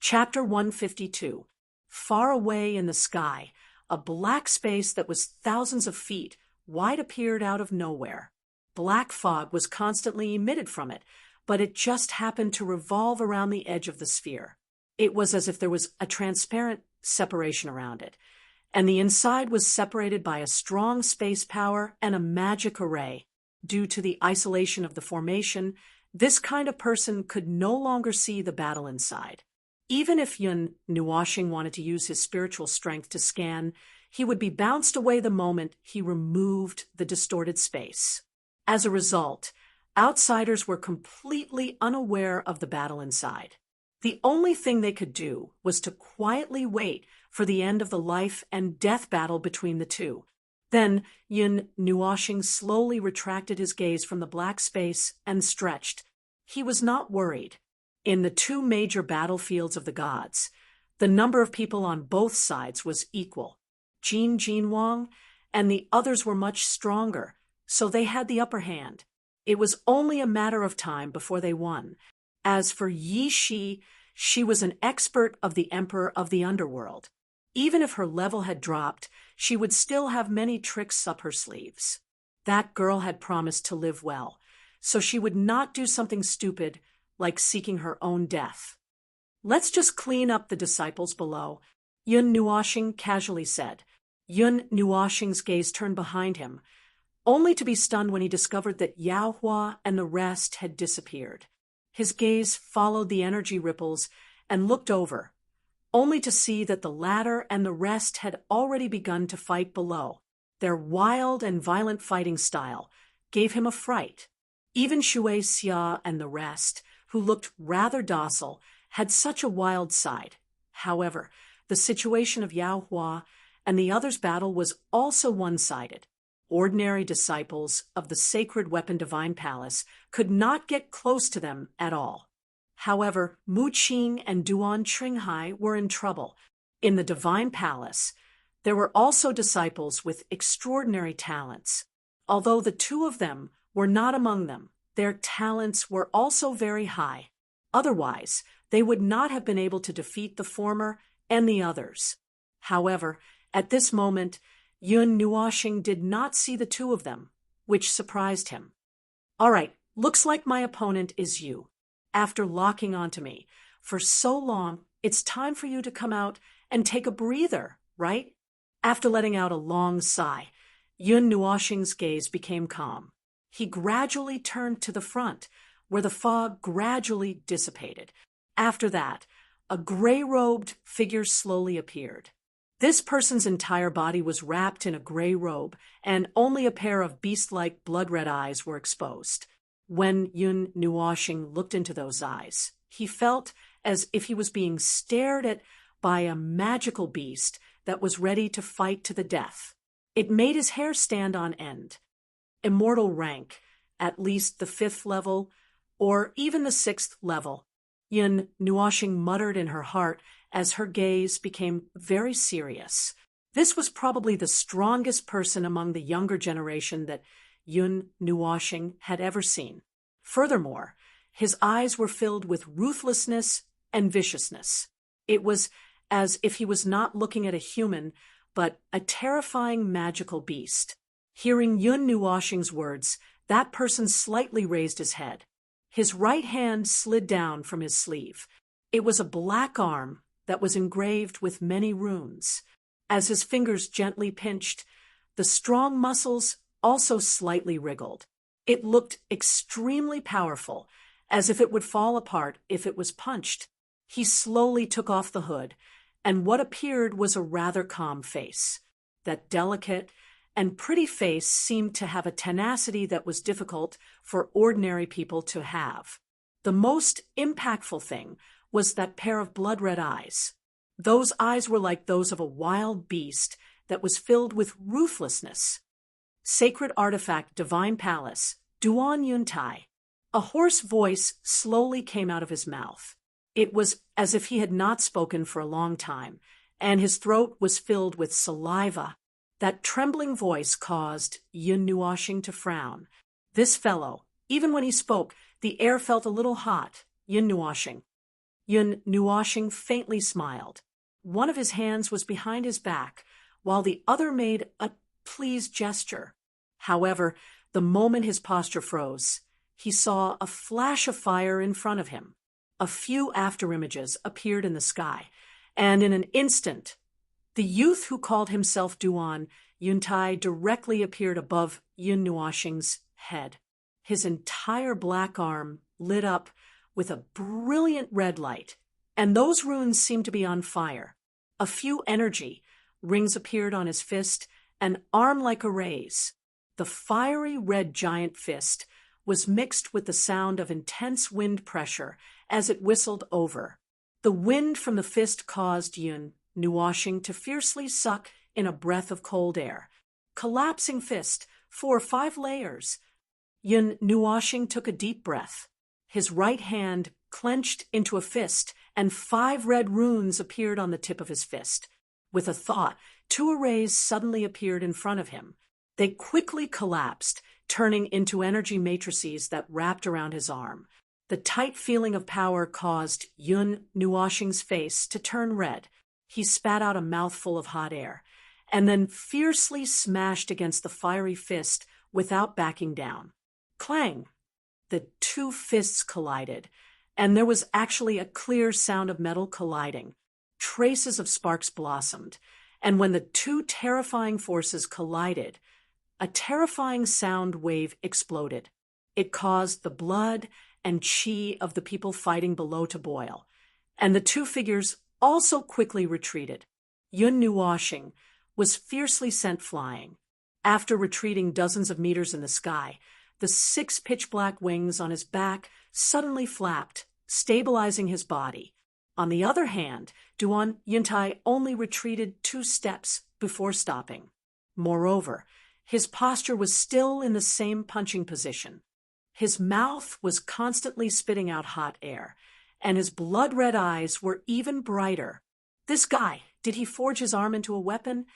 Chapter 152. Far away in the sky, a black space that was thousands of feet wide appeared out of nowhere. Black fog was constantly emitted from it, but it just happened to revolve around the edge of the sphere. It was as if there was a transparent separation around it, and the inside was separated by a strong space power and a magic array. Due to the isolation of the formation, this kind of person could no longer see the battle inside. Even if Yun Nuoxing wanted to use his spiritual strength to scan, he would be bounced away the moment he removed the distorted space. As a result, outsiders were completely unaware of the battle inside. The only thing they could do was to quietly wait for the end of the life and death battle between the two. Then Yun Nuoxing slowly retracted his gaze from the black space and stretched. He was not worried. In the two major battlefields of the gods, the number of people on both sides was equal. Jin Wang and the others were much stronger, so they had the upper hand. It was only a matter of time before they won. As for Yi Shi, she was an expert of the Emperor of the Underworld. Even if her level had dropped, she would still have many tricks up her sleeves. That girl had promised to live well, so she would not do something stupid like seeking her own death. "Let's just clean up the disciples below," Yun Nuoxing casually said. Yun Nuoxing's gaze turned behind him, only to be stunned when he discovered that Yao Hua and the rest had disappeared. His gaze followed the energy ripples and looked over, only to see that the latter and the rest had already begun to fight below. Their wild and violent fighting style gave him a fright. Even Shui Xia and the rest, who looked rather docile, had such a wild side. However, the situation of Yao Hua and the others' battle was also one-sided. Ordinary disciples of the sacred weapon Divine Palace could not get close to them at all. However, Mu Qing and Duan Tringhai were in trouble. In the Divine Palace, there were also disciples with extraordinary talents. Although the two of them were not among them, their talents were also very high. Otherwise, they would not have been able to defeat the former and the others. However, at this moment, Yun Nuoxing did not see the two of them, which surprised him. "All right, looks like my opponent is you. After locking onto me for so long, it's time for you to come out and take a breather, right?" After letting out a long sigh, Yun Nuoxing's gaze became calm. He gradually turned to the front, where the fog gradually dissipated. After that, a gray-robed figure slowly appeared. This person's entire body was wrapped in a gray robe, and only a pair of beast-like blood-red eyes were exposed. When Yun Nuoxing looked into those eyes, he felt as if he was being stared at by a magical beast that was ready to fight to the death. It made his hair stand on end. Immortal rank, at least the 5th level, or even the 6th level, Yun Nuoxing muttered in her heart as her gaze became very serious. This was probably the strongest person among the younger generation that Yun Nuoxing had ever seen. Furthermore, his eyes were filled with ruthlessness and viciousness. It was as if he was not looking at a human, but a terrifying magical beast. Hearing Yun Nuoxing's words, that person slightly raised his head. His right hand slid down from his sleeve. It was a black arm that was engraved with many runes. As his fingers gently pinched, the strong muscles also slightly wriggled. It looked extremely powerful, as if it would fall apart if it was punched. He slowly took off the hood, and what appeared was a rather calm face. That delicate and pretty face seemed to have a tenacity that was difficult for ordinary people to have. The most impactful thing was that pair of blood-red eyes. Those eyes were like those of a wild beast that was filled with ruthlessness. Sacred artifact Divine Palace, Duan Yuntai. A hoarse voice slowly came out of his mouth. It was as if he had not spoken for a long time, and his throat was filled with saliva. That trembling voice caused Yun Nuoxing to frown. This fellow, even when he spoke, the air felt a little hot. Yun Nuoxing. Yun Nuoshing faintly smiled. One of his hands was behind his back, while the other made a pleased gesture. However, the moment his posture froze, he saw a flash of fire in front of him. A few afterimages appeared in the sky, and in an instant, the youth who called himself Duan Yuntai directly appeared above Yun Nuoshing's head. His entire black arm lit up with a brilliant red light, and those runes seemed to be on fire. A few energy rings appeared on his fist, an arm like a raise. The fiery red giant fist was mixed with the sound of intense wind pressure as it whistled over. The wind from the fist caused Yun Nuoshing to fiercely suck in a breath of cold air. Collapsing fist, 4 or 5 layers. Yun Nuoshing took a deep breath. His right hand clenched into a fist, and 5 red runes appeared on the tip of his fist. With a thought, 2 arrays suddenly appeared in front of him. They quickly collapsed, turning into energy matrices that wrapped around his arm. The tight feeling of power caused Yun Nuoshing's face to turn red. He spat out a mouthful of hot air, and then fiercely smashed against the fiery fist without backing down. Clang! The 2 fists collided, and there was actually a clear sound of metal colliding. Traces of sparks blossomed, and when the 2 terrifying forces collided, a terrifying sound wave exploded. It caused the blood and chi of the people fighting below to boil, and the 2 figures also quickly retreated. Yun Nuoshing was fiercely sent flying. After retreating dozens of meters in the sky, the 6 pitch-black wings on his back suddenly flapped, stabilizing his body. On the other hand, Duan Yuntai only retreated 2 steps before stopping. Moreover, his posture was still in the same punching position. His mouth was constantly spitting out hot air, and his blood-red eyes were even brighter. This guy, did he forge his arm into a weapon?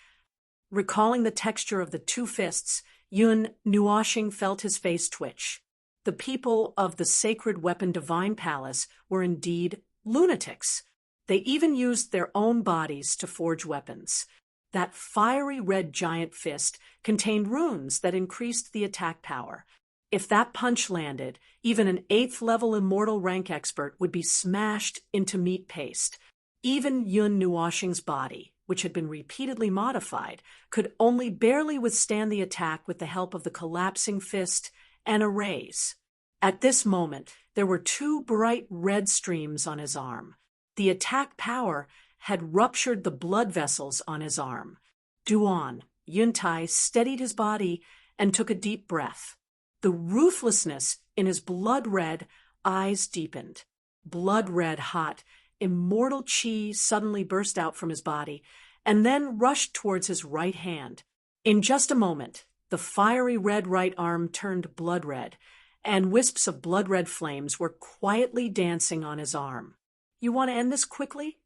Recalling the texture of the 2 fists, Yun Nuoshing felt his face twitch. The people of the sacred weapon divine palace were indeed lunatics. They even used their own bodies to forge weapons. That fiery red giant fist contained runes that increased the attack power. If that punch landed, even an 8th-level immortal rank expert would be smashed into meat paste. Even Yun Nuoshing's body, which had been repeatedly modified, could only barely withstand the attack with the help of the collapsing fist and a raise. At this moment, there were 2 bright red streams on his arm. The attack power had ruptured the blood vessels on his arm. Duan Yuntai steadied his body and took a deep breath. The ruthlessness in his blood-red eyes deepened. Blood-red hot, immortal chi suddenly burst out from his body and then rushed towards his right hand. In just a moment, the fiery red right arm turned blood-red, and wisps of blood-red flames were quietly dancing on his arm. You want to end this quickly?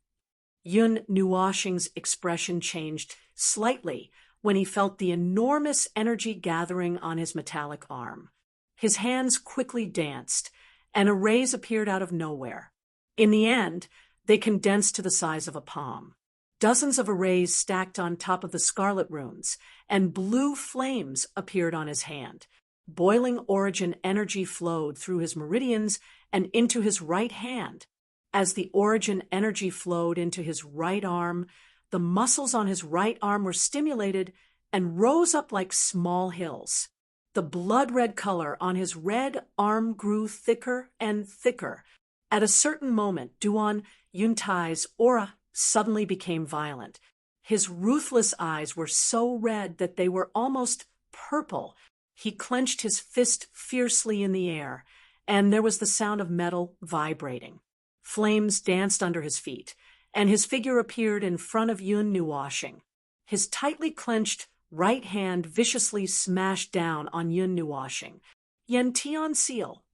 Yun Nuoshing's expression changed slightly when he felt the enormous energy gathering on his metallic arm. His hands quickly danced, and arrays appeared out of nowhere. In the end, they condensed to the size of a palm. Dozens of arrays stacked on top of the scarlet runes, and blue flames appeared on his hand. Boiling origin energy flowed through his meridians and into his right hand. As the origin energy flowed into his right arm, the muscles on his right arm were stimulated and rose up like small hills. The blood-red color on his red arm grew thicker and thicker. At a certain moment, Duan Yuntai's aura suddenly became violent. His ruthless eyes were so red that they were almost purple. He clenched his fist fiercely in the air, and there was the sound of metal vibrating. Flames danced under his feet, and his figure appeared in front of Yun Nuoshing. His tightly clenched right hand viciously smashed down on Yun Nuoshing. Yen Tian Seal.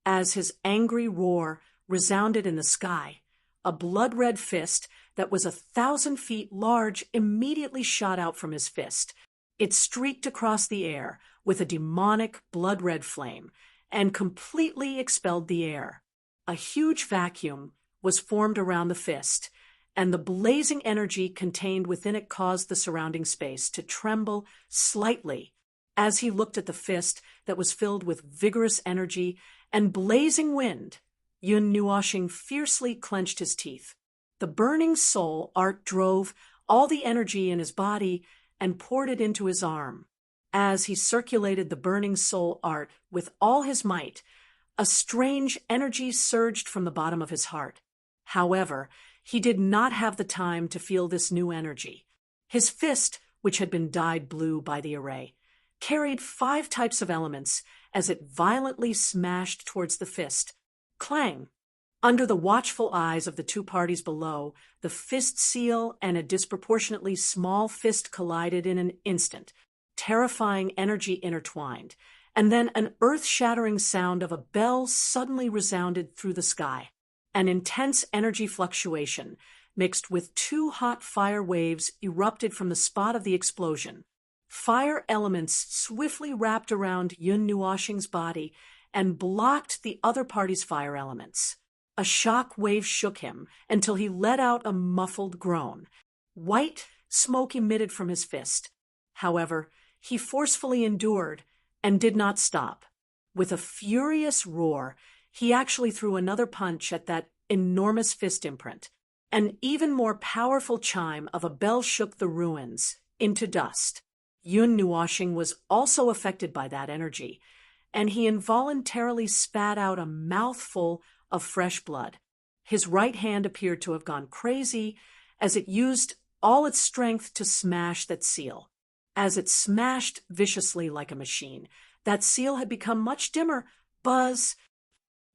As his angry roar resounded in the sky, a blood-red fist that was 1,000 feet large immediately shot out from his fist. It streaked across the air with a demonic blood-red flame and completely expelled the air. A huge vacuum was formed around the fist, and the blazing energy contained within it caused the surrounding space to tremble slightly as he looked at the fist that was filled with vigorous energy and blazing wind. Yun Nuoxing fiercely clenched his teeth. The burning soul art drove all the energy in his body and poured it into his arm. As he circulated the burning soul art with all his might, a strange energy surged from the bottom of his heart. However, he did not have the time to feel this new energy. His fist, which had been dyed blue by the array, carried 5 types of elements as it violently smashed towards the fist. Clang! Under the watchful eyes of the 2 parties below, the fist seal and a disproportionately small fist collided in an instant. Terrifying energy intertwined, and then an earth-shattering sound of a bell suddenly resounded through the sky. An intense energy fluctuation, mixed with 2 hot fire waves, erupted from the spot of the explosion. Fire elements swiftly wrapped around Yun Nuoxing's body and blocked the other party's fire elements. A shock wave shook him until he let out a muffled groan. White smoke emitted from his fist. However, he forcefully endured and did not stop. With a furious roar, he actually threw another punch at that enormous fist imprint. An even more powerful chime of a bell shook the ruins into dust. Yun Nuoxing was also affected by that energy, and he involuntarily spat out a mouthful of fresh blood. His right hand appeared to have gone crazy as it used all its strength to smash that seal. As it smashed viciously like a machine, that seal had become much dimmer. Buzz!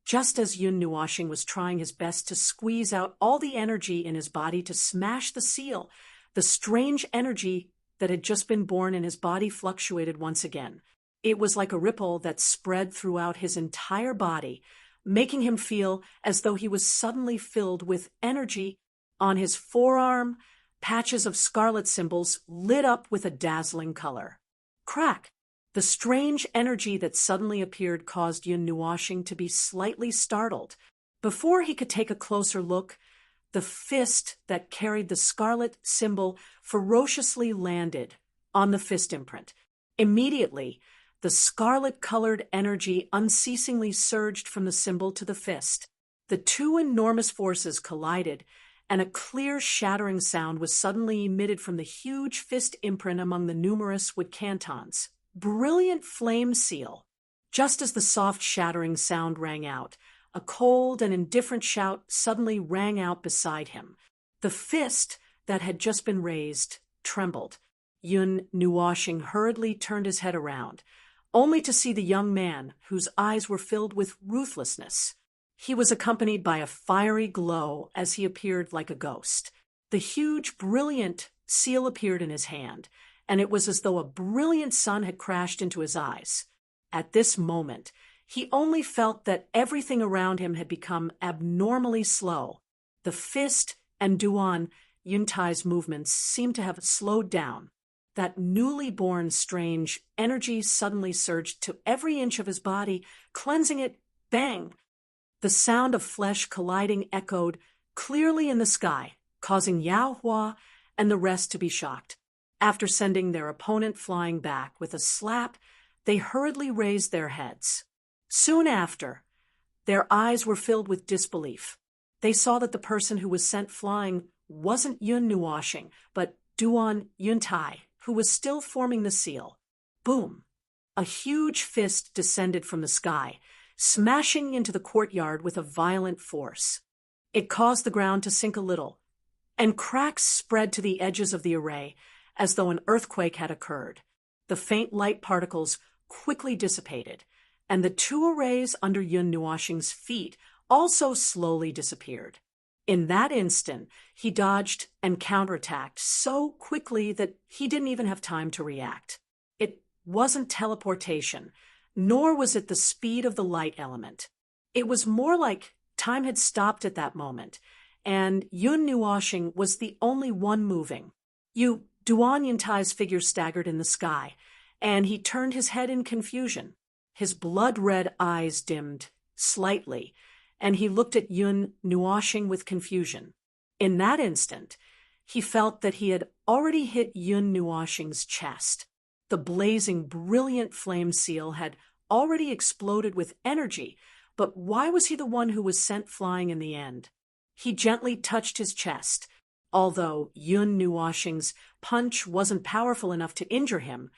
Just as Yun Nuoxing was trying his best to squeeze out all the energy in his body to smash the seal, the strange energy that had just been born in his body fluctuated once again. It was like a ripple that spread throughout his entire body, making him feel as though he was suddenly filled with energy. On his forearm, patches of scarlet symbols lit up with a dazzling color. Crack! The strange energy that suddenly appeared caused Yun Nuoxing to be slightly startled. Before he could take a closer look, the fist that carried the scarlet symbol ferociously landed on the fist imprint. Immediately, the scarlet-colored energy unceasingly surged from the symbol to the fist. The 2 enormous forces collided, and a clear shattering sound was suddenly emitted from the huge fist imprint among the numerous wood cantons. Brilliant flame seal! Just as the soft shattering sound rang out, a cold and indifferent shout suddenly rang out beside him. The fist that had just been raised trembled. Yun Nuoxing hurriedly turned his head around, only to see the young man, whose eyes were filled with ruthlessness. He was accompanied by a fiery glow as he appeared like a ghost. The huge, brilliant seal appeared in his hand, and it was as though a brilliant sun had crashed into his eyes. At this moment, he only felt that everything around him had become abnormally slow. The fist and Duan Yuntai's movements seemed to have slowed down. That newly born strange energy suddenly surged to every inch of his body, cleansing it. Bang! The sound of flesh colliding echoed clearly in the sky, causing Yao Hua and the rest to be shocked. After sending their opponent flying back with a slap, they hurriedly raised their heads. Soon after, their eyes were filled with disbelief. They saw that the person who was sent flying wasn't Yun Nuoxing, but Duan Yuntai, who was still forming the seal. Boom! A huge fist descended from the sky, smashing into the courtyard with a violent force. It caused the ground to sink a little, and cracks spread to the edges of the array as though an earthquake had occurred. The faint light particles quickly dissipated, and the 2 arrays under Yun Nuoxing's feet also slowly disappeared. In that instant, he dodged and counterattacked so quickly that he didn't even have time to react. It wasn't teleportation, nor was it the speed of the light element. It was more like time had stopped at that moment, and Yun Nuoxing was the only one moving. Duan Yuntai's figure staggered in the sky, and he turned his head in confusion. His blood-red eyes dimmed slightly, and he looked at Yun Nuoshing with confusion. In that instant, he felt that he had already hit Yun Nuoshing's chest. The blazing, brilliant flame seal had already exploded with energy, but why was he the one who was sent flying in the end? He gently touched his chest. Although Yun Nuoshing's punch wasn't powerful enough to injure him,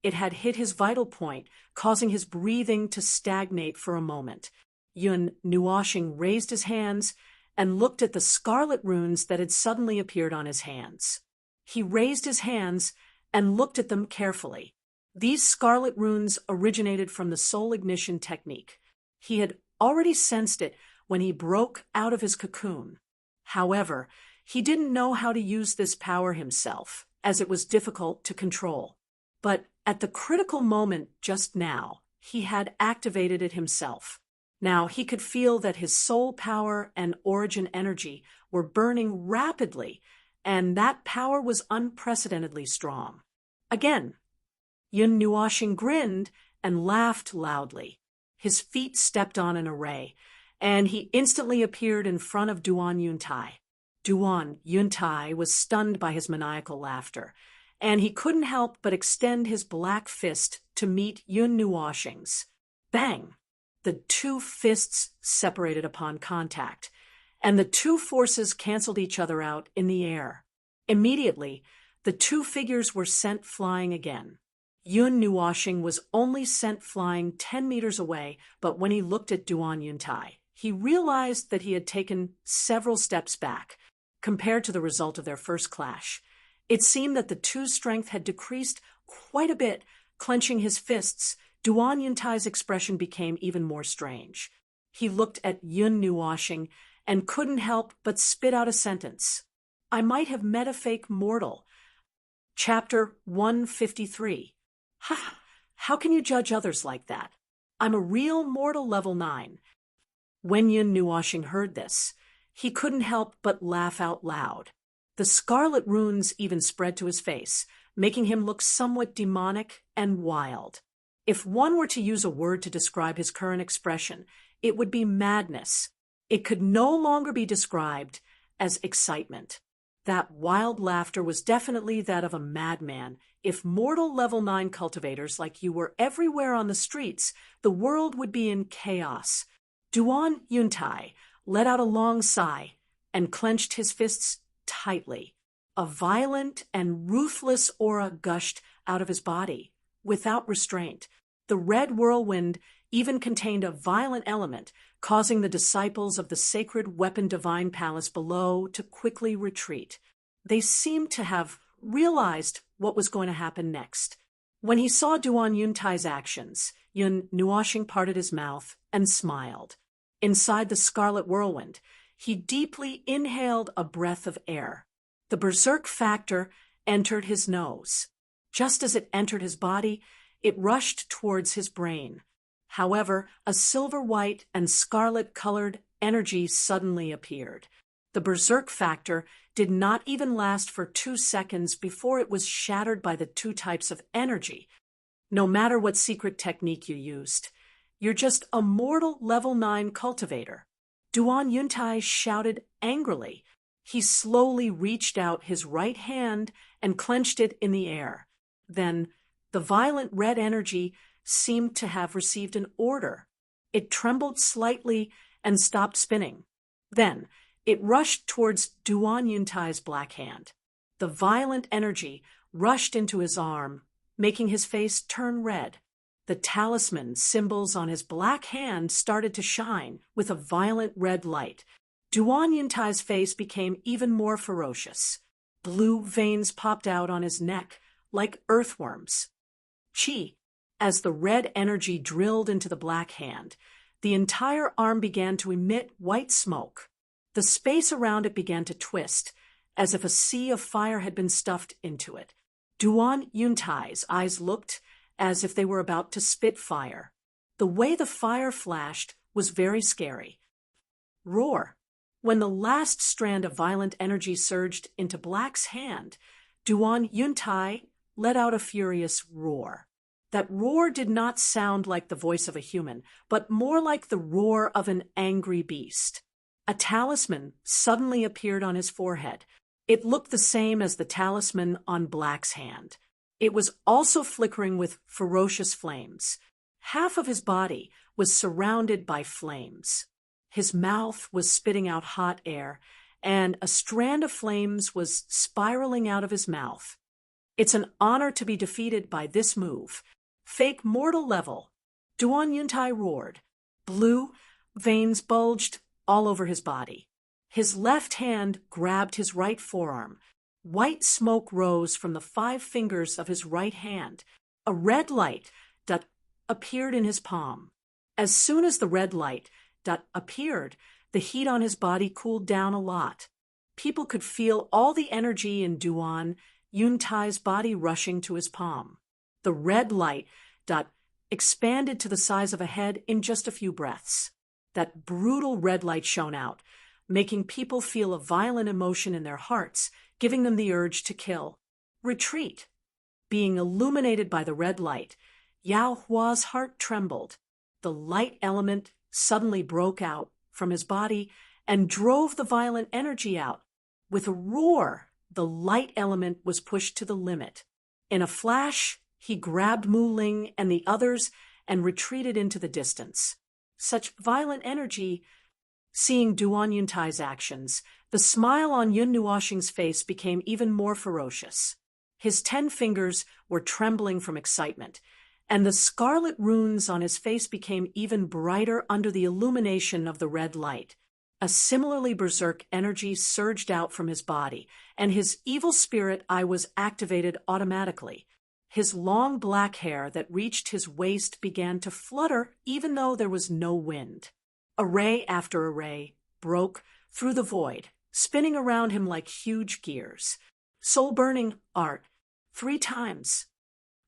it had hit his vital point, causing his breathing to stagnate for a moment. Yun Nuoshing raised his hands and looked at the scarlet runes that had suddenly appeared on his hands. He raised his hands and looked at them carefully. These scarlet runes originated from the soul ignition technique. He had already sensed it when he broke out of his cocoon. However, he didn't know how to use this power himself, as it was difficult to control. But at the critical moment just now, he had activated it himself. Now he could feel that his soul power and origin energy were burning rapidly, and that power was unprecedentedly strong. Again, Yun Nuoshing grinned and laughed loudly. His feet stepped on an array, and he instantly appeared in front of Duan Yuntai. Duan Yuntai was stunned by his maniacal laughter, and he couldn't help but extend his black fist to meet Yun Nuoshing's. Bang! The two fists separated upon contact, and the two forces canceled each other out in the air. Immediately, the two figures were sent flying again. Yun Nuoshing was only sent flying 10 meters away, but when he looked at Duan Yuntai, he realized that he had taken several steps back. Compared to the result of their first clash, it seemed that the two's strength had decreased quite a bit. Clenching his fists, Duan Yuntai's expression became even more strange. He looked at Yun Nuoshing and couldn't help but spit out a sentence. "I might have met a fake mortal." Chapter 153. Ha! How can you judge others like that? I'm a real mortal level 9. When Yun Nuoshing heard this, he couldn't help but laugh out loud. The scarlet runes even spread to his face, making him look somewhat demonic and wild. If one were to use a word to describe his current expression, it would be madness. It could no longer be described as excitement. That wild laughter was definitely that of a madman. If mortal level 9 cultivators like you were everywhere on the streets, the world would be in chaos. Duan Yuntai let out a long sigh and clenched his fists tightly. A violent and ruthless aura gushed out of his body, without restraint. The red whirlwind even contained a violent element, causing the disciples of the sacred weapon divine palace below to quickly retreat. They seemed to have realized what was going to happen next. When he saw Duan Yuntai's actions, Yun Nuoshing parted his mouth and smiled. Inside the scarlet whirlwind, he deeply inhaled a breath of air. The berserk factor entered his nose. Just as it entered his body, it rushed towards his brain. However, a silver-white and scarlet-colored energy suddenly appeared. The berserk factor did not even last for 2 seconds before it was shattered by the two types of energy. No matter what secret technique you used, you're just a mortal level 9 cultivator. Duan Yuntai shouted angrily. He slowly reached out his right hand and clenched it in the air. Then, the violent red energy seemed to have received an order. It trembled slightly and stopped spinning. Then, it rushed towards Duan Yuntai's black hand. The violent energy rushed into his arm, making his face turn red. The talisman symbols on his black hand started to shine with a violent red light. Duan Yuntai's face became even more ferocious. Blue veins popped out on his neck like earthworms. Chi, as the red energy drilled into the black hand, the entire arm began to emit white smoke. The space around it began to twist, as if a sea of fire had been stuffed into it. Duan Yuntai's eyes looked as if they were about to spit fire. The way the fire flashed was very scary. Roar! When the last strand of violent energy surged into Black's hand, Duan Yuntai let out a furious roar. That roar did not sound like the voice of a human, but more like the roar of an angry beast. A talisman suddenly appeared on his forehead. It looked the same as the talisman on Black's hand. It was also flickering with ferocious flames. Half of his body was surrounded by flames. His mouth was spitting out hot air, and a strand of flames was spiraling out of his mouth. It's an honor to be defeated by this move. Fake mortal level. Duan Yuntai roared. Blue veins bulged all over his body. His left hand grabbed his right forearm. White smoke rose from the 5 fingers of his right hand. A red light that appeared in his palm. As soon as the red light that appeared, the heat on his body cooled down a lot. People could feel all the energy in Duan Yuntai's body rushing to his palm. The red light that expanded to the size of a head in just a few breaths. That brutal red light shone out, making people feel a violent emotion in their hearts, giving them the urge to kill. Retreat. Being illuminated by the red light, Yao Hua's heart trembled. The light element suddenly broke out from his body and drove the violent energy out. With a roar, the light element was pushed to the limit. In a flash, he grabbed Mu Ling and the others and retreated into the distance. Such violent energy. Seeing Duan Yuntai's actions, the smile on Yun Nuoxing's face became even more ferocious. His 10 fingers were trembling from excitement, and the scarlet runes on his face became even brighter under the illumination of the red light. A similarly berserk energy surged out from his body, and his evil spirit eye was activated automatically. His long black hair that reached his waist began to flutter even though there was no wind. Array after array broke through the void, spinning around him like huge gears. Soul-burning art 3 times.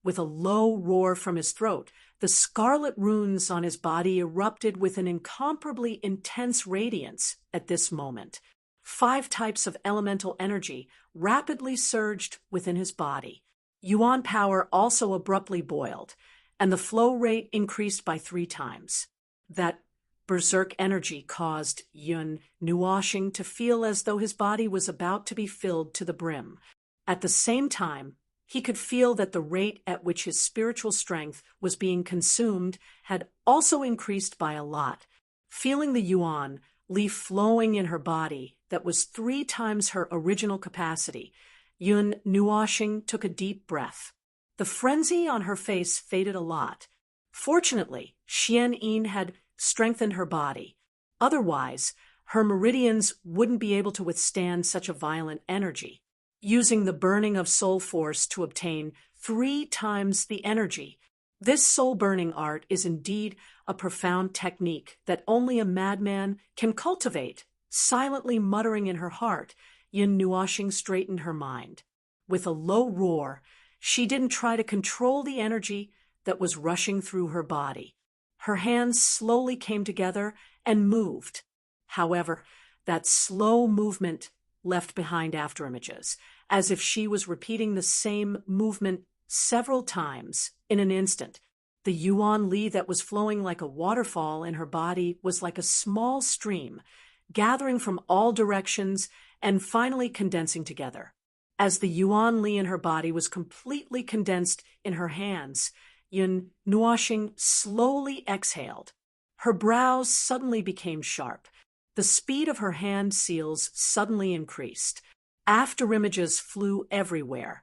With a low roar from his throat, the scarlet runes on his body erupted with an incomparably intense radiance at this moment. 5 types of elemental energy rapidly surged within his body. Yuan power also abruptly boiled, and the flow rate increased by 3 times. That berserk energy caused Yun Nuoxing to feel as though his body was about to be filled to the brim. At the same time, he could feel that the rate at which his spiritual strength was being consumed had also increased by a lot. Feeling the Yuan Li flowing in her body that was 3 times her original capacity, Yun Nuoxing took a deep breath. The frenzy on her face faded a lot. Fortunately, Xian Yin had strengthened her body. Otherwise, her meridians wouldn't be able to withstand such a violent energy. Using the burning of soul force to obtain 3 times the energy, this soul-burning art is indeed a profound technique that only a madman can cultivate. Silently muttering in her heart, Yun Nuoxing straightened her mind. With a low roar, she didn't try to control the energy that was rushing through her body. Her hands slowly came together and moved. However, that slow movement left behind afterimages, as if she was repeating the same movement several times in an instant. The Yuan Li that was flowing like a waterfall in her body was like a small stream, gathering from all directions and finally condensing together. As the Yuan Li in her body was completely condensed in her hands, Yun Nuoxing slowly exhaled. Her brows suddenly became sharp. The speed of her hand seals suddenly increased. Afterimages flew everywhere,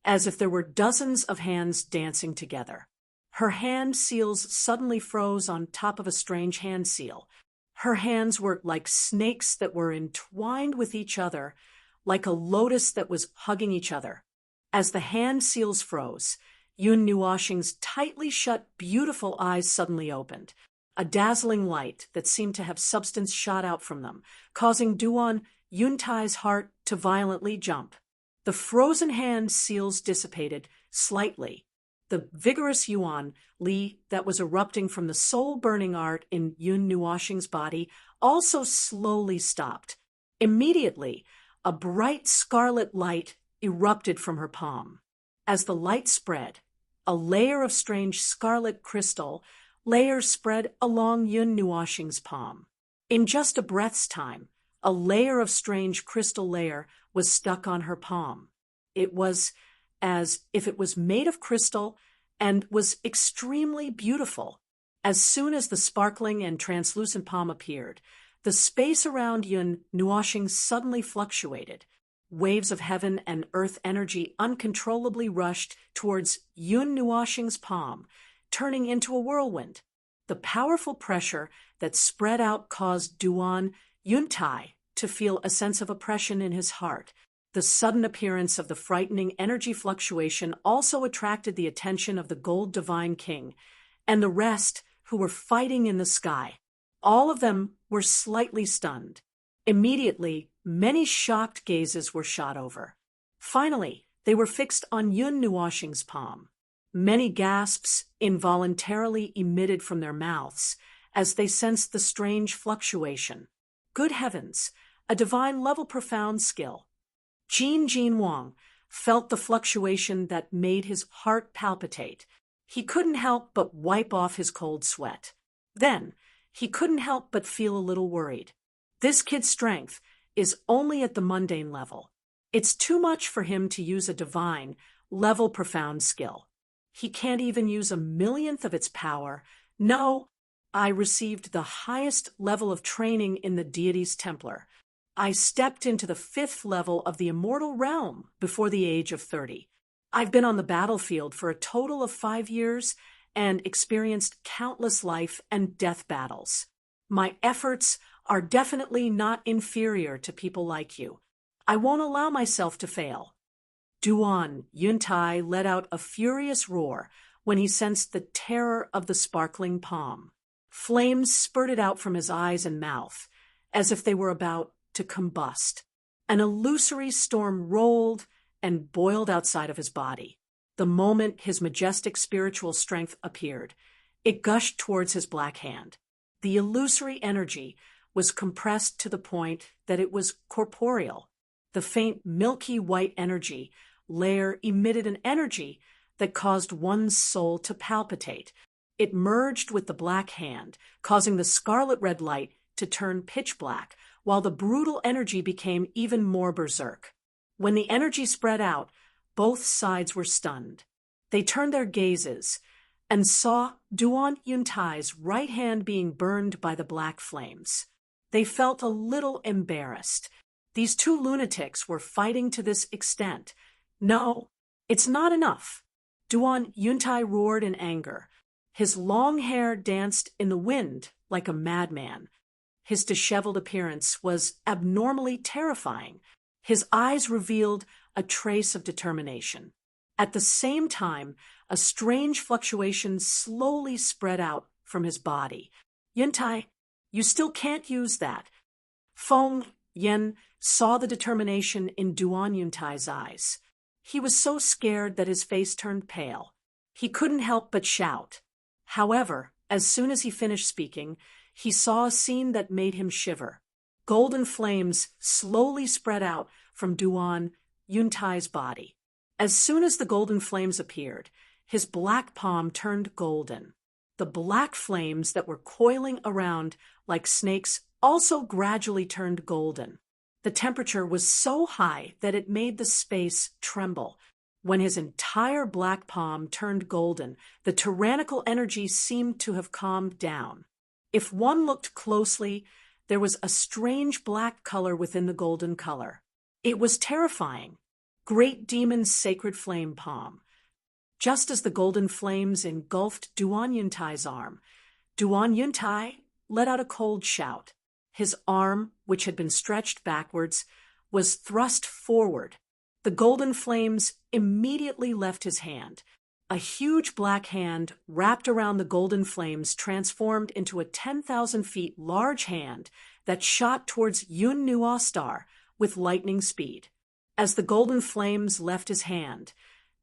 as if there were dozens of hands dancing together. Her hand seals suddenly froze on top of a strange hand seal. Her hands were like snakes that were entwined with each other, like a lotus that was hugging each other. As the hand seals froze, Yun Nuoxing's tightly shut, beautiful eyes suddenly opened. A dazzling light that seemed to have substance shot out from them, causing Duan Yuntai's heart to violently jump. The frozen hand seals dissipated slightly. The vigorous Yuan Li that was erupting from the soul-burning art in Yun Nuoxing's body also slowly stopped. Immediately, a bright scarlet light erupted from her palm. As the light spread, A layer of strange scarlet crystal layers spread along Yun Nuoxing's palm. In just a breath's time, a layer of strange crystal layer was stuck on her palm. It was as if it was made of crystal and was extremely beautiful. As soon as the sparkling and translucent palm appeared, the space around Yun Nuoxing suddenly fluctuated. Waves of heaven and earth energy uncontrollably rushed towards Yun Nuoxing's palm, turning into a whirlwind. The powerful pressure that spread out caused Duan Yuntai to feel a sense of oppression in his heart. The sudden appearance of the frightening energy fluctuation also attracted the attention of the Gold Divine King and the rest who were fighting in the sky. All of them were slightly stunned. Immediately, many shocked gazes were shot over. Finally, they were fixed on Yun Nuoxing's palm. Many gasps involuntarily emitted from their mouths as they sensed the strange fluctuation. Good heavens, a divine-level profound skill. Jin Wang felt the fluctuation that made his heart palpitate. He couldn't help but wipe off his cold sweat. Then, he couldn't help but feel a little worried. This kid's strength is only at the mundane level. It's too much for him to use a divine-level profound skill. He can't even use a millionth of its power. No, I received the highest level of training in the deity's Templar. I stepped into the 5th level of the immortal realm before the age of 30. I've been on the battlefield for a total of 5 years and experienced countless life and death battles. My efforts are definitely not inferior to people like you. I won't allow myself to fail. Duan Yuntai let out a furious roar when he sensed the terror of the sparkling palm. Flames spurted out from his eyes and mouth, as if they were about to combust. An illusory storm rolled and boiled outside of his body. The moment his majestic spiritual strength appeared, it gushed towards his black hand. The illusory energy was compressed to the point that it was corporeal. The faint milky white energy layer emitted an energy that caused one's soul to palpitate. It merged with the black hand, causing the scarlet red light to turn pitch black, while the brutal energy became even more berserk. When the energy spread out, both sides were stunned. They turned their gazes and saw Duan Yuntai's right hand being burned by the black flames. They felt a little embarrassed. These two lunatics were fighting to this extent. No, it's not enough. Duan Yuntai roared in anger. His long hair danced in the wind like a madman. His disheveled appearance was abnormally terrifying. His eyes revealed a trace of determination. At the same time, a strange fluctuation slowly spread out from his body. Yuntai, you still can't use that. Feng Yen saw the determination in Duan Yuntai's eyes. He was so scared that his face turned pale. He couldn't help but shout. However, as soon as he finished speaking, he saw a scene that made him shiver. Golden flames slowly spread out from Duan Yuntai's body. As soon as the golden flames appeared, his black palm turned golden. The black flames that were coiling around like snakes also gradually turned golden. The temperature was so high that it made the space tremble. When his entire black palm turned golden, the tyrannical energy seemed to have calmed down. If one looked closely, there was a strange black color within the golden color. It was terrifying. Great Demon's sacred flame palm. Just as the golden flames engulfed Duan Yuntai's arm, Duan Yuntai let out a cold shout. His arm, which had been stretched backwards, was thrust forward. The golden flames immediately left his hand. A huge black hand wrapped around the golden flames transformed into a 10,000 feet large hand that shot towards Yun Nuostar with lightning speed. As the golden flames left his hand,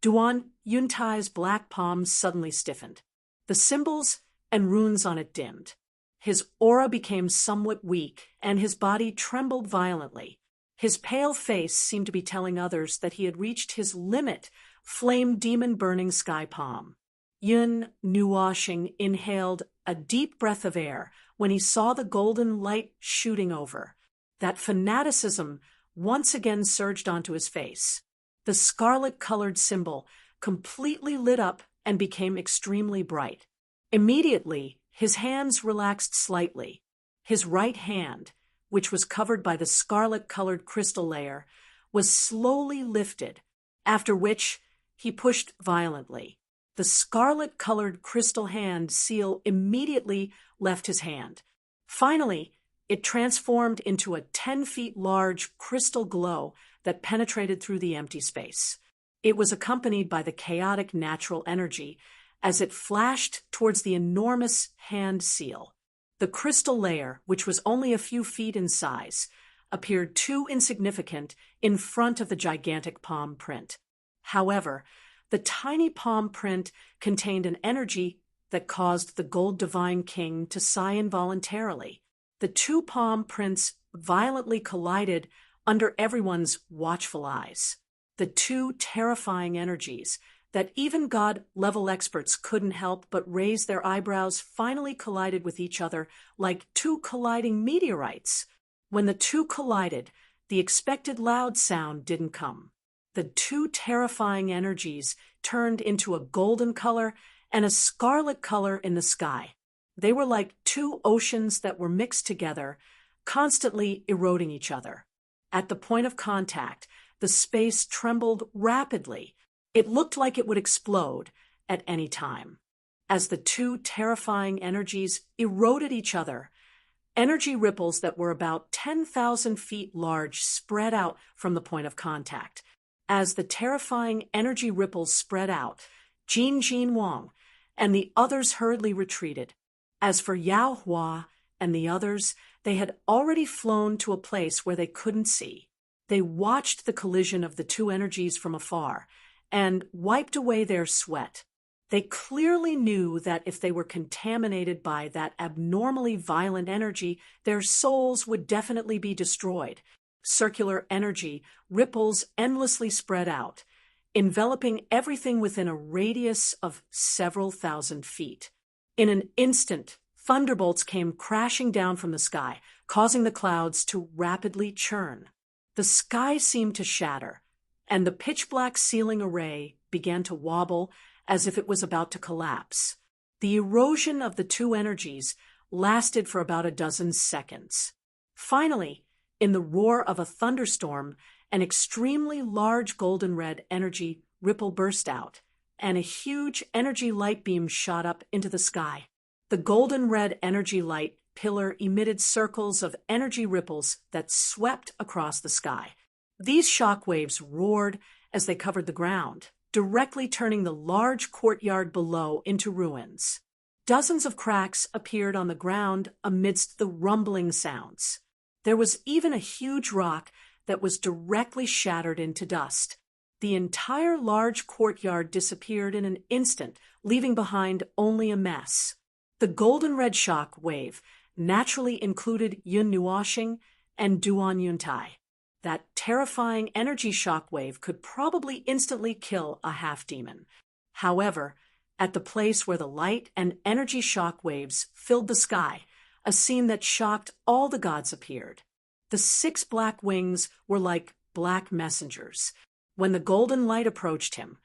Duan Yuntai's black palm suddenly stiffened. The symbols and runes on it dimmed. His aura became somewhat weak, and his body trembled violently. His pale face seemed to be telling others that he had reached his limit flame demon burning sky palm. Yun Nuoshing inhaled a deep breath of air when he saw the golden light shooting over. That fanaticism once again surged onto his face. The scarlet-colored symbol completely lit up and became extremely bright. Immediately, his hands relaxed slightly. His right hand, which was covered by the scarlet-colored crystal layer, was slowly lifted, after which he pushed violently. The scarlet-colored crystal hand seal immediately left his hand. Finally, it transformed into a 10 feet large crystal glow that penetrated through the empty space. It was accompanied by the chaotic natural energy as it flashed towards the enormous hand seal. The crystal layer, which was only a few feet in size, appeared too insignificant in front of the gigantic palm print. However, the tiny palm print contained an energy that caused the Gold Divine King to sigh involuntarily. The two palm prints violently collided under everyone's watchful eyes. The two terrifying energies that even God-level experts couldn't help but raise their eyebrows finally collided with each other like two colliding meteorites. When the two collided, the expected loud sound didn't come. The two terrifying energies turned into a golden color and a scarlet color in the sky. They were like two oceans that were mixed together, constantly eroding each other. At the point of contact, the space trembled rapidly. It looked like it would explode at any time. As the two terrifying energies eroded each other, energy ripples that were about 10,000 feet large spread out from the point of contact. As the terrifying energy ripples spread out, Jin Wang and the others hurriedly retreated. As for Yao Hua and the others, they had already flown to a place where they couldn't see. They watched the collision of the two energies from afar and wiped away their sweat. They clearly knew that if they were contaminated by that abnormally violent energy, their souls would definitely be destroyed. Circular energy ripples endlessly spread out, enveloping everything within a radius of several thousand feet. In an instant, thunderbolts came crashing down from the sky, causing the clouds to rapidly churn. The sky seemed to shatter, and the pitch-black ceiling array began to wobble as if it was about to collapse. The erosion of the two energies lasted for about a dozen seconds. Finally, in the roar of a thunderstorm, an extremely large golden-red energy ripple burst out, and a huge energy light beam shot up into the sky. The golden-red energy light pillar emitted circles of energy ripples that swept across the sky. These shock waves roared as they covered the ground, directly turning the large courtyard below into ruins. Dozens of cracks appeared on the ground amidst the rumbling sounds. There was even a huge rock that was directly shattered into dust. The entire large courtyard disappeared in an instant, leaving behind only a mess. The golden-red shock wave naturally included Yun Nuoshing and Duan Yuntai. That terrifying energy shock wave could probably instantly kill a half-demon. However, at the place where the light and energy shock waves filled the sky, a scene that shocked all the gods appeared. The 6 black wings were like black messengers. When the golden light approached him,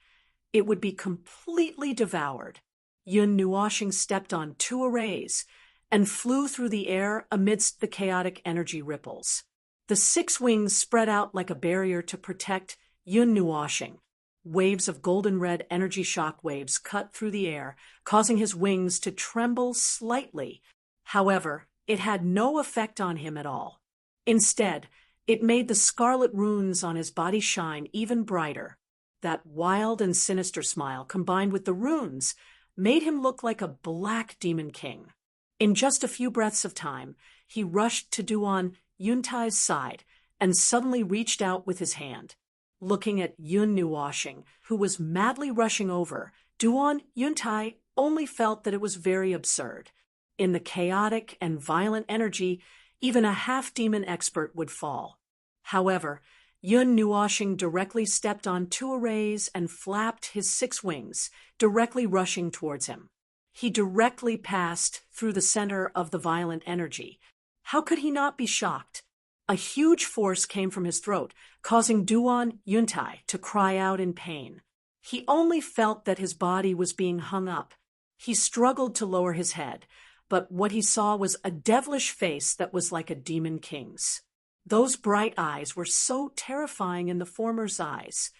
it would be completely devoured. Yun Nuoshing stepped on 2 arrays and flew through the air amidst the chaotic energy ripples. The 6 wings spread out like a barrier to protect Yun Nuoshing. Waves of golden-red energy shock waves cut through the air, causing his wings to tremble slightly. However, it had no effect on him at all. Instead, it made the scarlet runes on his body shine even brighter. That wild and sinister smile, combined with the runes, made him look like a black demon king. In just a few breaths of time, he rushed to Duan Yuntai's side and suddenly reached out with his hand. Looking at Yun Nuoshing, who was madly rushing over, Duan Yuntai only felt that it was very absurd. In the chaotic and violent energy, even a half-demon expert would fall. However, Yun Nuoshing directly stepped on 2 arrays and flapped his 6 wings, directly rushing towards him. He directly passed through the center of the violent energy. How could he not be shocked? A huge force came from his throat, causing Duan Yuntai to cry out in pain. He only felt that his body was being hung up. He struggled to lower his head, but what he saw was a devilish face that was like a demon king's. Those bright eyes were so terrifying in the former's eyes.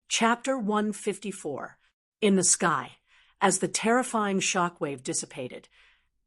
Chapter 154. In the sky, as the terrifying shockwave dissipated,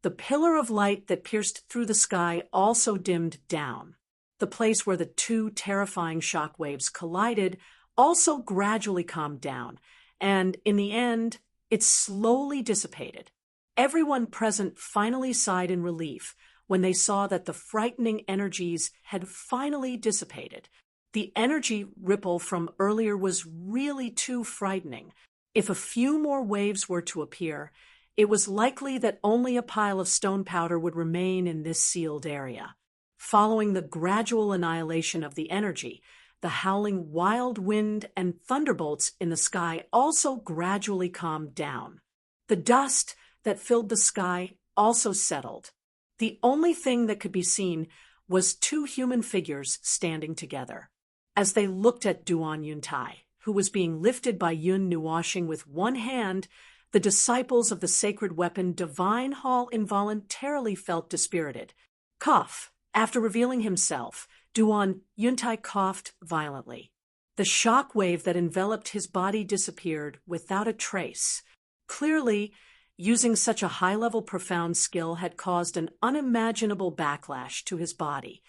the pillar of light that pierced through the sky also dimmed down. The place where the 2 terrifying shockwaves collided also gradually calmed down, and in the end, it slowly dissipated. Everyone present finally sighed in relief when they saw that the frightening energies had finally dissipated. The energy ripple from earlier was really too frightening. If a few more waves were to appear, it was likely that only a pile of stone powder would remain in this sealed area. Following the gradual annihilation of the energy, the howling wild wind and thunderbolts in the sky also gradually calmed down. The dust that filled the sky also settled. The only thing that could be seen was 2 human figures standing together. As they looked at Duan Yuntai, who was being lifted by Yun Nuoshing with one hand, the disciples of the sacred weapon Divine Hall involuntarily felt dispirited. Cough. After revealing himself, Duan Yuntai coughed violently. The shock wave that enveloped his body disappeared without a trace. Clearly, using such a high-level profound skill had caused an unimaginable backlash to his body.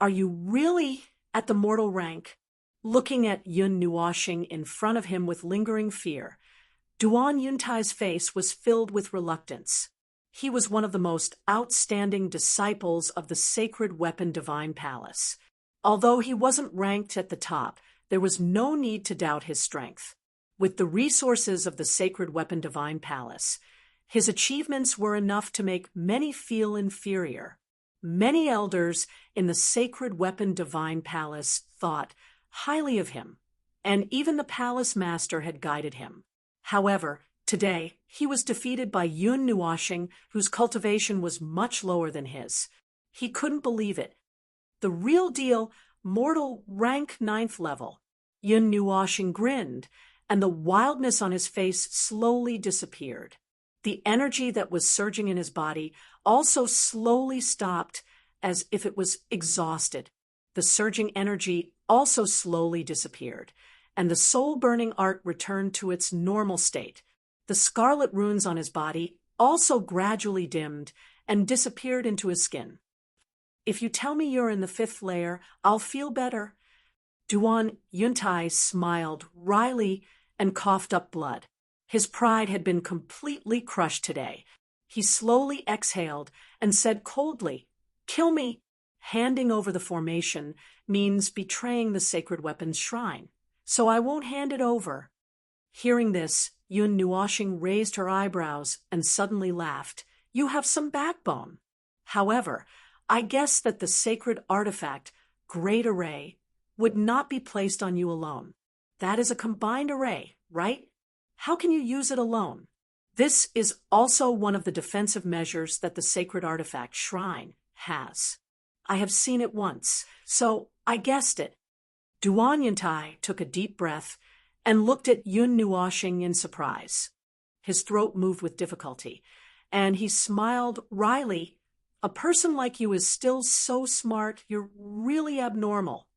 Are you really at the mortal rank? Looking at Yun Nuoshing in front of him with lingering fear, Duan Yuntai's face was filled with reluctance. He was one of the most outstanding disciples of the sacred weapon Divine Palace. Although he wasn't ranked at the top, there was no need to doubt his strength. With the resources of the sacred weapon Divine Palace, his achievements were enough to make many feel inferior. Many elders in the sacred weapon Divine Palace thought highly of him, and even the palace master had guided him. However, today he was defeated by Yun Nuoshing, whose cultivation was much lower than his. He couldn't believe it. The real deal, mortal rank 9th level. Yun Nuoshing grinned, and the wildness on his face slowly disappeared. The energy that was surging in his body also slowly stopped, as if it was exhausted. The surging energy also slowly disappeared, and the soul-burning art returned to its normal state. The scarlet runes on his body also gradually dimmed and disappeared into his skin. If you tell me you're in the 5th layer, I'll feel better. Duan Yuntai smiled wryly and coughed up blood. His pride had been completely crushed today. He slowly exhaled and said coldly, "Kill me." Handing over the formation means betraying the sacred weapon's shrine, so I won't hand it over. Hearing this, Yun Nuoshing raised her eyebrows and suddenly laughed. "You have some backbone. However, I guess that the sacred artifact, Great Array, would not be placed on you alone. That is a combined array, right? How can you use it alone? This is also one of the defensive measures that the sacred artifact shrine has. I have seen it once, so I guessed it." Duan Yuntai took a deep breath and looked at Yun Nuoshing in surprise. His throat moved with difficulty, and he smiled wryly. "A person like you is still so smart, you're really abnormal."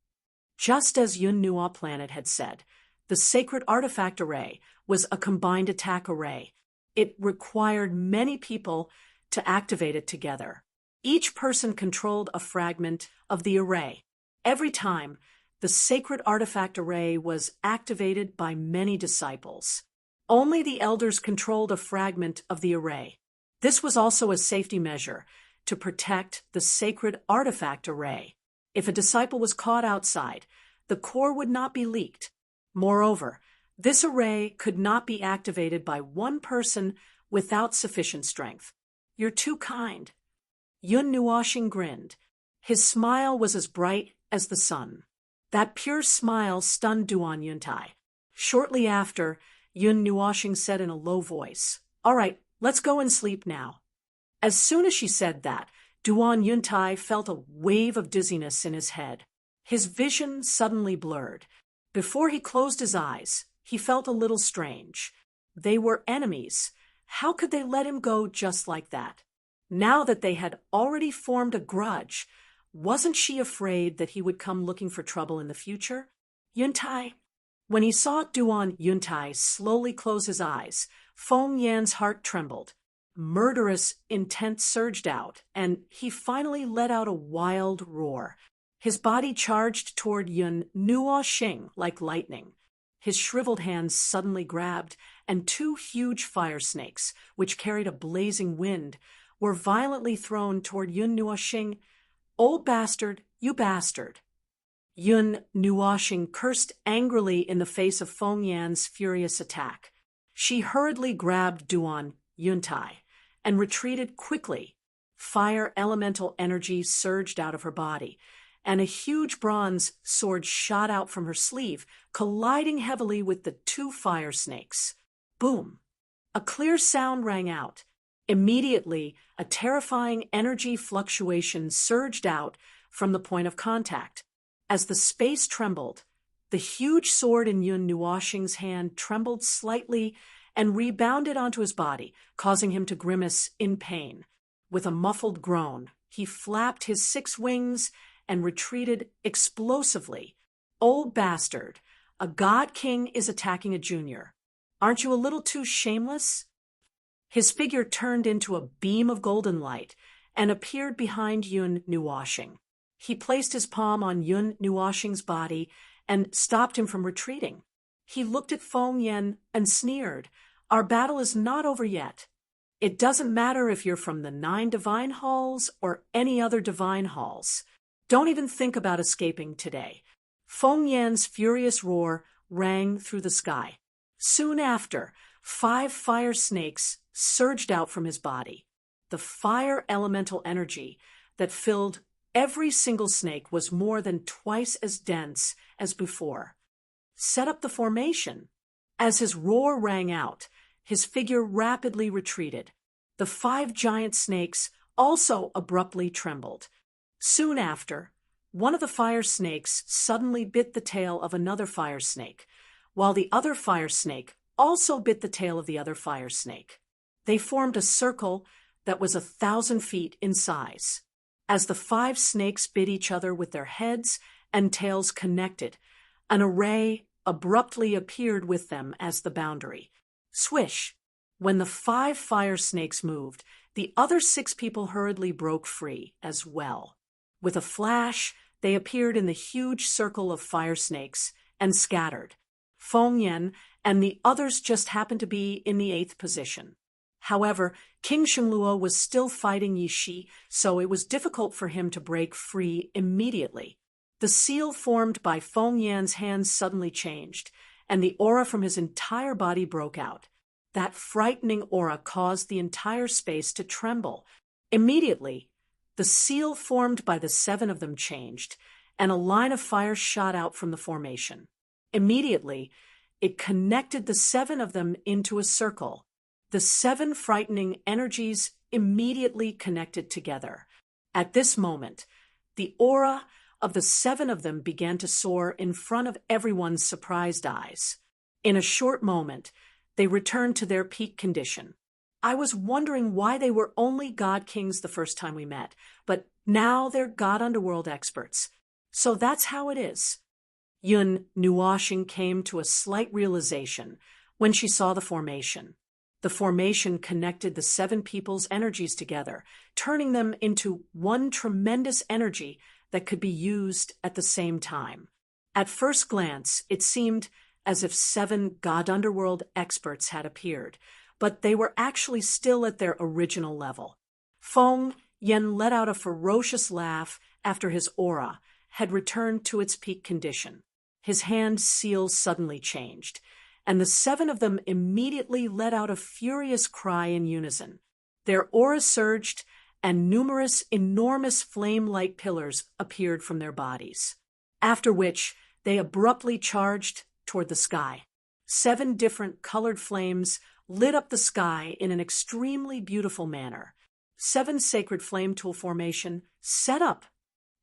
Just as Yun Nuo Planet had said, the sacred artifact array was a combined attack array. It required many people to activate it together. Each person controlled a fragment of the array. Every time, the sacred artifact array was activated by many disciples. Only the elders controlled a fragment of the array. This was also a safety measure to protect the sacred artifact array. If a disciple was caught outside, the core would not be leaked. Moreover, this array could not be activated by one person without sufficient strength. "You're too kind." Yun Nuoshing grinned. His smile was as bright as the sun. That pure smile stunned Duan Yuntai. Shortly after, Yun Nuoxing said in a low voice, "All right, let's go and sleep now." As soon as she said that, Duan Yuntai felt a wave of dizziness in his head. His vision suddenly blurred. Before he closed his eyes, he felt a little strange. They were enemies. How could they let him go just like that? Now that they had already formed a grudge, wasn't she afraid that he would come looking for trouble in the future? Yuntai? When he saw Duan Yuntai slowly close his eyes, Feng Yan's heart trembled. Murderous intent surged out, and he finally let out a wild roar. His body charged toward Yun Nuoxing like lightning. His shriveled hands suddenly grabbed, and two huge fire snakes, which carried a blazing wind, were violently thrown toward Yun Nuoxing. "Old bastard, you bastard!" Yun Nuoxing cursed angrily in the face of Feng Yan's furious attack. She hurriedly grabbed Duan Yuntai and retreated quickly. Fire elemental energy surged out of her body, and a huge bronze sword shot out from her sleeve, colliding heavily with the two fire snakes. Boom! A clear sound rang out. Immediately, a terrifying energy fluctuation surged out from the point of contact. As the space trembled, the huge sword in Yun Nuoxing's hand trembled slightly and rebounded onto his body, causing him to grimace in pain. With a muffled groan, he flapped his 6 wings and retreated explosively. "Old bastard, a god king is attacking a junior. Aren't you a little too shameless?" His figure turned into a beam of golden light and appeared behind Yun Nuoxing. He placed his palm on Yun Nuoxing's body and stopped him from retreating. He looked at Feng Yan and sneered, "Our battle is not over yet. It doesn't matter if you're from the 9 divine halls or any other divine halls. Don't even think about escaping today." Feng Yan's furious roar rang through the sky. Soon after, 5 fire snakes surged out from his body. The fire elemental energy that filled every single snake was more than twice as dense as before. "Set up the formation." As his roar rang out, his figure rapidly retreated. The 5 giant snakes also abruptly trembled. Soon after, one of the fire snakes suddenly bit the tail of another fire snake, while the other fire snake also bit the tail of the other fire snake. They formed a circle that was 1,000 feet in size. As the 5 snakes bit each other with their heads and tails connected, an array abruptly appeared with them as the boundary. Swish! When the 5 fire snakes moved, the other 6 people hurriedly broke free as well. With a flash, they appeared in the huge circle of fire snakes and scattered. Feng Yan and the others just happened to be in the 8th position. However, King Shengluo was still fighting Yi Shi, so it was difficult for him to break free immediately. The seal formed by Feng Yan's hands suddenly changed, and the aura from his entire body broke out. That frightening aura caused the entire space to tremble. Immediately, the seal formed by the 7 of them changed, and a line of fire shot out from the formation. Immediately, it connected the 7 of them into a circle. The 7 frightening energies immediately connected together. At this moment, the aura of the 7 of them began to soar in front of everyone's surprised eyes. In a short moment, they returned to their peak condition. I was wondering why they were only God Kings the first time we met, but now they're God Underworld experts. So that's how it is. Yun Nuoxing came to a slight realization when she saw the formation. The formation connected the 7 people's energies together, turning them into one tremendous energy that could be used at the same time. At first glance, it seemed as if 7 God Underworld experts had appeared, but they were actually still at their original level. Feng Yan let out a ferocious laugh after his aura had returned to its peak condition. His hand seal suddenly changed, and the 7 of them immediately let out a furious cry in unison. Their aura surged, and numerous enormous flame-like pillars appeared from their bodies. after which they abruptly charged toward the sky. 7 different colored flames lit up the sky in an extremely beautiful manner. 7 sacred flame tool formation set up.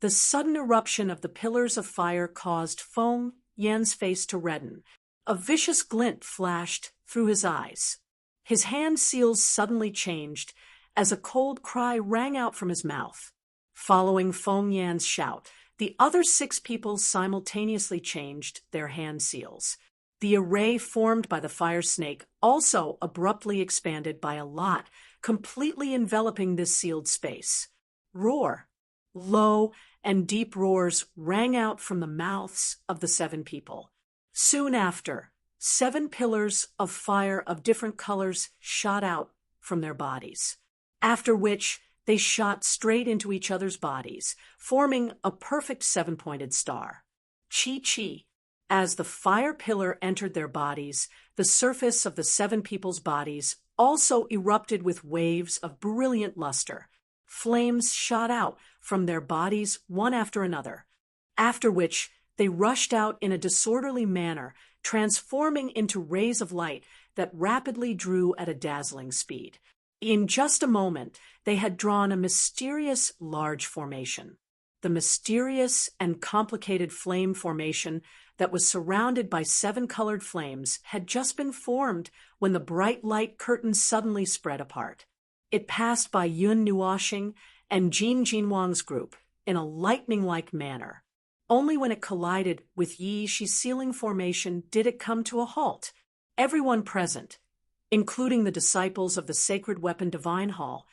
The sudden eruption of the pillars of fire caused Feng Yan's face to redden. A vicious glint flashed through his eyes. His hand seals suddenly changed as a cold cry rang out from his mouth. Following Feng Yan's shout, the other 6 people simultaneously changed their hand seals. The array formed by the fire snake also abruptly expanded by a lot, completely enveloping this sealed space. Roar! Low and deep roars rang out from the mouths of the 7 people. Soon after, 7 pillars of fire of different colors shot out from their bodies, after which they shot straight into each other's bodies, forming a perfect 7-pointed star. Chi-chi. As the fire pillar entered their bodies, the surface of the 7 people's bodies also erupted with waves of brilliant luster. Flames shot out from their bodies one after another, after which they rushed out in a disorderly manner, transforming into rays of light that rapidly drew at a dazzling speed. In just a moment, they had drawn a mysterious large formation. The mysterious and complicated flame formation that was surrounded by 7 colored flames had just been formed when the bright light curtain suddenly spread apart. It passed by Yun Nuoxing and Jin Jinwang's group in a lightning-like manner. Only when it collided with Yi Shi's sealing formation did it come to a halt. Everyone present, including the disciples of the Sacred Weapon Divine Hall,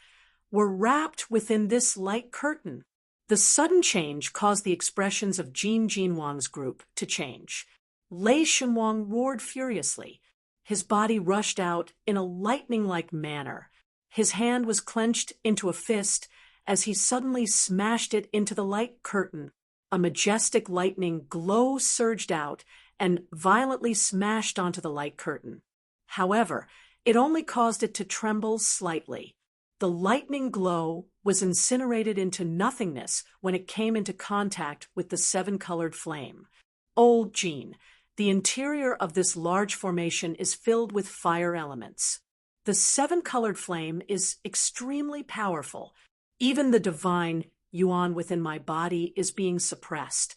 were wrapped within this light curtain. The sudden change caused the expressions of Jin Jinwang's group to change. Lei Shenwang roared furiously. His body rushed out in a lightning-like manner. His hand was clenched into a fist as he suddenly smashed it into the light curtain. A majestic lightning glow surged out and violently smashed onto the light curtain. However, it only caused it to tremble slightly. The lightning glow was incinerated into nothingness when it came into contact with the 7-colored flame. Old Jin, the interior of this large formation is filled with fire elements. The 7-colored flame is extremely powerful. Even the divine Yuan within my body is being suppressed.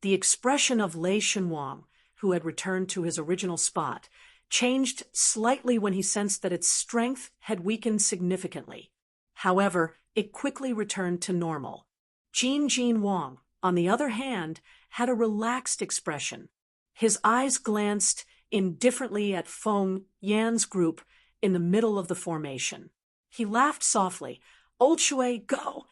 The expression of Lei Shenwang, who had returned to his original spot, changed slightly when he sensed that its strength had weakened significantly. However, it quickly returned to normal. Jin Jinwang, on the other hand, had a relaxed expression. His eyes glanced indifferently at Feng Yan's group in the middle of the formation. He laughed softly. "Old Shui, go!"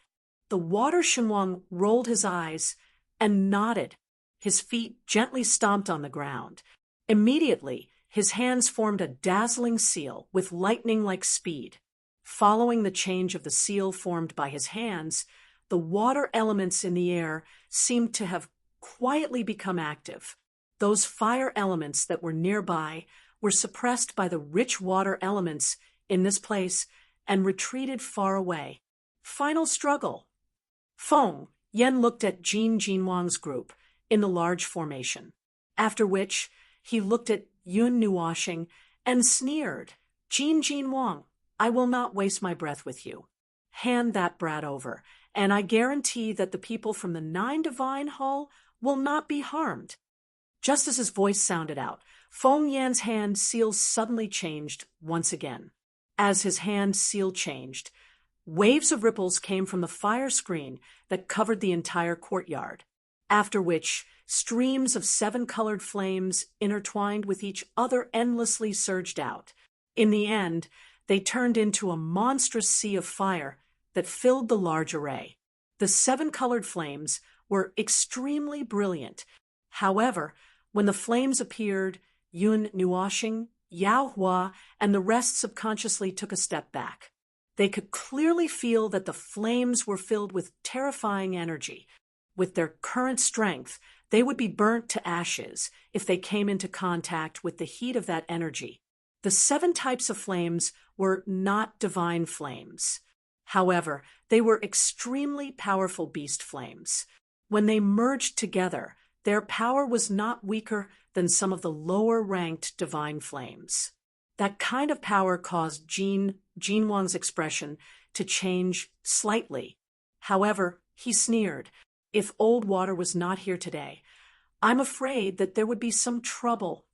The water Shenwang rolled his eyes and nodded. His feet gently stomped on the ground. Immediately, his hands formed a dazzling seal with lightning-like speed. Following the change of the seal formed by his hands, the water elements in the air seemed to have quietly become active. Those fire elements that were nearby were suppressed by the rich water elements in this place and retreated far away. Final struggle. Feng Yan looked at Jin Jinwang's group in the large formation, after which he looked at Yun Nuoxing and sneered. "Jin Jinwang, I will not waste my breath with you. Hand that brat over, and I guarantee that the people from the 9 Divine Hall will not be harmed." Just as his voice sounded out, Feng Yan's hand seal suddenly changed once again. As his hand seal changed, waves of ripples came from the fire screen that covered the entire courtyard, after which streams of 7-colored flames intertwined with each other endlessly surged out. In the end, they turned into a monstrous sea of fire that filled the large array. The 7-colored flames were extremely brilliant. However, when the flames appeared, Yun Nuoxing, Yao Hua, and the rest subconsciously took a step back. They could clearly feel that the flames were filled with terrifying energy. With their current strength, they would be burnt to ashes if they came into contact with the heat of that energy. The 7 types of flames were not divine flames. However, they were extremely powerful beast flames. When they merged together, their power was not weaker than some of the lower-ranked divine flames. That kind of power caused Jin Wang's expression to change slightly. However, he sneered, "If old water was not here today, I'm afraid that there would be some trouble."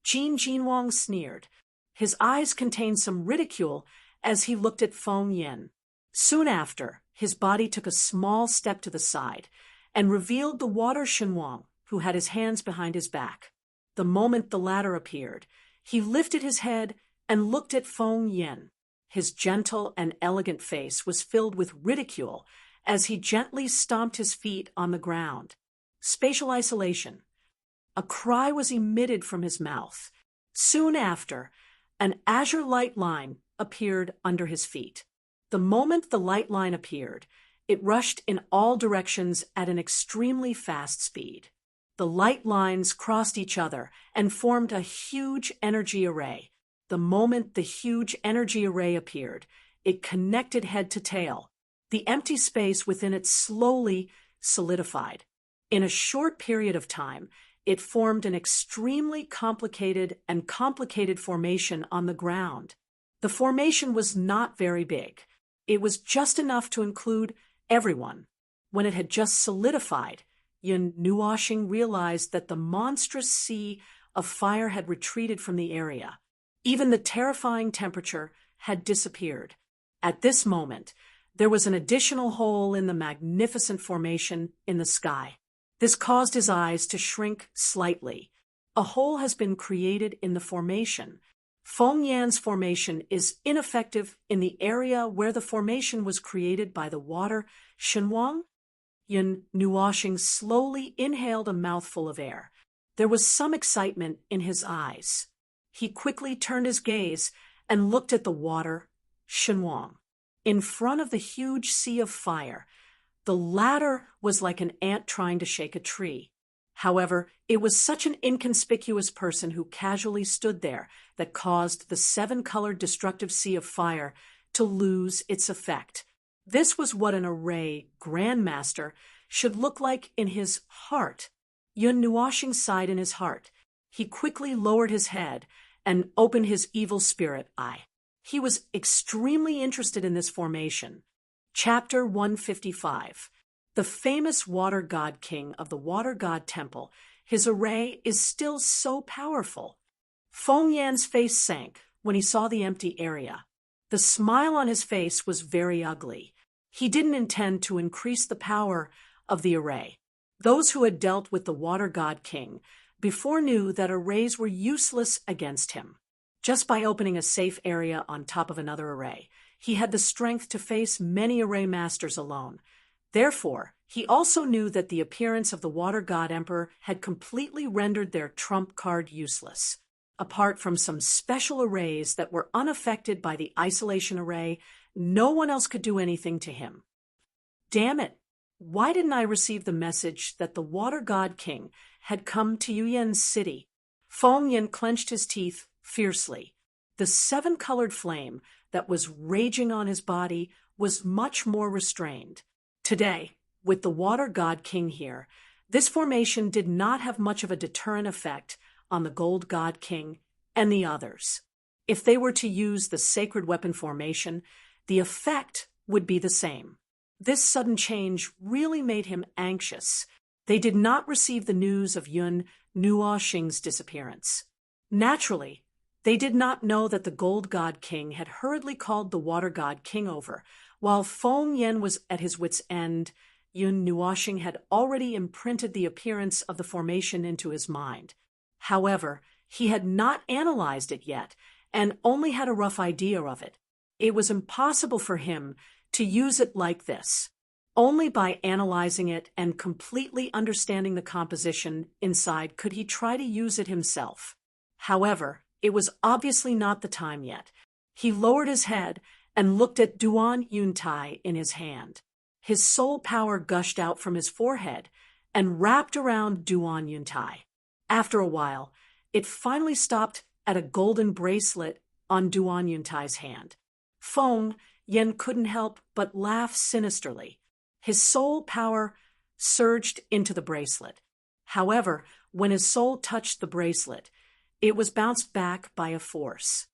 Jin Wang sneered. His eyes contained some ridicule as he looked at Feng Yin. Soon after, his body took a small step to the side and revealed the water Shenwang, who had his hands behind his back. The moment the latter appeared, he lifted his head and looked at Feng Yin. His gentle and elegant face was filled with ridicule as he gently stomped his feet on the ground. Spatial isolation. A cry was emitted from his mouth. Soon after, an azure light line appeared under his feet. The moment the light line appeared, it rushed in all directions at an extremely fast speed. The light lines crossed each other and formed a huge energy array. The moment the huge energy array appeared, it connected head to tail. The empty space within it slowly solidified. In a short period of time, it formed an extremely complicated formation on the ground. The formation was not very big. It was just enough to include everyone. When it had just solidified, Yun Nuoxing realized that the monstrous sea of fire had retreated from the area. Even the terrifying temperature had disappeared. At this moment, there was an additional hole in the magnificent formation in the sky. This caused his eyes to shrink slightly. A hole has been created in the formation. Feng Yan's formation is ineffective in the area where the formation was created by the water Shenwang. Yun Nuoxing slowly inhaled a mouthful of air. There was some excitement in his eyes. He quickly turned his gaze and looked at the water Shenwang. In front of the huge sea of fire, the latter was like an ant trying to shake a tree. However, it was such an inconspicuous person who casually stood there that caused the 7-colored destructive sea of fire to lose its effect. This was what an array grandmaster should look like in his heart. Yun Nuoxing sighed in his heart. He quickly lowered his head and opened his evil spirit eye. He was extremely interested in this formation. Chapter 155. The famous water god king of the water god temple, his array is still so powerful. Feng Yan's face sank when he saw the empty area. The smile on his face was very ugly. He didn't intend to increase the power of the array. Those who had dealt with the water god king before knew that arrays were useless against him. Just by opening a safe area on top of another array, he had the strength to face many array masters alone. Therefore, he also knew that the appearance of the Water God Emperor had completely rendered their trump card useless. Apart from some special arrays that were unaffected by the isolation array, no one else could do anything to him. Damn it! Why didn't I receive the message that the Water God King had come to Yuyan's city? Feng Yin clenched his teeth fiercely. The 7-colored flame that was raging on his body was much more restrained. Today, with the Water God King here, this formation did not have much of a deterrent effect on the Gold God King and the others. If they were to use the sacred weapon formation, the effect would be the same. This sudden change really made him anxious. They did not receive the news of Yun Nuoxing's disappearance. Naturally, they did not know that the Gold God King had hurriedly called the Water God King over. While Feng Yin was at his wit's end, Yun Nuoxing had already imprinted the appearance of the formation into his mind. However, he had not analyzed it yet and only had a rough idea of it. It was impossible for him to use it like this. Only by analyzing it and completely understanding the composition inside could he try to use it himself. However, it was obviously not the time yet. He lowered his head and looked at Duan Yuntai in his hand. His soul power gushed out from his forehead and wrapped around Duan Yuntai. After a while, it finally stopped at a golden bracelet on Duan Yuntai's hand. Feng Yin couldn't help but laugh sinisterly. His soul power surged into the bracelet. However, when his soul touched the bracelet, it was bounced back by a force.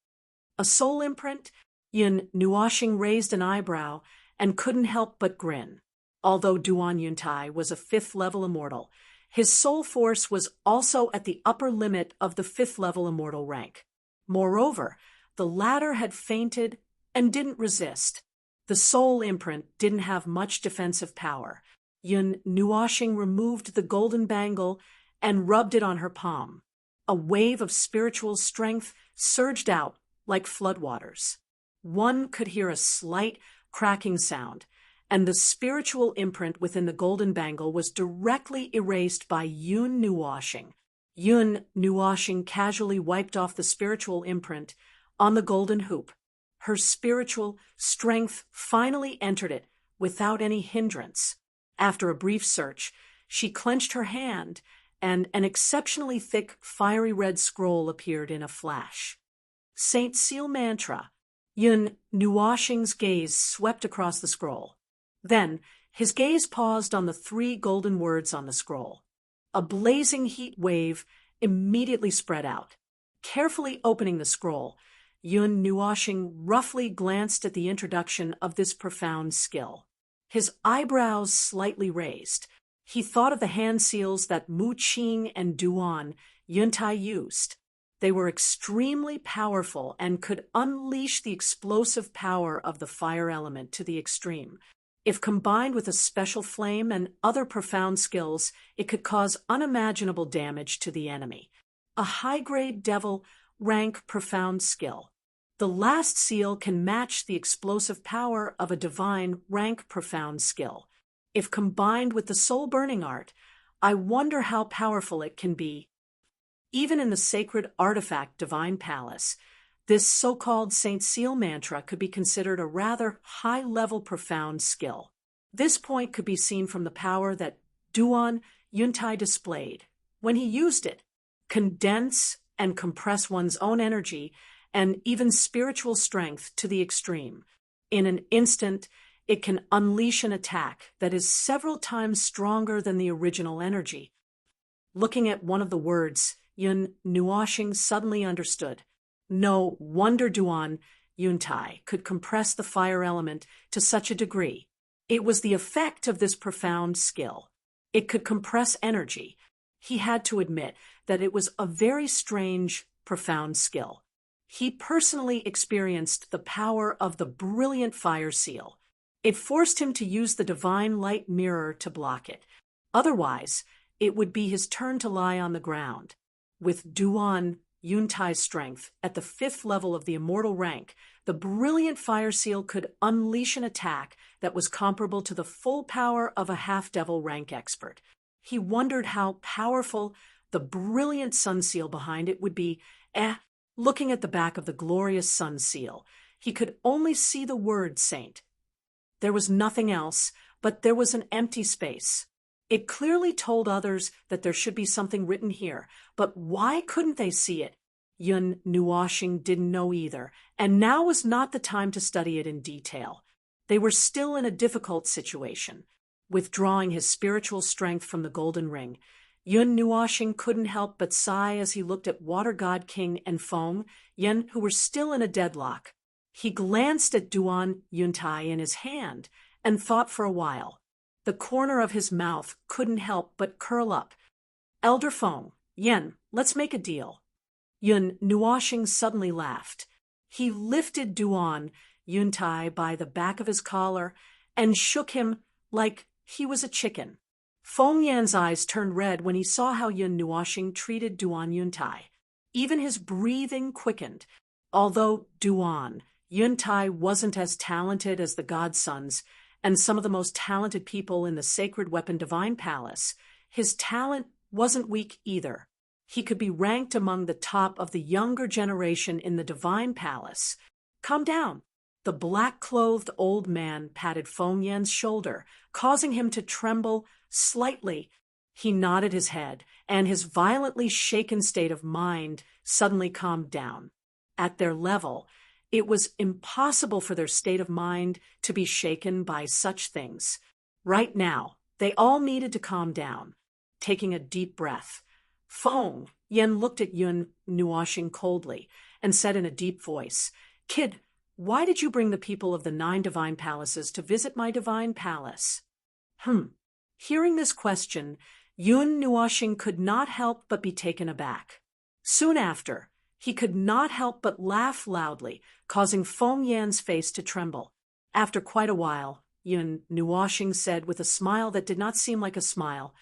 A soul imprint? Yun Nuoxing raised an eyebrow and couldn't help but grin. Although Duan Yuntai was a fifth-level immortal, his soul force was also at the upper limit of the fifth-level immortal rank. Moreover, the latter had fainted and didn't resist. The soul imprint didn't have much defensive power. Yun Nuoxing removed the golden bangle and rubbed it on her palm. A wave of spiritual strength surged out like floodwaters. One could hear a slight cracking sound, and the spiritual imprint within the golden bangle was directly erased by Yun Nuoxing. Yun Nuoxing casually wiped off the spiritual imprint on the golden hoop. Her spiritual strength finally entered it without any hindrance. After a brief search, she clenched her hand, and an exceptionally thick, fiery red scroll appeared in a flash. Saint Seal Mantra. Yun Nuoxing's gaze swept across the scroll. Then, his gaze paused on the 3 golden words on the scroll. A blazing heat wave immediately spread out. Carefully opening the scroll, Yun Nuoxing roughly glanced at the introduction of this profound skill. His eyebrows slightly raised. He thought of the hand seals that Mu Qing and Duan Yuntai used. They were extremely powerful and could unleash the explosive power of the fire element to the extreme. If combined with a special flame and other profound skills, it could cause unimaginable damage to the enemy. A high-grade devil rank profound skill. The last seal can match the explosive power of a divine rank profound skill. If combined with the soul-burning art, I wonder how powerful it can be. Even in the sacred artifact Divine Palace, this so-called Saint Seal mantra could be considered a rather high-level profound skill. This point could be seen from the power that Duan Yuntai displayed. When he used it, condense and compress one's own energy and even spiritual strength to the extreme. In an instant, it can unleash an attack that is several times stronger than the original energy. Looking at one of the words, Yun Nuoxing suddenly understood. No wonder Duan Yuntai could compress the fire element to such a degree. It was the effect of this profound skill. It could compress energy. He had to admit that it was a very strange, profound skill. He personally experienced the power of the brilliant fire seal. It forced him to use the divine light mirror to block it. Otherwise, it would be his turn to lie on the ground. With Duan Yuntai's strength at the 5th level of the immortal rank, the brilliant fire seal could unleash an attack that was comparable to the full power of a half-devil rank expert. He wondered how powerful the brilliant sun seal behind it would be. Looking at the back of the glorious sun seal, he could only see the word saint. There was nothing else, but there was an empty space. It clearly told others that there should be something written here, but why couldn't they see it? Yun Nuoxing didn't know either, and now was not the time to study it in detail. They were still in a difficult situation. Withdrawing his spiritual strength from the golden ring, Yun Nuoxing couldn't help but sigh as he looked at Water God King and Feng Yen, who were still in a deadlock. He glanced at Duan Yuntai in his hand and thought for a while. The corner of his mouth couldn't help but curl up. Elder Feng, Yen, let's make a deal. Yun Nuoxing suddenly laughed. He lifted Duan Yuntai by the back of his collar and shook him like he was a chicken. Feng Yan's eyes turned red when he saw how Yun Nuoxing treated Duan Yuntai. Even his breathing quickened. Although Duan Yuntai wasn't as talented as the godsons and some of the most talented people in the Sacred Weapon Divine Palace, his talent wasn't weak either. He could be ranked among the top of the younger generation in the Divine Palace. Calm down. The black-clothed old man patted Feng Yan's shoulder, causing him to tremble slightly. He nodded his head, and his violently shaken state of mind suddenly calmed down. At their level, it was impossible for their state of mind to be shaken by such things. Right now, They all needed to calm down. Taking a deep breath, Feng Yen looked at Yun Nuoxing coldly and said in a deep voice, "Kid, why did you bring the people of the 9 divine palaces to visit my divine palace?" Hearing this question, Yun Nuoxing could not help but be taken aback. Soon after, he could not help but laugh loudly, causing Feng Yan's face to tremble. After quite a while, Yun Nuoxing said with a smile that did not seem like a smile,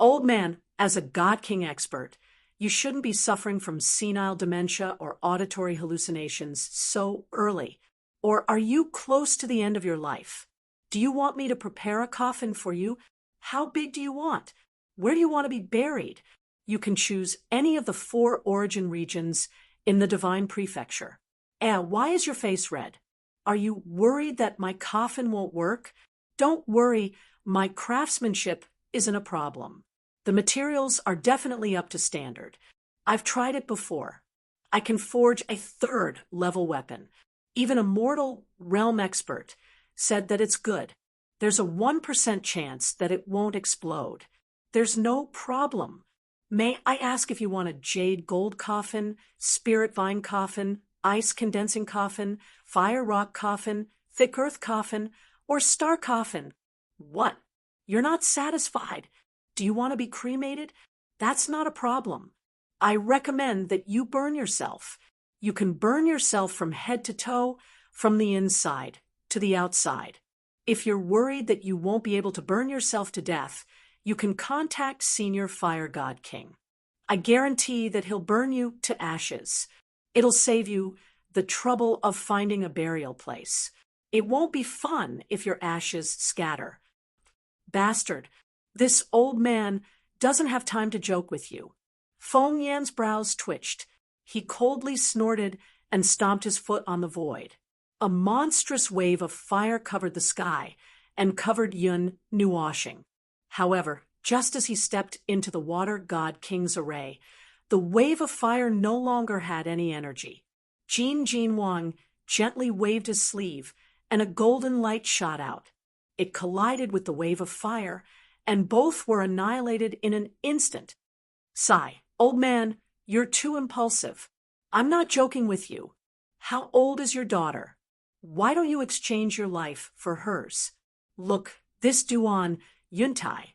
"Old man, as a God King expert, you shouldn't be suffering from senile dementia or auditory hallucinations so early. Or are you close to the end of your life? Do you want me to prepare a coffin for you? How big do you want? Where do you want to be buried? You can choose any of the 4 origin regions in the divine prefecture." Why is your face red? Are you worried that my coffin won't work? Don't worry, my craftsmanship isn't a problem. The materials are definitely up to standard. I've tried it before. I can forge a 3rd level weapon. Even a mortal realm expert said that it's good. There's a 1% chance that it won't explode. There's no problem. May I ask if you want a jade gold coffin, spirit vine coffin, ice condensing coffin, fire rock coffin, thick earth coffin, or star coffin? What? You're not satisfied? Do you want to be cremated? That's not a problem. I recommend that you burn yourself. You can burn yourself from head to toe, from the inside to the outside. If you're worried that you won't be able to burn yourself to death, you can contact Senior Fire God King. I guarantee that he'll burn you to ashes. It'll save you the trouble of finding a burial place. It won't be fun if your ashes scatter. Bastard, this old man doesn't have time to joke with you. Feng Yan's brows twitched. He coldly snorted and stomped his foot on the void. A monstrous wave of fire covered the sky and covered Yun Nuoxing. However, just as he stepped into the water god king's array, the wave of fire no longer had any energy. Jin Wang gently waved his sleeve, and a golden light shot out. It collided with the wave of fire, and both were annihilated in an instant. "Sigh, old man, you're too impulsive. I'm not joking with you. How old is your daughter? Why don't you exchange your life for hers? Look, this Duan Yuntai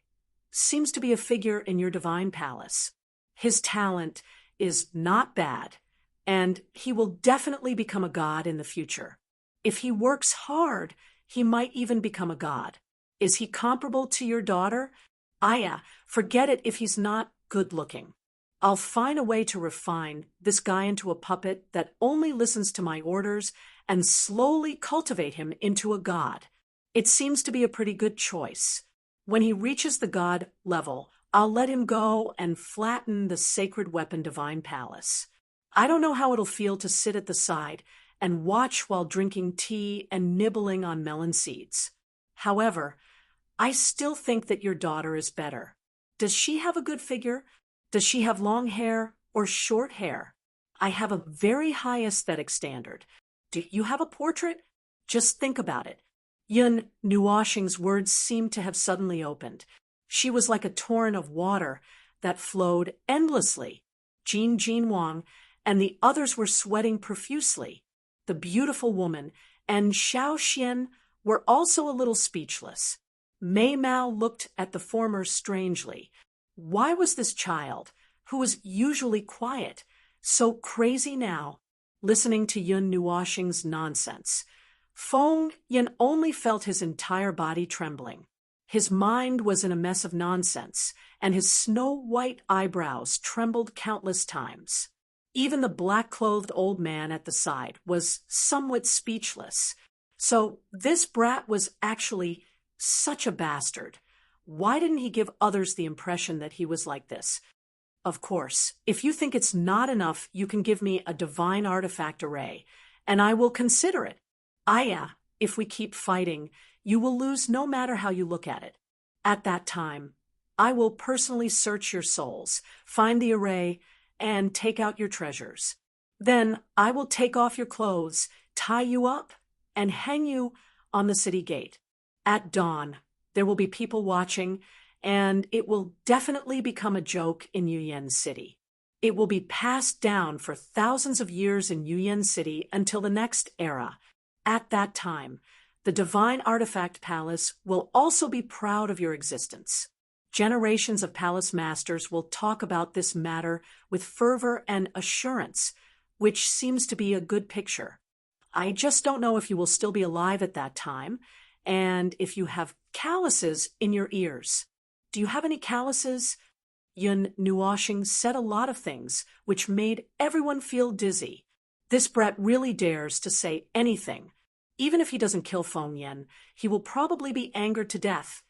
seems to be a figure in your divine palace. His talent is not bad, and he will definitely become a god in the future. If he works hard, he might even become a god. Is he comparable to your daughter? Forget it if he's not good-looking. I'll find a way to refine this guy into a puppet that only listens to my orders and slowly cultivate him into a god. It seems to be a pretty good choice. When he reaches the god level, I'll let him go and flatten the sacred weapon divine palace. I don't know how it'll feel to sit at the side and watch while drinking tea and nibbling on melon seeds. However, I still think that your daughter is better. Does she have a good figure? Does she have long hair or short hair? I have a very high aesthetic standard. Do you have a portrait? Just think about it." Yun Nuoxing's words seemed to have suddenly opened. She was like a torrent of water that flowed endlessly. Jin Wang and the others were sweating profusely. The beautiful woman and Xiao Xian were also a little speechless. Mei Mao looked at the former strangely. Why was this child, who was usually quiet, so crazy now, listening to Yun Nuoxing's nonsense? Feng Yan only felt his entire body trembling. His mind was in a mess of nonsense, and his snow-white eyebrows trembled countless times. Even the black-clothed old man at the side was somewhat speechless. So this brat was actually such a bastard. Why didn't he give others the impression that he was like this? Of course, if you think it's not enough, you can give me a divine artifact array, and I will consider it. If we keep fighting, you will lose no matter how you look at it. At that time, I will personally search your souls, find the array, and take out your treasures. Then I will take off your clothes, tie you up, and hang you on the city gate. At dawn, There will be people watching, and it will definitely become a joke in Yuyan City. It will be passed down for thousands of years in Yuyan City until the next era. At that time, the Divine Artifact Palace will also be proud of your existence. Generations of palace masters will talk about this matter with fervor and assurance, which seems to be a good picture. I just don't know if you will still be alive at that time, and if you have calluses in your ears. Do you have any calluses? Yun Nuoshing said a lot of things, which made everyone feel dizzy. This brat really dares to say anything. Even if he doesn't kill Feng Yen, he will probably be angered to death.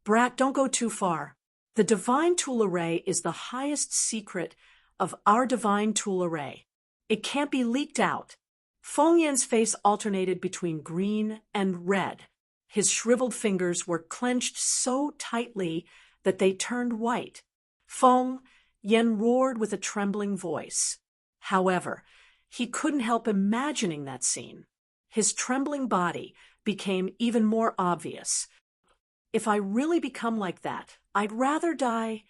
Brat, don't go too far. The divine tool array is the highest secret of our divine tool array. It can't be leaked out. Feng Yan's face alternated between green and red. His shriveled fingers were clenched so tightly that they turned white. Feng Yan roared with a trembling voice. However, he couldn't help imagining that scene. His trembling body became even more obvious. If I really become like that, I'd rather die.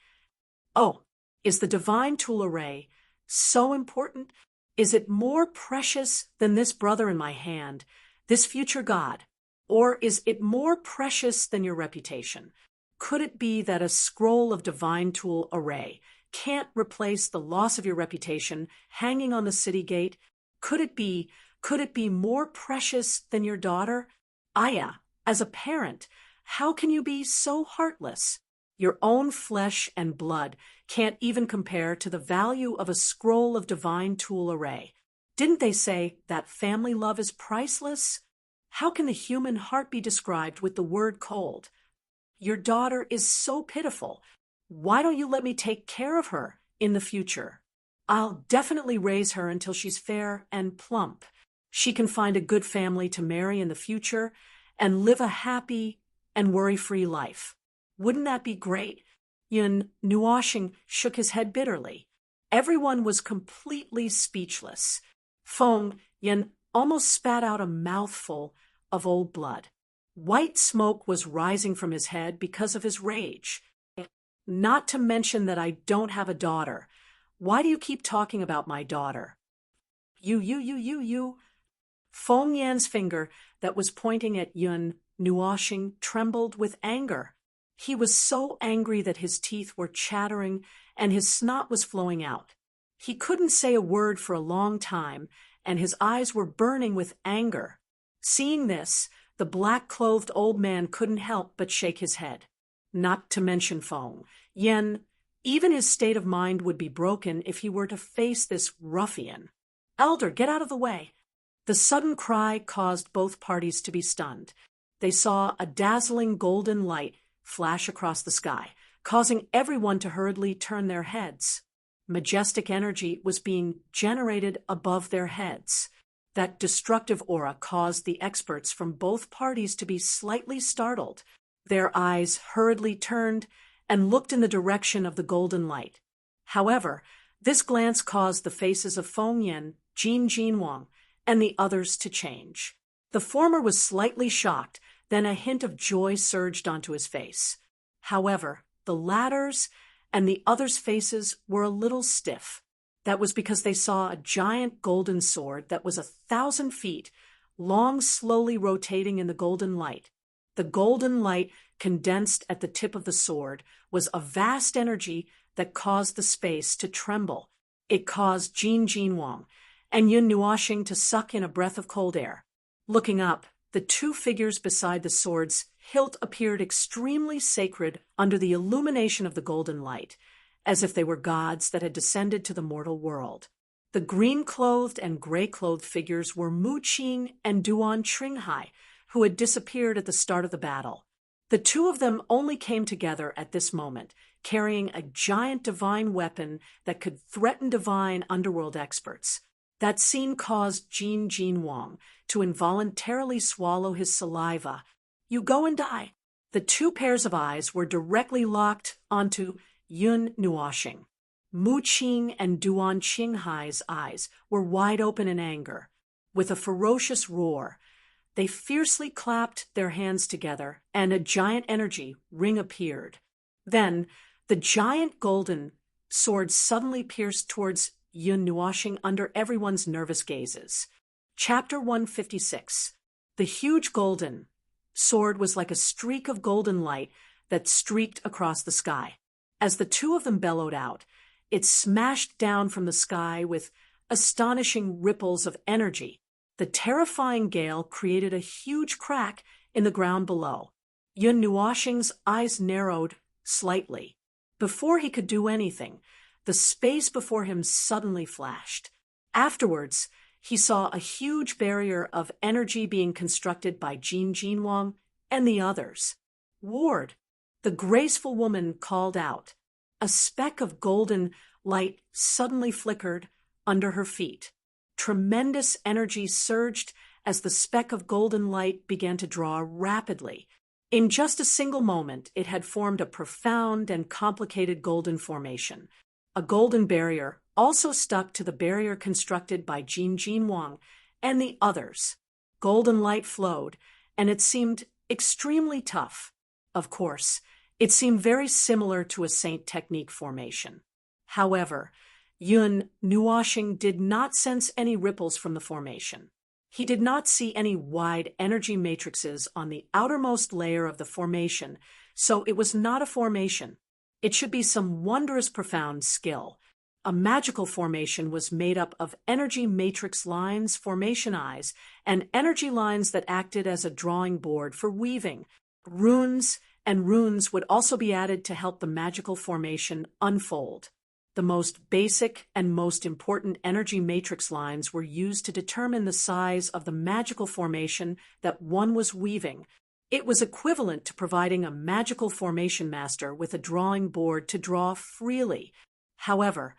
Oh, is the divine tool array so important? Is it more precious than this brother in my hand, this future god? Or is it more precious than your reputation? Could it be that a scroll of divine tool array can't replace the loss of your reputation hanging on the city gate? Could it be more precious than your daughter? Aya, as a parent, how can you be so heartless? Your own flesh and blood can't even compare to the value of a scroll of divine tool array. Didn't they say that family love is priceless? How can the human heart be described with the word cold? Your daughter is so pitiful. Why don't you let me take care of her in the future? I'll definitely raise her until she's fair and plump. She can find a good family to marry in the future and live a happy and worry-free life. Wouldn't that be great? Yun Nuoshing shook his head bitterly. Everyone was completely speechless. Feng Yan almost spat out a mouthful of old blood. White smoke was rising from his head because of his rage. Not to mention that I don't have a daughter. Why do you keep talking about my daughter? You. Feng Yan's finger that was pointing at Yun Nuoshing trembled with anger. He was so angry that his teeth were chattering and his snot was flowing out. He couldn't say a word for a long time, and his eyes were burning with anger. Seeing this, the black-clothed old man couldn't help but shake his head. Not to mention Feng Yan, even his state of mind would be broken if he were to face this ruffian. Elder, get out of the way. The sudden cry caused both parties to be stunned. They saw a dazzling golden light flash across the sky, causing everyone to hurriedly turn their heads. Majestic energy was being generated above their heads. That destructive aura caused the experts from both parties to be slightly startled. Their eyes hurriedly turned and looked in the direction of the golden light. However, this glance caused the faces of Feng Yan, Jin Jinwang, and the others to change. The former was slightly shocked, then a hint of joy surged onto his face. However, the latter's and the others' faces were a little stiff. That was because they saw a giant golden sword that was 1,000 feet long, slowly rotating in the golden light. The golden light, condensed at the tip of the sword, was a vast energy that caused the space to tremble. It caused Jin Jinwang and Yun Nuoshing to suck in a breath of cold air. Looking up, the two figures beside the sword's hilt appeared extremely sacred under the illumination of the golden light, as if they were gods that had descended to the mortal world. The green-clothed and gray-clothed figures were Mu Qing and Duan Tringhai, who had disappeared at the start of the battle. The two of them only came together at this moment, carrying a giant divine weapon that could threaten divine underworld experts. That scene caused Jin Jinwang to involuntarily swallow his saliva. You go and die. The two pairs of eyes were directly locked onto Yun Nuoshing. Mu Qing and Duan Qinghai's eyes were wide open in anger. With a ferocious roar, They fiercely clapped their hands together, and a giant energy ring appeared. Then, the giant golden sword suddenly pierced towards Yun Nuoxing under everyone's nervous gazes. Chapter 156. The huge golden sword was like a streak of golden light that streaked across the sky. As the two of them bellowed out, it smashed down from the sky with astonishing ripples of energy. The terrifying gale created a huge crack in the ground below. Yun Nuoxing's eyes narrowed slightly. Before he could do anything, the space before him suddenly flashed. Afterwards, he saw a huge barrier of energy being constructed by Jin Jinwang and the others. "Ward," the graceful woman called out. A speck of golden light suddenly flickered under her feet. Tremendous energy surged as the speck of golden light began to draw rapidly. In just a single moment, it had formed a profound and complicated golden formation. A golden barrier also stuck to the barrier constructed by Jin Jinwang and the others. Golden light flowed, and it seemed extremely tough. Of course, it seemed very similar to a Saint technique formation. However, Yun Nuoxing did not sense any ripples from the formation. He did not see any wide energy matrices on the outermost layer of the formation, so it was not a formation. It should be some wondrous profound skill. A magical formation was made up of energy matrix lines, formation eyes, and energy lines that acted as a drawing board for weaving. Runes would also be added to help the magical formation unfold. The most basic and most important energy matrix lines were used to determine the size of the magical formation that one was weaving. It was equivalent to providing a magical formation master with a drawing board to draw freely. However,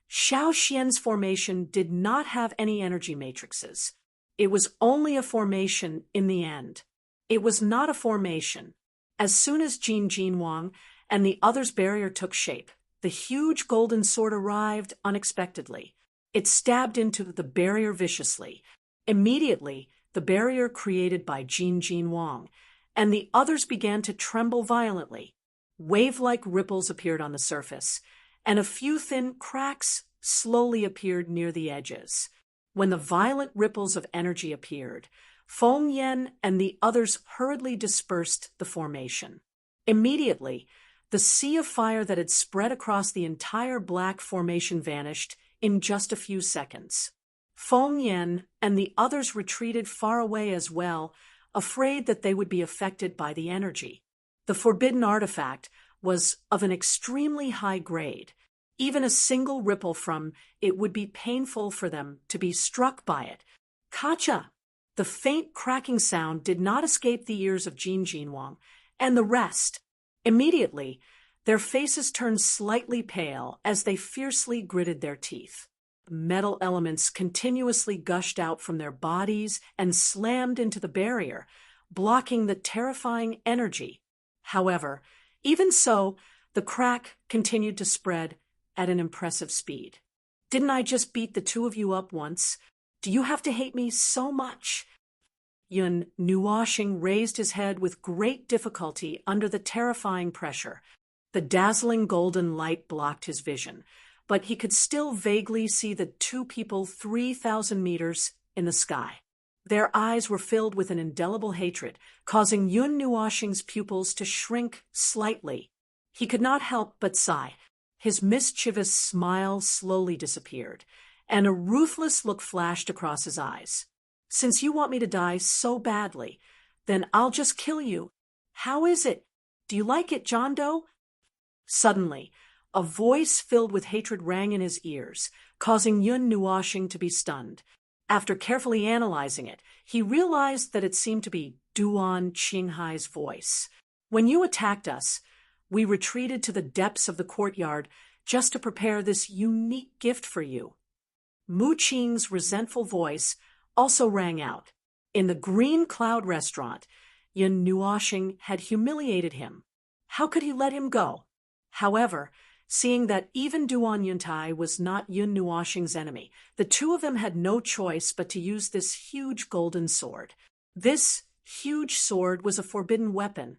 Xiao Xian's formation did not have any energy matrices. It was only a formation in the end. It was not a formation. As soon as Jin Jinwang and the others' barrier took shape, the huge golden sword arrived unexpectedly. It stabbed into the barrier viciously. Immediately, the barrier created by Jin Jinwang and the others began to tremble violently. Wave-like ripples appeared on the surface, and a few thin cracks slowly appeared near the edges. When the violent ripples of energy appeared, Feng Yan and the others hurriedly dispersed the formation. Immediately, the sea of fire that had spread across the entire black formation vanished in just a few seconds. Feng Yan and the others retreated far away as well, afraid that they would be affected by the energy. The forbidden artifact was of an extremely high grade. Even a single ripple from it would be painful for them to be struck by it. Kacha! The faint cracking sound did not escape the ears of Jin Jinwang and the rest. Immediately, their faces turned slightly pale as they fiercely gritted their teeth. Metal elements continuously gushed out from their bodies and slammed into the barrier, blocking the terrifying energy. However, even so, the crack continued to spread at an impressive speed. "Didn't I just beat the two of you up once? Do you have to hate me so much?" Yun Nuoxing raised his head with great difficulty under the terrifying pressure. The dazzling golden light blocked his vision, but he could still vaguely see the two people 3,000 meters in the sky. Their eyes were filled with an indelible hatred, causing Yun Nuoxing's pupils to shrink slightly. He could not help but sigh. His mischievous smile slowly disappeared, and a ruthless look flashed across his eyes. "Since you want me to die so badly, then I'll just kill you. How is it? Do you like it, John Doe?" Suddenly, a voice filled with hatred rang in his ears, causing Yun Nuoxing to be stunned. After carefully analyzing it, he realized that it seemed to be Duan Qinghai's voice. "When you attacked us, we retreated to the depths of the courtyard just to prepare this unique gift for you." Mu Qing's resentful voice also rang out. In the Green Cloud restaurant, Yun Nuoxing had humiliated him. How could he let him go? However, seeing that even Duan Yuntai was not Yun Nuoxing's enemy, the two of them had no choice but to use this huge golden sword. This huge sword was a forbidden weapon,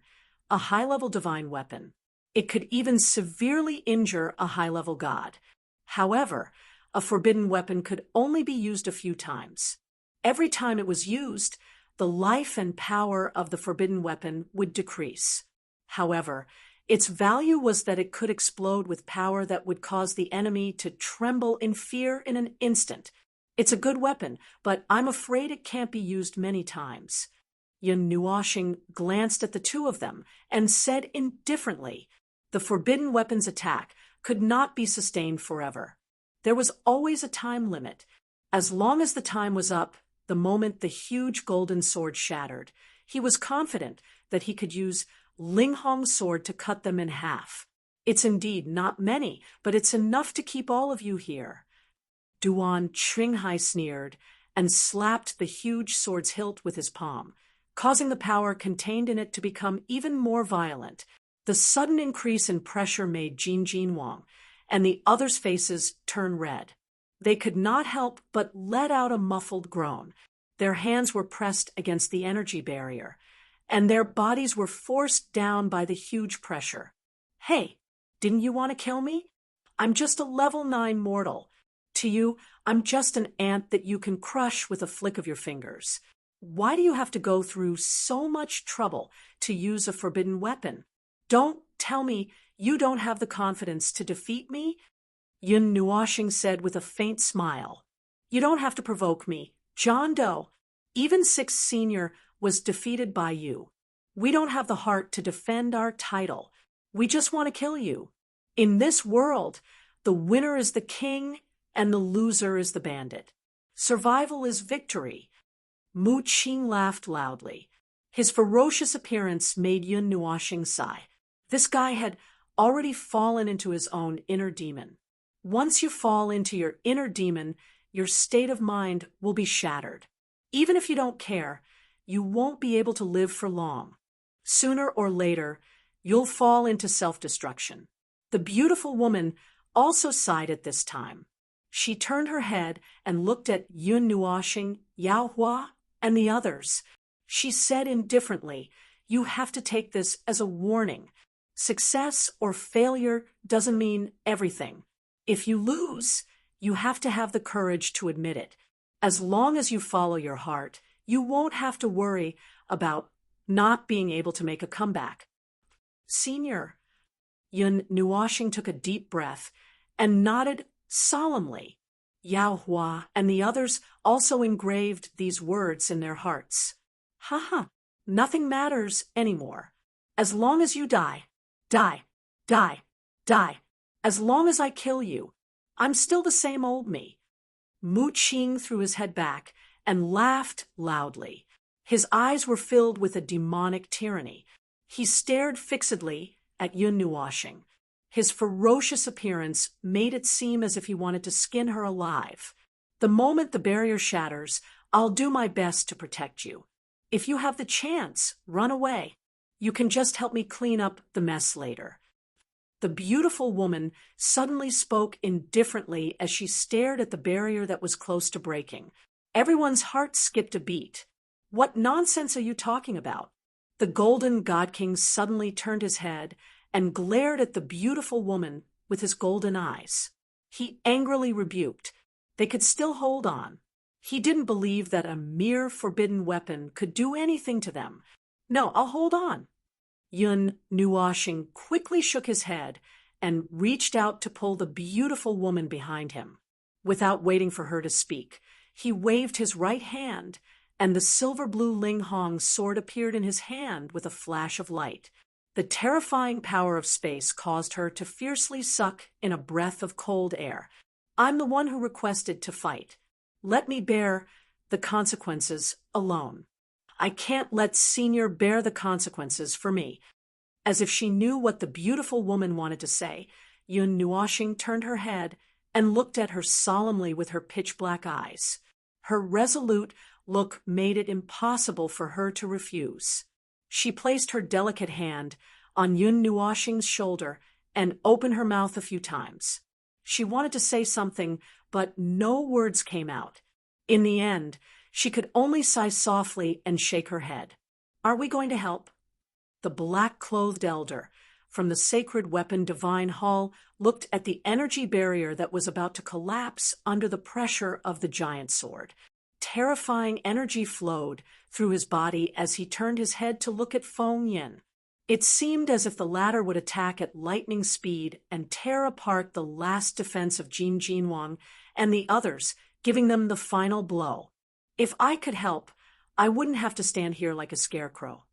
a high-level divine weapon. It could even severely injure a high-level god. However, a forbidden weapon could only be used a few times. Every time it was used, the life and power of the forbidden weapon would decrease. However, its value was that it could explode with power that would cause the enemy to tremble in fear in an instant. It's a good weapon, but I'm afraid it can't be used many times. Yun Nuoxing glanced at the two of them and said indifferently, the forbidden weapon's attack could not be sustained forever. There was always a time limit. As long as the time was up, the moment the huge golden sword shattered, he was confident that he could use Ling Hong's sword to cut them in half. It's indeed not many, but it's enough to keep all of you here. Duan Qinghai sneered and slapped the huge sword's hilt with his palm, causing the power contained in it to become even more violent. The sudden increase in pressure made Jin Wang and the others' faces turn red. They could not help but let out a muffled groan. Their hands were pressed against the energy barrier, and their bodies were forced down by the huge pressure. Hey, didn't you want to kill me? I'm just a level 9 mortal. To you, I'm just an ant that you can crush with a flick of your fingers. Why do you have to go through so much trouble to use a forbidden weapon? Don't tell me you don't have the confidence to defeat me? Yun Nuoxing said with a faint smile. You don't have to provoke me. John Doe, even 6th Senior was defeated by you. We don't have the heart to defend our title. We just want to kill you. In this world, the winner is the king and the loser is the bandit. Survival is victory. Mu Qing laughed loudly. His ferocious appearance made Yun Nuoxing sigh. This guy had already fallen into his own inner demon. Once you fall into your inner demon, your state of mind will be shattered. Even if you don't care, you won't be able to live for long. Sooner or later, you'll fall into self-destruction. The beautiful woman also sighed at this time. She turned her head and looked at Yun Nuoxing, Yao Hua, and the others. She said indifferently, you have to take this as a warning. Success or failure doesn't mean everything. If you lose, you have to have the courage to admit it. As long as you follow your heart, you won't have to worry about not being able to make a comeback. Senior, Yun Nuoxing took a deep breath and nodded solemnly. Yao Hua and the others also engraved these words in their hearts. Nothing matters anymore. As long as you die. As long as I kill you, I'm still the same old me. Mu Qing threw his head back and laughed loudly. His eyes were filled with a demonic tyranny. He stared fixedly at Yun Nuoxing. His ferocious appearance made it seem as if he wanted to skin her alive. The moment the barrier shatters, I'll do my best to protect you. If you have the chance, run away. You can just help me clean up the mess later. The beautiful woman suddenly spoke indifferently as she stared at the barrier that was close to breaking. Everyone's heart skipped a beat. What nonsense are you talking about? The golden god king suddenly turned his head and glared at the beautiful woman with his golden eyes. He angrily rebuked. They could still hold on. He didn't believe that a mere forbidden weapon could do anything to them. No, I'll hold on. Yun Nuoxing quickly shook his head and reached out to pull the beautiful woman behind him. Without waiting for her to speak, he waved his right hand, and the silver-blue Ling Hong sword appeared in his hand with a flash of light. The terrifying power of space caused her to fiercely suck in a breath of cold air. I'm the one who requested to fight. Let me bear the consequences alone. I can't let Senior bear the consequences for me. As if she knew what the beautiful woman wanted to say, Yun Nuoxing turned her head and looked at her solemnly with her pitch-black eyes. Her resolute look made it impossible for her to refuse. She placed her delicate hand on Yun Nuoxing's shoulder and opened her mouth a few times. She wanted to say something, but no words came out. In the end, She could only sigh softly and shake her head. Are we going to help? The black-clothed elder from the sacred weapon divine hall looked at the energy barrier that was about to collapse under the pressure of the giant sword. Terrifying energy flowed through his body as he turned his head to look at Feng Yin. It seemed as if the latter would attack at lightning speed and tear apart the last defense of Jin Jinwang and the others, giving them the final blow. If I could help, I wouldn't have to stand here like a scarecrow.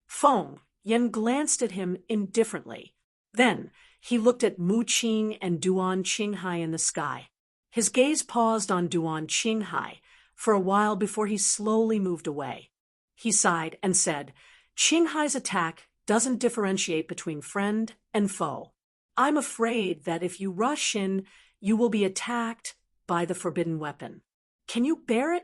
Feng Yin glanced at him indifferently. Then he looked at Mu Qing and Duan Qinghai in the sky. His gaze paused on Duan Qinghai for a while before he slowly moved away. He sighed and said, Qinghai's attack doesn't differentiate between friend and foe. I'm afraid that if you rush in, you will be attacked by the forbidden weapon. Can you bear it?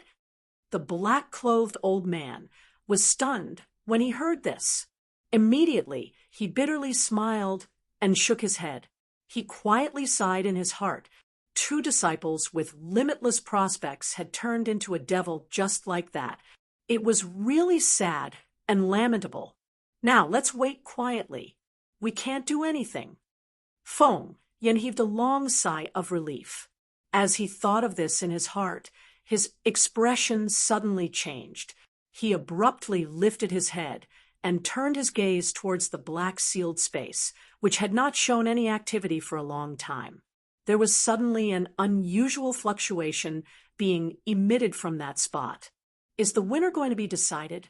The black-clothed old man was stunned when he heard this. Immediately, he bitterly smiled and shook his head. He quietly sighed in his heart. Two disciples with limitless prospects had turned into a devil just like that. It was really sad and lamentable. Now, let's wait quietly. We can't do anything. Feng Yin heaved a long sigh of relief. As he thought of this in his heart, his expression suddenly changed. He abruptly lifted his head and turned his gaze towards the black sealed space, which had not shown any activity for a long time. There was suddenly an unusual fluctuation being emitted from that spot. Is the winner going to be decided?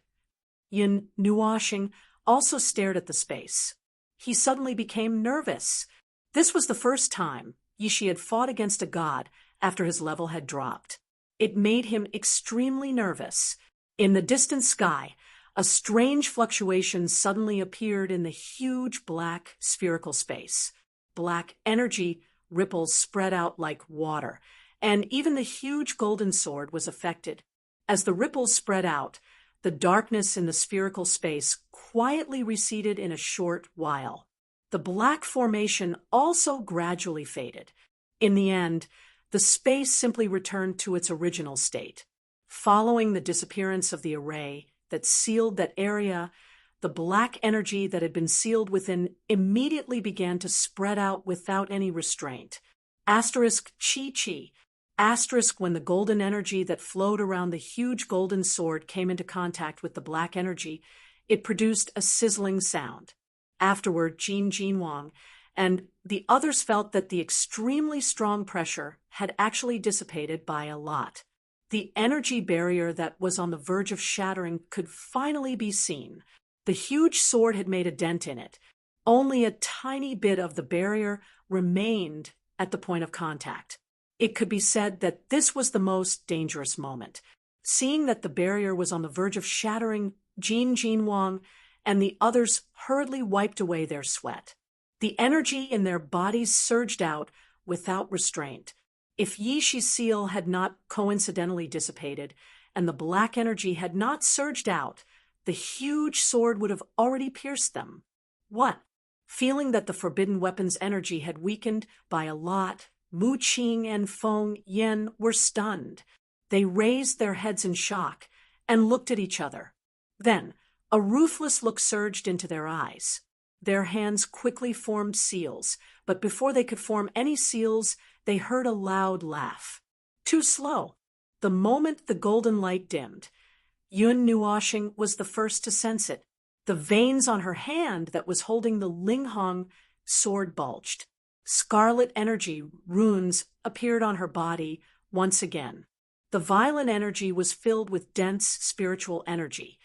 Yin Nuoshing also stared at the space. He suddenly became nervous. This was the first time Yishi had fought against a god after his level had dropped. It made him extremely nervous. In the distant sky, a strange fluctuation suddenly appeared in the huge black spherical space. Black energy ripples spread out like water, and even the huge golden sword was affected. As the ripples spread out, the darkness in the spherical space quietly receded in a short while. The black formation also gradually faded. In the end, the space simply returned to its original state. Following the disappearance of the array that sealed that area, the black energy that had been sealed within immediately began to spread out without any restraint. Asterisk Chi-Chi. Asterisk when the golden energy that flowed around the huge golden sword came into contact with the black energy, it produced a sizzling sound. Afterward, Jin Jinwang and the others felt that the extremely strong pressure had actually dissipated by a lot. The energy barrier that was on the verge of shattering could finally be seen. The huge sword had made a dent in it. Only a tiny bit of the barrier remained at the point of contact. It could be said that this was the most dangerous moment. Seeing that the barrier was on the verge of shattering, Jin Jinwang and the others hurriedly wiped away their sweat. The energy in their bodies surged out without restraint. If Yishi's seal had not coincidentally dissipated and the black energy had not surged out, the huge sword would have already pierced them. What? Feeling that the forbidden weapon's energy had weakened by a lot, Mu Qing and Feng Yin were stunned. They raised their heads in shock and looked at each other. Then, a ruthless look surged into their eyes. Their hands quickly formed seals, but before they could form any seals, they heard a loud laugh. Too slow. The moment the golden light dimmed, Yun Nuoshing was the first to sense it. The veins on her hand that was holding the Linghong sword bulged. Scarlet energy runes appeared on her body once again. The violent energy was filled with dense spiritual energy.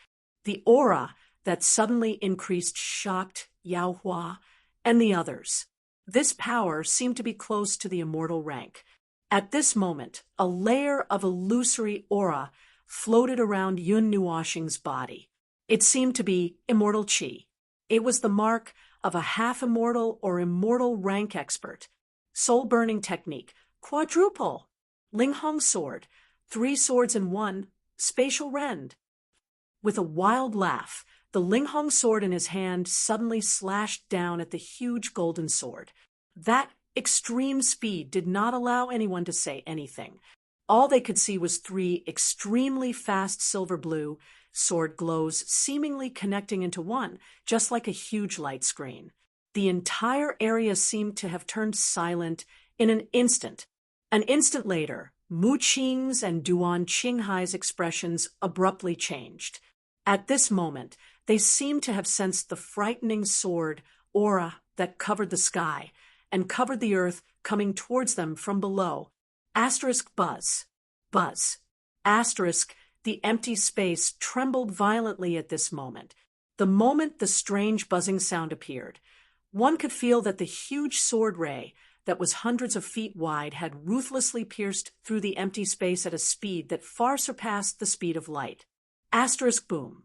The aura that suddenly increased shocked Yao Hua and the others. This power seemed to be close to the immortal rank. At this moment, a layer of illusory aura floated around Yun Nuoshing's body. It seemed to be immortal qi. It was the mark of a half-immortal or immortal rank expert. Soul-burning technique, quadruple, Linghong sword, 3 swords in 1, spatial rend. With a wild laugh, the Linghong sword in his hand suddenly slashed down at the huge golden sword. That extreme speed did not allow anyone to say anything. All they could see was three extremely fast silver blue sword glows seemingly connecting into one, just like a huge light screen. The entire area seemed to have turned silent in an instant. An instant later, Mu Qing's and Duan Qinghai's expressions abruptly changed. At this moment, they seemed to have sensed the frightening sword aura that covered the sky and covered the earth coming towards them from below. Asterisk buzz. Buzz. Asterisk, the empty space trembled violently at this moment. The moment the strange buzzing sound appeared, one could feel that the huge sword ray that was hundreds of feet wide had ruthlessly pierced through the empty space at a speed that far surpassed the speed of light. Asterisk boom.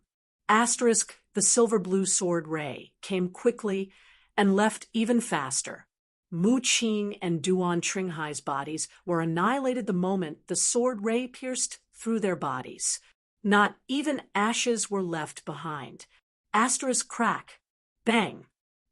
Asterisk, the silver blue sword ray came quickly and left even faster. Mu Qing and Duan Qinghai's bodies were annihilated the moment the sword ray pierced through their bodies. Not even ashes were left behind. Asterisk crack. Bang.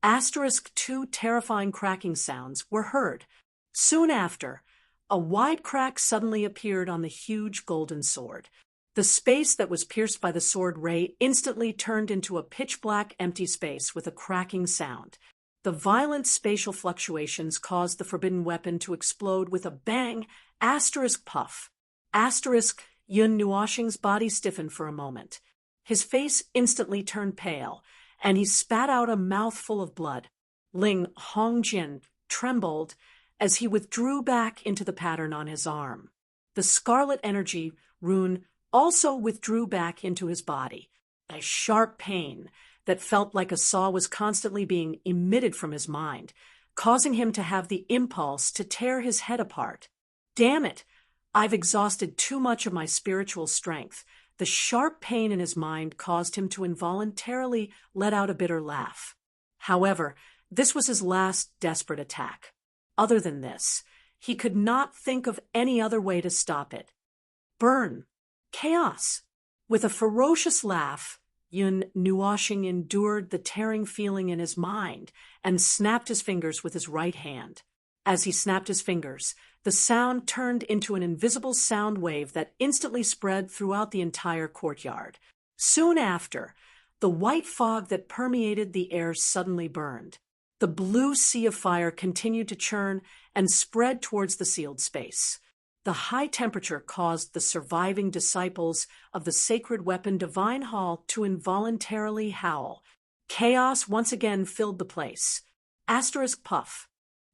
Asterisk, two terrifying cracking sounds were heard. Soon after, a wide crack suddenly appeared on the huge golden sword. The space that was pierced by the sword ray instantly turned into a pitch-black empty space with a cracking sound. The violent spatial fluctuations caused the forbidden weapon to explode with a bang. Asterisk puff. Asterisk, Yun Nuoxing's body stiffened for a moment. His face instantly turned pale, and he spat out a mouthful of blood. Ling Hongjin trembled as he withdrew back into the pattern on his arm. The scarlet energy rune also withdrew back into his body. A sharp pain that felt like a saw was constantly being emitted from his mind, causing him to have the impulse to tear his head apart. Damn it! I've exhausted too much of my spiritual strength. The sharp pain in his mind caused him to involuntarily let out a bitter laugh. However, this was his last desperate attack. Other than this, he could not think of any other way to stop it. Burn. Chaos. With a ferocious laugh, Yun Nuoxing endured the tearing feeling in his mind and snapped his fingers with his right hand. As he snapped his fingers, the sound turned into an invisible sound wave that instantly spread throughout the entire courtyard. Soon after, the white fog that permeated the air suddenly burned. The blue sea of fire continued to churn and spread towards the sealed space. The high temperature caused the surviving disciples of the sacred weapon Divine Hall to involuntarily howl. Chaos once again filled the place. Asterisk puff.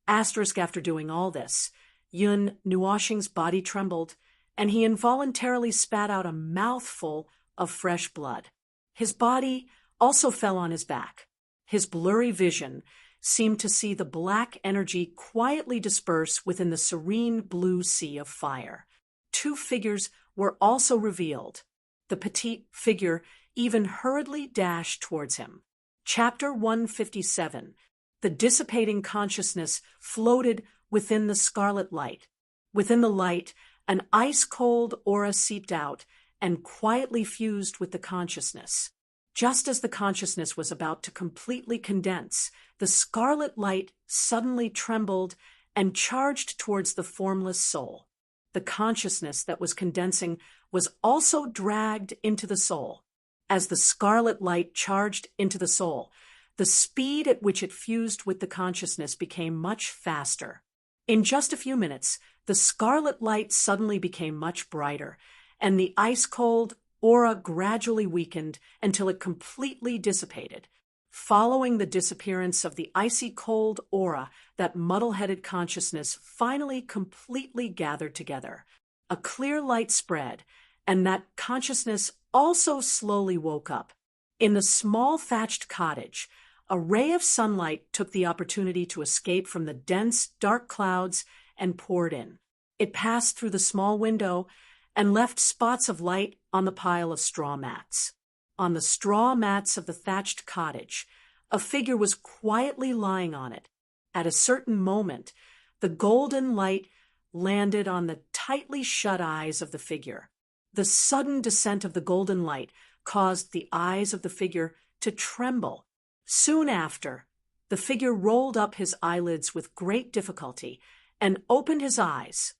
Asterisk, after doing all this, Yun Nuoxing's body trembled, and he involuntarily spat out a mouthful of fresh blood. His body also fell on his back. His blurry vision seemed to see the black energy quietly disperse within the serene blue sea of fire. Two figures were also revealed. The petite figure even hurriedly dashed towards him. Chapter 157. The dissipating consciousness floated within the scarlet light. Within the light, an ice-cold aura seeped out and quietly fused with the consciousness. Just as the consciousness was about to completely condense, the scarlet light suddenly trembled and charged towards the formless soul. The consciousness that was condensing was also dragged into the soul. As the scarlet light charged into the soul, the speed at which it fused with the consciousness became much faster. In just a few minutes, the scarlet light suddenly became much brighter, and the ice-cold aura gradually weakened until it completely dissipated. Following the disappearance of the icy cold aura, that muddle-headed consciousness finally completely gathered together. A clear light spread, and that consciousness also slowly woke up. In the small thatched cottage, a ray of sunlight took the opportunity to escape from the dense, dark clouds and poured in. It passed through the small window and left spots of light on the pile of straw mats. On the straw mats of the thatched cottage, a figure was quietly lying on it. At a certain moment, the golden light landed on the tightly shut eyes of the figure. The sudden descent of the golden light caused the eyes of the figure to tremble. Soon after, the figure rolled up his eyelids with great difficulty and opened his eyes.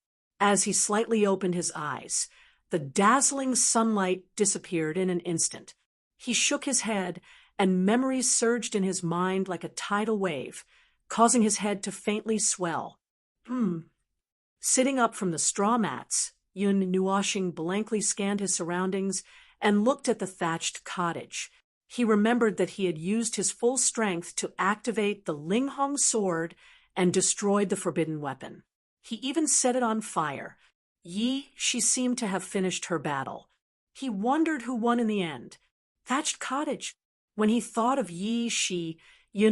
As he slightly opened his eyes, the dazzling sunlight disappeared in an instant. He shook his head, and memories surged in his mind like a tidal wave, causing his head to faintly swell. Sitting up from the straw mats, Yun Nuoxing blankly scanned his surroundings and looked at the thatched cottage. He remembered that he had used his full strength to activate the Linghong sword and destroyed the forbidden weapon. He even set it on fire. She seemed to have finished her battle. He wondered who won in the end. Thatched cottage. When he thought of Yun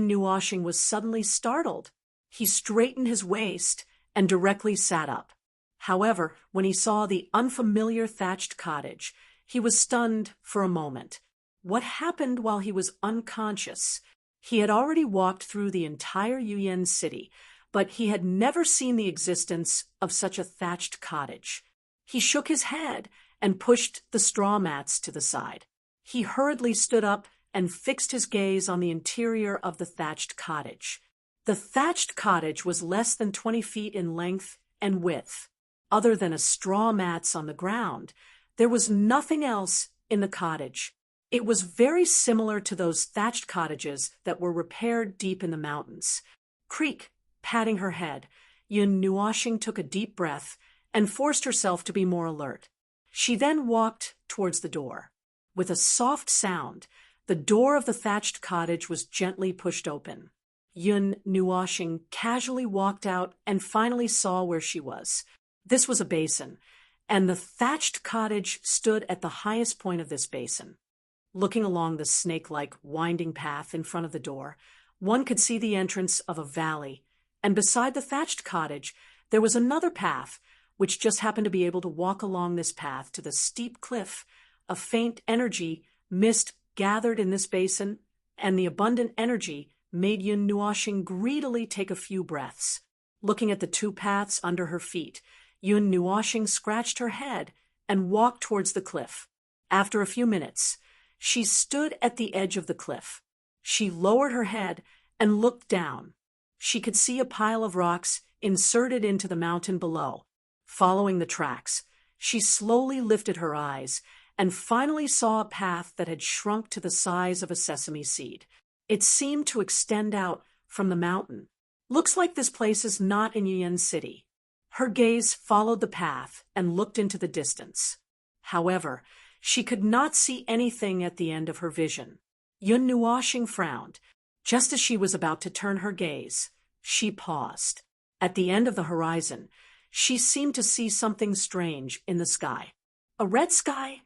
Nuoxing was suddenly startled. He straightened his waist and directly sat up. However, when he saw the unfamiliar thatched cottage, he was stunned for a moment. What happened while he was unconscious? He had already walked through the entire Yuyan city, but he had never seen the existence of such a thatched cottage. He shook his head and pushed the straw mats to the side. He hurriedly stood up and fixed his gaze on the interior of the thatched cottage. The thatched cottage was less than 20 feet in length and width. Other than a straw mats on the ground, there was nothing else in the cottage. It was very similar to those thatched cottages that were repaired deep in the mountains. Creak, patting her head, Yun Nuoxing took a deep breath and forced herself to be more alert. She then walked towards the door. With a soft sound, the door of the thatched cottage was gently pushed open. Yun Nuoxing casually walked out and finally saw where she was. This was a basin, and the thatched cottage stood at the highest point of this basin. Looking along the snake-like winding path in front of the door, one could see the entrance of a valley, and beside the thatched cottage, there was another path, which just happened to be able to walk along this path to the steep cliff. A faint energy mist gathered in this basin, and the abundant energy made Yun Nuoxing greedily take a few breaths. Looking at the two paths under her feet, Yun Nuoxing scratched her head and walked towards the cliff. After a few minutes, she stood at the edge of the cliff. She lowered her head and looked down. She could see a pile of rocks inserted into the mountain below. Following the tracks, she slowly lifted her eyes and finally saw a path that had shrunk to the size of a sesame seed. It seemed to extend out from the mountain. Looks like this place is not in Yuyan City. Her gaze followed the path and looked into the distance. However, she could not see anything at the end of her vision. Yun Nuoxing frowned. Just as she was about to turn her gaze, she paused. At the end of the horizon, she seemed to see something strange in the sky. A red sky?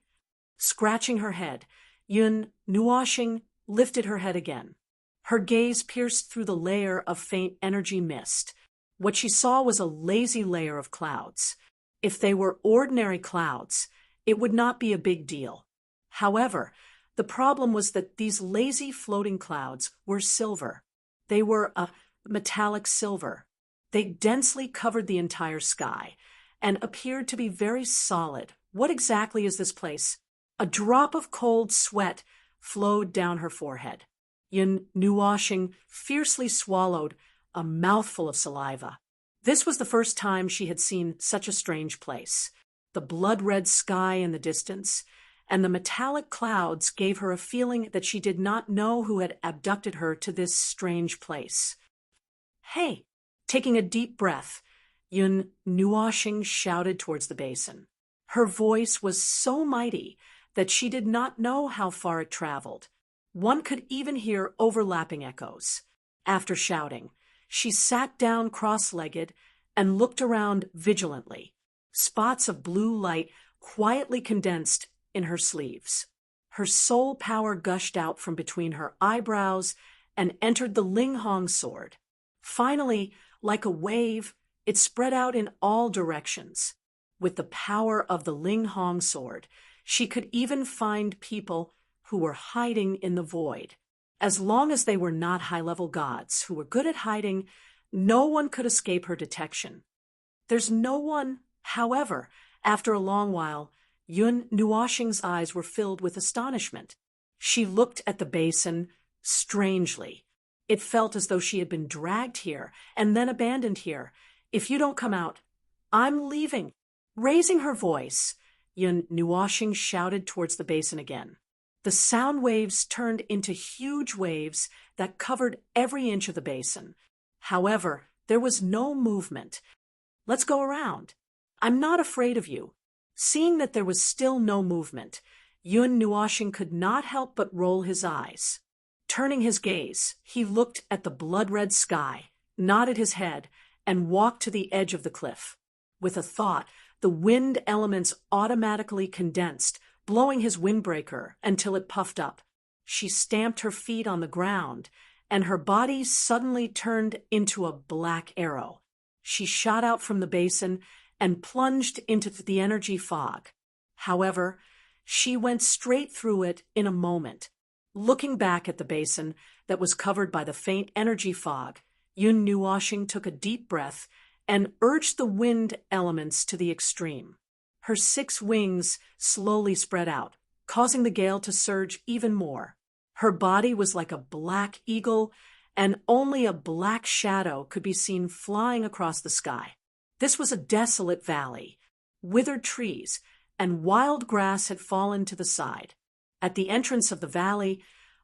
Scratching her head, Yun Nuoxing lifted her head again. Her gaze pierced through the layer of faint energy mist. What she saw was a lazy layer of clouds. If they were ordinary clouds, it would not be a big deal. However, the problem was that these lazy floating clouds were silver. They were a metallic silver. They densely covered the entire sky and appeared to be very solid. What exactly is this place? A drop of cold sweat flowed down her forehead. Yun Nuoxing fiercely swallowed a mouthful of saliva. This was the first time she had seen such a strange place. The blood-red sky in the distance and the metallic clouds gave her a feeling that she did not know who had abducted her to this strange place. "Hey!" Taking a deep breath, Yun Nuoxing shouted towards the basin. Her voice was so mighty that she did not know how far it traveled. One could even hear overlapping echoes. After shouting, she sat down cross-legged and looked around vigilantly. Spots of blue light quietly condensed in her sleeves. Her soul power gushed out from between her eyebrows and entered the Linghong sword. Finally, like a wave, it spread out in all directions. With the power of the Linghong sword, she could even find people who were hiding in the void. As long as they were not high-level gods who were good at hiding, no one could escape her detection. There's no one. However, after a long while, Yun Nuoxing's eyes were filled with astonishment. She looked at the basin strangely. It felt as though she had been dragged here and then abandoned here. "If you don't come out, I'm leaving," Raising her voice, Yun Nuoxing shouted towards the basin again. The sound waves turned into huge waves that covered every inch of the basin. However, there was no movement. Let's go around. I'm not afraid of you. Seeing that there was still no movement, Yun Nuoxing could not help but roll his eyes. Turning his gaze, he looked at the blood-red sky, nodded his head, and walked to the edge of the cliff. With a thought, the wind elements automatically condensed, blowing his windbreaker until it puffed up. She stamped her feet on the ground, and her body suddenly turned into a black arrow. She shot out from the basin and plunged into the energy fog. However, she went straight through it in a moment. Looking back at the basin that was covered by the faint energy fog, Yun Nuoxing took a deep breath and urged the wind elements to the extreme. Her 6 wings slowly spread out, causing the gale to surge even more. Her body was like a black eagle, and only a black shadow could be seen flying across the sky. This was a desolate valley. Withered trees and wild grass had fallen to the side. At the entrance of the valley,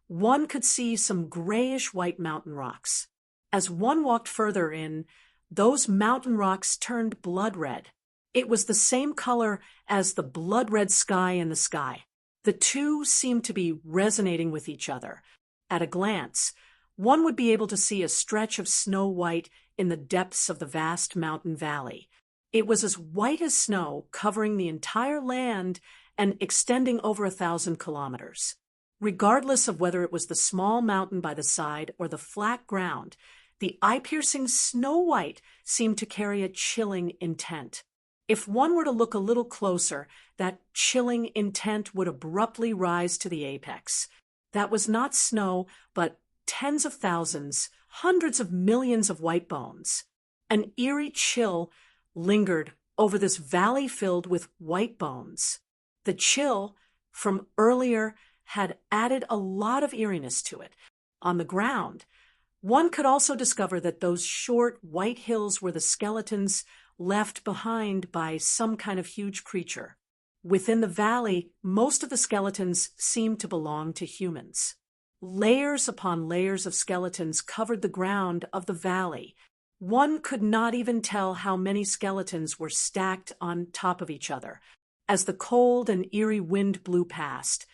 one could see some grayish-white mountain rocks. As one walked further in, those mountain rocks turned blood-red. It was the same color as the blood-red sky in the sky. The two seemed to be resonating with each other. At a glance, one would be able to see a stretch of snow white in the depths of the vast mountain valley. It was as white as snow, covering the entire land and extending over 1,000 kilometers. Regardless of whether it was the small mountain by the side or the flat ground, the eye-piercing snow white seemed to carry a chilling intent. If one were to look a little closer, that chilling intent would abruptly rise to the apex. That was not snow, but tens of thousands, hundreds of millions of white bones. An eerie chill lingered over this valley filled with white bones. The chill from earlier had added a lot of eeriness to it. On the ground, one could also discover that those short white hills were the skeletons left behind by some kind of huge creature. Within the valley, most of the skeletons seemed to belong to humans. Layers upon layers of skeletons covered the ground of the valley. One could not even tell how many skeletons were stacked on top of each other. As the cold and eerie wind blew past,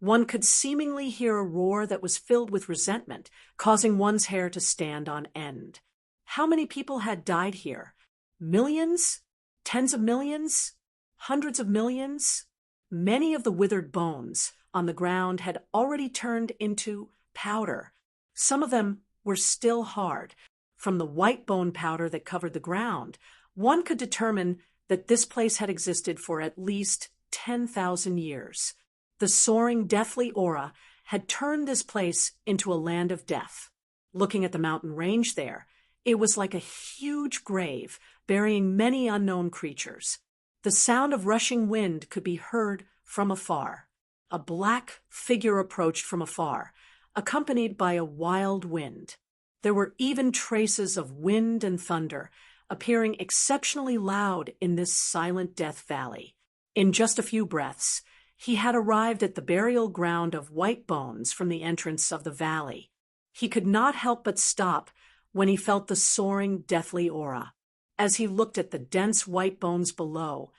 one could seemingly hear a roar that was filled with resentment, causing one's hair to stand on end. How many people had died here? Millions? Tens of millions? Hundreds of millions? Many of the withered bones on the ground had already turned into powder. Some of them were still hard. From the white bone powder that covered the ground, one could determine that this place had existed for at least 10,000 years. The soaring, deathly aura had turned this place into a land of death. Looking at the mountain range there, it was like a huge grave, burying many unknown creatures. The sound of rushing wind could be heard from afar. A black figure approached from afar, accompanied by a wild wind. There were even traces of wind and thunder, appearing exceptionally loud in this silent death valley. In just a few breaths, he had arrived at the burial ground of white bones from the entrance of the valley. He could not help but stop when he felt the soaring, deathly aura. As he looked at the dense white bones below,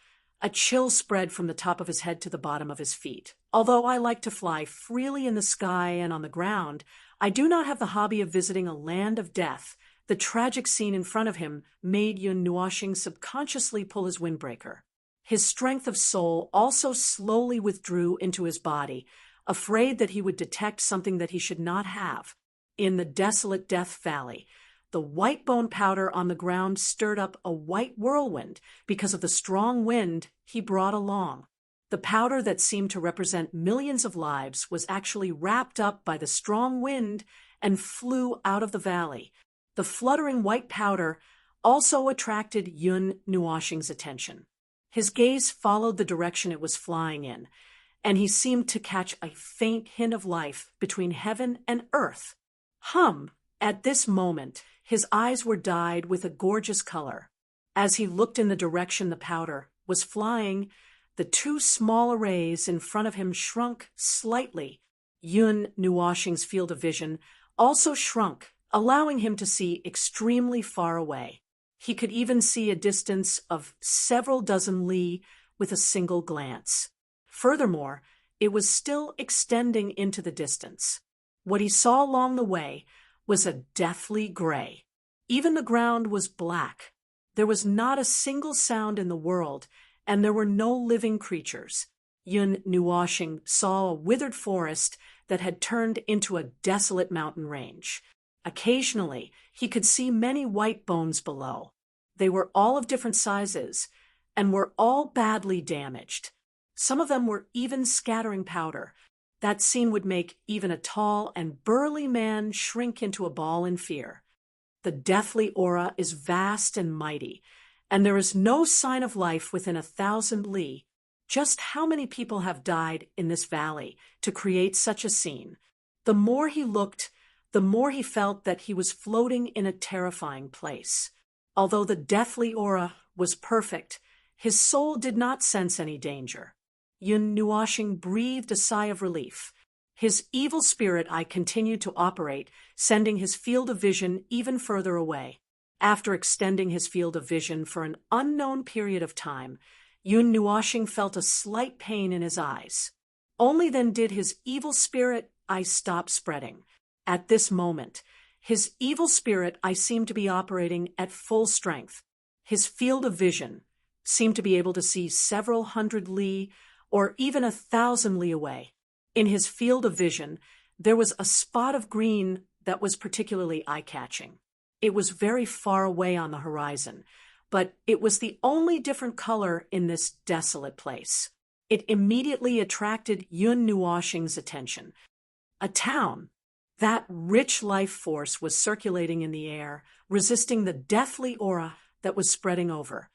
a chill spread from the top of his head to the bottom of his feet. Although I like to fly freely in the sky and on the ground, I do not have the hobby of visiting a land of death. The tragic scene in front of him made Yun Nuoxing subconsciously pull his windbreaker. His strength of soul also slowly withdrew into his body, afraid that he would detect something that he should not have. In the desolate Death Valley, the white bone powder on the ground stirred up a white whirlwind because of the strong wind he brought along. The powder that seemed to represent millions of lives was actually wrapped up by the strong wind and flew out of the valley. The fluttering white powder also attracted Yun Nuoxing's attention. His gaze followed the direction it was flying in, and he seemed to catch a faint hint of life between heaven and earth. At this moment, his eyes were dyed with a gorgeous color. As he looked in the direction the powder was flying, the two small arrays in front of him shrunk slightly. Yun Nuoxing's field of vision also shrunk, allowing him to see extremely far away. He could even see a distance of several dozen li with a single glance. Furthermore, it was still extending into the distance. What he saw along the way was a deathly gray. Even the ground was black. There was not a single sound in the world, and there were no living creatures. Yun Nuoxing saw a withered forest that had turned into a desolate mountain range. Occasionally, he could see many white bones below. They were all of different sizes, and were all badly damaged. Some of them were even scattering powder. That scene would make even a tall and burly man shrink into a ball in fear. The deathly aura is vast and mighty, and there is no sign of life within 1,000 li. Just how many people have died in this valley to create such a scene? The more he looked, the more he felt that he was floating in a terrifying place. Although the deathly aura was perfect, his soul did not sense any danger. Yun Nuoxing breathed a sigh of relief. His evil spirit eye continued to operate, sending his field of vision even further away. After extending his field of vision for an unknown period of time, Yun Nuoxing felt a slight pain in his eyes. Only then did his evil spirit eye stop spreading. At this moment, his evil spirit eye seemed to be operating at full strength. His field of vision seemed to be able to see several hundred li or even 1,000 li away. In his field of vision, there was a spot of green that was particularly eye-catching. It was very far away on the horizon, but it was the only different color in this desolate place. It immediately attracted Yun Nuoxing's attention. A town. That rich life force was circulating in the air, resisting the deathly aura that was spreading over.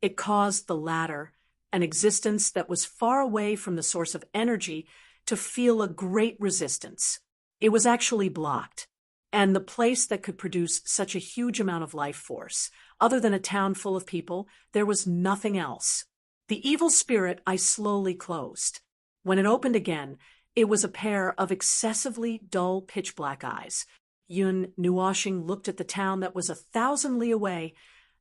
It caused the latter, an existence that was far away from the source of energy, to feel a great resistance. It was actually blocked, and the place that could produce such a huge amount of life force, other than a town full of people, there was nothing else. The evil spirit eye slowly closed. When it opened again, it was a pair of excessively dull pitch-black eyes. Yun Nuoxing looked at the town that was 1,000 li away,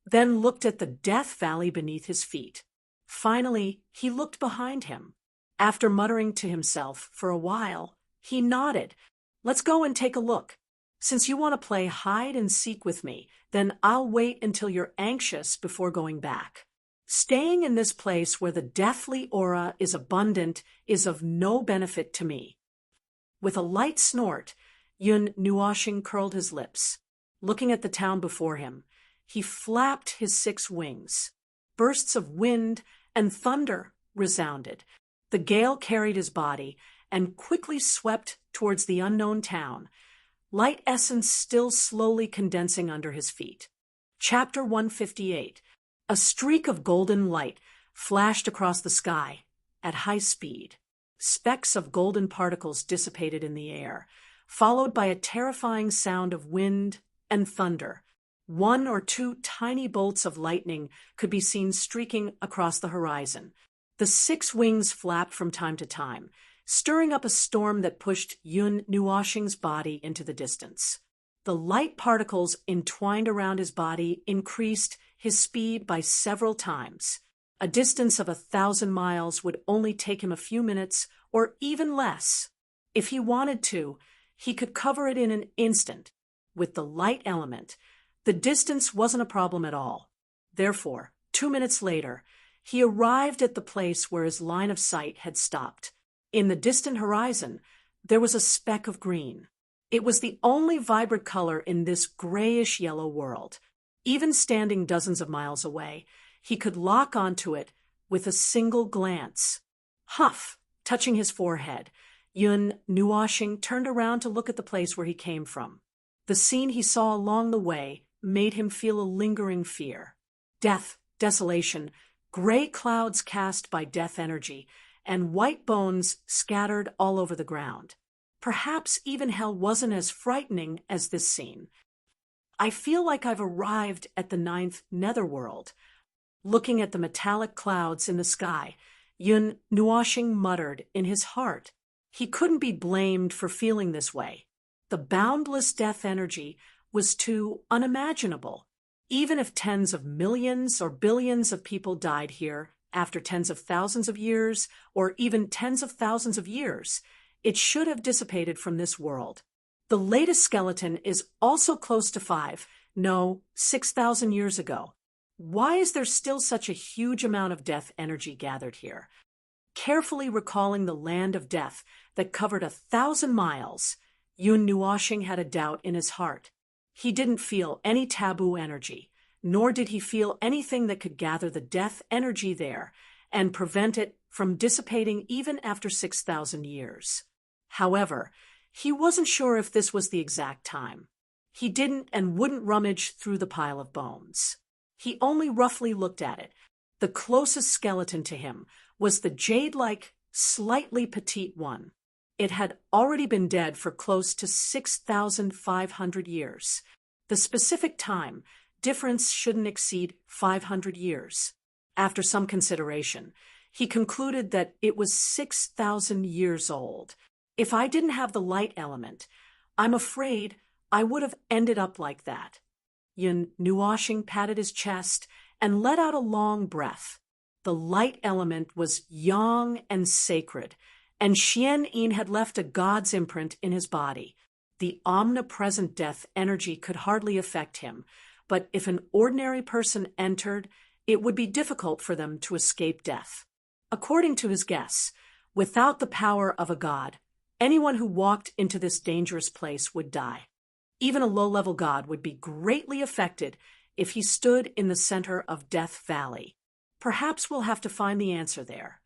then looked at the death valley beneath his feet. Finally, he looked behind him. After muttering to himself for a while, he nodded. "Let's go and take a look. Since you want to play hide and seek with me, then I'll wait until you're anxious before going back. Staying in this place where the deathly aura is abundant is of no benefit to me." With a light snort, Yun Nuoxing curled his lips. Looking at the town before him, he flapped his 6 wings. Bursts of wind and thunder resounded. The gale carried his body and quickly swept towards the unknown town, light essence still slowly condensing under his feet. Chapter 158. A streak of golden light flashed across the sky at high speed. Specks of golden particles dissipated in the air, followed by a terrifying sound of wind and thunder. 1 or 2 tiny bolts of lightning could be seen streaking across the horizon. The 6 wings flapped from time to time, stirring up a storm that pushed Yun Nuoxing's body into the distance. The light particles entwined around his body increased his speed by several times. A distance of 1,000 miles would only take him a few minutes or even less. If he wanted to, he could cover it in an instant. With the light element, the distance wasn't a problem at all. Therefore, 2 minutes later, he arrived at the place where his line of sight had stopped. In the distant horizon, there was a speck of green. It was the only vibrant color in this grayish-yellow world. Even standing dozens of miles away, he could lock onto it with a single glance. Huff, touching his forehead, Yun Nuoxing turned around to look at the place where he came from. The scene he saw along the way made him feel a lingering fear. Death, desolation, gray clouds cast by death energy, and white bones scattered all over the ground. Perhaps even hell wasn't as frightening as this scene. "I feel like I've arrived at the 9th netherworld," Looking at the metallic clouds in the sky, Yun Nuoxing muttered in his heart. He couldn't be blamed for feeling this way. The boundless death energy was too unimaginable. Even if tens of millions or billions of people died here after tens of thousands of years, or even tens of thousands of years, it should have dissipated from this world. The latest skeleton is also close to 6,000 years ago. Why is there still such a huge amount of death energy gathered here? Carefully recalling the land of death that covered 1,000 miles, Yun Nuoxing had a doubt in his heart. He didn't feel any taboo energy, nor did he feel anything that could gather the death energy there and prevent it from dissipating even after 6,000 years. However, he wasn't sure if this was the exact time. He didn't and wouldn't rummage through the pile of bones. He only roughly looked at it. The closest skeleton to him was the jade-like, slightly petite one. It had already been dead for close to 6,500 years. The specific time difference shouldn't exceed 500 years. After some consideration, he concluded that it was 6,000 years old. If I didn't have the light element, I'm afraid I would have ended up like that. Yun Nuoxing patted his chest and let out a long breath. The light element was young and sacred, and Xian Yin had left a god's imprint in his body. The omnipresent death energy could hardly affect him, but if an ordinary person entered, it would be difficult for them to escape death. According to his guess, without the power of a god, anyone who walked into this dangerous place would die. Even a low-level god would be greatly affected if he stood in the center of Death Valley. Perhaps we'll have to find the answer there.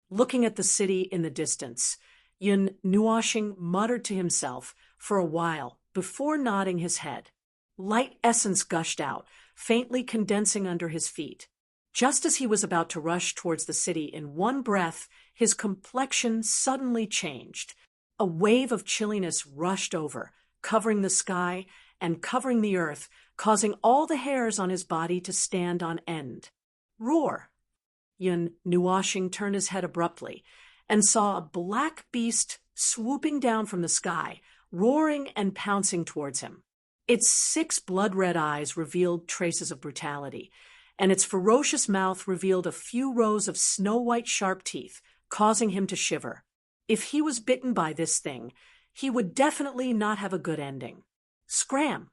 Looking at the city in the distance, Yun Nuoxing muttered to himself for a while before nodding his head. Light essence gushed out, faintly condensing under his feet. Just as he was about to rush towards the city in one breath, his complexion suddenly changed. A wave of chilliness rushed over, covering the sky and covering the earth, causing all the hairs on his body to stand on end. Roar! Yun Nuoxing turned his head abruptly and saw a black beast swooping down from the sky, roaring and pouncing towards him. Its 6 blood-red eyes revealed traces of brutality, and its ferocious mouth revealed a few rows of snow-white sharp teeth, causing him to shiver. If he was bitten by this thing, he would definitely not have a good ending. Scram!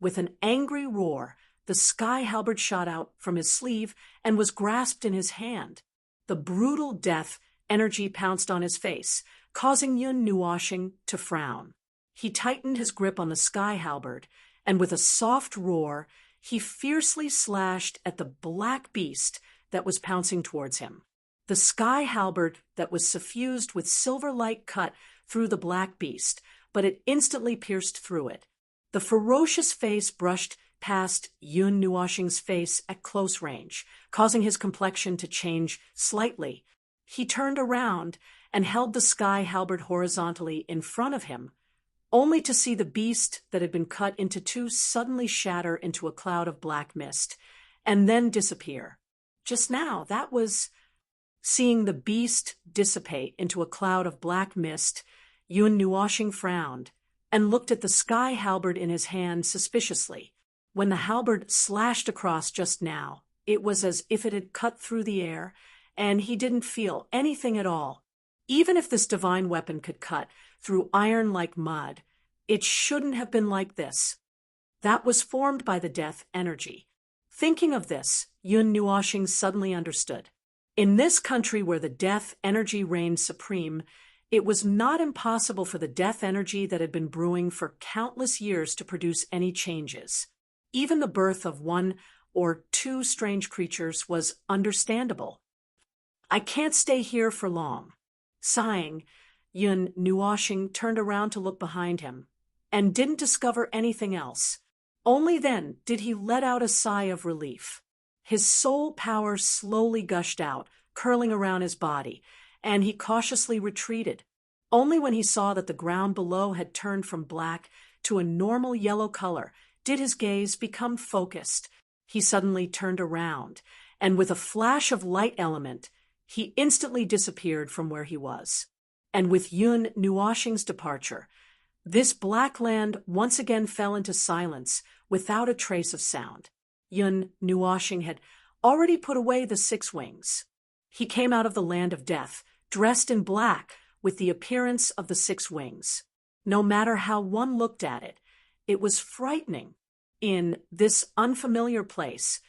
With an angry roar, the sky halberd shot out from his sleeve and was grasped in his hand. The brutal death energy pounced on his face, causing Yun Nuoxing to frown. He tightened his grip on the sky halberd, and with a soft roar, he fiercely slashed at the black beast that was pouncing towards him. The sky halberd that was suffused with silver light cut through the black beast, but it instantly pierced through it. The ferocious face brushed past Yun Nuoxing's face at close range, causing his complexion to change slightly. He turned around and held the sky halberd horizontally in front of him, only to see the beast that had been cut into 2 suddenly shatter into a cloud of black mist, and then disappear. Just now, that was... Seeing the beast dissipate into a cloud of black mist, Yun Nuoxing frowned and looked at the sky halberd in his hand suspiciously. When the halberd slashed across just now, it was as if it had cut through the air, and he didn't feel anything at all. Even if this divine weapon could cut through iron like mud, it shouldn't have been like this. That was formed by the death energy. Thinking of this, Yun Nuoxing suddenly understood. In this country where the death energy reigned supreme, it was not impossible for the death energy that had been brewing for countless years to produce any changes. Even the birth of 1 or 2 strange creatures was understandable. I can't stay here for long. Sighing, Yun Nuoxing turned around to look behind him, and didn't discover anything else. Only then did he let out a sigh of relief. His soul power slowly gushed out, curling around his body, and he cautiously retreated. Only when he saw that the ground below had turned from black to a normal yellow color did his gaze become focused. He suddenly turned around and with a flash of light element, he instantly disappeared from where he was. And with Yun Nuoxing's departure, this black land once again fell into silence without a trace of sound. Yun Nuoxing had already put away the 6 wings. He came out of the land of death, dressed in black, with the appearance of the 6 wings. No matter how one looked at it, it was frightening. In this unfamiliar place,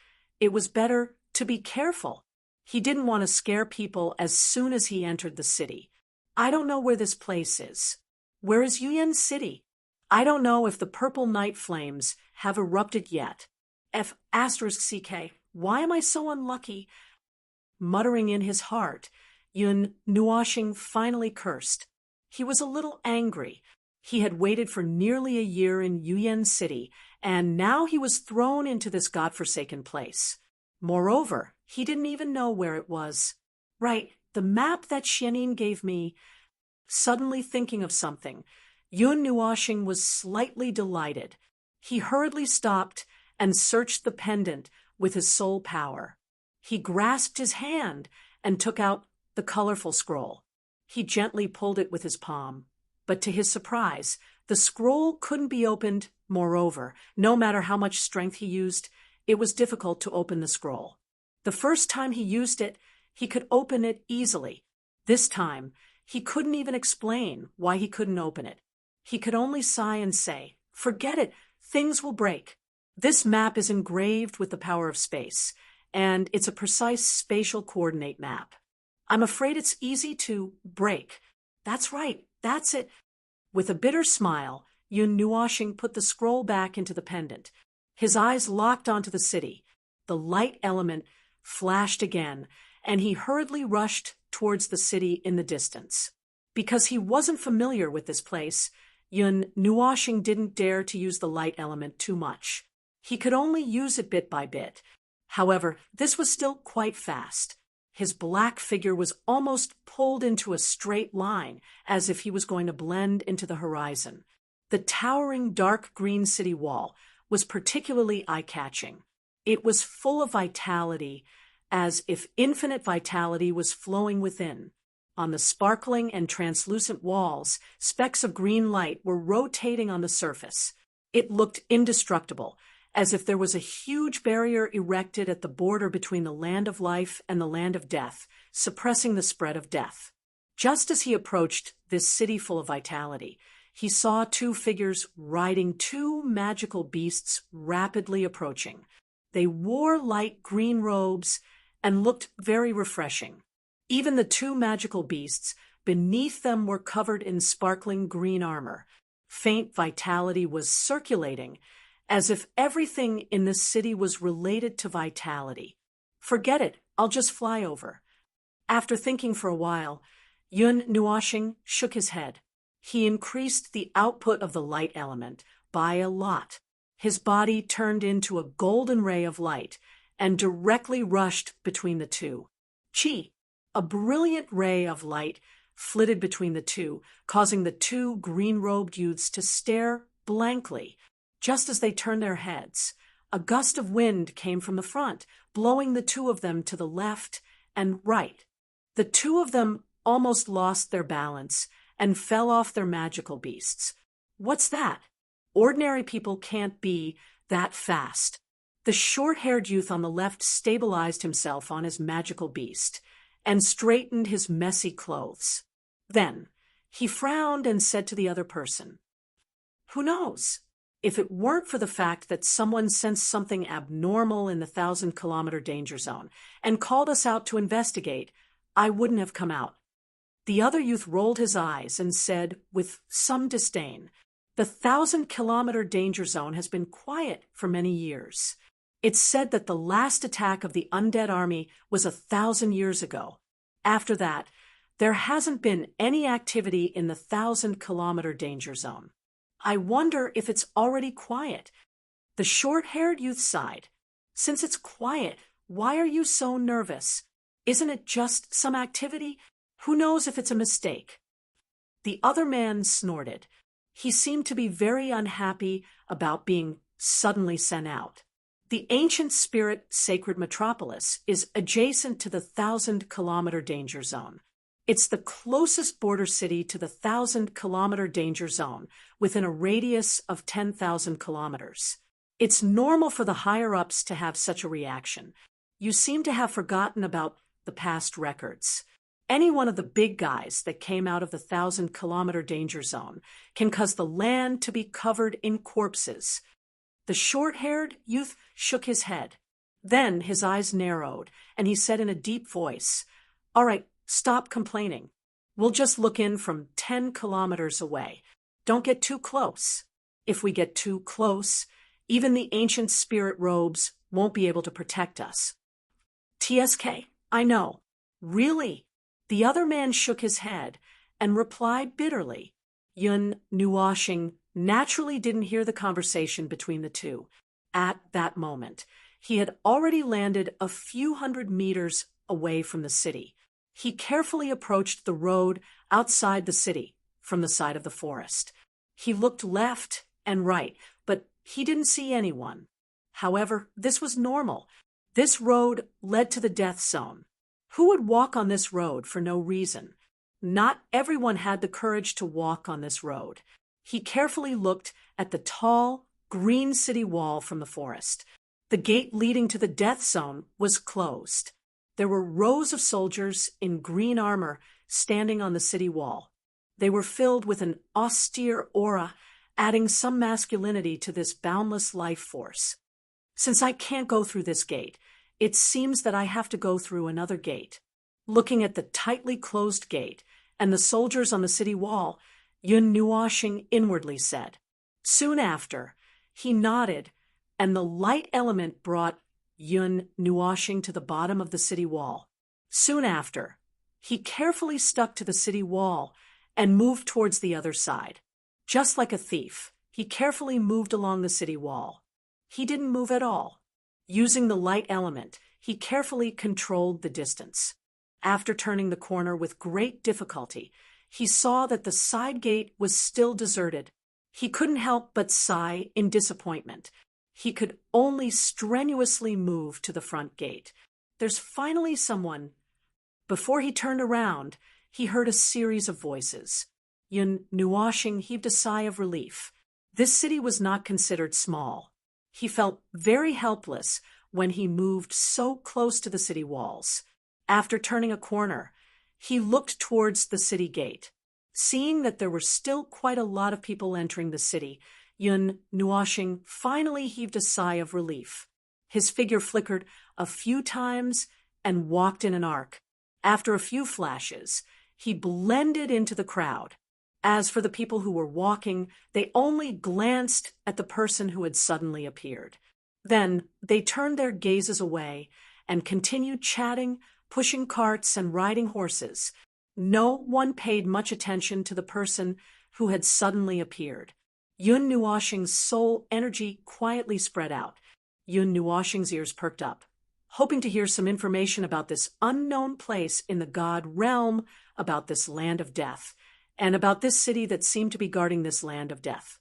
it was better to be careful. He didn't want to scare people as soon as he entered the city. I don't know where this place is. Where is Yuyan City? I don't know if the purple night flames have erupted yet. F***CK, why am I so unlucky? Muttering in his heart, Yun Nuoxing finally cursed. He was a little angry. He had waited for nearly a year in Yuyan City, and now he was thrown into this godforsaken place. Moreover, he didn't even know where it was. Right, the map that Xianin gave me. Suddenly thinking of something, Yun Nuoxing was slightly delighted. He hurriedly stopped and searched the pendant with his soul power. He grasped his hand and took out the colorful scroll. He gently pulled it with his palm. But to his surprise, the scroll couldn't be opened. Moreover, no matter how much strength he used, it was difficult to open the scroll. The first time he used it, he could open it easily. This time, he couldn't even explain why he couldn't open it. He could only sigh and say, "Forget it, things will break." This map is engraved with the power of space, and it's a precise spatial coordinate map. I'm afraid it's easy to break. That's right, that's it. With a bitter smile, Yun Nuoxing put the scroll back into the pendant. His eyes locked onto the city. The light element flashed again, and he hurriedly rushed towards the city in the distance. Because he wasn't familiar with this place, Yun Nuoxing didn't dare to use the light element too much. He could only use it bit by bit. However, this was still quite fast. His black figure was almost pulled into a straight line, as if he was going to blend into the horizon. The towering dark green city wall was particularly eye-catching. It was full of vitality, as if infinite vitality was flowing within. On the sparkling and translucent walls, specks of green light were rotating on the surface. It looked indestructible, as if there was a huge barrier erected at the border between the land of life and the land of death, suppressing the spread of death. Just as he approached this city full of vitality, he saw 2 figures riding 2 magical beasts rapidly approaching. They wore light green robes and looked very refreshing. Even the 2 magical beasts beneath them were covered in sparkling green armor. Faint vitality was circulating, as if everything in this city was related to vitality. Forget it, I'll just fly over. After thinking for a while, Yun Nuoxing shook his head. He increased the output of the light element by a lot. His body turned into a golden ray of light and directly rushed between the 2. Chi, a brilliant ray of light, flitted between the 2, causing the 2 green-robed youths to stare blankly. Just as they turned their heads, a gust of wind came from the front, blowing the 2 of them to the left and right. The 2 of them almost lost their balance and fell off their magical beasts. What's that? Ordinary people can't be that fast. The short-haired youth on the left stabilized himself on his magical beast and straightened his messy clothes. Then he frowned and said to the other person, "Who knows? If it weren't for the fact that someone sensed something abnormal in the 1,000-kilometer danger zone and called us out to investigate, I wouldn't have come out." The other youth rolled his eyes and said with some disdain, "The 1,000-kilometer danger zone has been quiet for many years. It's said that the last attack of the undead army was 1,000 years ago. After that, there hasn't been any activity in the 1,000-kilometer danger zone. I wonder if it's already quiet." The short-haired youth sighed. "Since it's quiet, why are you so nervous? Isn't it just some activity? Who knows if it's a mistake?" The other man snorted. He seemed to be very unhappy about being suddenly sent out. The ancient spirit sacred metropolis is adjacent to the 1,000-kilometer danger zone. It's the closest border city to the 1,000-kilometer danger zone within a radius of 10,000 kilometers. It's normal for the higher-ups to have such a reaction. You seem to have forgotten about the past records. Any one of the big guys that came out of the 1,000-kilometer danger zone can cause the land to be covered in corpses. The short-haired youth shook his head. Then his eyes narrowed, and he said in a deep voice, "All right, stop complaining. We'll just look in from 10 kilometers away. Don't get too close. If we get too close, even the ancient spirit robes won't be able to protect us." "TSK, I know. Really?" The other man shook his head and replied bitterly. Yun Nuoshing naturally didn't hear the conversation between the two. At that moment, he had already landed a few hundred meters away from the city. He carefully approached the road outside the city from the side of the forest. He looked left and right, but he didn't see anyone. However, this was normal. This road led to the death zone. Who would walk on this road for no reason? Not everyone had the courage to walk on this road. He carefully looked at the tall, green city wall from the forest. The gate leading to the death zone was closed. There were rows of soldiers in green armor standing on the city wall. They were filled with an austere aura, adding some masculinity to this boundless life force. "Since I can't go through this gate, it seems that I have to go through another gate." Looking at the tightly closed gate and the soldiers on the city wall, Yun Nuoshing inwardly said. Soon after, he nodded, and the light element brought Yun Nuoshing to the bottom of the city wall. Soon after, he carefully stuck to the city wall and moved towards the other side. Just like a thief, he carefully moved along the city wall. He didn't move at all. Using the light element, he carefully controlled the distance. After turning the corner with great difficulty, he saw that the side gate was still deserted. He couldn't help but sigh in disappointment. He could only strenuously move to the front gate. There's finally someone. Before he turned around, he heard a series of voices. Yun Nuoshing heaved a sigh of relief. This city was not considered small. He felt very helpless when he moved so close to the city walls. After turning a corner, he looked towards the city gate. Seeing that there were still quite a lot of people entering the city, Yun Nuoshing finally heaved a sigh of relief. His figure flickered a few times and walked in an arc. After a few flashes, he blended into the crowd. As for the people who were walking, they only glanced at the person who had suddenly appeared. Then they turned their gazes away and continued chatting, pushing carts and riding horses. No one paid much attention to the person who had suddenly appeared. Yun Nuoshing's soul energy quietly spread out. Yun Nuoshing's ears perked up, hoping to hear some information about this unknown place in the god realm, about this land of death, and about this city that seemed to be guarding this land of death.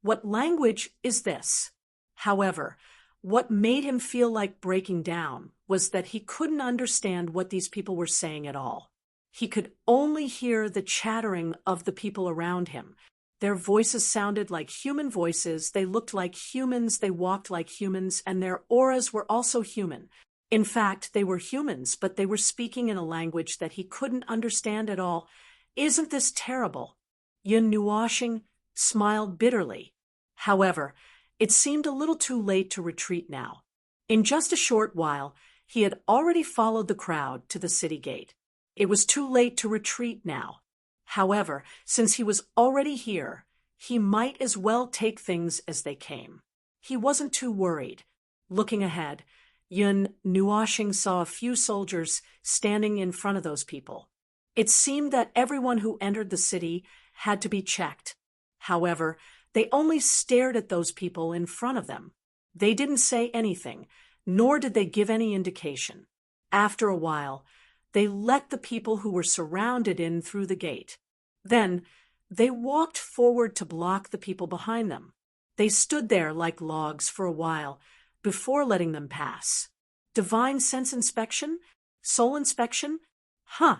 What language is this? However, what made him feel like breaking down was that he couldn't understand what these people were saying at all. He could only hear the chattering of the people around him. Their voices sounded like human voices, they looked like humans, they walked like humans, and their auras were also human. In fact, they were humans, but they were speaking in a language that he couldn't understand at all. Isn't this terrible? Yun Nuoshing smiled bitterly. However, it seemed a little too late to retreat now. In just a short while, he had already followed the crowd to the city gate. It was too late to retreat now. However, since he was already here, he might as well take things as they came. He wasn't too worried. Looking ahead, Yun Nuoshing saw a few soldiers standing in front of those people. It seemed that everyone who entered the city had to be checked. However, they only stared at those people in front of them. They didn't say anything, nor did they give any indication. After a while, they let the people who were surrounded in through the gate. Then, they walked forward to block the people behind them. They stood there like logs for a while, before letting them pass. Divine sense inspection? Soul inspection? Huh.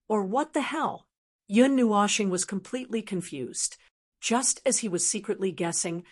Or what the hell? Yun Nuoshing was completely confused. Just as he was secretly guessing,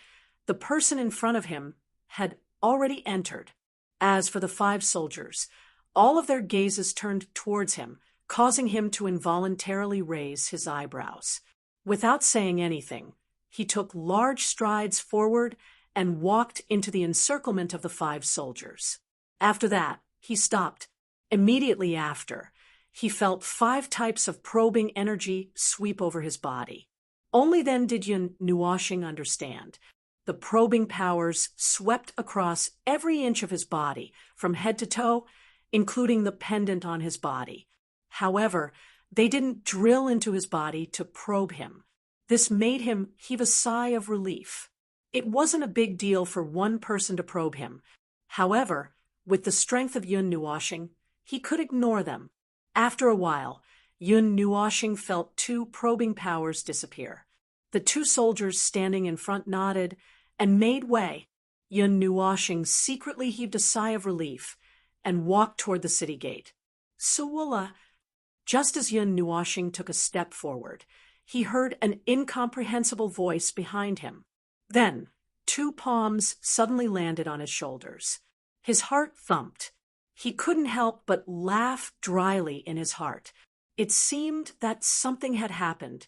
the person in front of him had already entered. As for the 5 soldiers, all of their gazes turned towards him, causing him to involuntarily raise his eyebrows. Without saying anything, he took large strides forward and walked into the encirclement of the 5 soldiers. After that, he stopped. Immediately after, he felt 5 types of probing energy sweep over his body. Only then did Yun Nuoshing understand. The probing powers swept across every inch of his body, from head to toe, including the pendant on his body. However, they didn't drill into his body to probe him. This made him heave a sigh of relief. It wasn't a big deal for one person to probe him. However, with the strength of Yun Nuoshing, he could ignore them. After a while, Yun Nuoshing felt 2 probing powers disappear. The 2 soldiers standing in front nodded and made way. Yun Nuoshing secretly heaved a sigh of relief and walked toward the city gate. Sawula, just as Yun Nuoshing took a step forward, he heard an incomprehensible voice behind him. Then, 2 palms suddenly landed on his shoulders. His heart thumped. He couldn't help but laugh dryly in his heart. It seemed that something had happened.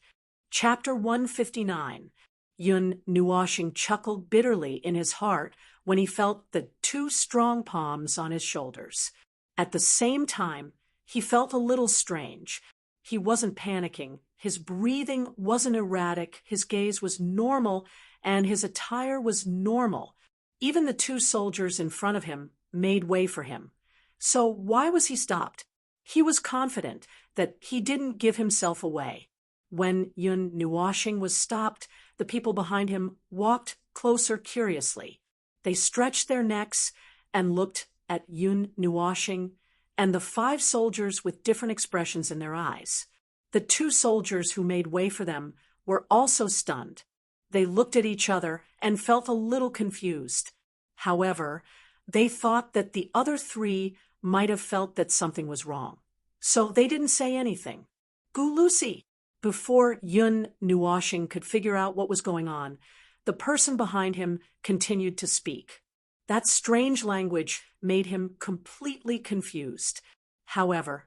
Chapter 159. Yun Nuoshing chuckled bitterly in his heart when he felt the 2 strong palms on his shoulders. At the same time, he felt a little strange. He wasn't panicking. His breathing wasn't erratic. His gaze was normal, and his attire was normal. Even the 2 soldiers in front of him made way for him. So why was he stopped? He was confident that he didn't give himself away. When Yun Nuoshing was stopped, the people behind him walked closer curiously. They stretched their necks and looked at Yun Nuoshing and the 5 soldiers with different expressions in their eyes. The 2 soldiers who made way for them were also stunned. They looked at each other and felt a little confused. However, they thought that the other 3 might have felt that something was wrong. So they didn't say anything. Gulusi! Before Yun Nuoshing could figure out what was going on, the person behind him continued to speak. That strange language made him completely confused. However,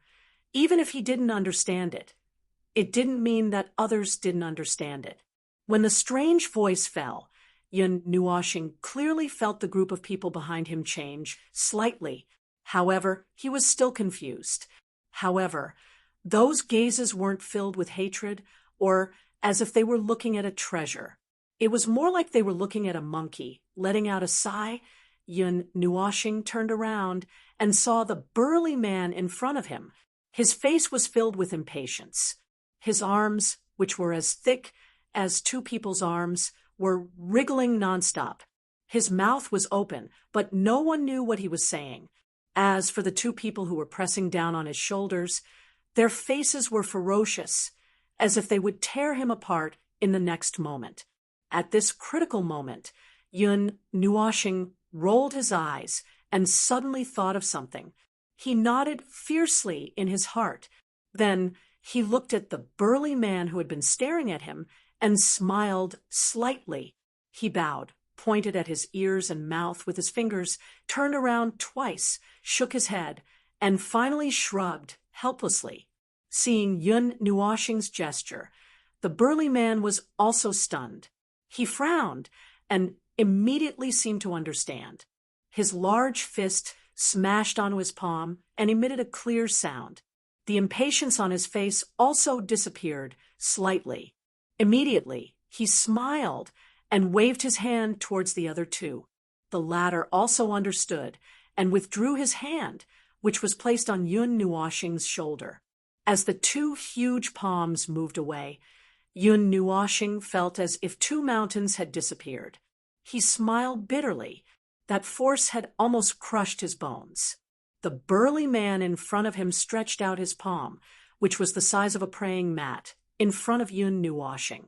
even if he didn't understand it, it didn't mean that others didn't understand it. When the strange voice fell, Yun Nuoshing clearly felt the group of people behind him change slightly. However, he was still confused. However, those gazes weren't filled with hatred or as if they were looking at a treasure. It was more like they were looking at a monkey. Letting out a sigh, Yun Nuoshing turned around and saw the burly man in front of him. His face was filled with impatience. His arms, which were as thick as 2 people's arms, were wriggling nonstop. His mouth was open, but no one knew what he was saying. As for the 2 people who were pressing down on his shoulders, their faces were ferocious, as if they would tear him apart in the next moment. At this critical moment, Yun Nuoshing rolled his eyes and suddenly thought of something. He nodded fiercely in his heart. Then he looked at the burly man who had been staring at him and smiled slightly. He bowed, pointed at his ears and mouth with his fingers, turned around twice, shook his head, and finally shrugged helplessly. Seeing Yun Nuoshing's gesture, the burly man was also stunned. He frowned and immediately seemed to understand. His large fist smashed onto his palm and emitted a clear sound. The impatience on his face also disappeared slightly. Immediately, he smiled and waved his hand towards the other 2. The latter also understood and withdrew his hand, which was placed on Yun Nuoshing's shoulder. As the 2 huge palms moved away, Yun Nuoshing felt as if 2 mountains had disappeared. He smiled bitterly. That force had almost crushed his bones. The burly man in front of him stretched out his palm, which was the size of a praying mat, in front of Yun Nuoshing.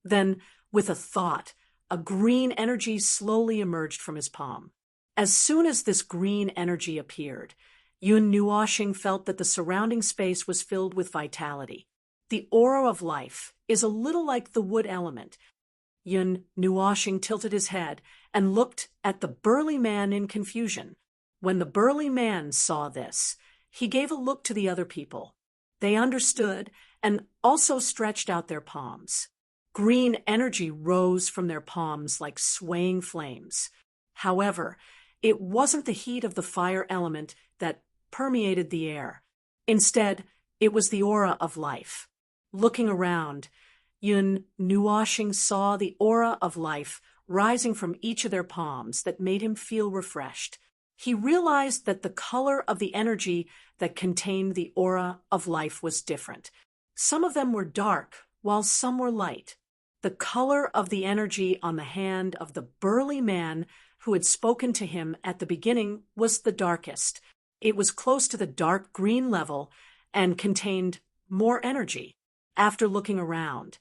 Then, with a thought, a green energy slowly emerged from his palm. As soon as this green energy appeared, Yun Nuoxing felt that the surrounding space was filled with vitality. The aura of life is a little like the wood element. Yun Nuoxing tilted his head and looked at the burly man in confusion. When the burly man saw this, he gave a look to the other people. They understood and also stretched out their palms. Green energy rose from their palms like swaying flames. However, it wasn't the heat of the fire element that permeated the air. Instead, it was the aura of life. Looking around, Yun Nuoxing saw the aura of life rising from each of their palms that made him feel refreshed. He realized that the color of the energy that contained the aura of life was different. Some of them were dark, while some were light. The color of the energy on the hand of the burly man who had spoken to him at the beginning was the darkest. It was close to the dark green level and contained more energy. After looking around,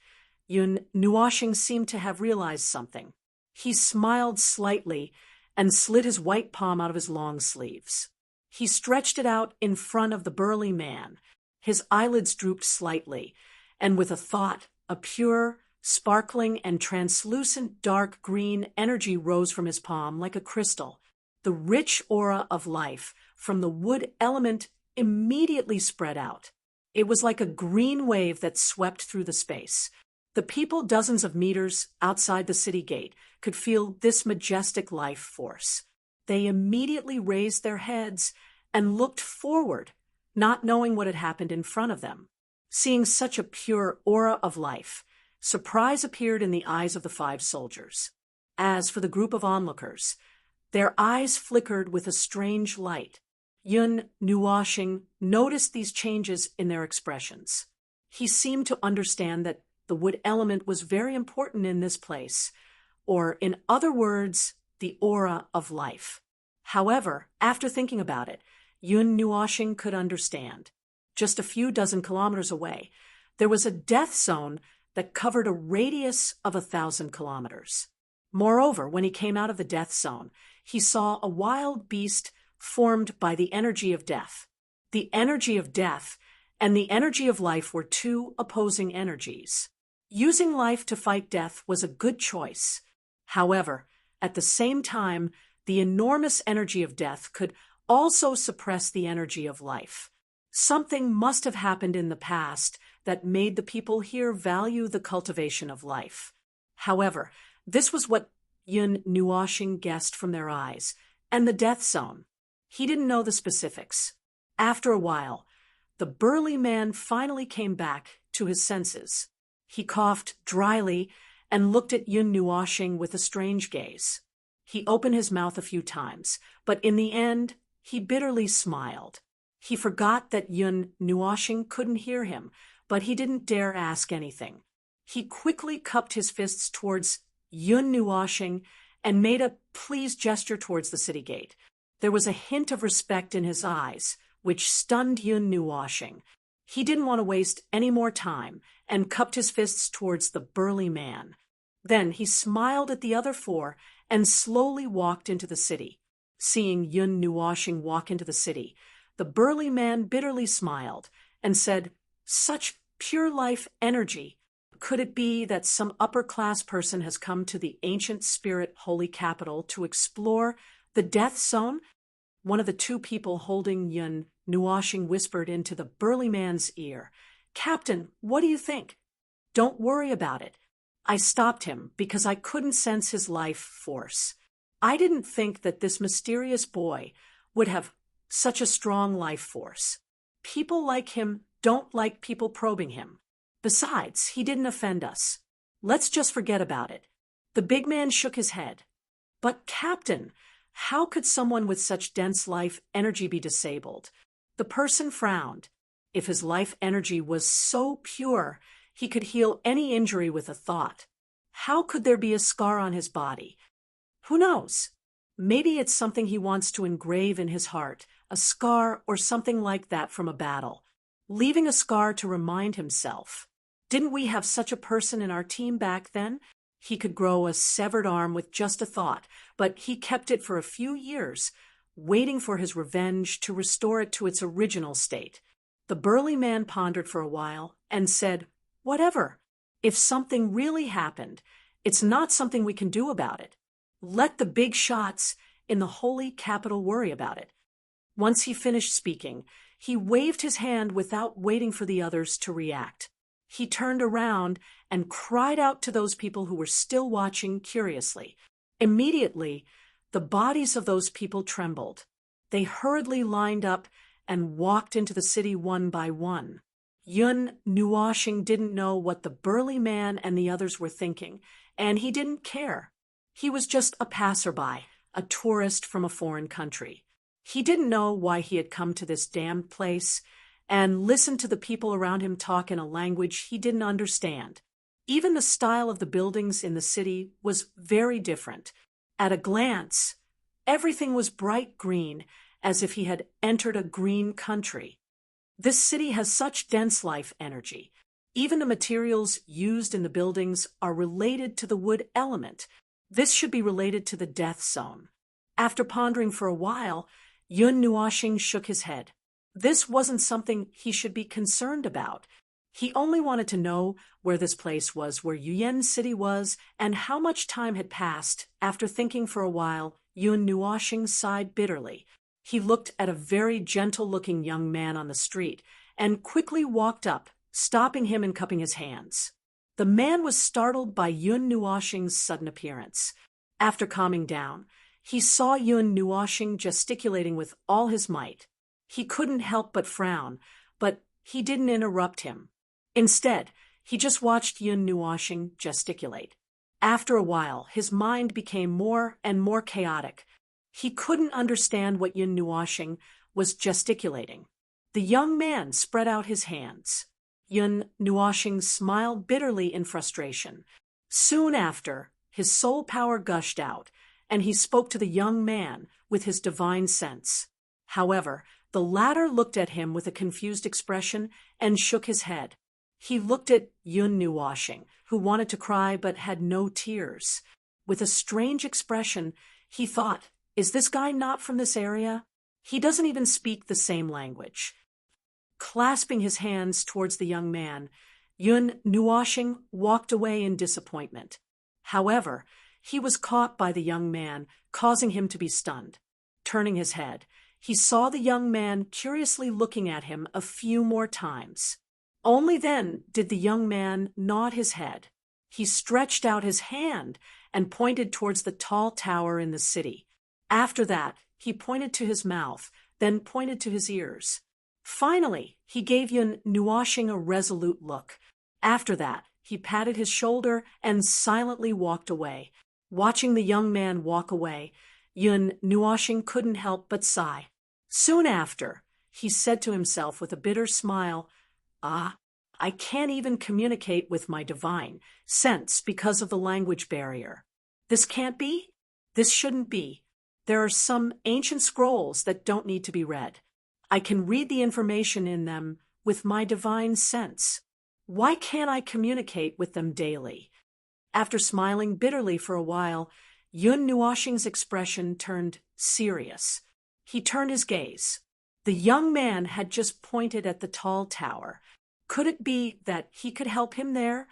Yun Nuoxing seemed to have realized something. He smiled slightly and slid his white palm out of his long sleeves. He stretched it out in front of the burly man. His eyelids drooped slightly, and with a thought, a pure, sparkling, and translucent dark green energy rose from his palm like a crystal. The rich aura of life from the wood element immediately spread out. It was like a green wave that swept through the space. The people dozens of meters outside the city gate could feel this majestic life force. They immediately raised their heads and looked forward, not knowing what had happened in front of them. Seeing such a pure aura of life, surprise appeared in the eyes of the 5 soldiers. As for the group of onlookers, their eyes flickered with a strange light. Yun Nuoxing noticed these changes in their expressions. He seemed to understand that the wood element was very important in this place, or in other words, the aura of life. However, after thinking about it, Yun Nuoxing could understand. Just a few dozen kilometers away, there was a death zone that covered a radius of 1,000 kilometers. Moreover, when he came out of the death zone, he saw a wild beast formed by the energy of death. The energy of death and the energy of life were 2 opposing energies. Using life to fight death was a good choice. However, at the same time, the enormous energy of death could also suppress the energy of life. Something must have happened in the past that made the people here value the cultivation of life. However, this was what Yun Nuoxing guessed from their eyes, and the death zone. He didn't know the specifics. After a while, the burly man finally came back to his senses. He coughed dryly and looked at Yun Nuoxing with a strange gaze. He opened his mouth a few times, but in the end, he bitterly smiled. He forgot that Yun Nuoxing couldn't hear him, but he didn't dare ask anything. He quickly cupped his fists towards Yun Nuoxing and made a pleased gesture towards the city gate. There was a hint of respect in his eyes, which stunned Yun Nuoxing. He didn't want to waste any more time and cupped his fists towards the burly man. Then he smiled at the other 4 and slowly walked into the city. Seeing Yun Nuoxing walk into the city, the burly man bitterly smiled and said, "Such pure life energy. Could it be that some upper-class person has come to the ancient spirit holy capital to explore the death zone?" One of the 2 people holding Yun Nuoxing whispered into the burly man's ear, "Captain, what do you think?" "Don't worry about it. I stopped him because I couldn't sense his life force. I didn't think that this mysterious boy would have such a strong life force. People like him don't like people probing him. Besides, he didn't offend us. Let's just forget about it." The big man shook his head. "But, Captain, how could someone with such dense life energy be disabled?" The person frowned. If his life energy was so pure, he could heal any injury with a thought. How could there be a scar on his body? Who knows? Maybe it's something he wants to engrave in his heart, a scar or something like that from a battle, leaving a scar to remind himself. Didn't we have such a person in our team back then? He could grow a severed arm with just a thought, but he kept it for a few years, waiting for his revenge to restore it to its original state. The burly man pondered for a while and said, "Whatever. If something really happened, it's not something we can do about it. Let the big shots in the holy capital worry about it." Once he finished speaking, he waved his hand without waiting for the others to react. He turned around and cried out to those people who were still watching curiously. Immediately, the bodies of those people trembled. They hurriedly lined up and walked into the city one by one. Yun Nuoshing didn't know what the burly man and the others were thinking, and he didn't care. He was just a passerby, a tourist from a foreign country. He didn't know why he had come to this damned place and listened to the people around him talk in a language he didn't understand. Even the style of the buildings in the city was very different. At a glance, everything was bright green, as if he had entered a green country. This city has such dense life energy. Even the materials used in the buildings are related to the wood element. This should be related to the death zone. After pondering for a while, Yun Nuoshing shook his head. This wasn't something he should be concerned about. He only wanted to know where this place was, where Yuyen City was, and how much time had passed. After thinking for a while, Yun Nuoshing sighed bitterly. He looked at a very gentle-looking young man on the street and quickly walked up, stopping him and cupping his hands. The man was startled by Yun Nuoshing's sudden appearance. After calming down, he saw Yun Nuoshing gesticulating with all his might. He couldn't help but frown, but he didn't interrupt him. Instead, he just watched Yun Nuoshing gesticulate. After a while, his mind became more and more chaotic. He couldn't understand what Yun Nuoshing was gesticulating. The young man spread out his hands. Yun Nuoshing smiled bitterly in frustration. Soon after, his soul power gushed out, and he spoke to the young man with his divine sense. However, the latter looked at him with a confused expression and shook his head. He looked at Yun Nuoshing, who wanted to cry but had no tears. With a strange expression, he thought, "Is this guy not from this area? He doesn't even speak the same language." Clasping his hands towards the young man, Yun Nuoshing walked away in disappointment. However, he was caught by the young man, causing him to be stunned. Turning his head, he saw the young man curiously looking at him a few more times. Only then did the young man nod his head. He stretched out his hand and pointed towards the tall tower in the city. After that, he pointed to his mouth, then pointed to his ears. Finally, he gave Yun Nuoshing a resolute look. After that, he patted his shoulder and silently walked away. Watching the young man walk away, Yun Nuoshing couldn't help but sigh. Soon after, he said to himself with a bitter smile, I can't even communicate with my divine sense because of the language barrier. This can't be. This shouldn't be. There are some ancient scrolls that don't need to be read. I can read the information in them with my divine sense. Why can't I communicate with them daily?" After smiling bitterly for a while, Yun Nuoshing's expression turned serious. He turned his gaze. The young man had just pointed at the tall tower. Could it be that he could help him there?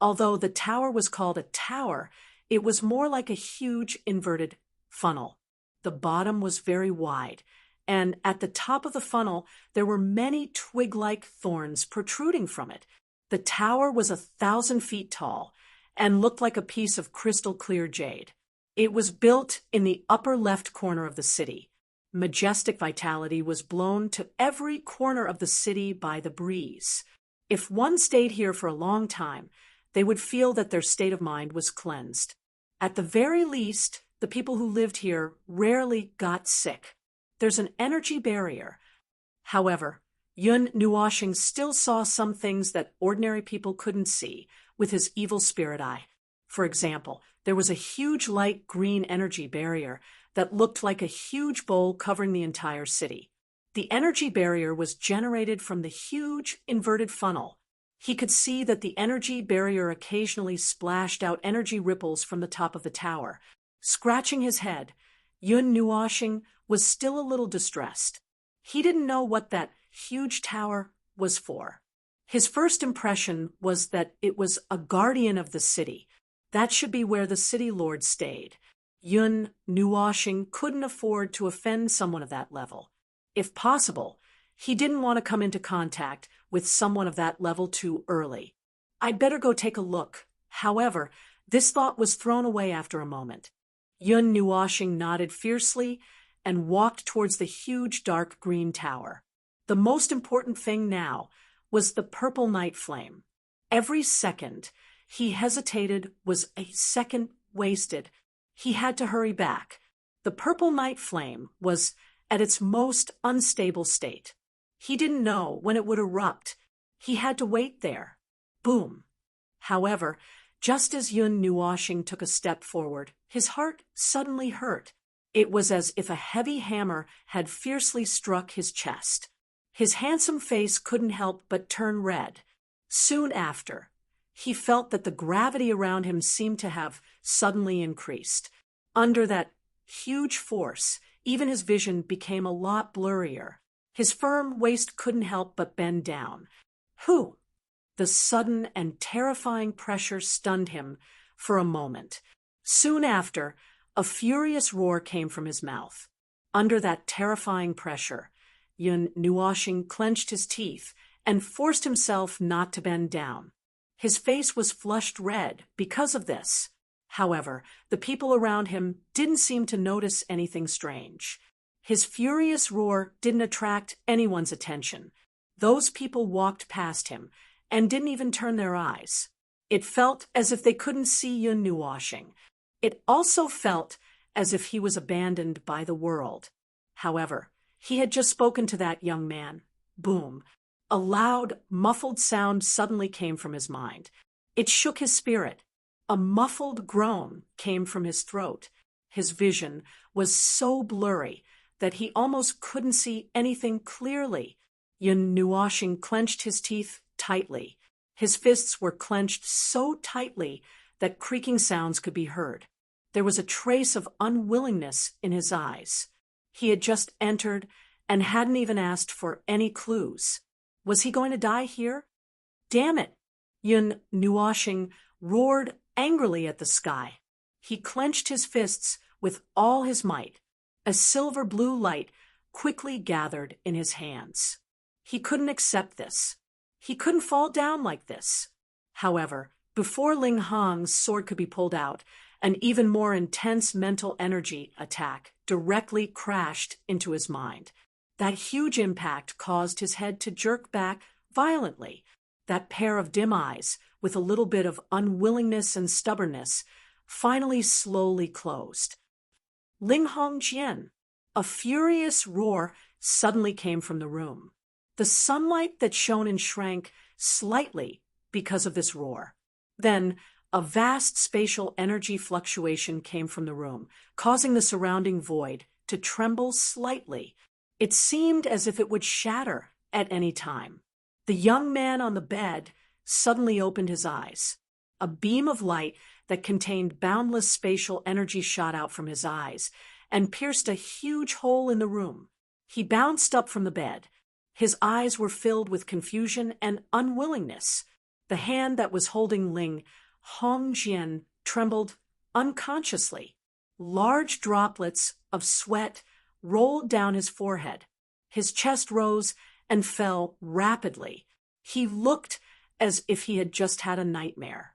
Although the tower was called a tower, it was more like a huge inverted funnel. The bottom was very wide, and at the top of the funnel there were many twig-like thorns protruding from it. The tower was 1,000 feet tall and looked like a piece of crystal-clear jade. It was built in the upper left corner of the city. Majestic vitality was blown to every corner of the city by the breeze. If one stayed here for a long time, they would feel that their state of mind was cleansed. At the very least, the people who lived here rarely got sick. There's an energy barrier. However, Yun Nuoshing still saw some things that ordinary people couldn't see with his evil spirit eye. For example, there was a huge light green energy barrier that looked like a huge bowl covering the entire city. The energy barrier was generated from the huge inverted funnel. He could see that the energy barrier occasionally splashed out energy ripples from the top of the tower. Scratching his head, Yun Nuoxing was still a little distressed. He didn't know what that huge tower was for. His first impression was that it was a guardian of the city. That should be where the city lord stayed. Yun Nuoxing couldn't afford to offend someone of that level. If possible, he didn't want to come into contact with someone of that level too early. I'd better go take a look. However, this thought was thrown away after a moment. Yun Nuoxing nodded fiercely and walked towards the huge dark green tower. The most important thing now was the purple night flame. Every second he hesitated was a second wasted. He had to hurry back. The purple night flame was at its most unstable state. He didn't know when it would erupt. He had to wait there. Boom. However, just as Yun Nuoxing took a step forward, his heart suddenly hurt. It was as if a heavy hammer had fiercely struck his chest. His handsome face couldn't help but turn red. Soon after, he felt that the gravity around him seemed to have suddenly increased. Under that huge force, even his vision became a lot blurrier. His firm waist couldn't help but bend down. Whew! The sudden and terrifying pressure stunned him for a moment. Soon after, a furious roar came from his mouth. Under that terrifying pressure, Yun Nuoxing clenched his teeth and forced himself not to bend down. His face was flushed red because of this. However, the people around him didn't seem to notice anything strange. His furious roar didn't attract anyone's attention. Those people walked past him and didn't even turn their eyes. It felt as if they couldn't see Yun Nuoxing. It also felt as if he was abandoned by the world. However, he had just spoken to that young man. Boom. A loud, muffled sound suddenly came from his mind. It shook his spirit. A muffled groan came from his throat. His vision was so blurry that he almost couldn't see anything clearly. Yun Nuoxing clenched his teeth tightly. His fists were clenched so tightly that creaking sounds could be heard. There was a trace of unwillingness in his eyes. He had just entered and hadn't even asked for any clues. Was he going to die here? Damn it! Yun Nuoxing roared angrily at the sky. He clenched his fists with all his might. A silver blue light quickly gathered in his hands. He couldn't accept this. He couldn't fall down like this. However, before Ling Hong's sword could be pulled out, an even more intense mental energy attack directly crashed into his mind. That huge impact caused his head to jerk back violently. That pair of dim eyes, with a little bit of unwillingness and stubbornness, finally slowly closed. Ling Hongjian! A furious roar suddenly came from the room. The sunlight that shone and shrank slightly because of this roar. Then, a vast spatial energy fluctuation came from the room, causing the surrounding void to tremble slightly. It seemed as if it would shatter at any time. The young man on the bed suddenly opened his eyes. A beam of light that contained boundless spatial energy shot out from his eyes and pierced a huge hole in the room. He bounced up from the bed. His eyes were filled with confusion and unwillingness. The hand that was holding Ling Hongjian trembled unconsciously. Large droplets of sweat rolled down his forehead. His chest rose and fell rapidly. He looked as if he had just had a nightmare.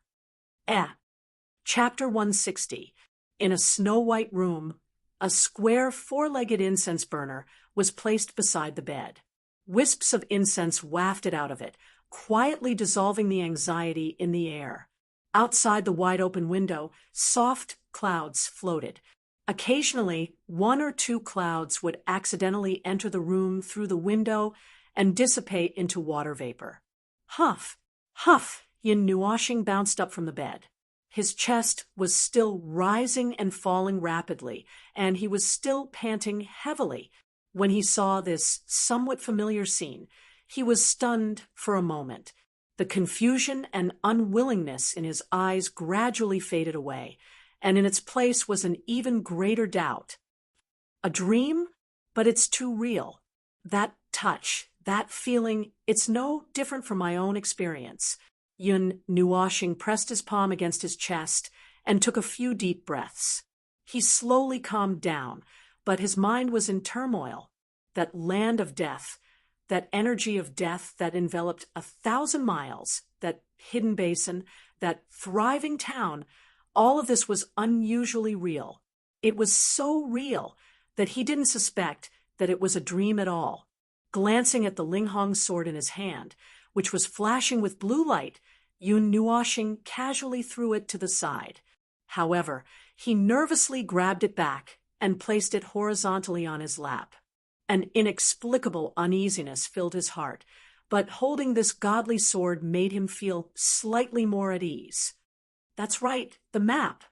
Chapter 160. In a snow-white room, a square four-legged incense burner was placed beside the bed. Wisps of incense wafted out of it, quietly dissolving the anxiety in the air. Outside the wide-open window, soft clouds floated. Occasionally, one or two clouds would accidentally enter the room through the window and dissipate into water vapor. Huff! Huff! Yun Nuoxing bounced up from the bed. His chest was still rising and falling rapidly, and he was still panting heavily. When he saw this somewhat familiar scene, he was stunned for a moment. The confusion and unwillingness in his eyes gradually faded away, and in its place was an even greater doubt. A dream? But it's too real. That touch, that feeling, it's no different from my own experience. Yun Nuoshing pressed his palm against his chest and took a few deep breaths. He slowly calmed down, but his mind was in turmoil. That land of death, that energy of death that enveloped 1,000 miles, that hidden basin, that thriving town, all of this was unusually real. It was so real that he didn't suspect that it was a dream at all. Glancing at the Linghong sword in his hand, which was flashing with blue light, Yun Nuoshing casually threw it to the side. However, he nervously grabbed it back and placed it horizontally on his lap. An inexplicable uneasiness filled his heart, but holding this godly sword made him feel slightly more at ease. That's right, the map.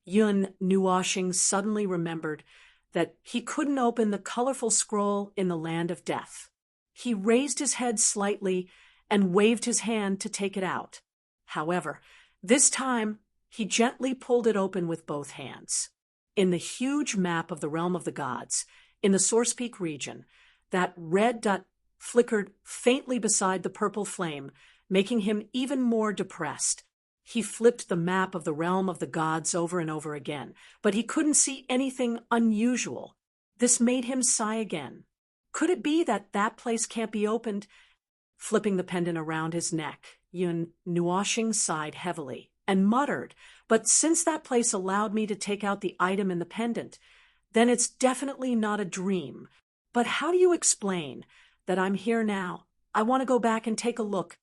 Yun Nuoshing suddenly remembered that he couldn't open the colorful scroll in the land of death. He raised his head slightly and waved his hand to take it out. However, this time he gently pulled it open with both hands. In the huge map of the realm of the gods, in the Source Peak region, that red dot flickered faintly beside the purple flame, making him even more depressed. He flipped the map of the realm of the gods over and over again, but he couldn't see anything unusual. This made him sigh again. Could it be that that place can't be opened? Flipping the pendant around his neck, Yun Nuoshing sighed heavily and muttered, "But since that place allowed me to take out the item in the pendant, then it's definitely not a dream. But how do you explain that I'm here now? I want to go back and take a look."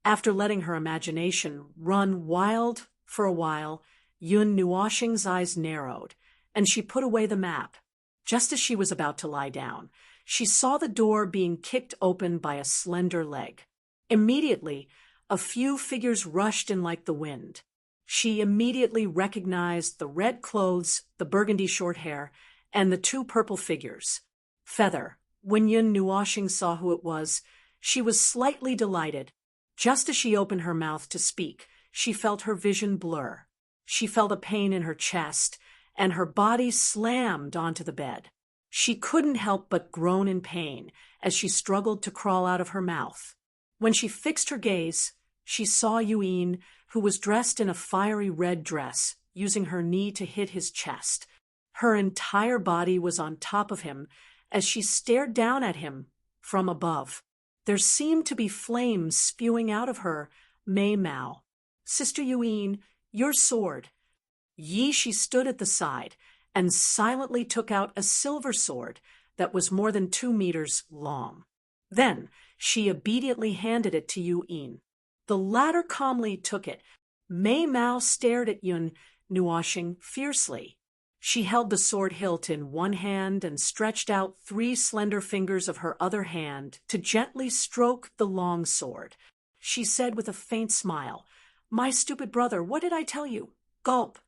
After letting her imagination run wild for a while, Yun Nuoshing's eyes narrowed, and she put away the map. Just as she was about to lie down, she saw the door being kicked open by a slender leg. Immediately, a few figures rushed in like the wind. She immediately recognized the red clothes, the burgundy short hair, and the two purple figures. Feather. When Yun Nuoshing saw who it was, she was slightly delighted. Just as she opened her mouth to speak, she felt her vision blur. She felt a pain in her chest, and her body slammed onto the bed. She couldn't help but groan in pain as she struggled to crawl out of her mouth. When she fixed her gaze, she saw Yuin, who was dressed in a fiery red dress, using her knee to hit his chest. Her entire body was on top of him as she stared down at him from above. There seemed to be flames spewing out of her. Mei Mao. "Sister Yuin, your sword." She stood at the side and silently took out a silver sword that was more than 2 meters long. Then she obediently handed it to Yuin. The latter calmly took it. Mei Mao stared at Yun Nuoshing fiercely. She held the sword hilt in one hand and stretched out 3 slender fingers of her other hand to gently stroke the long sword. She said with a faint smile, "My stupid brother, what did I tell you? Gulp."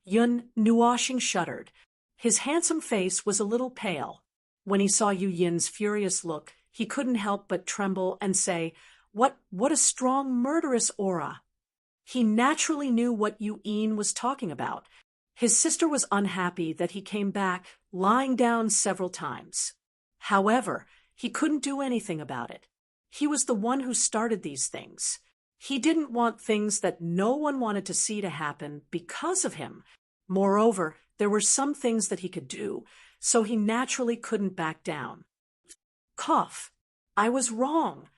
Yun Nuoshing shuddered. His handsome face was a little pale. When he saw Yu Yin's furious look, he couldn't help but tremble and say, What a strong murderous aura." He naturally knew what Yuin was talking about. His sister was unhappy that he came back, lying down several times. However, he couldn't do anything about it. He was the one who started these things. He didn't want things that no one wanted to see to happen because of him. Moreover, there were some things that he could do, so he naturally couldn't back down. Cough. "I was wrong."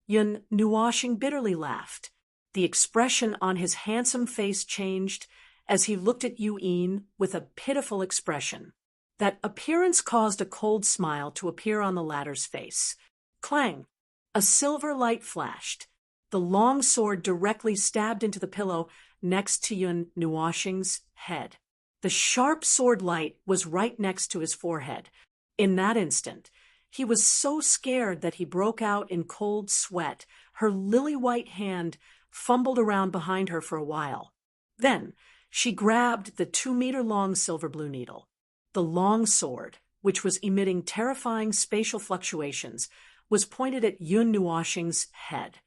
Yun Nuoshing bitterly laughed. The expression on his handsome face changed as he looked at Yuin with a pitiful expression. That appearance caused a cold smile to appear on the latter's face. Clang! A silver light flashed. The long sword directly stabbed into the pillow next to Yun Nuoshing's head. The sharp sword light was right next to his forehead. In that instant, he was so scared that he broke out in cold sweat. Her lily-white hand fumbled around behind her for a while. Then, she grabbed the 2-meter-long silver blue needle. The long sword, which was emitting terrifying spatial fluctuations, was pointed at Yun Nuoshing's head.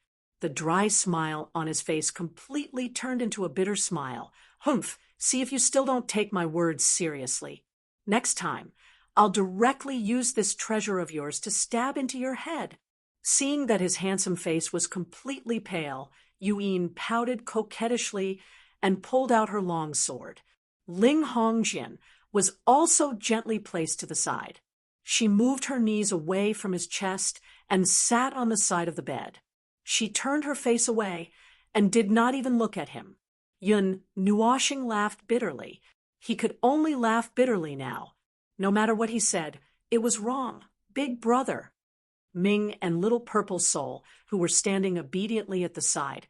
The dry smile on his face completely turned into a bitter smile. Humph, see if you still don't take my words seriously. Next time, I'll directly use this treasure of yours to stab into your head. Seeing that his handsome face was completely pale, Yuen pouted coquettishly and pulled out her long sword. Ling Hongjin was also gently placed to the side. She moved her knees away from his chest and sat on the side of the bed. She turned her face away and did not even look at him. Yun Nuoshing laughed bitterly. He could only laugh bitterly now. No matter what he said, it was wrong. Big brother. Ming and Little Purple Soul, who were standing obediently at the side,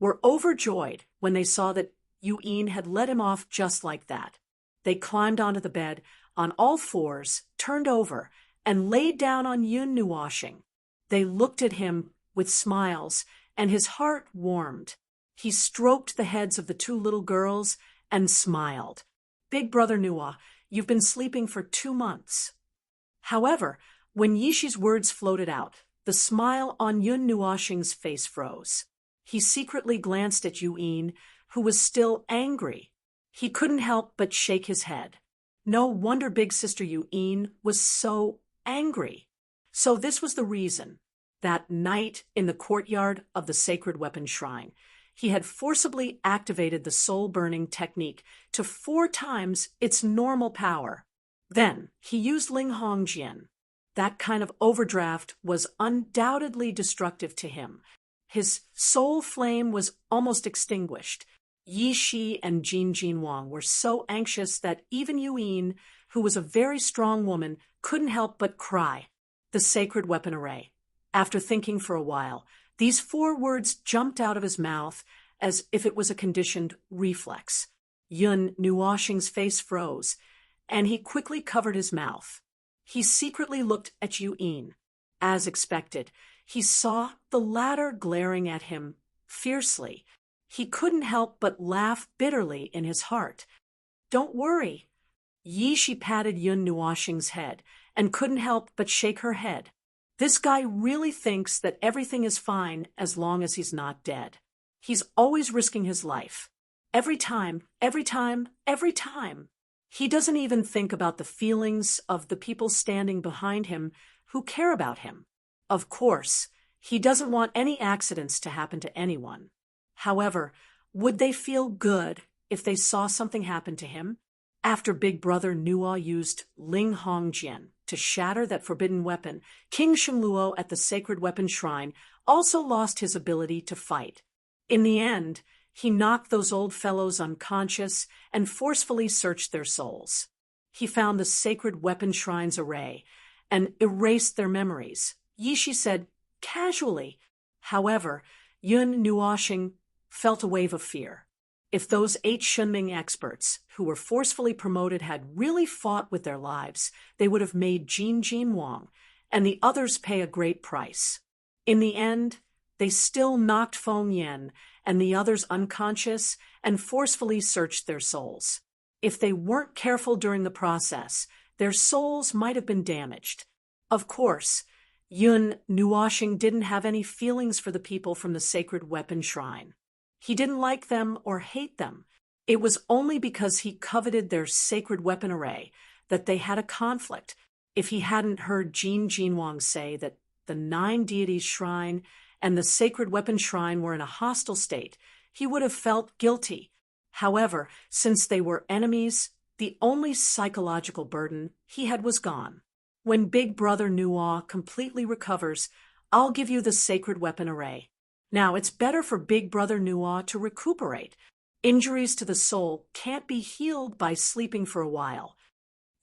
were overjoyed when they saw that Yuen had let him off just like that. They climbed onto the bed on all fours, turned over, and laid down on Yun Nuoshing. They looked at him with smiles, and his heart warmed. He stroked the heads of the two little girls and smiled. Big brother Nua, you've been sleeping for 2 months. However, when Yishi's words floated out, the smile on Yun Nuoshing's face froze. He secretly glanced at Yuen, who was still angry. He couldn't help but shake his head. No wonder big sister Yuen was so angry. So this was the reason. That night in the courtyard of the Sacred Weapon Shrine, he had forcibly activated the soul-burning technique to 4 times its normal power. Then he used Ling Hongjian. That kind of overdraft was undoubtedly destructive to him. His soul flame was almost extinguished. Yi Shi and Jin Jinwang were so anxious that even Yuen, who was a very strong woman, couldn't help but cry. The Sacred Weapon Array. After thinking for a while, these 4 words jumped out of his mouth as if it was a conditioned reflex. Yun Nuoshing's face froze, and he quickly covered his mouth. He secretly looked at Yuen. As expected, he saw the latter glaring at him fiercely. He couldn't help but laugh bitterly in his heart. Don't worry. Shi patted Yun Nuoshing's head and couldn't help but shake her head. This guy really thinks that everything is fine as long as he's not dead. He's always risking his life. Every time. He doesn't even think about the feelings of the people standing behind him who care about him. Of course, he doesn't want any accidents to happen to anyone. However, would they feel good if they saw something happen to him? After Big Brother Nua used Ling Hongjian to shatter that forbidden weapon, King Shengluo at the Sacred Weapon Shrine also lost his ability to fight. In the end, he knocked those old fellows unconscious and forcefully searched their souls. He found the Sacred Weapon Shrine's array and erased their memories. Yishi said casually. However, Yun Nuoshing felt a wave of fear. If those 8 Shunming experts who were forcefully promoted had really fought with their lives, they would have made Jin Jinwang and the others pay a great price. In the end, they still knocked Feng Yen and the others unconscious and forcefully searched their souls. If they weren't careful during the process, their souls might have been damaged. Of course, Yun Nuoshing didn't have any feelings for the people from the Sacred Weapon Shrine. He didn't like them or hate them. It was only because he coveted their sacred weapon array that they had a conflict. If he hadn't heard Jin Jinwang say that the 9 deities shrine and the Sacred Weapon Shrine were in a hostile state, he would have felt guilty. However, since they were enemies, the only psychological burden he had was gone. When Big Brother Nua completely recovers, I'll give you the Sacred Weapon Array. Now, it's better for Big Brother Nua to recuperate. Injuries to the soul can't be healed by sleeping for a while.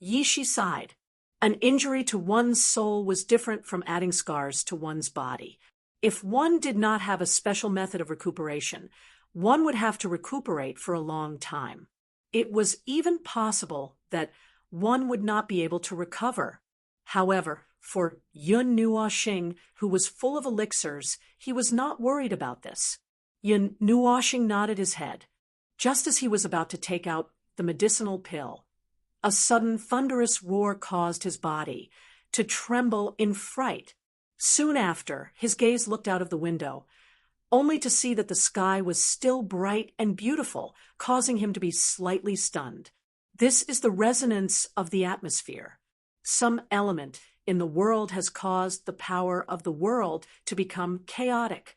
Yishi sighed. An injury to one's soul was different from adding scars to one's body. If one did not have a special method of recuperation, one would have to recuperate for a long time. It was even possible that one would not be able to recover. However, for Yun Nuoshing, who was full of elixirs, he was not worried about this. Yun Nuoshing nodded his head. Just as he was about to take out the medicinal pill, a sudden thunderous roar caused his body to tremble in fright. Soon after, his gaze looked out of the window. only to see that the sky was still bright and beautiful, causing him to be slightly stunned. This is the resonance of the atmosphere. Some element in the world has caused the power of the world to become chaotic.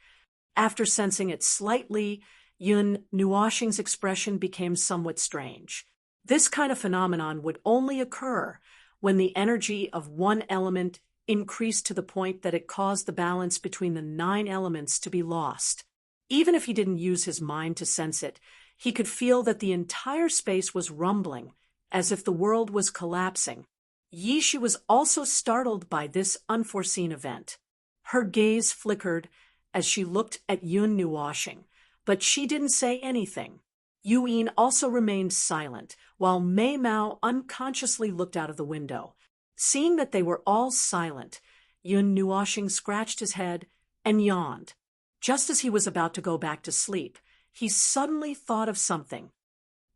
After sensing it slightly, Yun Nuoxing's expression became somewhat strange. This kind of phenomenon would only occur when the energy of one element increased to the point that it caused the balance between the 9 elements to be lost. Even if he didn't use his mind to sense it, he could feel that the entire space was rumbling, as if the world was collapsing. Yi Shi was also startled by this unforeseen event. Her gaze flickered as she looked at Yun Nuoxing, but she didn't say anything. Yu Yin also remained silent, while Mei Mao unconsciously looked out of the window. Seeing that they were all silent, Yun Nuoxing scratched his head and yawned. Just as he was about to go back to sleep, he suddenly thought of something.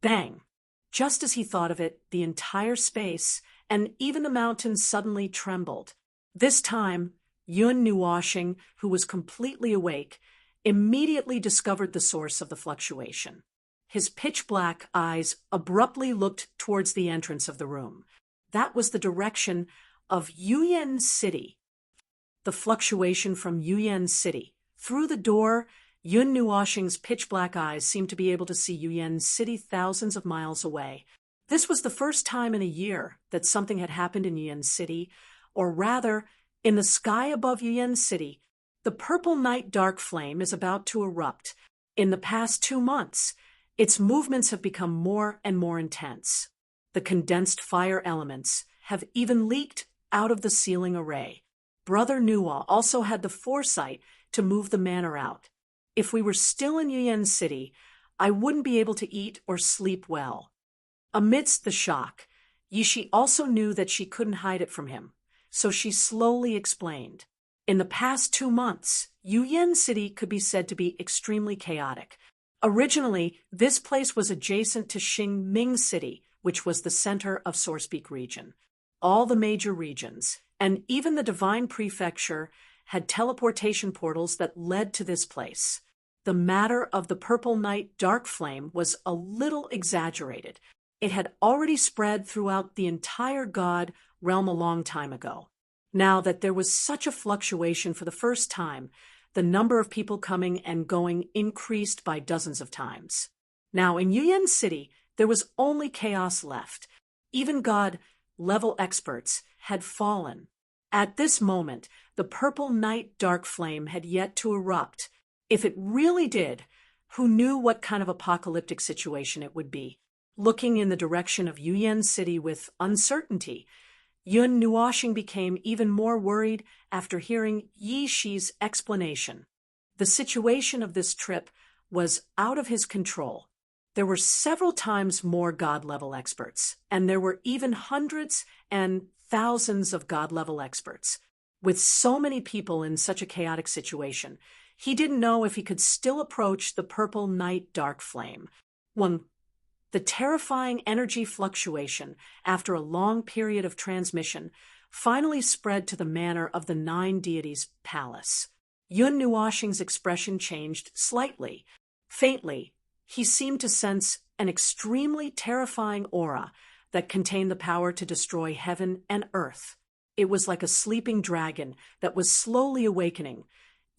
Bang! Just as he thought of it, the entire space and even the mountains suddenly trembled. This time, Yun Nuoxing, who was completely awake, immediately discovered the source of the fluctuation. His pitch-black eyes abruptly looked towards the entrance of the room. That was the direction of Yuyan City. The fluctuation from Yuyan City. Through the door, Yun Nuoxing's pitch-black eyes seemed to be able to see Yuyan City thousands of miles away. This was the first time in a year that something had happened in Yuyan City, or rather, in the sky above Yuyan City. The purple night dark flame is about to erupt. In the past 2 months, its movements have become more and more intense. The condensed fire elements have even leaked out of the ceiling array. Brother Nuo also had the foresight to move the manor out. If we were still in Yuyan City, I wouldn't be able to eat or sleep well. Amidst the shock, Yi Shi also knew that she couldn't hide it from him, so she slowly explained. In the past 2 months, Yuyan City could be said to be extremely chaotic. Originally, this place was adjacent to Xingming City, which was the center of Sourcepeak region. All the major regions, and even the Divine Prefecture, had teleportation portals that led to this place. The matter of the purple night dark flame was a little exaggerated. It had already spread throughout the entire god realm a long time ago. Now that there was such a fluctuation for the first time, the number of people coming and going increased by dozens of times. Now in Yuyan City, there was only chaos left. Even god-level experts had fallen. At this moment, the purple night dark flame had yet to erupt. If it really did, who knew what kind of apocalyptic situation it would be? Looking in the direction of Yuyan City with uncertainty, Yun Nuoxing became even more worried after hearing Yi Shi's explanation. The situation of this trip was out of his control. There were several times more god-level experts, and there were even hundreds and thousands of god-level experts. With so many people in such a chaotic situation, he didn't know if he could still approach the purple night dark flame. The terrifying energy fluctuation, after a long period of transmission, finally spread to the manor of the 9 deities' palace. Yun Nuoxing's expression changed slightly. Faintly, he seemed to sense an extremely terrifying aura that contained the power to destroy heaven and earth. It was like a sleeping dragon that was slowly awakening.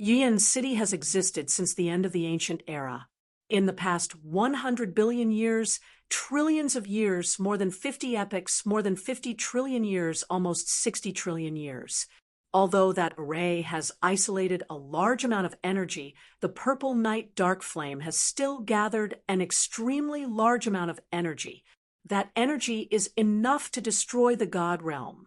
Yuyan City has existed since the end of the ancient era. In the past 100 billion years, trillions of years, more than 50 epochs, more than 50 trillion years, almost 60 trillion years. Although that array has isolated a large amount of energy, the purple night dark flame has still gathered an extremely large amount of energy. That energy is enough to destroy the god realm.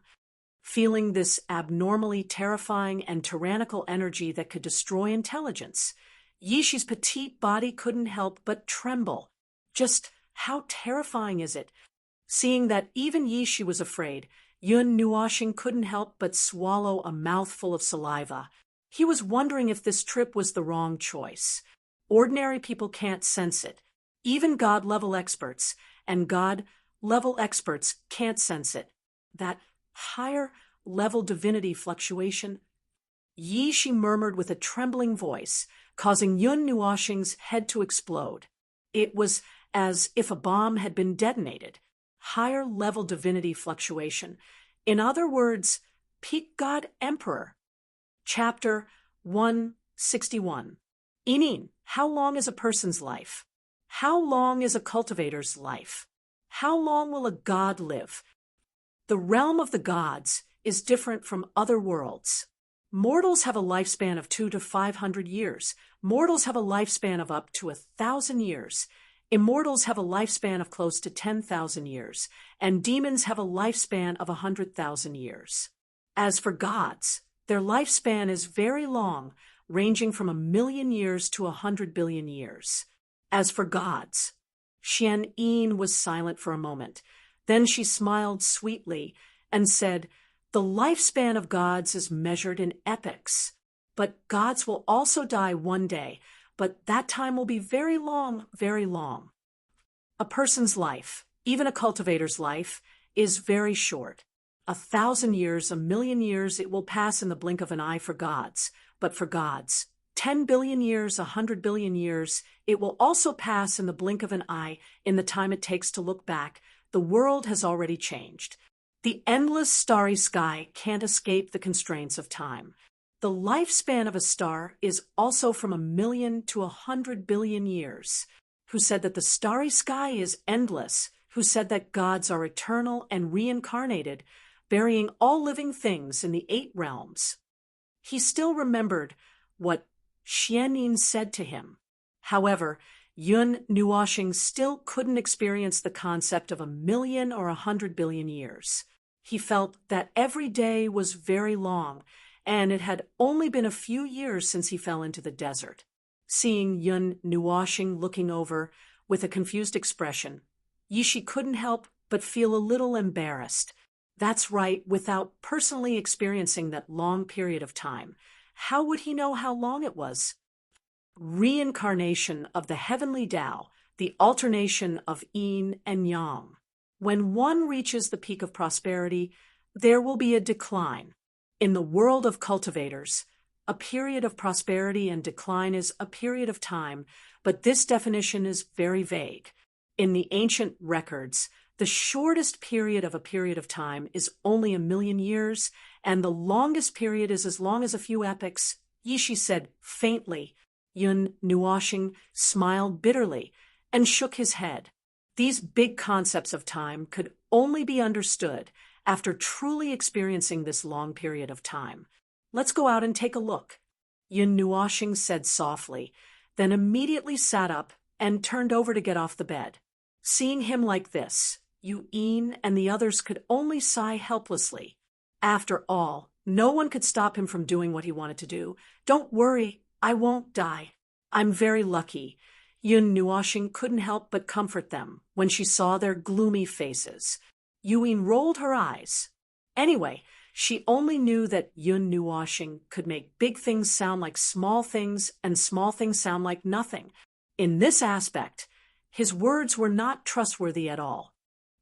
Feeling this abnormally terrifying and tyrannical energy that could destroy intelligence, Yi Shi's petite body couldn't help but tremble. Just how terrifying is it? Seeing that even Yi Shi was afraid, Yun Nuoxing couldn't help but swallow a mouthful of saliva. He was wondering if this trip was the wrong choice. Ordinary people can't sense it. Even god-level experts and god-level experts can't sense it. That higher-level divinity fluctuation. Yi Shi murmured with a trembling voice, causing Yun Nuoxing's head to explode. It was as if a bomb had been detonated. Higher-level divinity fluctuation. In other words, peak god emperor. Chapter 161. Inin, how long is a person's life? How long is a cultivator's life? How long will a god live? The realm of the gods is different from other worlds. Mortals have a lifespan of 200 to 500 years. Mortals have a lifespan of up to 1,000 years. Immortals have a lifespan of close to 10,000 years, and demons have a lifespan of 100,000 years. As for gods, their lifespan is very long, ranging from 1,000,000 years to 100 billion years. As for gods, Xian Yin was silent for a moment. Then she smiled sweetly and said, "The lifespan of gods is measured in epochs. But gods will also die one day, but that time will be very long, very long. A person's life, even a cultivator's life, is very short. 1,000 years, 1,000,000 years, it will pass in the blink of an eye for gods. But for gods, 10 billion years, 100 billion years, it will also pass in the blink of an eye in the time it takes to look back. The world has already changed. The endless starry sky can't escape the constraints of time. The lifespan of a star is also from 1,000,000 to 100 billion years. Who said that the starry sky is endless? Who said that gods are eternal and reincarnated, burying all living things in the 8 realms? He still remembered what Xianyin said to him. However, Yun Nuoxing still couldn't experience the concept of 1,000,000 or 100 billion years. He felt that every day was very long, and it had only been a few years since he fell into the desert. Seeing Yun Nuoxing looking over with a confused expression, Yishi couldn't help but feel a little embarrassed. That's right, without personally experiencing that long period of time. How would he know how long it was? Reincarnation of the heavenly Tao, the alternation of yin and yang. When one reaches the peak of prosperity, there will be a decline. In the world of cultivators, a period of prosperity and decline is a period of time, but this definition is very vague. In the ancient records, the shortest period of a period of time is only 1,000,000 years, and the longest period is as long as a few epochs, Yishi said faintly. Yun Nuoxing smiled bitterly and shook his head. These big concepts of time could only be understood after truly experiencing this long period of time. Let's go out and take a look, Yun Nuoxing said softly, then immediately sat up and turned over to get off the bed. Seeing him like this, Yu Yin and the others could only sigh helplessly. After all, no one could stop him from doing what he wanted to do. Don't worry, I won't die. I'm very lucky. Yun Nuoxing couldn't help but comfort them when she saw their gloomy faces. Yin rolled her eyes. Anyway, she only knew that Yun Nuoxing could make big things sound like small things and small things sound like nothing. In this aspect, his words were not trustworthy at all.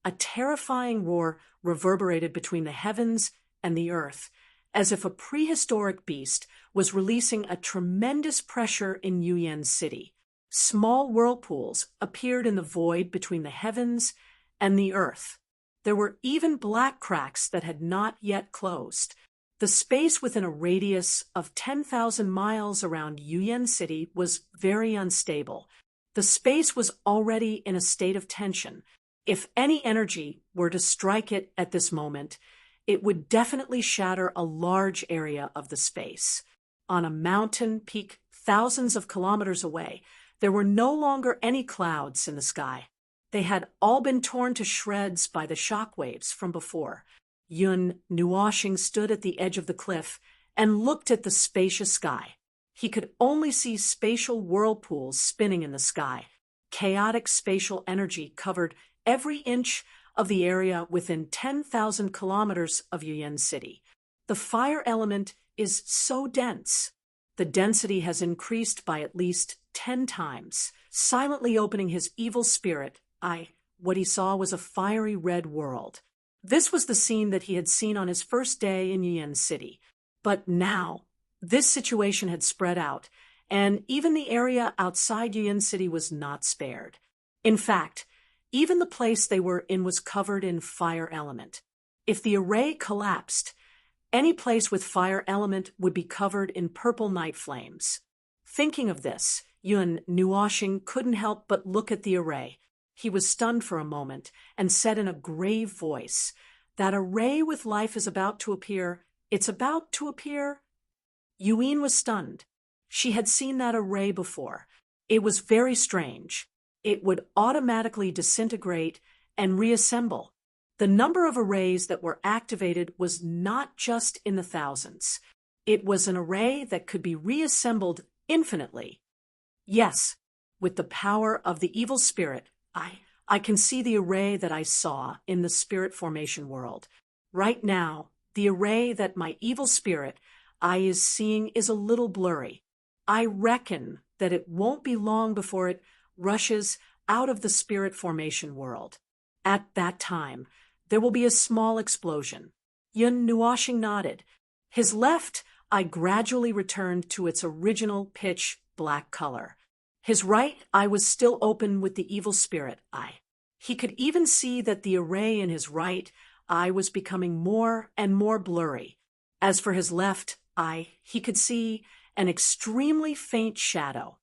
A terrifying roar reverberated between the heavens and the earth, as if a prehistoric beast was releasing a tremendous pressure in Yuyan City. Small whirlpools appeared in the void between the heavens and the earth. There were even black cracks that had not yet closed. The space within a radius of 10,000 miles around Yuyan City was very unstable. The space was already in a state of tension. If any energy were to strike it at this moment, it would definitely shatter a large area of the space. On a mountain peak thousands of kilometers away, there were no longer any clouds in the sky. They had all been torn to shreds by the shock waves from before. Yun Nuoxing stood at the edge of the cliff and looked at the spacious sky. He could only see spatial whirlpools spinning in the sky. Chaotic spatial energy covered every inch of the area within 10,000 kilometers of Yuyan City. The fire element is so dense. The density has increased by at least 10 times, silently opening his evil spirit. What he saw was a fiery red world. This was the scene that he had seen on his first day in Yuyan City. But now, this situation had spread out, and even the area outside Yuan City was not spared. In fact, even the place they were in was covered in fire element. If the array collapsed, any place with fire element would be covered in purple night flames. Thinking of this, Yun Nuoxing couldn't help but look at the array. He was stunned for a moment and said in a grave voice, "That array with life is about to appear. It's about to appear." Yuan was stunned. She had seen that array before. It was very strange. It would automatically disintegrate and reassemble. The number of arrays that were activated was not just in the thousands. It was an array that could be reassembled infinitely. Yes, with the power of the evil spirit, I can see the array that I saw in the spirit formation world. Right now, the array that my evil spirit eye is seeing is a little blurry. I reckon that it won't be long before it rushes out of the spirit formation world. At that time, there will be a small explosion. Yun Nuoxing nodded. His left eye gradually returned to its original pitch black color. His right eye was still open with the evil spirit eye. He could even see that the array in his right eye was becoming more and more blurry. As for his left eye, he could see an extremely faint shadow.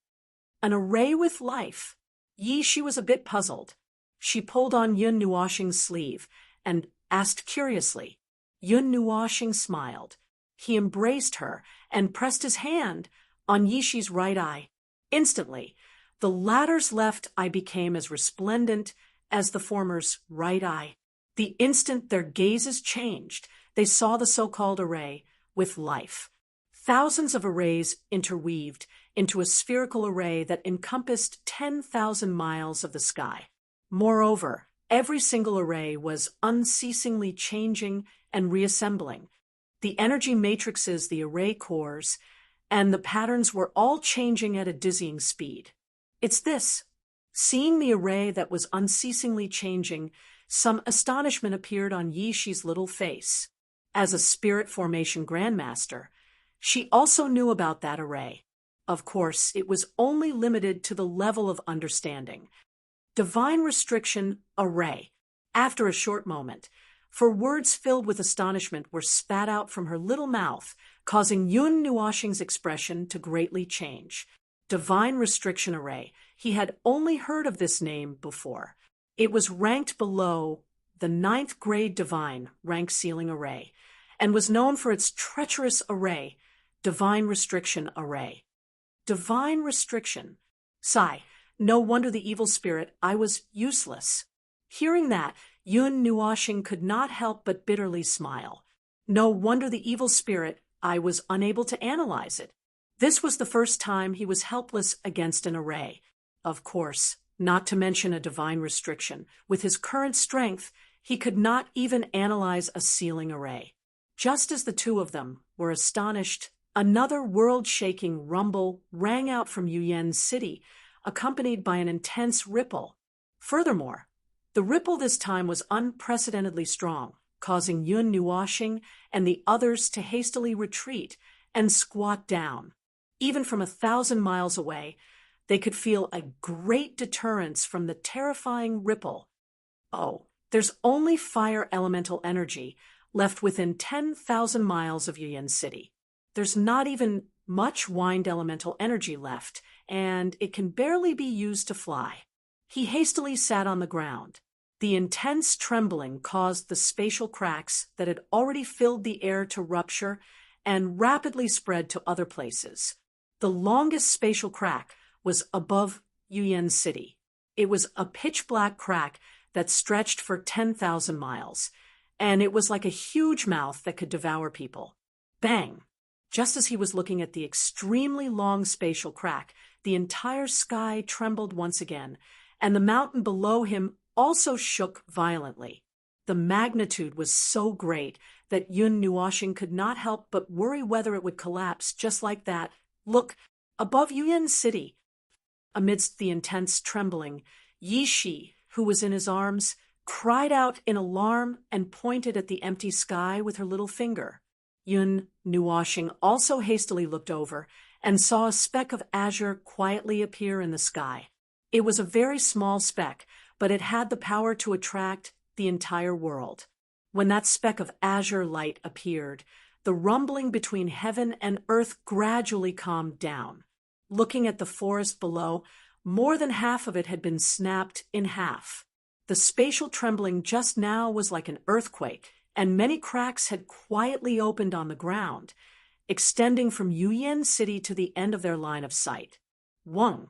An array with life. She was a bit puzzled. She pulled on Yun Nuoxing's sleeve and asked curiously. Yun Nuoxing smiled. He embraced her and pressed his hand on Yishi's right eye. Instantly, the latter's left eye became as resplendent as the former's right eye. The instant their gazes changed, they saw the so-called array with life. Thousands of arrays interweaved into a spherical array that encompassed 10,000 miles of the sky. Moreover, every single array was unceasingly changing and reassembling. The energy matrices, the array cores, and the patterns were all changing at a dizzying speed. It's this. Seeing the array that was unceasingly changing, some astonishment appeared on Yishi's little face. As a spirit formation grandmaster, she also knew about that array. Of course, it was only limited to the level of understanding. Divine restriction array. After a short moment, for words filled with astonishment were spat out from her little mouth, causing Yun Nuoxing's expression to greatly change. Divine restriction array. He had only heard of this name before. It was ranked below the 9th grade divine rank ceiling array, and was known for its treacherous array, divine restriction array. Divine restriction. Sigh. No wonder the evil spirit, I was useless. Hearing that, Yun Nuoxing could not help but bitterly smile. No wonder the evil spirit, I was unable to analyze it. This was the first time he was helpless against an array. Of course, not to mention a divine restriction. With his current strength, he could not even analyze a ceiling array. Just as the two of them were astonished, another world-shaking rumble rang out from Yuan City, accompanied by an intense ripple. Furthermore, the ripple this time was unprecedentedly strong, causing Yun Nuoxing and the others to hastily retreat and squat down. Even from 1,000 miles away, they could feel a great deterrence from the terrifying ripple. Oh, there's only fire elemental energy left within 10,000 miles of Yuan City. There's not even much wind elemental energy left, and it can barely be used to fly. He hastily sat on the ground. The intense trembling caused the spatial cracks that had already filled the air to rupture and rapidly spread to other places. The longest spatial crack was above Yuan City. It was a pitch-black crack that stretched for 10,000 miles, and it was like a huge mouth that could devour people. Bang! Just as he was looking at the extremely long spatial crack, the entire sky trembled once again, and the mountain below him also shook violently. The magnitude was so great that Yun Nuoxing could not help but worry whether it would collapse just like that. Look, above Yuan City. Amidst the intense trembling, Yishi, who was in his arms, cried out in alarm and pointed at the empty sky with her little finger. Yun Nuoxing also hastily looked over and saw a speck of azure quietly appear in the sky. It was a very small speck, but it had the power to attract the entire world. When that speck of azure light appeared, the rumbling between heaven and earth gradually calmed down. Looking at the forest below, more than half of it had been snapped in half. The spatial trembling just now was like an earthquake, and many cracks had quietly opened on the ground, extending from Yuyan City to the end of their line of sight. One.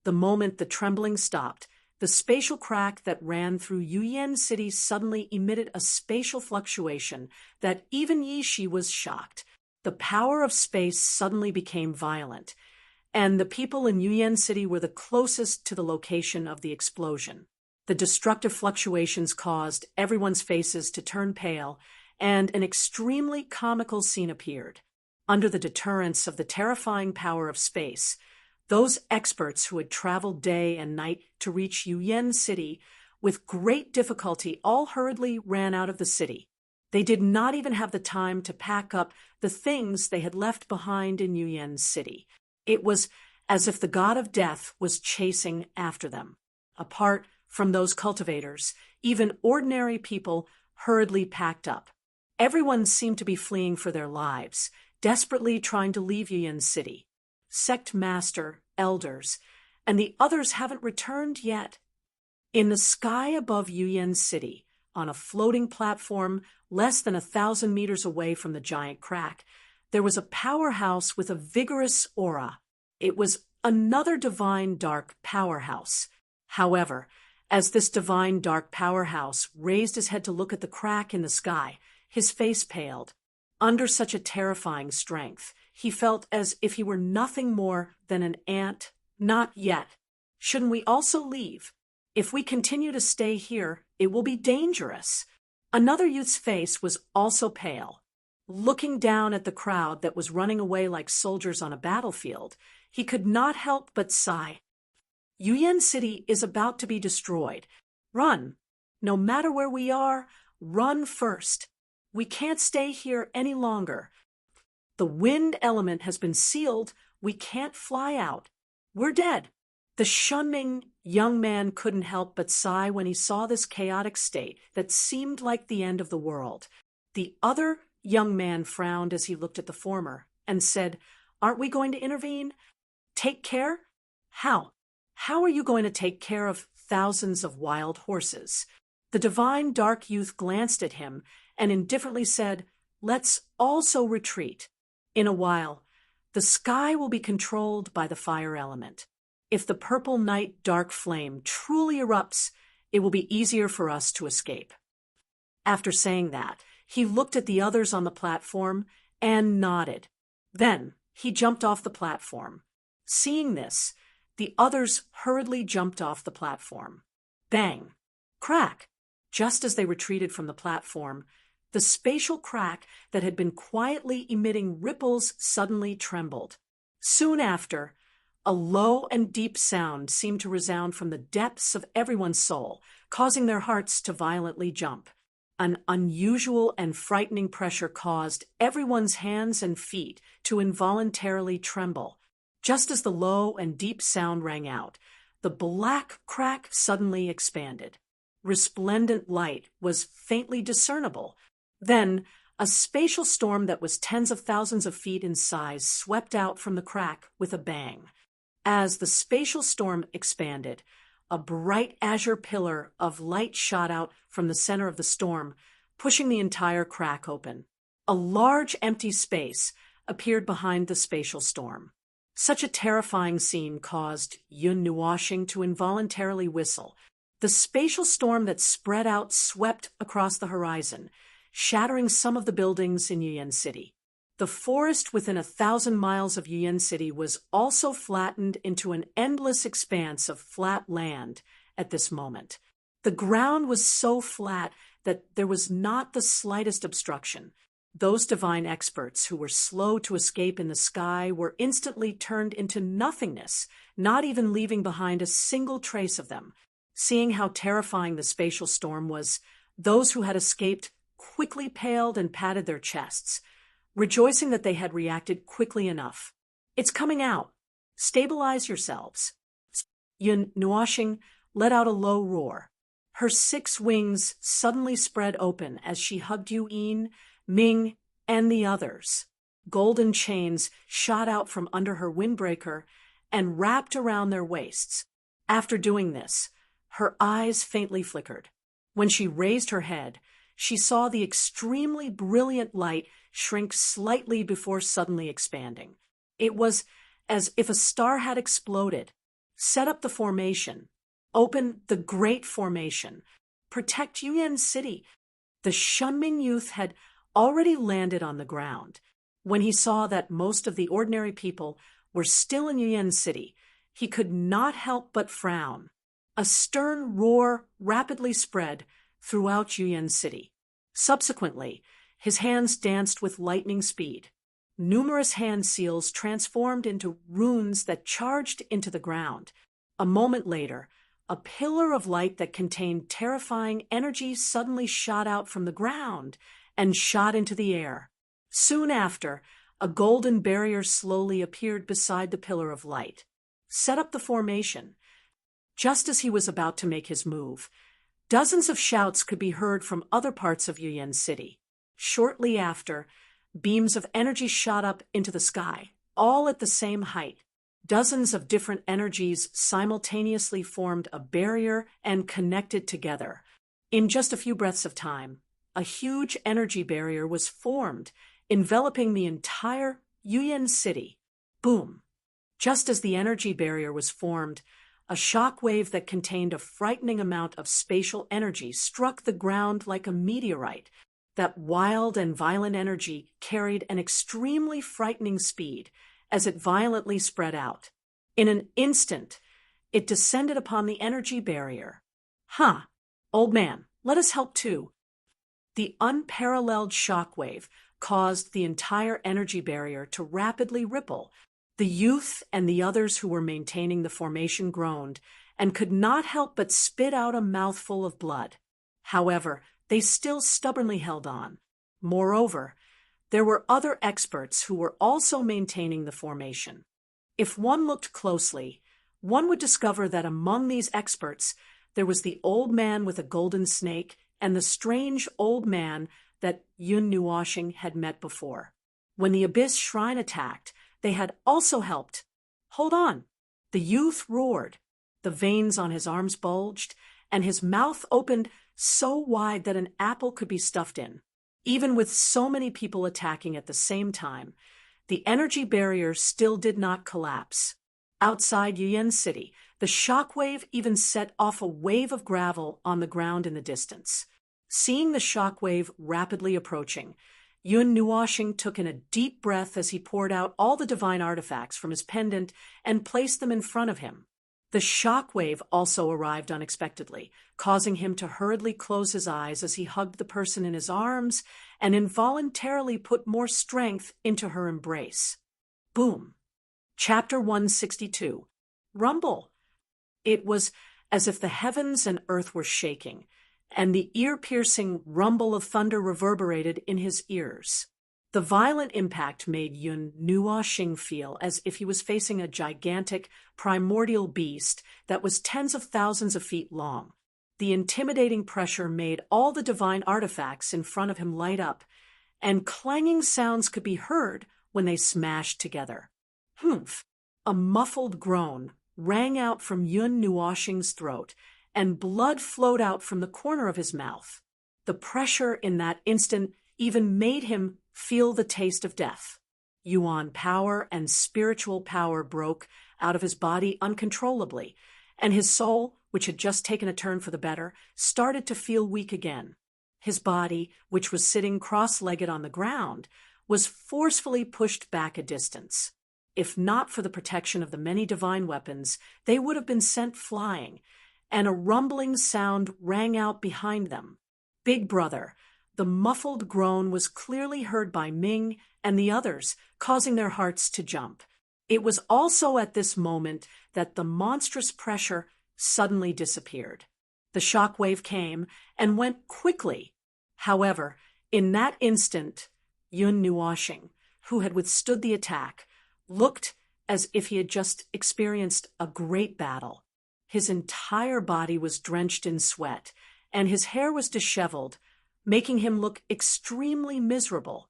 The moment the trembling stopped, the spatial crack that ran through Yuyan City suddenly emitted a spatial fluctuation that even Yishi was shocked. The power of space suddenly became violent, and the people in Yuyan City were the closest to the location of the explosion. The destructive fluctuations caused everyone's faces to turn pale, and an extremely comical scene appeared. Under the deterrence of the terrifying power of space, those experts who had traveled day and night to reach Yuyan City with great difficulty all hurriedly ran out of the city. They did not even have the time to pack up the things they had left behind in Yuyan City. It was as if the god of death was chasing after them. Apart from those cultivators, even ordinary people hurriedly packed up. Everyone seemed to be fleeing for their lives, desperately trying to leave Yuyan City. Sect master, elders, and the others haven't returned yet. In the sky above Yuyan City, on a floating platform less than 1,000 meters away from the giant crack, there was a powerhouse with a vigorous aura. It was another divine dark powerhouse. However, as this divine dark powerhouse raised his head to look at the crack in the sky, his face paled. Under such a terrifying strength, he felt as if he were nothing more than an ant. Not yet. Shouldn't we also leave? If we continue to stay here, it will be dangerous. Another youth's face was also pale. Looking down at the crowd that was running away like soldiers on a battlefield, he could not help but sigh. Yuyan City is about to be destroyed. Run. No matter where we are, run first. We can't stay here any longer. The wind element has been sealed. We can't fly out. We're dead. The shunning young man couldn't help but sigh when he saw this chaotic state that seemed like the end of the world. The other young man frowned as he looked at the former and said, "Aren't we going to intervene? Take care? How? How are you going to take care of thousands of wild horses?" The divine dark youth glanced at him and indifferently said, "Let's also retreat. In a while, the sky will be controlled by the fire element. If the purple night dark flame truly erupts, it will be easier for us to escape." After saying that, he looked at the others on the platform and nodded. Then he jumped off the platform. Seeing this, the others hurriedly jumped off the platform. Bang! Crack! Just as they retreated from the platform, the spatial crack that had been quietly emitting ripples suddenly trembled. Soon after, a low and deep sound seemed to resound from the depths of everyone's soul, causing their hearts to violently jump. An unusual and frightening pressure caused everyone's hands and feet to involuntarily tremble. Just as the low and deep sound rang out, the black crack suddenly expanded. Resplendent light was faintly discernible. Then, a spatial storm that was tens of thousands of feet in size swept out from the crack with a bang. As the spatial storm expanded, a bright azure pillar of light shot out from the center of the storm, pushing the entire crack open. A large empty space appeared behind the spatial storm. Such a terrifying scene caused Yun Nuashing to involuntarily whistle. The spatial storm that spread out swept across the horizon, shattering some of the buildings in Yuyan City. The forest within 1,000 miles of Yuyan City was also flattened into an endless expanse of flat land at this moment. The ground was so flat that there was not the slightest obstruction. Those divine experts who were slow to escape in the sky were instantly turned into nothingness, not even leaving behind a single trace of them. Seeing how terrifying the spatial storm was, those who had escaped quickly paled and patted their chests, rejoicing that they had reacted quickly enough. It's coming out. Stabilize yourselves. Yun Nuoxing let out a low roar. Her 6 wings suddenly spread open as she hugged Yuan, Ming, and the others. Golden chains shot out from under her windbreaker and wrapped around their waists. After doing this, her eyes faintly flickered. When she raised her head, she saw the extremely brilliant light shrink slightly before suddenly expanding. It was as if a star had exploded. Set up the formation. Open the Great Formation. Protect Yuan City. The Shunming youth had already landed on the ground. When he saw that most of the ordinary people were still in Yuan City, he could not help but frown. A stern roar rapidly spread throughout Yuan City. Subsequently, his hands danced with lightning speed. Numerous hand seals transformed into runes that charged into the ground. A moment later, a pillar of light that contained terrifying energy suddenly shot out from the ground and shot into the air. Soon after, a golden barrier slowly appeared beside the pillar of light. Set up the formation. Just as he was about to make his move, dozens of shouts could be heard from other parts of Yuan City. Shortly after, beams of energy shot up into the sky, all at the same height. Dozens of different energies simultaneously formed a barrier and connected together. In just a few breaths of time, a huge energy barrier was formed, enveloping the entire Yuan City. Boom! Just as the energy barrier was formed, a shock wave that contained a frightening amount of spatial energy struck the ground like a meteorite. That wild and violent energy carried an extremely frightening speed as it violently spread out. In an instant, it descended upon the energy barrier. Old man, let us help too. The unparalleled shock wave caused the entire energy barrier to rapidly ripple. The youth and the others who were maintaining the formation groaned and could not help but spit out a mouthful of blood. However, they still stubbornly held on. Moreover, there were other experts who were also maintaining the formation. If one looked closely, one would discover that among these experts there was the old man with a golden snake and the strange old man that Yun Nuoxing had met before. When the Abyss Shrine attacked, they had also helped. Hold on! The youth roared. The veins on his arms bulged, and his mouth opened so wide that an apple could be stuffed in. Even with so many people attacking at the same time, the energy barrier still did not collapse. Outside Yuan City, the shockwave even set off a wave of gravel on the ground in the distance. Seeing the shockwave rapidly approaching, Yun Nuoxing took in a deep breath as he poured out all the divine artifacts from his pendant and placed them in front of him. The shockwave also arrived unexpectedly, causing him to hurriedly close his eyes as he hugged the person in his arms and involuntarily put more strength into her embrace. Boom! Chapter 162. Rumble. It was as if the heavens and earth were shaking, and the ear-piercing rumble of thunder reverberated in his ears. The violent impact made Yun Nuoxing feel as if he was facing a gigantic, primordial beast that was tens of thousands of feet long. The intimidating pressure made all the divine artifacts in front of him light up, and clanging sounds could be heard when they smashed together. Humph! A muffled groan rang out from Yun Nuoxing's throat, and blood flowed out from the corner of his mouth. The pressure in that instant even made him feel the taste of death. Yuan power and spiritual power broke out of his body uncontrollably, and his soul, which had just taken a turn for the better, started to feel weak again. His body, which was sitting cross-legged on the ground, was forcefully pushed back a distance. If not for the protection of the many divine weapons, they would have been sent flying, and a rumbling sound rang out behind them. Big Brother! The muffled groan was clearly heard by Ming and the others, causing their hearts to jump. It was also at this moment that the monstrous pressure suddenly disappeared. The shock wave came and went quickly. However, in that instant, Yun Nuoxing, who had withstood the attack, looked as if he had just experienced a great battle. His entire body was drenched in sweat, and his hair was disheveled, making him look extremely miserable.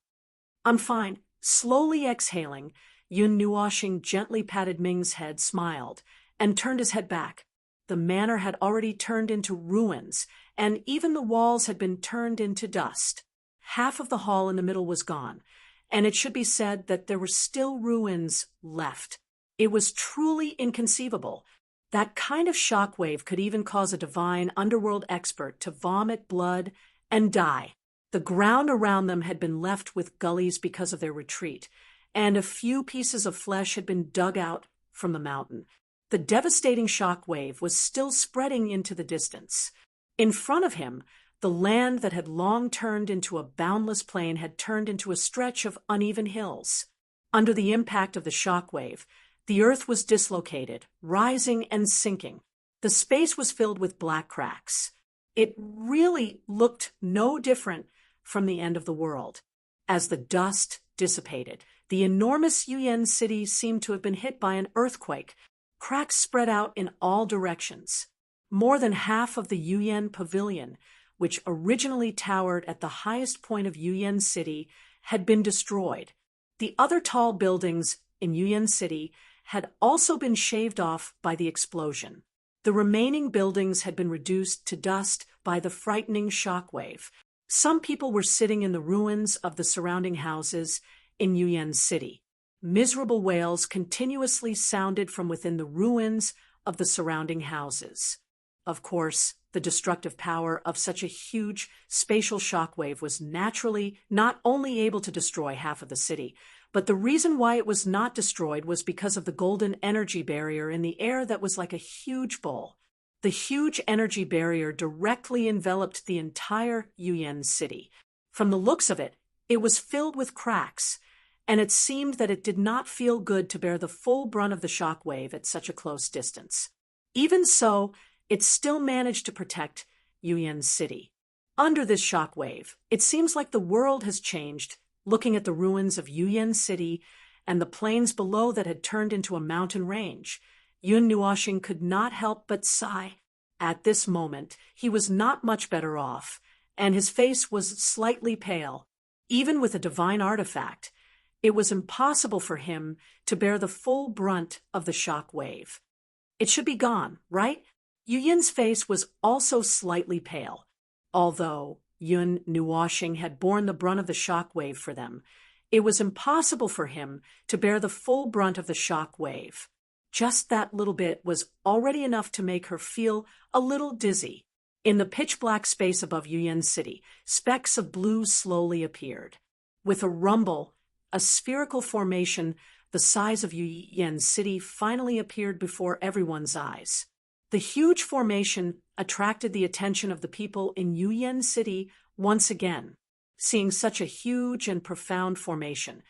"I'm fine." Slowly exhaling, Yun Nuoxing gently patted Ming's head, smiled, and turned his head back. The manor had already turned into ruins, and even the walls had been turned into dust. Half of the hall in the middle was gone, and it should be said that there were still ruins left. It was truly inconceivable. That kind of shockwave could even cause a divine underworld expert to vomit blood and die. The ground around them had been left with gullies because of their retreat, and a few pieces of flesh had been dug out from the mountain. The devastating shockwave was still spreading into the distance. In front of him, the land that had long turned into a boundless plain had turned into a stretch of uneven hills. Under the impact of the shockwave, the earth was dislocated, rising and sinking. The space was filled with black cracks. It really looked no different from the end of the world. As the dust dissipated, the enormous Yuyan city seemed to have been hit by an earthquake. Cracks spread out in all directions. More than half of the Yuyan pavilion, which originally towered at the highest point of Yuyan city, had been destroyed. The other tall buildings in Yuyan city had also been shaved off by the explosion. The remaining buildings had been reduced to dust by the frightening shockwave. Some people were sitting in the ruins of the surrounding houses in Yuyan city. Miserable wails continuously sounded from within the ruins of the surrounding houses. Of course, the destructive power of such a huge spatial shockwave was naturally not only able to destroy half of the city, but the reason why it was not destroyed was because of the golden energy barrier in the air that was like a huge bowl. The huge energy barrier directly enveloped the entire Yuyan city. From the looks of it, it was filled with cracks, and it seemed that it did not feel good to bear the full brunt of the shockwave at such a close distance. Even so, it still managed to protect Yuyan city. Under this shockwave, it seems like the world has changed, looking at the ruins of Yuyan city and the plains below that had turned into a mountain range. Yun Nuoxing could not help but sigh. At this moment, he was not much better off, and his face was slightly pale. Even with a divine artifact, it was impossible for him to bear the full brunt of the shock wave. It should be gone, right? Yu Yin's face was also slightly pale. Although Yun Nuoxing had borne the brunt of the shock wave for them, it was impossible for him to bear the full brunt of the shock wave. Just that little bit was already enough to make her feel a little dizzy. In the pitch-black space above Yuyan City, specks of blue slowly appeared. With a rumble, a spherical formation the size of Yuyan City finally appeared before everyone's eyes. The huge formation attracted the attention of the people in Yuyan City once again. Seeing such a huge and profound formation,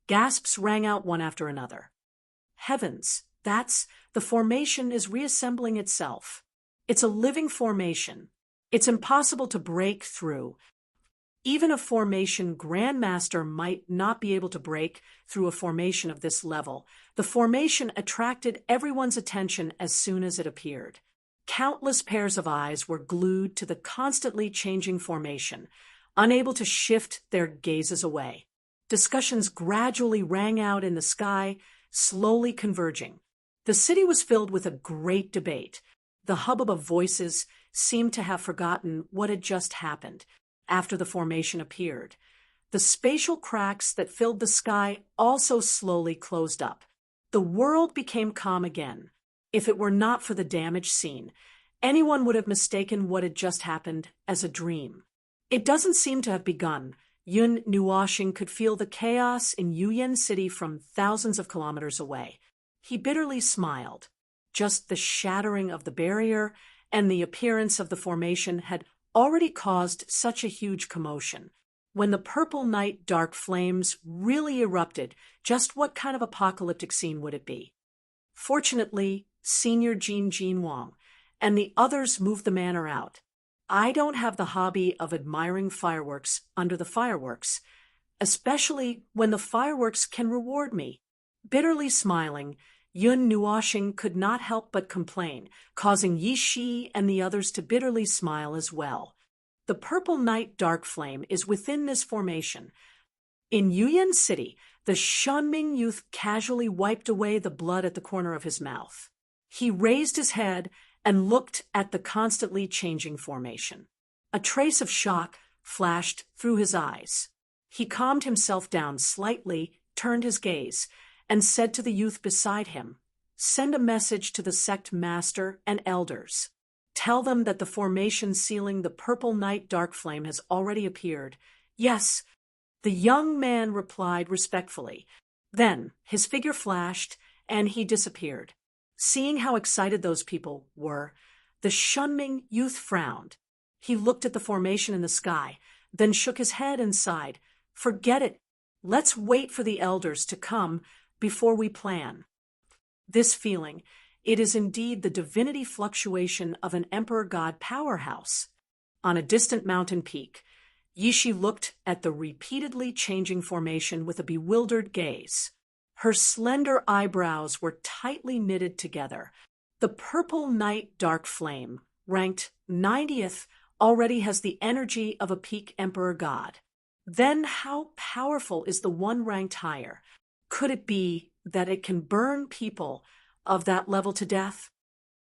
gasps rang out one after another. Heavens! The formation is reassembling itself. It's a living formation. It's impossible to break through. Even a formation grandmaster might not be able to break through a formation of this level. The formation attracted everyone's attention as soon as it appeared. Countless pairs of eyes were glued to the constantly changing formation, unable to shift their gazes away. Discussions gradually rang out in the sky, slowly converging. The city was filled with a great debate. The hubbub of voices seemed to have forgotten what had just happened after the formation appeared. The spatial cracks that filled the sky also slowly closed up. The world became calm again. If it were not for the damage seen, anyone would have mistaken what had just happened as a dream. It doesn't seem to have begun. Yun Nuoxing could feel the chaos in Yuyan City from thousands of kilometers away. He bitterly smiled. Just the shattering of the barrier and the appearance of the formation had already caused such a huge commotion. When the purple night dark flames really erupted, just what kind of apocalyptic scene would it be? Fortunately, Senior Jin Wang and the others moved the manor out. I don't have the hobby of admiring fireworks under the fireworks, especially when the fireworks can reward me. Bitterly smiling, Yun Nuoxing could not help but complain, causing Yi Shi and the others to bitterly smile as well. The Purple Night Dark Flame is within this formation. In Yuyan City, the Shunming youth casually wiped away the blood at the corner of his mouth. He raised his head and looked at the constantly changing formation. A trace of shock flashed through his eyes. He calmed himself down slightly, turned his gaze, and said to the youth beside him, "Send a message to the sect master and elders. Tell them that the formation sealing the Purple Night Dark Flame has already appeared." "Yes," the young man replied respectfully. Then his figure flashed, and he disappeared. Seeing how excited those people were, the Shunming youth frowned. He looked at the formation in the sky, then shook his head and sighed. "Forget it. Let's wait for the elders to come before we plan." This feeling, it is indeed the divinity fluctuation of an emperor god powerhouse. On a distant mountain peak, Yi Shi looked at the repeatedly changing formation with a bewildered gaze. Her slender eyebrows were tightly knitted together. The Purple Night Dark Flame, ranked 90th, already has the energy of a peak emperor god. Then how powerful is the one ranked higher? Could it be that it can burn people of that level to death?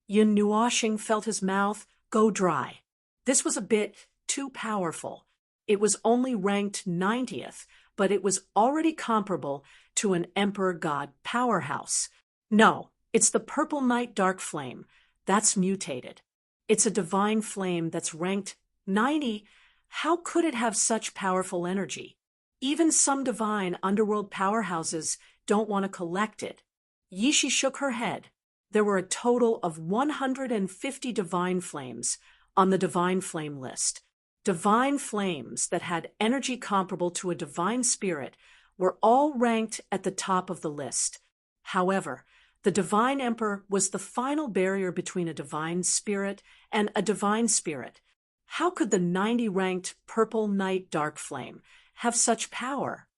Yun Nuoxing felt his mouth go dry. This was a bit too powerful. It was only ranked 90th, but it was already comparable to an emperor god powerhouse. No, it's the Purple Night Dark Flame. That's mutated. It's a divine flame that's ranked 90. How could it have such powerful energy? Even some divine underworld powerhouses don't want to collect it. Yi Shi shook her head. There were a total of 150 divine flames on the divine flame list. Divine flames that had energy comparable to a divine spirit were all ranked at the top of the list. However, the divine emperor was the final barrier between a divine spirit and a divine spirit. How could the 90-ranked Purple Night Dark Flame have such power?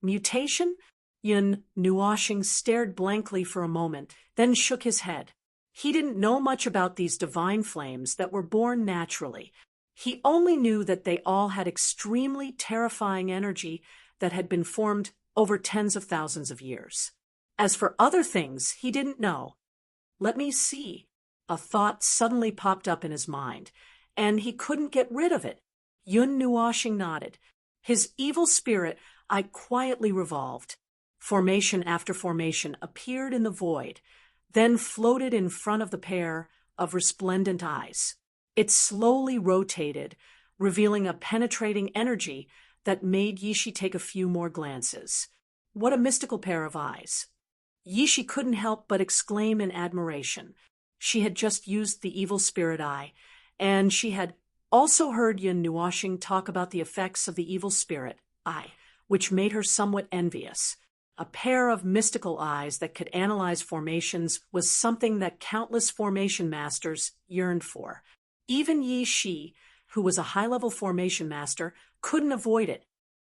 Mutation? Yun Nuoxing stared blankly for a moment, then shook his head. He didn't know much about these divine flames that were born naturally. He only knew that they all had extremely terrifying energy that had been formed over tens of thousands of years. As for other things, he didn't know. Let me see. A thought suddenly popped up in his mind, and he couldn't get rid of it. Yun Nuoxing nodded. His evil spirit eye quietly revolved. Formation after formation appeared in the void, then floated in front of the pair of resplendent eyes. It slowly rotated, revealing a penetrating energy that made Yi Shi take a few more glances. What a mystical pair of eyes. Yi Shi couldn't help but exclaim in admiration. She had just used the evil spirit eye, and she had also heard Yun Nuoxing talk about the effects of the evil spirit eye, which made her somewhat envious. A pair of mystical eyes that could analyze formations was something that countless formation masters yearned for. Even Yi Shi, who was a high-level formation master, couldn't avoid it.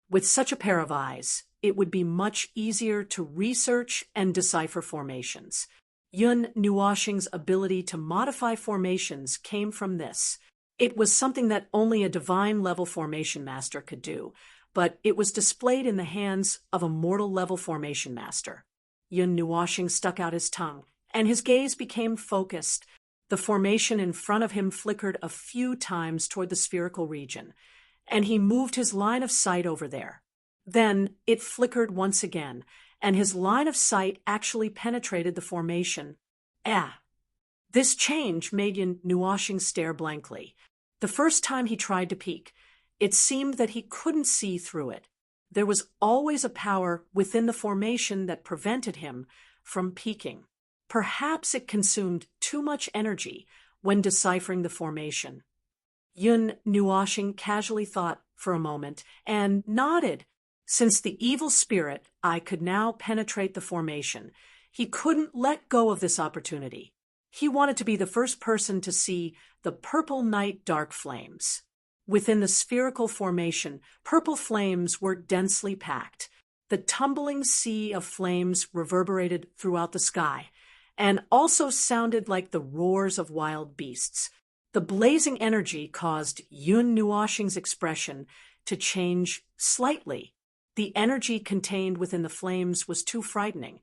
With such a pair of eyes, it would be much easier to research and decipher formations. Yun Nuoxing's ability to modify formations came from this. It was something that only a divine-level formation master could do, but it was displayed in the hands of a mortal-level formation master. Yun Nuoxing stuck out his tongue, and his gaze became focused. The formation in front of him flickered a few times toward the spherical region, and he moved his line of sight over there. Then it flickered once again, and his line of sight actually penetrated the formation. This change made Yun Nuoxing stare blankly. The first time he tried to peek, it seemed that he couldn't see through it. There was always a power within the formation that prevented him from peeking. Perhaps it consumed too much energy when deciphering the formation. Yun Nuoxing casually thought for a moment and nodded. Since the evil spirit eye could now penetrate the formation, he couldn't let go of this opportunity. He wanted to be the first person to see the Purple Night Dark Flames. Within the spherical formation, purple flames were densely packed. The tumbling sea of flames reverberated throughout the sky and also sounded like the roars of wild beasts. The blazing energy caused Yun Nuoxing's expression to change slightly. The energy contained within the flames was too frightening,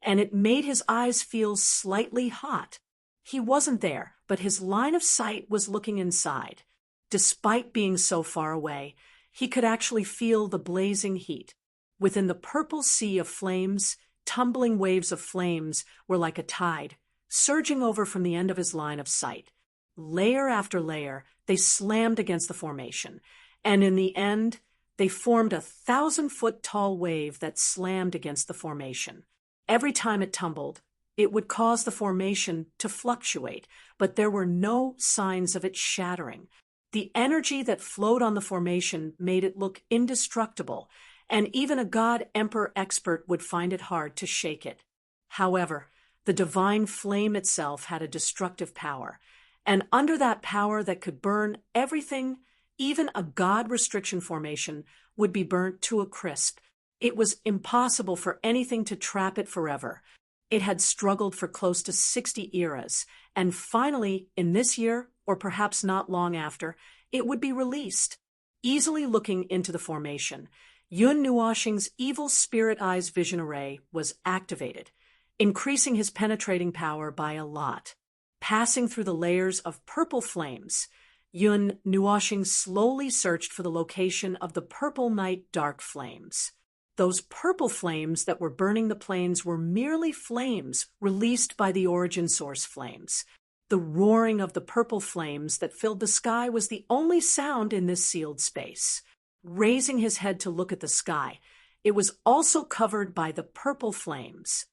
and it made his eyes feel slightly hot. He wasn't there, but his line of sight was looking inside. Despite being so far away, he could actually feel the blazing heat. Within the purple sea of flames, tumbling waves of flames were like a tide, surging over from the end of his line of sight. Layer after layer, they slammed against the formation, and in the end, they formed a 1,000-foot-tall wave that slammed against the formation. Every time it tumbled, it would cause the formation to fluctuate, but there were no signs of it shattering. The energy that flowed on the formation made it look indestructible, and even a God-Emperor expert would find it hard to shake it. However, the divine flame itself had a destructive power, and under that power that could burn everything, even a God restriction formation would be burnt to a crisp. It was impossible for anything to trap it forever. It had struggled for close to 60 eras, and finally, in this year, or perhaps not long after, it would be released. Easily looking into the formation, Yun Nuoxing's evil spirit eyes vision array was activated, increasing his penetrating power by a lot. Passing through the layers of purple flames, Yun Nuoxing slowly searched for the location of the purple night dark flames. Those purple flames that were burning the plains were merely flames released by the origin source flames. The roaring of the purple flames that filled the sky was the only sound in this sealed space. Raising his head to look at the sky, it was also covered by the purple flames.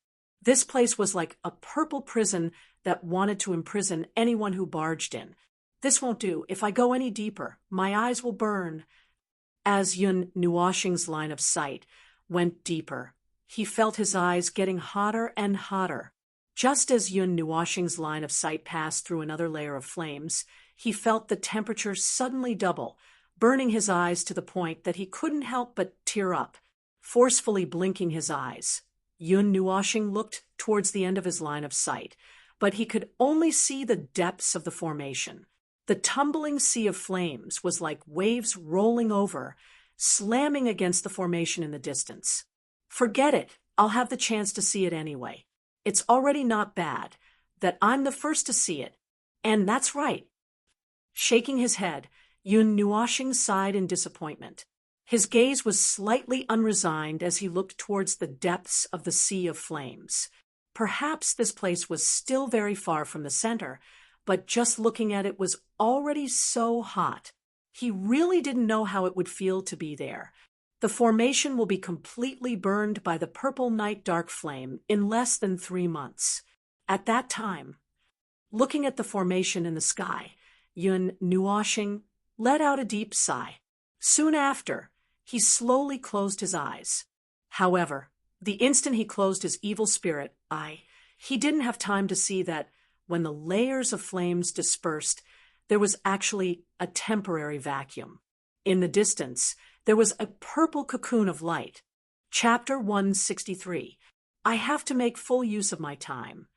This place was like a purple prison that wanted to imprison anyone who barged in. This won't do. If I go any deeper, my eyes will burn. As Yun Nuoxing's line of sight went deeper, he felt his eyes getting hotter and hotter. Just as Yun Nuoxing's line of sight passed through another layer of flames, he felt the temperature suddenly double, burning his eyes to the point that he couldn't help but tear up. Forcefully blinking his eyes, Yun Nuoxing looked towards the end of his line of sight, but he could only see the depths of the formation. The tumbling sea of flames was like waves rolling over, slamming against the formation in the distance. Forget it, I'll have the chance to see it anyway. It's already not bad that I'm the first to see it, and that's right. Shaking his head, Yun Nuoxing sighed in disappointment. His gaze was slightly unresigned as he looked towards the depths of the sea of flames. Perhaps this place was still very far from the center, but just looking at it was already so hot. He really didn't know how it would feel to be there. The formation will be completely burned by the purple night dark flame in less than 3 months. At that time, looking at the formation in the sky, Yun Nuoxing let out a deep sigh. Soon after, he slowly closed his eyes. However, the instant he closed his evil spirit eye, he didn't have time to see that when the layers of flames dispersed, there was actually a temporary vacuum. In the distance, there was a purple cocoon of light. Chapter 163. I have to make full use of my time.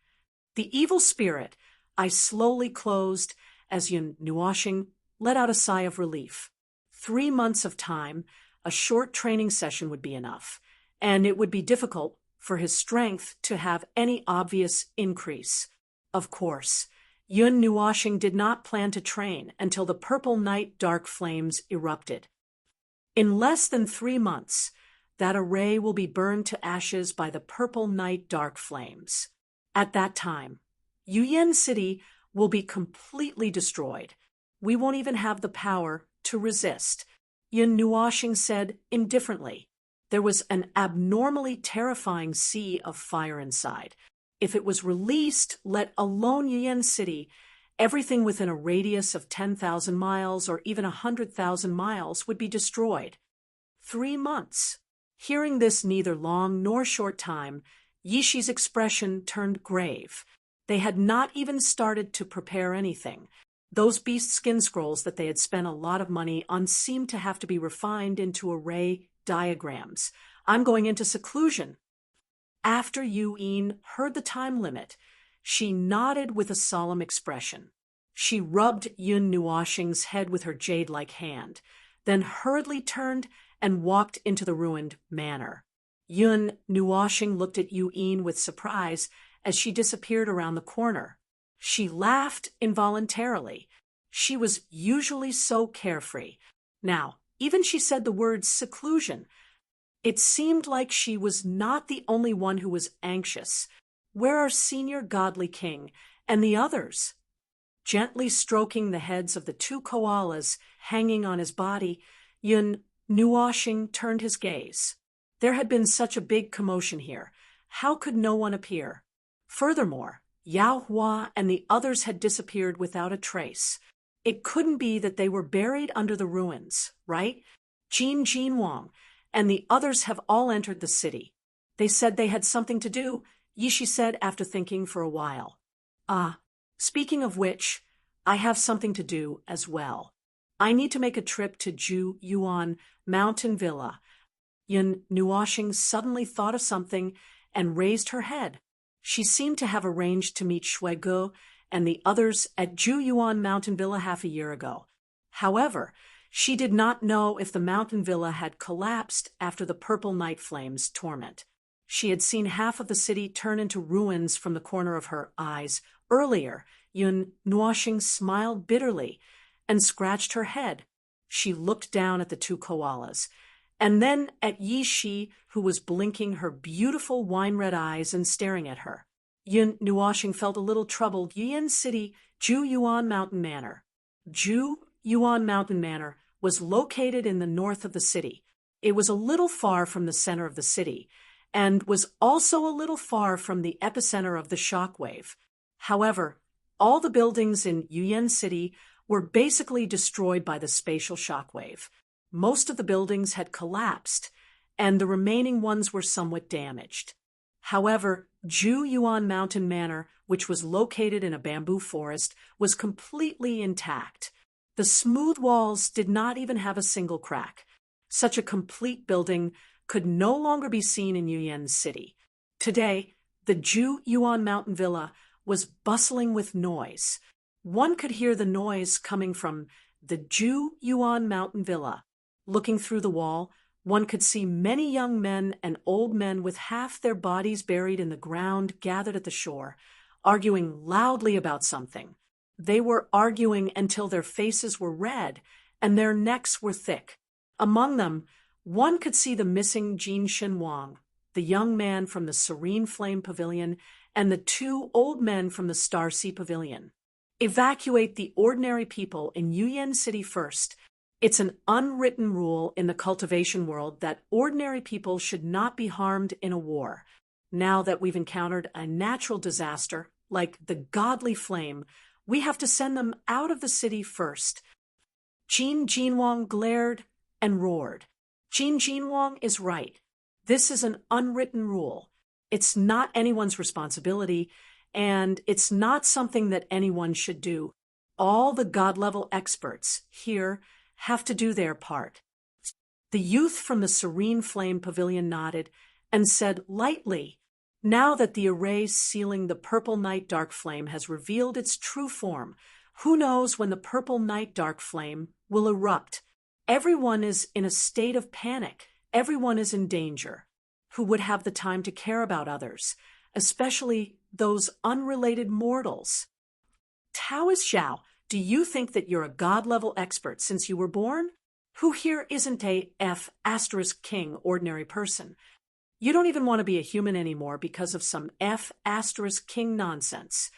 The evil spirit I slowly closed as Yun Nuoxing let out a sigh of relief. 3 months of time, a short training session would be enough, and it would be difficult for his strength to have any obvious increase. Of course, Yun Nuoxing did not plan to train until the purple night dark flames erupted. In less than 3 months, that array will be burned to ashes by the purple night dark flames. At that time, Yuyan City will be completely destroyed. We won't even have the power to resist. Yun Nuoxing said indifferently. There was an abnormally terrifying sea of fire inside. If it was released, let alone Yuyan City, everything within a radius of 10,000 miles or even 100,000 miles would be destroyed. 3 months. Hearing this neither long nor short time, Yishi's expression turned grave. They had not even started to prepare anything. Those beast skin scrolls that they had spent a lot of money on seemed to have to be refined into array diagrams, I'm going into seclusion." After Yin heard the time limit, she nodded with a solemn expression. She rubbed Yun Nuoxing's head with her jade-like hand, then hurriedly turned and walked into the ruined manor. Yun Nuoxing looked at Yin with surprise as she disappeared around the corner. She laughed involuntarily. She was usually so carefree. Now, even she said the word seclusion. It seemed like she was not the only one who was anxious. Where are Senior Godly King and the others? Gently stroking the heads of the two koalas hanging on his body, Yun Nuoxing turned his gaze. There had been such a big commotion here. How could no one appear? Furthermore, Yao Hua and the others had disappeared without a trace. It couldn't be that they were buried under the ruins, right? Jin Jinwang and the others have all entered the city. They said they had something to do, Yishi said after thinking for a while. Speaking of which, I have something to do as well. I need to make a trip to Ju Yuan Mountain Villa. Yun Nuoxing suddenly thought of something and raised her head. She seemed to have arranged to meet Shuigu and the others at Ju Yuan Mountain Villa half a year ago. However, she did not know if the mountain villa had collapsed after the purple night flame's torment. She had seen half of the city turn into ruins from the corner of her eyes. Earlier, Yun Nuoxing smiled bitterly and scratched her head. She looked down at the two koalas, and then at Yishi, who was blinking her beautiful wine-red eyes and staring at her. Yun Nuoxing felt a little troubled. Yuan City, Ju Yuan Mountain Manor. Ju Yuan Mountain Manor was located in the north of the city. It was a little far from the center of the city, and was also a little far from the epicenter of the shockwave. However, all the buildings in Yuan City were basically destroyed by the spatial shockwave. Most of the buildings had collapsed, and the remaining ones were somewhat damaged. However, Ju Yuan Mountain Manor, which was located in a bamboo forest, was completely intact. The smooth walls did not even have a single crack. Such a complete building could no longer be seen in Yuan City. Today, the Ju Yuan Mountain Villa was bustling with noise. One could hear the noise coming from the Ju Yuan Mountain Villa. Looking through the wall, one could see many young men and old men with half their bodies buried in the ground gathered at the shore, arguing loudly about something. They were arguing until their faces were red and their necks were thick. Among them, one could see the missing Jin Shenwang, the young man from the Serene Flame Pavilion, and the two old men from the Star Sea Pavilion. Evacuate the ordinary people in Yuan City first. It's an unwritten rule in the cultivation world that ordinary people should not be harmed in a war. Now that we've encountered a natural disaster, like the godly flame, we have to send them out of the city first. Jin Jinwang glared and roared. Jin Jinwang is right. This is an unwritten rule. It's not anyone's responsibility, and it's not something that anyone should do. All the God-level experts here have to do their part. The youth from the Serene Flame Pavilion nodded and said lightly, "Now that the array sealing the purple night dark flame has revealed its true form, who knows when the purple night dark flame will erupt? Everyone is in a state of panic. Everyone is in danger. Who would have the time to care about others, especially those unrelated mortals?" Taoist Xiao, do you think that you're a God-level expert since you were born? Who here isn't a F*** ordinary person? You don't even want to be a human anymore because of some F*** nonsense.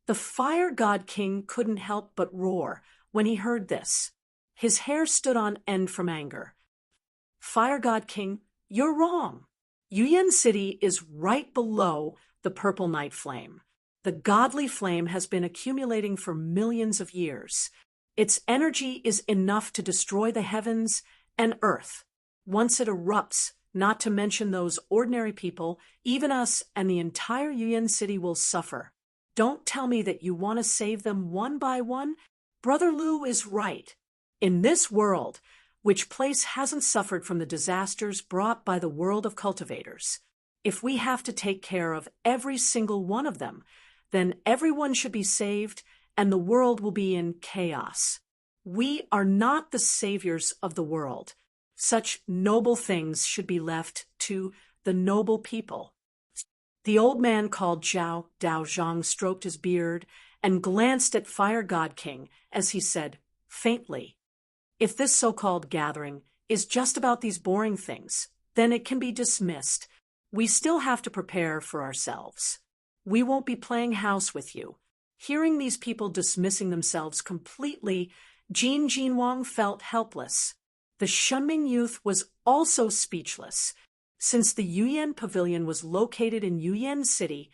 The Fire God King couldn't help but roar when he heard this. His hair stood on end from anger. Fire God King, you're wrong. Yuan City is right below the purple night flame. The godly flame has been accumulating for millions of years. Its energy is enough to destroy the heavens and earth. Once it erupts, not to mention those ordinary people, even us and the entire Yuan City will suffer. Don't tell me that you want to save them one by one. Brother Lu is right. In this world, Which place hasn't suffered from the disasters brought by the world of cultivators? If we have to take care of every single one of them, then everyone should be saved and the world will be in chaos. We are not the saviors of the world. Such noble things should be left to the noble people. The old man called Zhao Daozhang stroked his beard and glanced at Fire God King as he said, faintly, if this so-called gathering is just about these boring things, then it can be dismissed. We still have to prepare for ourselves. We won't be playing house with you. Hearing these people dismissing themselves completely, Jin Jinwang felt helpless. The Shunming youth was also speechless. Since the Yuyan Pavilion was located in Yuyan City,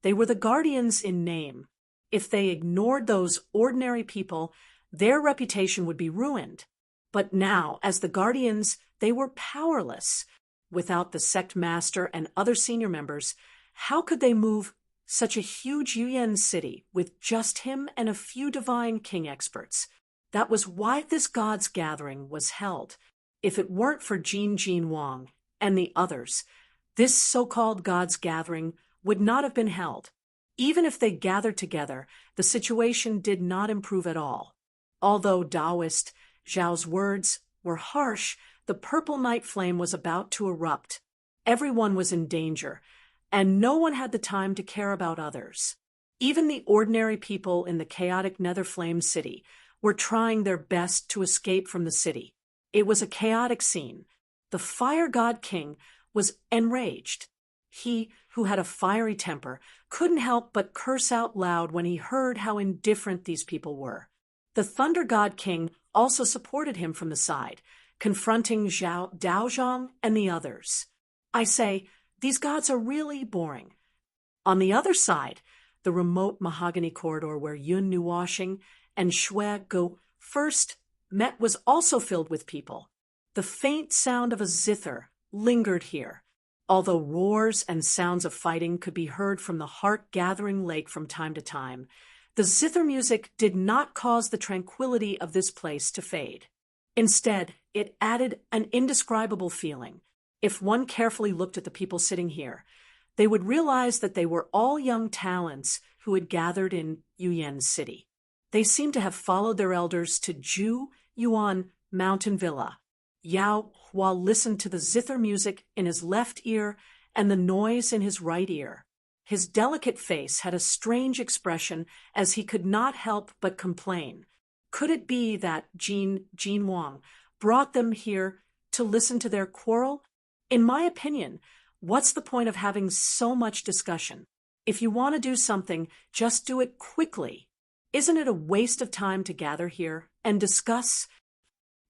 they were the guardians in name. If they ignored those ordinary people, their reputation would be ruined. But now, as the guardians, they were powerless. Without the sect master and other senior members, how could they move such a huge Yuyan city with just him and a few divine king experts? That was why this god's gathering was held. If it weren't for Jin Jinwang and the others, this so-called god's gathering would not have been held. Even if they gathered together, the situation did not improve at all. Although Taoist Zhao's words were harsh, the purple night flame was about to erupt. Everyone was in danger, and no one had the time to care about others. Even the ordinary people in the chaotic Nether Flame City were trying their best to escape from the city. It was a chaotic scene. The Fire God King was enraged. He, who had a fiery temper, couldn't help but curse out loud when he heard how indifferent these people were. The Thunder God King also supported him from the side, confronting Zhao Daozhang and the others. I say, these gods are really boring. On the other side, the remote mahogany corridor where Yun Nuwashing and Shui Go first met was also filled with people. The faint sound of a zither lingered here, although roars and sounds of fighting could be heard from the heart-gathering lake from time to time. The zither music did not cause the tranquility of this place to fade. Instead, it added an indescribable feeling. If one carefully looked at the people sitting here, they would realize that they were all young talents who had gathered in Yuyan City. They seemed to have followed their elders to Ju Yuan Mountain Villa. Yao Hua listened to the zither music in his left ear and the noise in his right ear. His delicate face had a strange expression as he could not help but complain. Could it be that Jin Jinwang brought them here to listen to their quarrel? In my opinion, what's the point of having so much discussion? If you want to do something, just do it quickly. Isn't it a waste of time to gather here and discuss?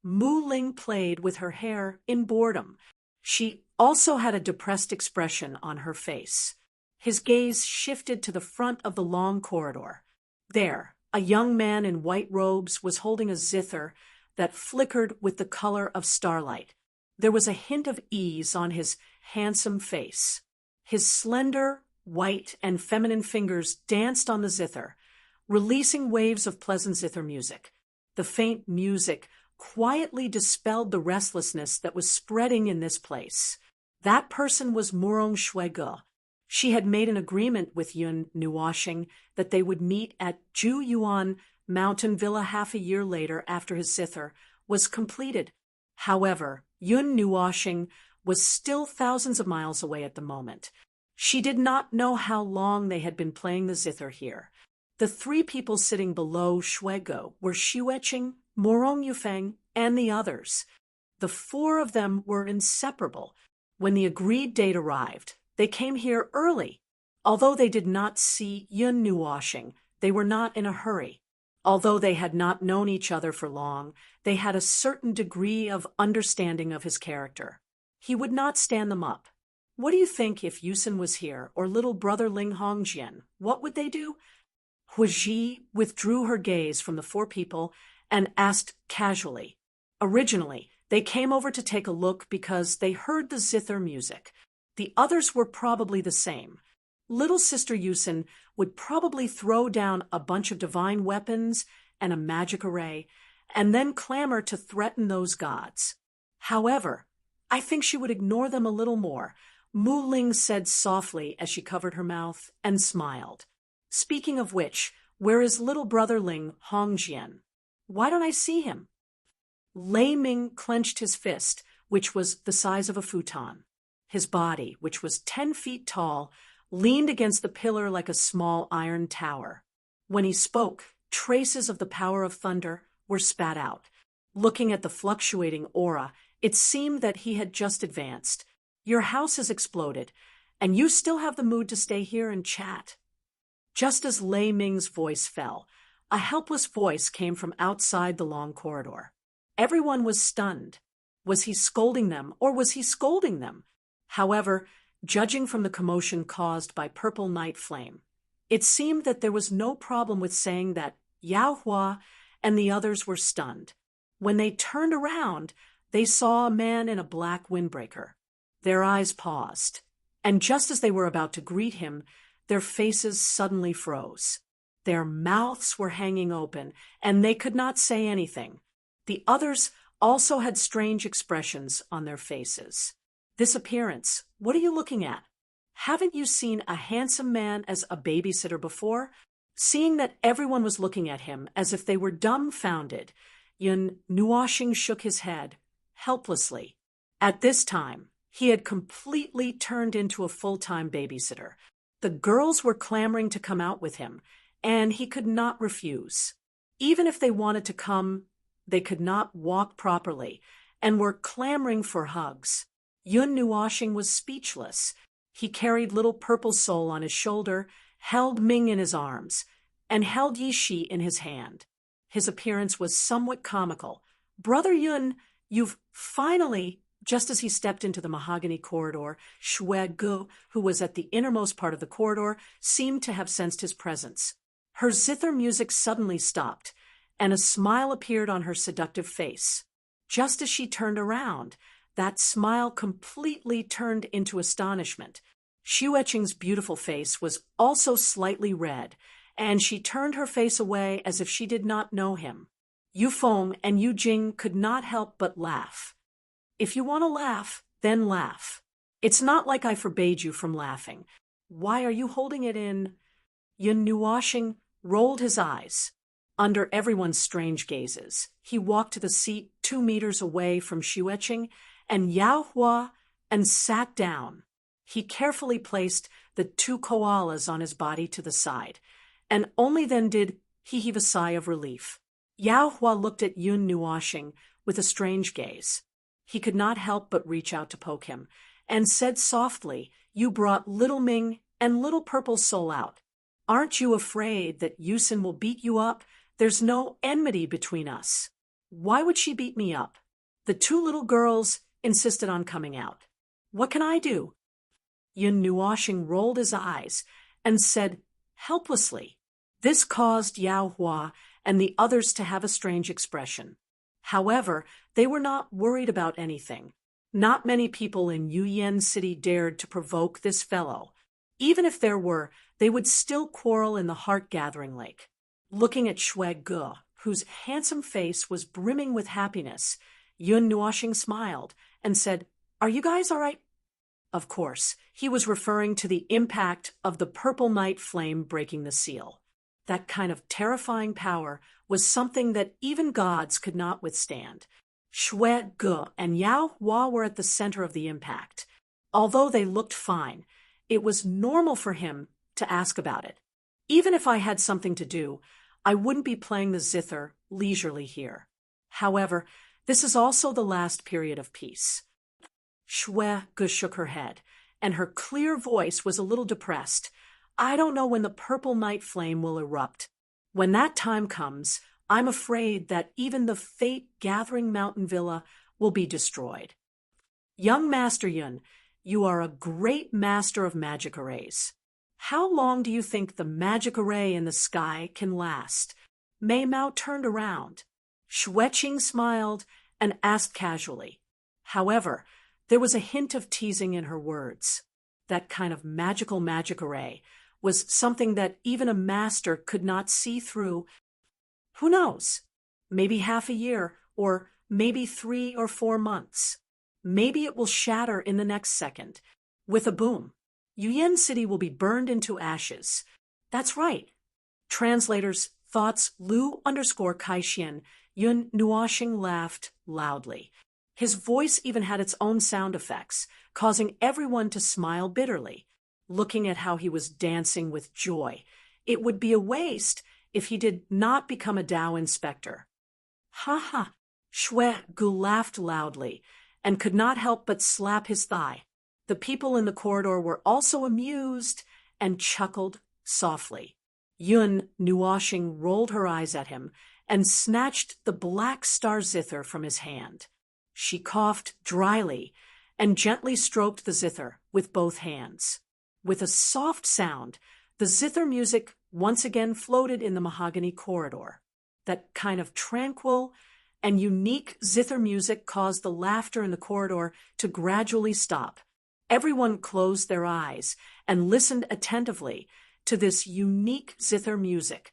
Mu Ling played with her hair in boredom. She also had a depressed expression on her face. His gaze shifted to the front of the long corridor. There, a young man in white robes was holding a zither that flickered with the color of starlight. There was a hint of ease on his handsome face. His slender, white, and feminine fingers danced on the zither, releasing waves of pleasant zither music. The faint music quietly dispelled the restlessness that was spreading in this place. That person was Murong Shuige. She had made an agreement with Yun Nuwashing that they would meet at Ju Yuan Mountain Villa half a year later after his zither was completed. However, Yun Nuwashing was still thousands of miles away at the moment. She did not know how long they had been playing the zither here. The three people sitting below Shuige were Xueqing, Morong Yufeng, and the others. The four of them were inseparable. When the agreed date arrived, they came here early. Although they did not see Yun Nuwashing, they were not in a hurry. Although they had not known each other for long, they had a certain degree of understanding of his character. He would not stand them up. What do you think if Yusin was here, or little brother Ling Hongjian? What would they do? Huiji withdrew her gaze from the four people and asked casually. Originally, they came over to take a look because they heard the zither music. The others were probably the same. Little Sister Yusin would probably throw down a bunch of divine weapons and a magic array, and then clamor to threaten those gods. However, I think she would ignore them a little more, Mu Ling said softly as she covered her mouth and smiled. Speaking of which, where is little brother Ling Hongjian? Why don't I see him? Lei Ming clenched his fist, which was the size of a futon. His body, which was 10 feet tall, leaned against the pillar like a small iron tower. When he spoke, traces of the power of thunder were spat out. Looking at the fluctuating aura, it seemed that he had just advanced. Your house has exploded, and you still have the mood to stay here and chat. Just as Lei Ming's voice fell, a helpless voice came from outside the long corridor. Everyone was stunned. Was he scolding them, or was he scolding them? However, judging from the commotion caused by Purple Night Flame, it seemed that there was no problem with saying that Yao Hua and the others were stunned. When they turned around, they saw a man in a black windbreaker. Their eyes paused, and just as they were about to greet him, their faces suddenly froze. Their mouths were hanging open, and they could not say anything. The others also had strange expressions on their faces. This appearance, what are you looking at? Haven't you seen a handsome man as a babysitter before? Seeing that everyone was looking at him as if they were dumbfounded, Yun Nuoxing shook his head, helplessly. At this time, he had completely turned into a full-time babysitter. The girls were clamoring to come out with him, and he could not refuse. Even if they wanted to come, they could not walk properly, and were clamoring for hugs. Yun Nuoxing was speechless. He carried little Purple Soul on his shoulder, held Ming in his arms, and held Yishi in his hand. His appearance was somewhat comical. Brother Yun, you've finally... Just as he stepped into the mahogany corridor, Shui Gu, who was at the innermost part of the corridor, seemed to have sensed his presence. Her zither music suddenly stopped, and a smile appeared on her seductive face. Just as she turned around, that smile completely turned into astonishment. Xueqing's beautiful face was also slightly red, and she turned her face away as if she did not know him. Yu Feng and Yu Jing could not help but laugh. If you want to laugh, then laugh. It's not like I forbade you from laughing. Why are you holding it in? Yun Nuoxing rolled his eyes. Under everyone's strange gazes, he walked to the seat 2 meters away from Xueqing and Yao Hua and sat down. He carefully placed the 2 koalas on his body to the side, and only then did he heave a sigh of relief. Yao Hua looked at Yun Nuoxing with a strange gaze. He could not help but reach out to poke him, and said softly, "You brought little Ming and little Purple Soul out. Aren't you afraid that Yusin will beat you up? There's no enmity between us." "Why would she beat me up?" The 2 little girls insisted on coming out. "What can I do?" Yun Nuoxing rolled his eyes and said helplessly. This caused Yao Hua and the others to have a strange expression. However, they were not worried about anything. Not many people in Yuyan City dared to provoke this fellow. Even if there were, they would still quarrel in the heart-gathering lake. Looking at Shui Gu, whose handsome face was brimming with happiness, Yun Nuoxing smiled and said, "Are you guys all right?" Of course, he was referring to the impact of the Purple Night Flame breaking the seal. That kind of terrifying power was something that even gods could not withstand. Shui Gu and Yao Hua were at the center of the impact. Although they looked fine, it was normal for him to ask about it. Even if I had something to do, I wouldn't be playing the zither leisurely here. However, this is also the last period of peace. Shui Gu shook her head, and her clear voice was a little depressed. "I don't know when the Purple Night Flame will erupt. When that time comes, I'm afraid that even the fate-gathering mountain villa will be destroyed." "Young Master Yun, you are a great master of magic arrays. How long do you think the magic array in the sky can last?" Mei Mao turned around. Xueqing smiled and asked casually. However, there was a hint of teasing in her words. That kind of magic array was something that even a master could not see through. Who knows? maybe half a year, or maybe 3 or 4 months. Maybe it will shatter in the next second. With a boom, Yuyan City will be burned into ashes. That's right. Translator's thoughts Lu_Kaixin Yun Nuoxing laughed loudly. His voice even had its own sound effects, causing everyone to smile bitterly, looking at how he was dancing with joy. It would be a waste if he did not become a Dao inspector. Ha ha! Shui Gu laughed loudly and could not help but slap his thigh. The people in the corridor were also amused and chuckled softly. Yun Nuoxing rolled her eyes at him and snatched the black star zither from his hand. She coughed dryly and gently stroked the zither with both hands. With a soft sound, the zither music once again floated in the mahogany corridor. That kind of tranquil and unique zither music caused the laughter in the corridor to gradually stop. Everyone closed their eyes and listened attentively to this unique zither music.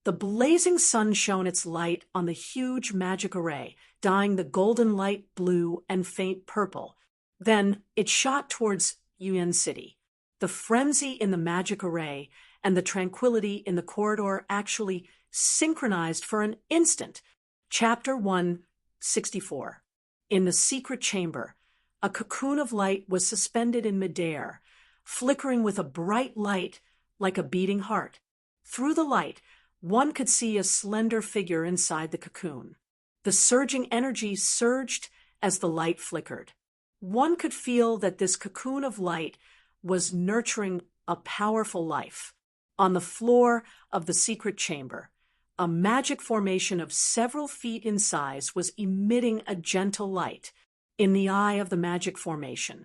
The blazing sun shone its light on the huge magic array, dyeing the golden light blue and faint purple. Then it shot towards Yuan City. The frenzy in the magic array and the tranquility in the corridor actually synchronized for an instant. Chapter 164. In the secret chamber, a cocoon of light was suspended in midair, flickering with a bright light like a beating heart. Through the light, one could see a slender figure inside the cocoon. The surging energy surged as the light flickered. One could feel that this cocoon of light was nurturing a powerful life. On the floor of the secret chamber, a magic formation of several feet in size was emitting a gentle light. In the eye of the magic formation,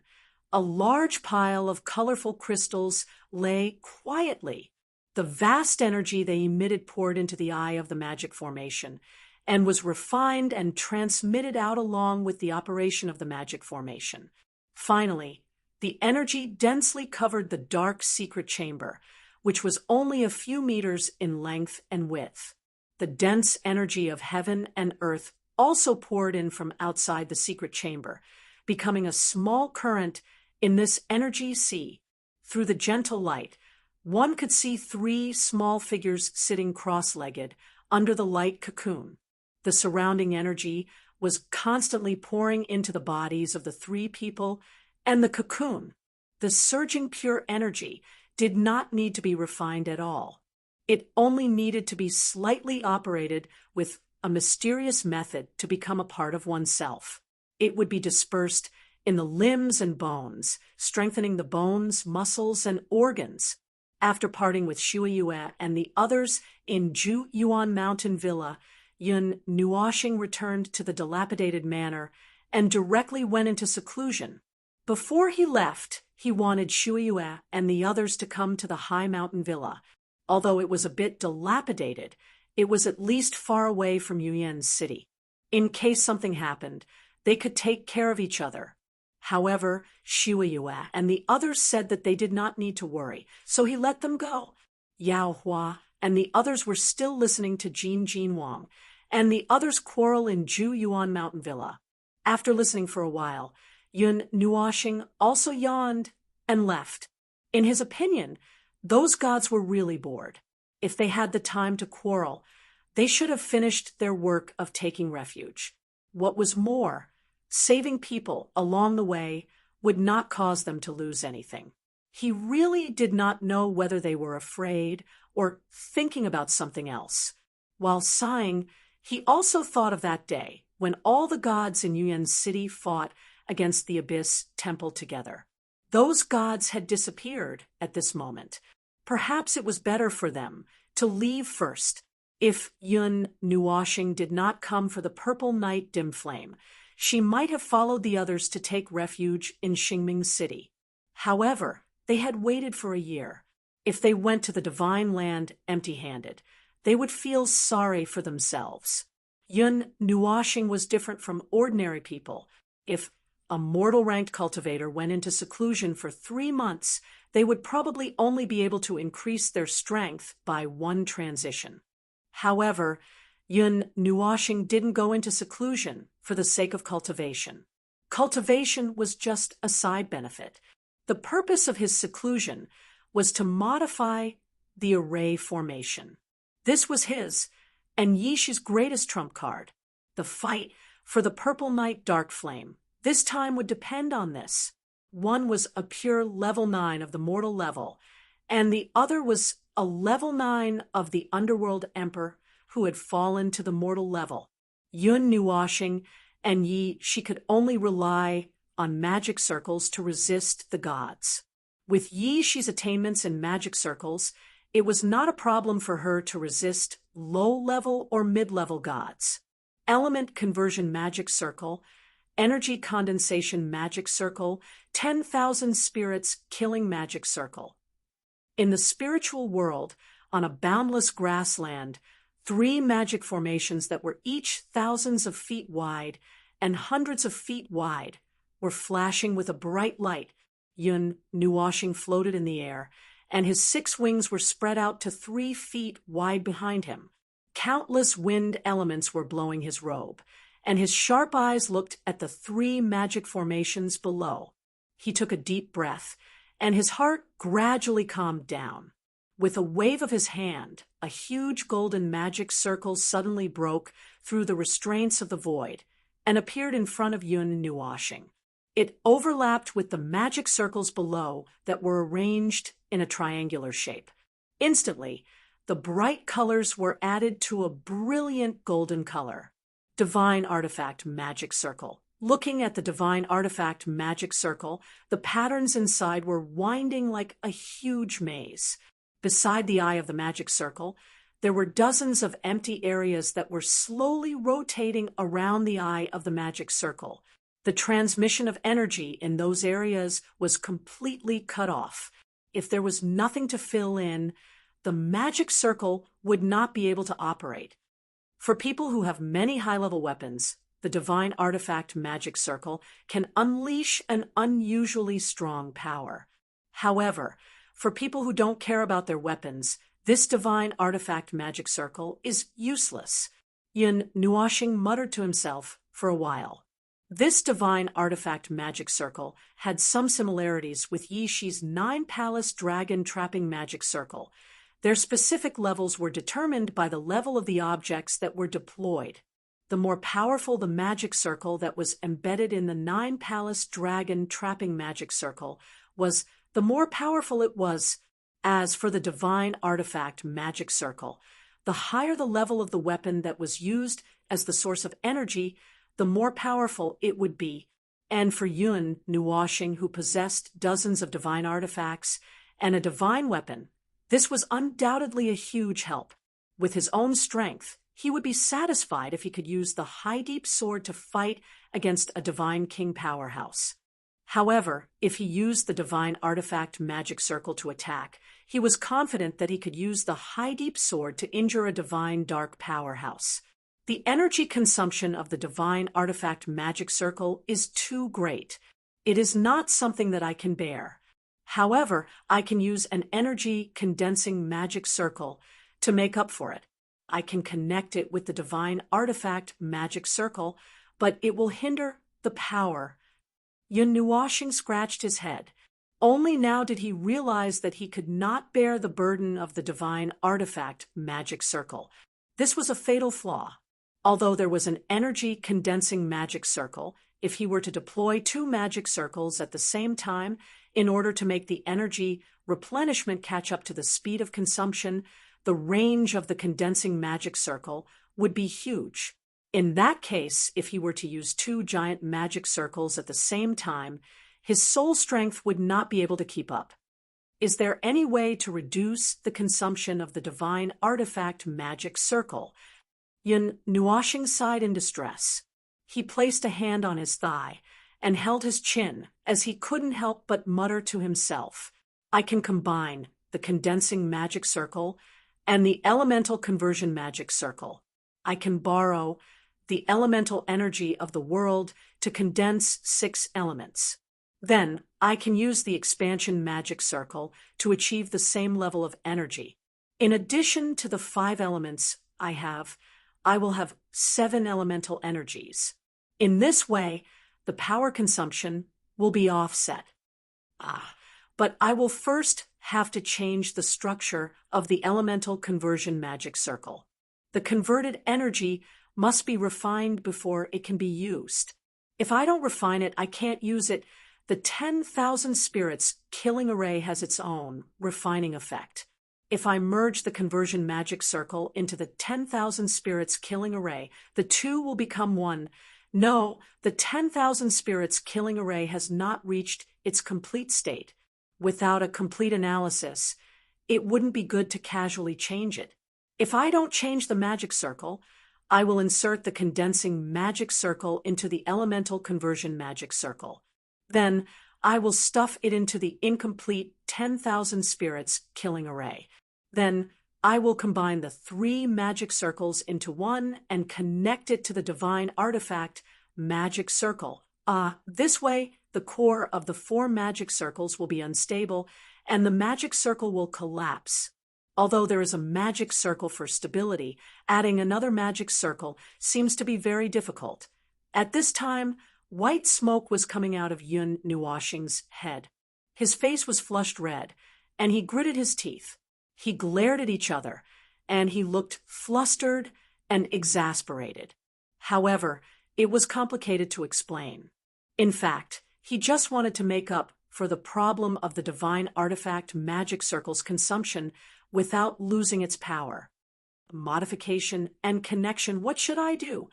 a large pile of colorful crystals lay quietly. The vast energy they emitted poured into the eye of the magic formation and was refined and transmitted out along with the operation of the magic formation. Finally, the energy densely covered the dark secret chamber, which was only a few meters in length and width. The dense energy of heaven and earth also poured in from outside the secret chamber, becoming a small current in this energy sea. Through the gentle light, one could see 3 small figures sitting cross-legged under the light cocoon. The surrounding energy was constantly pouring into the bodies of the 3 people and the cocoon. The surging pure energy did not need to be refined at all. It only needed to be slightly operated with a mysterious method to become a part of oneself. It would be dispersed in the limbs and bones, strengthening the bones, muscles, and organs. After parting with Shui Yue and the others in Ju Yuan Mountain Villa, Yun Nuoxing returned to the dilapidated manor and directly went into seclusion. Before he left, he wanted Shui Yue and the others to come to the high mountain villa. Although it was a bit dilapidated, it was at least far away from Yuan City. In case something happened, they could take care of each other. However, Shui Yue and the others said that they did not need to worry, so he let them go. Yao Hua and the others were still listening to Jin Wang and the others quarrel in Ju Yuan Mountain Villa. After listening for a while, Yun Nuoxing also yawned and left. In his opinion, those gods were really bored. If they had the time to quarrel, they should have finished their work of taking refuge. What was more, saving people along the way would not cause them to lose anything. He really did not know whether they were afraid or thinking about something else. While sighing, he also thought of that day when all the gods in Yuan City fought against the Abyss Temple together. Those gods had disappeared at this moment. Perhaps it was better for them to leave first. If Yun Nuoxing did not come for the purple night dim flame, she might have followed the others to take refuge in Xingming City. However, they had waited for a year. If they went to the divine land empty-handed, they would feel sorry for themselves. Yun Nuoxing was different from ordinary people. If a mortal-ranked cultivator went into seclusion for 3 months, they would probably only be able to increase their strength by 1 transition. However, Yun Nuoshing didn't go into seclusion for the sake of cultivation. Cultivation was just a side benefit. The purpose of his seclusion was to modify the array formation. This was his and Yishi's greatest trump card. The fight for the Purple Knight Dark Flame this time would depend on this. One was a pure level 9 of the mortal level, and the other was a level 9 of the Underworld Emperor who had fallen to the mortal level. Yun Nuoshing and Yi, she could only rely on magic circles to resist the gods. With Yi Shi's attainments in magic circles, it was not a problem for her to resist low-level or mid-level gods. Element conversion magic circle, energy condensation magic circle, 10,000 spirits killing magic circle. In the spiritual world, on a boundless grassland, 3 magic formations that were each thousands of feet wide and hundreds of feet wide were flashing with a bright light. Yun Nuoshing floated in the air, and his 6 wings were spread out to 3 feet wide behind him. Countless wind elements were blowing his robe, and his sharp eyes looked at the 3 magic formations below. He took a deep breath, and his heart gradually calmed down. With a wave of his hand, a huge golden magic circle suddenly broke through the restraints of the void and appeared in front of Yun Nuoshing. It overlapped with the magic circles below that were arranged in a triangular shape. Instantly, the bright colors were added to a brilliant golden color. Divine Artifact Magic Circle. Looking at the Divine Artifact Magic Circle, the patterns inside were winding like a huge maze. Beside the eye of the magic circle, there were dozens of empty areas that were slowly rotating around the eye of the magic circle. The transmission of energy in those areas was completely cut off. If there was nothing to fill in, the magic circle would not be able to operate. For people who have many high-level weapons, the Divine Artifact Magic Circle can unleash an unusually strong power. However, for people who don't care about their weapons, this Divine Artifact Magic Circle is useless. Yun Nuoshing muttered to himself for a while. This Divine Artifact Magic Circle had some similarities with Yi Shi's 9-Palace Dragon Trapping Magic Circle. Their specific levels were determined by the level of the objects that were deployed. The more powerful the magic circle that was embedded in the 9-Palace Dragon Trapping Magic Circle was, the more powerful it was. As for the Divine Artifact Magic Circle, the higher the level of the weapon that was used as the source of energy, the more powerful it would be. And for Yun Nuoshing, who possessed dozens of divine artifacts and a divine weapon, this was undoubtedly a huge help. With his own strength, he would be satisfied if he could use the High Deep Sword to fight against a divine king powerhouse. However, if he used the Divine Artifact Magic Circle to attack, he was confident that he could use the High Deep Sword to injure a divine dark powerhouse. The energy consumption of the Divine Artifact Magic Circle is too great. It is not something that I can bear. However, I can use an energy condensing magic circle to make up for it. I can connect it with the Divine Artifact Magic Circle, but it will hinder the power. Yun Nuoshing scratched his head. Only now did he realize that he could not bear the burden of the Divine Artifact Magic Circle. This was a fatal flaw. Although there was an energy condensing magic circle, if he were to deploy 2 magic circles at the same time in order to make the energy replenishment catch up to the speed of consumption, the range of the condensing magic circle would be huge. In that case, if he were to use 2 giant magic circles at the same time, his soul strength would not be able to keep up. Is there any way to reduce the consumption of the Divine Artifact Magic Circle? Yun Nuoshing sighed in distress. He placed a hand on his thigh and held his chin as he couldn't help but mutter to himself, I can combine the condensing magic circle and the elemental conversion magic circle. I can borrow the elemental energy of the world to condense 6 elements. Then I can use the expansion magic circle to achieve the same level of energy. In addition to the 5 elements I have, I will have 7 elemental energies. In this way, the power consumption will be offset. But I will first have to change the structure of the elemental conversion magic circle. The converted energy must be refined before it can be used. If I don't refine it, I can't use it. The 10,000 spirits killing array has its own refining effect. If I merge the conversion magic circle into the 10,000 spirits killing array, the two will become one. No, the 10,000 spirits killing array has not reached its complete state. Without a complete analysis, it wouldn't be good to casually change it. If I don't change the magic circle, I will insert the condensing magic circle into the elemental conversion magic circle. Then I will stuff it into the incomplete 10,000 spirits killing array. Then I will combine the 3 magic circles into one and connect it to the divine artifact magic circle. This way, the core of the 4 magic circles will be unstable and the magic circle will collapse. Although there is a magic circle for stability, adding another magic circle seems to be very difficult. At this time, white smoke was coming out of Yun Nuoxing's head. His face was flushed red, and he gritted his teeth. He glared at each other, and he looked flustered and exasperated. However, it was complicated to explain. In fact, he just wanted to make up for the problem of the divine artifact magic circle's consumption without losing its power. Modification and connection, what should I do?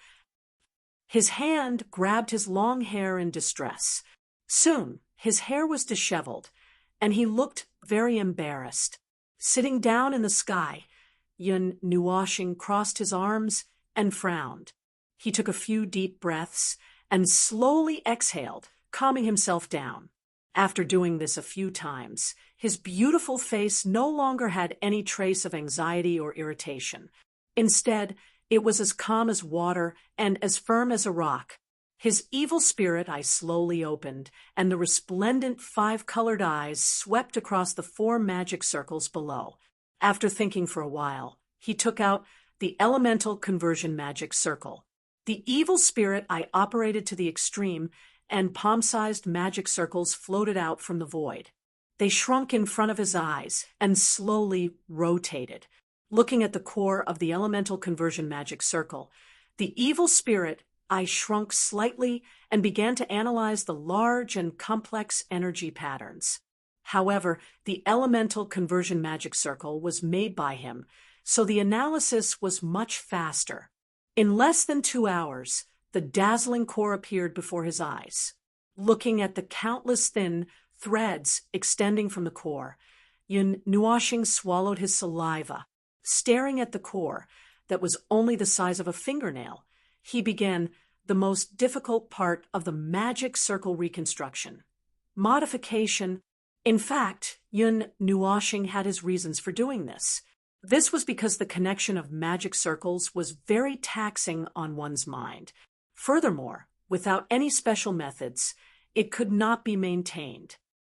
His hand grabbed his long hair in distress. Soon, his hair was disheveled, and he looked very embarrassed. Sitting down in the sky, Yun Nuoxing crossed his arms and frowned. He took a few deep breaths and slowly exhaled, calming himself down. After doing this a few times, his beautiful face no longer had any trace of anxiety or irritation. Instead, it was as calm as water and as firm as a rock. His evil spirit eye slowly opened, and the resplendent 5-colored eyes swept across the 4 magic circles below. After thinking for a while, he took out the elemental conversion magic circle. The evil spirit eye operated to the extreme, and palm-sized magic circles floated out from the void. They shrunk in front of his eyes and slowly rotated. Looking at the core of the elemental conversion magic circle, the evil spirit eye shrunk slightly and began to analyze the large and complex energy patterns. However, the elemental conversion magic circle was made by him, so the analysis was much faster. In less than 2 hours, the dazzling core appeared before his eyes. Looking at the countless thin threads extending from the core, Yun Nuoxing swallowed his saliva. Staring at the core, that was only the size of a fingernail, he began the most difficult part of the magic circle reconstruction. Modification. In fact, Yun Nuoxing had his reasons for doing this. This was because the connection of magic circles was very taxing on one's mind. Furthermore, without any special methods, it could not be maintained.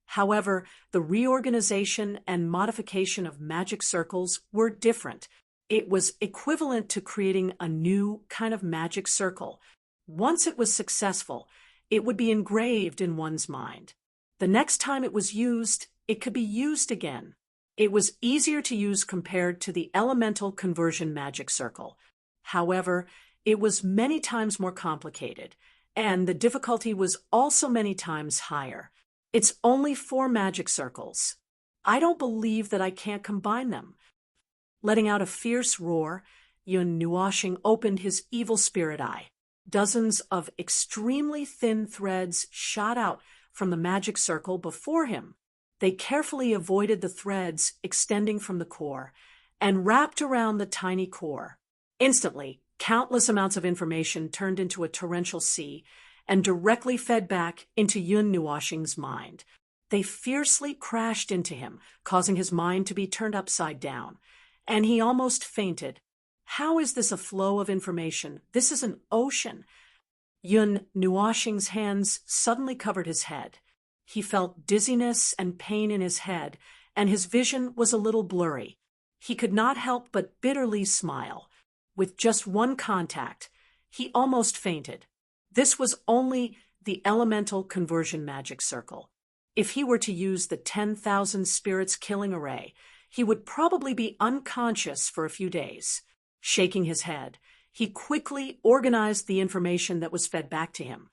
However, the reorganization and modification of magic circles were different. It was equivalent to creating a new kind of magic circle. Once it was successful, it would be engraved in one's mind. The next time it was used, it could be used again. It was easier to use compared to the elemental conversion magic circle. However, it was many times more complicated, and the difficulty was also many times higher. It's only 4 magic circles. I don't believe that I can't combine them. Letting out a fierce roar, Yun Nuoxing opened his evil spirit eye. Dozens of extremely thin threads shot out from the magic circle before him. They carefully avoided the threads extending from the core and wrapped around the tiny core. Instantly, countless amounts of information turned into a torrential sea and directly fed back into Yun Nuoxing's mind. They fiercely crashed into him, causing his mind to be turned upside down, and he almost fainted. How is this a flow of information? This is an ocean. Yun Nuoxing's hands suddenly covered his head. He felt dizziness and pain in his head, and his vision was a little blurry. He could not help but bitterly smile. With just one contact, he almost fainted. This was only the elemental conversion magic circle. If he were to use the 10,000 spirits killing array, he would probably be unconscious for a few days. Shaking his head, he quickly organized the information that was fed back to him.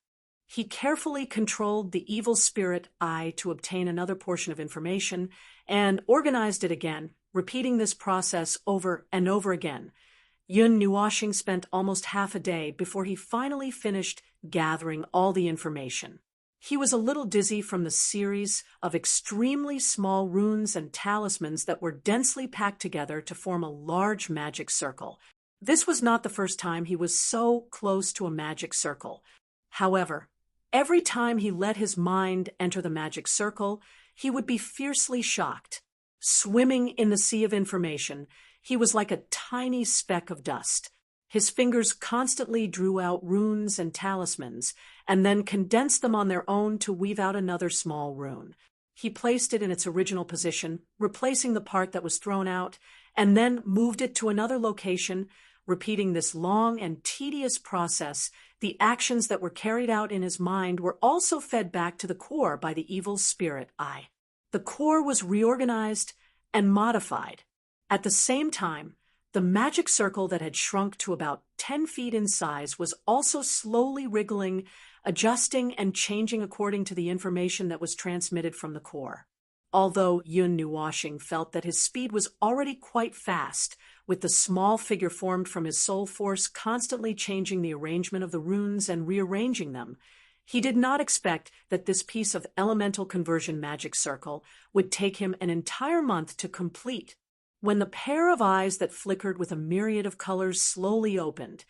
He carefully controlled the evil spirit eye to obtain another portion of information and organized it again, repeating this process over and over again. Yun Nuoshing spent almost half a day before he finally finished gathering all the information. He was a little dizzy from the series of extremely small runes and talismans that were densely packed together to form a large magic circle. This was not the first time he was so close to a magic circle. However, every time he let his mind enter the magic circle, he would be fiercely shocked. Swimming in the sea of information, he was like a tiny speck of dust. His fingers constantly drew out runes and talismans, and then condensed them on their own to weave out another small rune. He placed it in its original position, replacing the part that was thrown out, and then moved it to another location, repeating this long and tedious process. The actions that were carried out in his mind were also fed back to the core by the evil spirit eye. The core was reorganized and modified. At the same time, the magic circle that had shrunk to about 10 feet in size was also slowly wriggling, adjusting and changing according to the information that was transmitted from the core. Although Yun Nuoshing felt that his speed was already quite fast, with the small figure formed from his soul force constantly changing the arrangement of the runes and rearranging them, he did not expect that this piece of elemental conversion magic circle would take him an entire month to complete. When the pair of eyes that flickered with a myriad of colors slowly opened,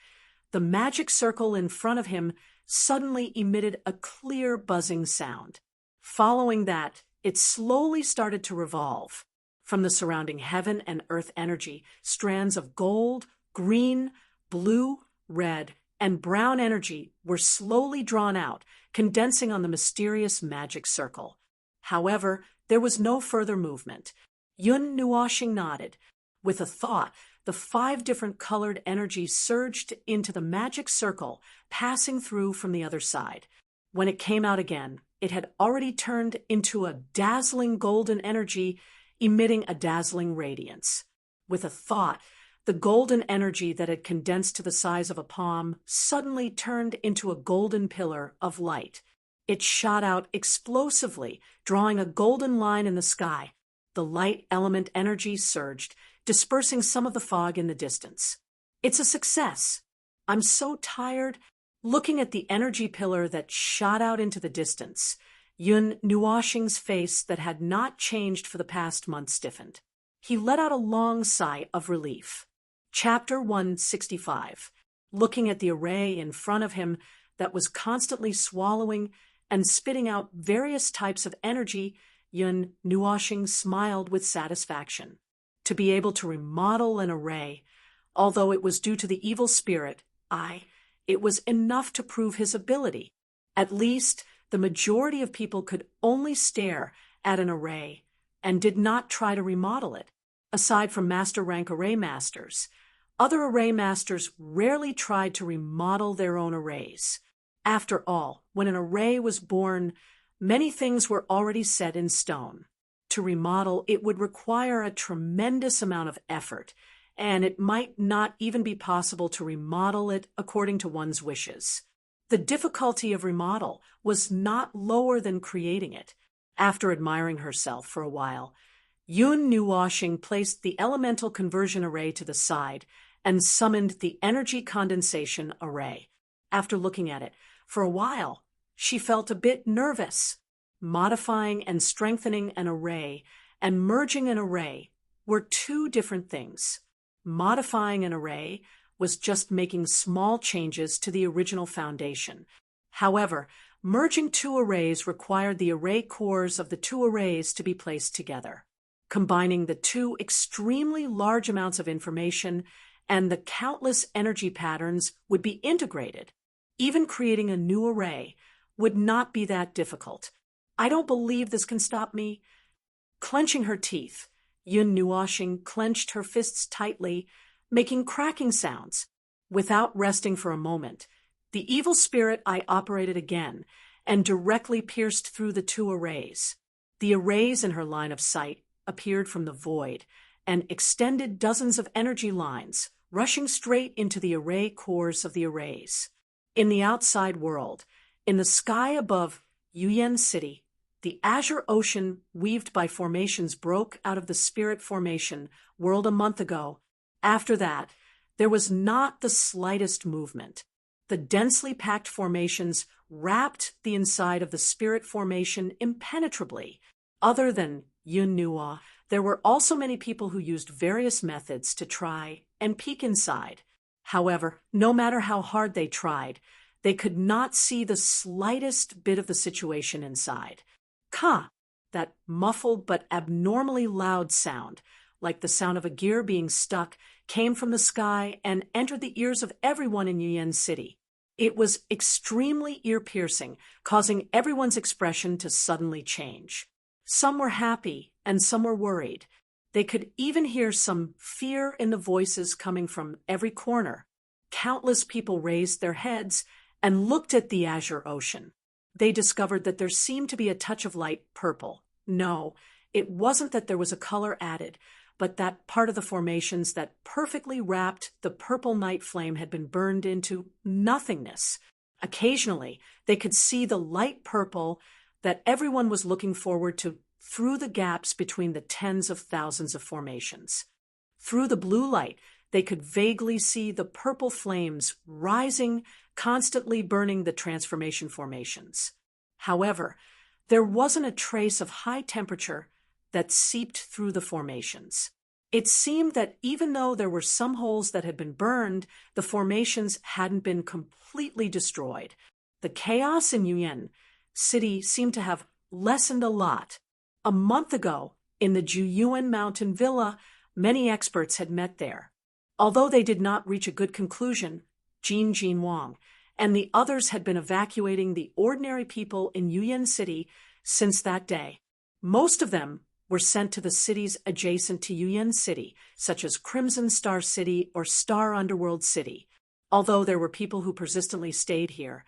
the magic circle in front of him suddenly emitted a clear buzzing sound. Following that, it slowly started to revolve. From the surrounding heaven and earth energy, strands of gold, green, blue, red, and brown energy were slowly drawn out, condensing on the mysterious magic circle. However, there was no further movement. Yun Nuoshing nodded. With a thought, the 5 different colored energies surged into the magic circle, passing through from the other side. When it came out again, it had already turned into a dazzling golden energy, emitting a dazzling radiance. With a thought, the golden energy that had condensed to the size of a palm suddenly turned into a golden pillar of light. It shot out explosively, drawing a golden line in the sky. The light element energy surged, dispersing some of the fog in the distance. It's a success. I'm so tired. Looking at the energy pillar that shot out into the distance, Yun Nuoshing's face that had not changed for the past month stiffened. He let out a long sigh of relief. Chapter 165. Looking at the array in front of him that was constantly swallowing and spitting out various types of energy, Yun Nuoshing smiled with satisfaction. To be able to remodel an array, although it was due to the evil spirit, it was enough to prove his ability. At least, the majority of people could only stare at an array and did not try to remodel it. Aside from master rank array masters, other array masters rarely tried to remodel their own arrays. After all, when an array was born, many things were already set in stone. To remodel, it would require a tremendous amount of effort, and it might not even be possible to remodel it according to one's wishes. The difficulty of remodel was not lower than creating it. After admiring herself for a while, Yun Nuoshing placed the elemental conversion array to the side and summoned the energy condensation array. After looking at it for a while, she felt a bit nervous. Modifying and strengthening an array and merging an array were 2 different things. Modifying an array was just making small changes to the original foundation. However, merging 2 arrays required the array cores of the 2 arrays to be placed together. Combining the 2 extremely large amounts of information and the countless energy patterns would be integrated. Even creating a new array would not be that difficult. I don't believe this can stop me. Clenching her teeth, Yun Nuoshing clenched her fists tightly, making cracking sounds. Without resting for a moment, the evil spirit eye operated again and directly pierced through the two arrays. The arrays in her line of sight appeared from the void and extended dozens of energy lines, rushing straight into the array cores of the arrays. In the outside world, in the sky above Yuyan City, the azure ocean weaved by formations broke out of the spirit formation world a month ago. After that, there was not the slightest movement. The densely packed formations wrapped the inside of the spirit formation impenetrably. Other than Yun Nuwa, there were also many people who used various methods to try and peek inside. However, no matter how hard they tried, they could not see the slightest bit of the situation inside. Ka, that muffled but abnormally loud sound, like the sound of a gear being stuck, came from the sky and entered the ears of everyone in Yuyan City. It was extremely ear-piercing, causing everyone's expression to suddenly change. Some were happy and some were worried. They could even hear some fear in the voices coming from every corner. Countless people raised their heads and looked at the azure ocean. They discovered that there seemed to be a touch of light purple. No, it wasn't that there was a color added, but that part of the formations that perfectly wrapped the purple night flame had been burned into nothingness. Occasionally, they could see the light purple that everyone was looking forward to through the gaps between the tens of thousands of formations. Through the blue light, they could vaguely see the purple flames rising, constantly burning the transformation formations. However, there wasn't a trace of high temperature that seeped through the formations. It seemed that even though there were some holes that had been burned, the formations hadn't been completely destroyed. The chaos in Yuyan City seemed to have lessened a lot. A month ago, in the Juyuan Mountain Villa, many experts had met there. Although they did not reach a good conclusion, Jin Wang and the others had been evacuating the ordinary people in Yuyan City since that day. Most of them were sent to the cities adjacent to Yuyan City, such as Crimson Star City or Star Underworld City. Although there were people who persistently stayed here,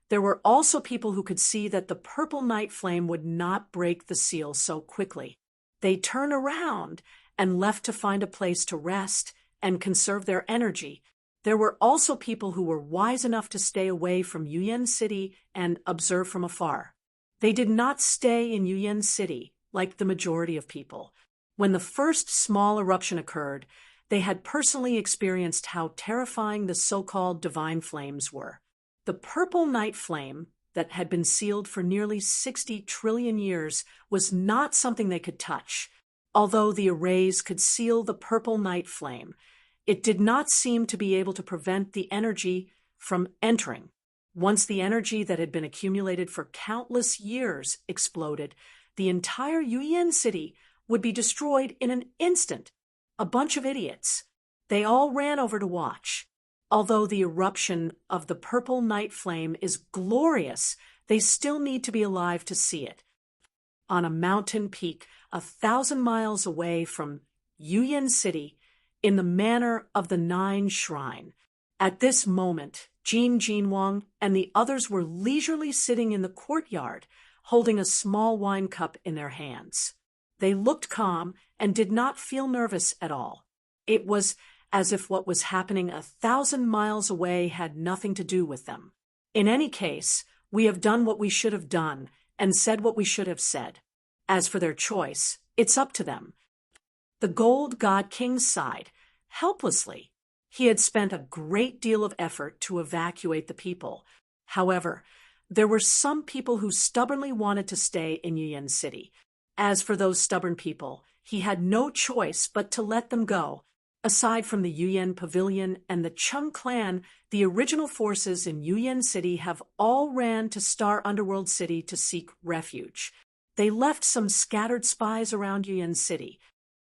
there were also people who could see that the purple night flame would not break the seal so quickly. They turned around and left to find a place to rest and conserve their energy. There were also people who were wise enough to stay away from Yuyan City and observe from afar. They did not stay in Yuyan City like the majority of people. When the first small eruption occurred, they had personally experienced how terrifying the so-called divine flames were. The purple night flame that had been sealed for nearly 60 trillion years was not something they could touch. Although the arrays could seal the purple night flame, it did not seem to be able to prevent the energy from entering. Once the energy that had been accumulated for countless years exploded, the entire Yuyan City would be destroyed in an instant. A bunch of idiots. They all ran over to watch. Although the eruption of the purple night flame is glorious, they still need to be alive to see it. On a mountain peak 1,000 miles away from Yuyan City, in the manor of the Nine Shrine. At this moment, Jin Wang and the others were leisurely sitting in the courtyard, holding a small wine cup in their hands. They looked calm and did not feel nervous at all. It was as if what was happening 1,000 miles away had nothing to do with them. In any case, we have done what we should have done and said what we should have said. As for their choice, it's up to them. The Gold God King sighed, helplessly. He had spent a great deal of effort to evacuate the people. However, there were some people who stubbornly wanted to stay in Yuyan City. As for those stubborn people, he had no choice but to let them go. Aside from the Yuyan Pavilion and the Chung clan, the original forces in Yuyan City have all ran to Star Underworld City to seek refuge. They left some scattered spies around Yuyan City.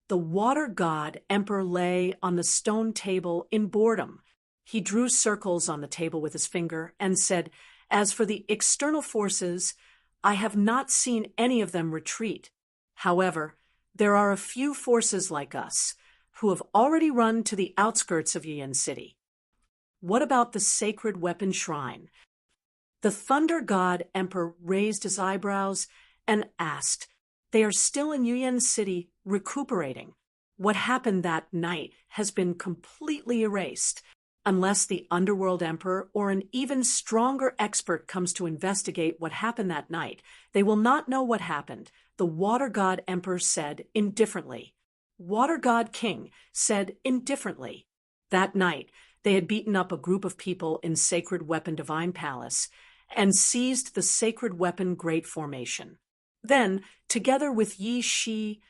The water god Emperor lay on the stone table in boredom. He drew circles on the table with his finger and said, "As for the external forces, I have not seen any of them retreat. However, there are a few forces like us, who have already run to the outskirts of Yuan City. What about the sacred weapon shrine? The thunder god emperor raised his eyebrows and asked, "They are still in Yuan City recuperating. What happened that night has been completely erased. Unless the underworld emperor or an even stronger expert comes to investigate what happened that night, they will not know what happened," the water god emperor said indifferently. Water god king said indifferently. That night, they had beaten up a group of people in Sacred Weapon Divine Palace and seized the Sacred Weapon Great Formation. Then, together with Yi Shi,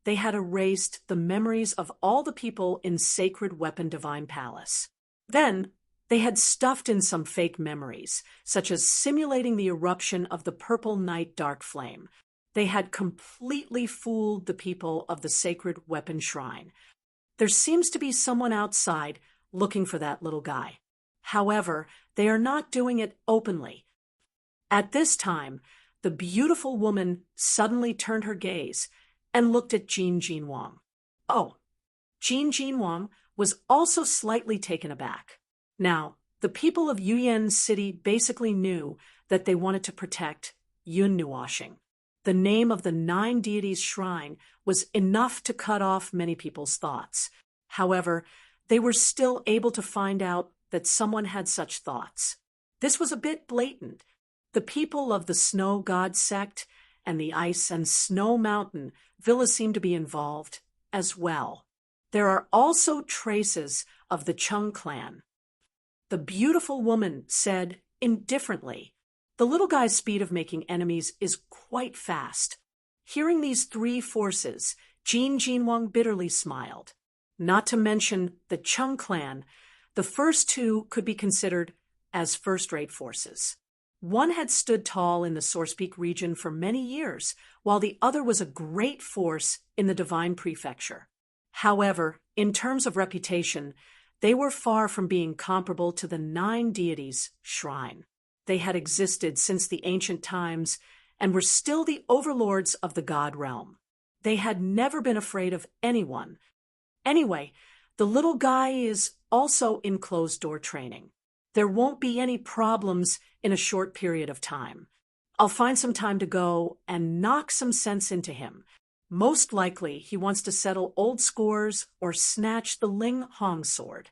they had erased the memories of all the people in Sacred Weapon Divine Palace. Then, they had stuffed in some fake memories, such as simulating the eruption of the Purple Night Dark Flame. They had completely fooled the people of the Sacred Weapon Shrine. There seems to be someone outside looking for that little guy. However, they are not doing it openly. At this time, the beautiful woman suddenly turned her gaze and looked at Jin Wang. Oh, Jin Wang was also slightly taken aback. Now, the people of Yuan City basically knew that they wanted to protect Yun Nuoshing. The name of the 9 deities shrine was enough to cut off many people's thoughts. However, they were still able to find out that someone had such thoughts. This was a bit blatant. The people of the Snow God sect and the Ice and Snow Mountain Villa seem to be involved as well. There are also traces of the Chung clan. The beautiful woman said indifferently, "The little guy's speed of making enemies is quite fast." Hearing these 3 forces, Jin Wang bitterly smiled. Not to mention the Chung clan, the first 2 could be considered as first-rate forces. One had stood tall in the Source Peak region for many years, while the other was a great force in the Divine Prefecture. However, in terms of reputation, they were far from being comparable to the 9 deities shrine. They had existed since the ancient times and were still the overlords of the god realm. They had never been afraid of anyone. Anyway, the little guy is also in closed-door training. There won't be any problems in a short period of time. I'll find some time to go and knock some sense into him. Most likely, he wants to settle old scores or snatch the Ling Hong sword.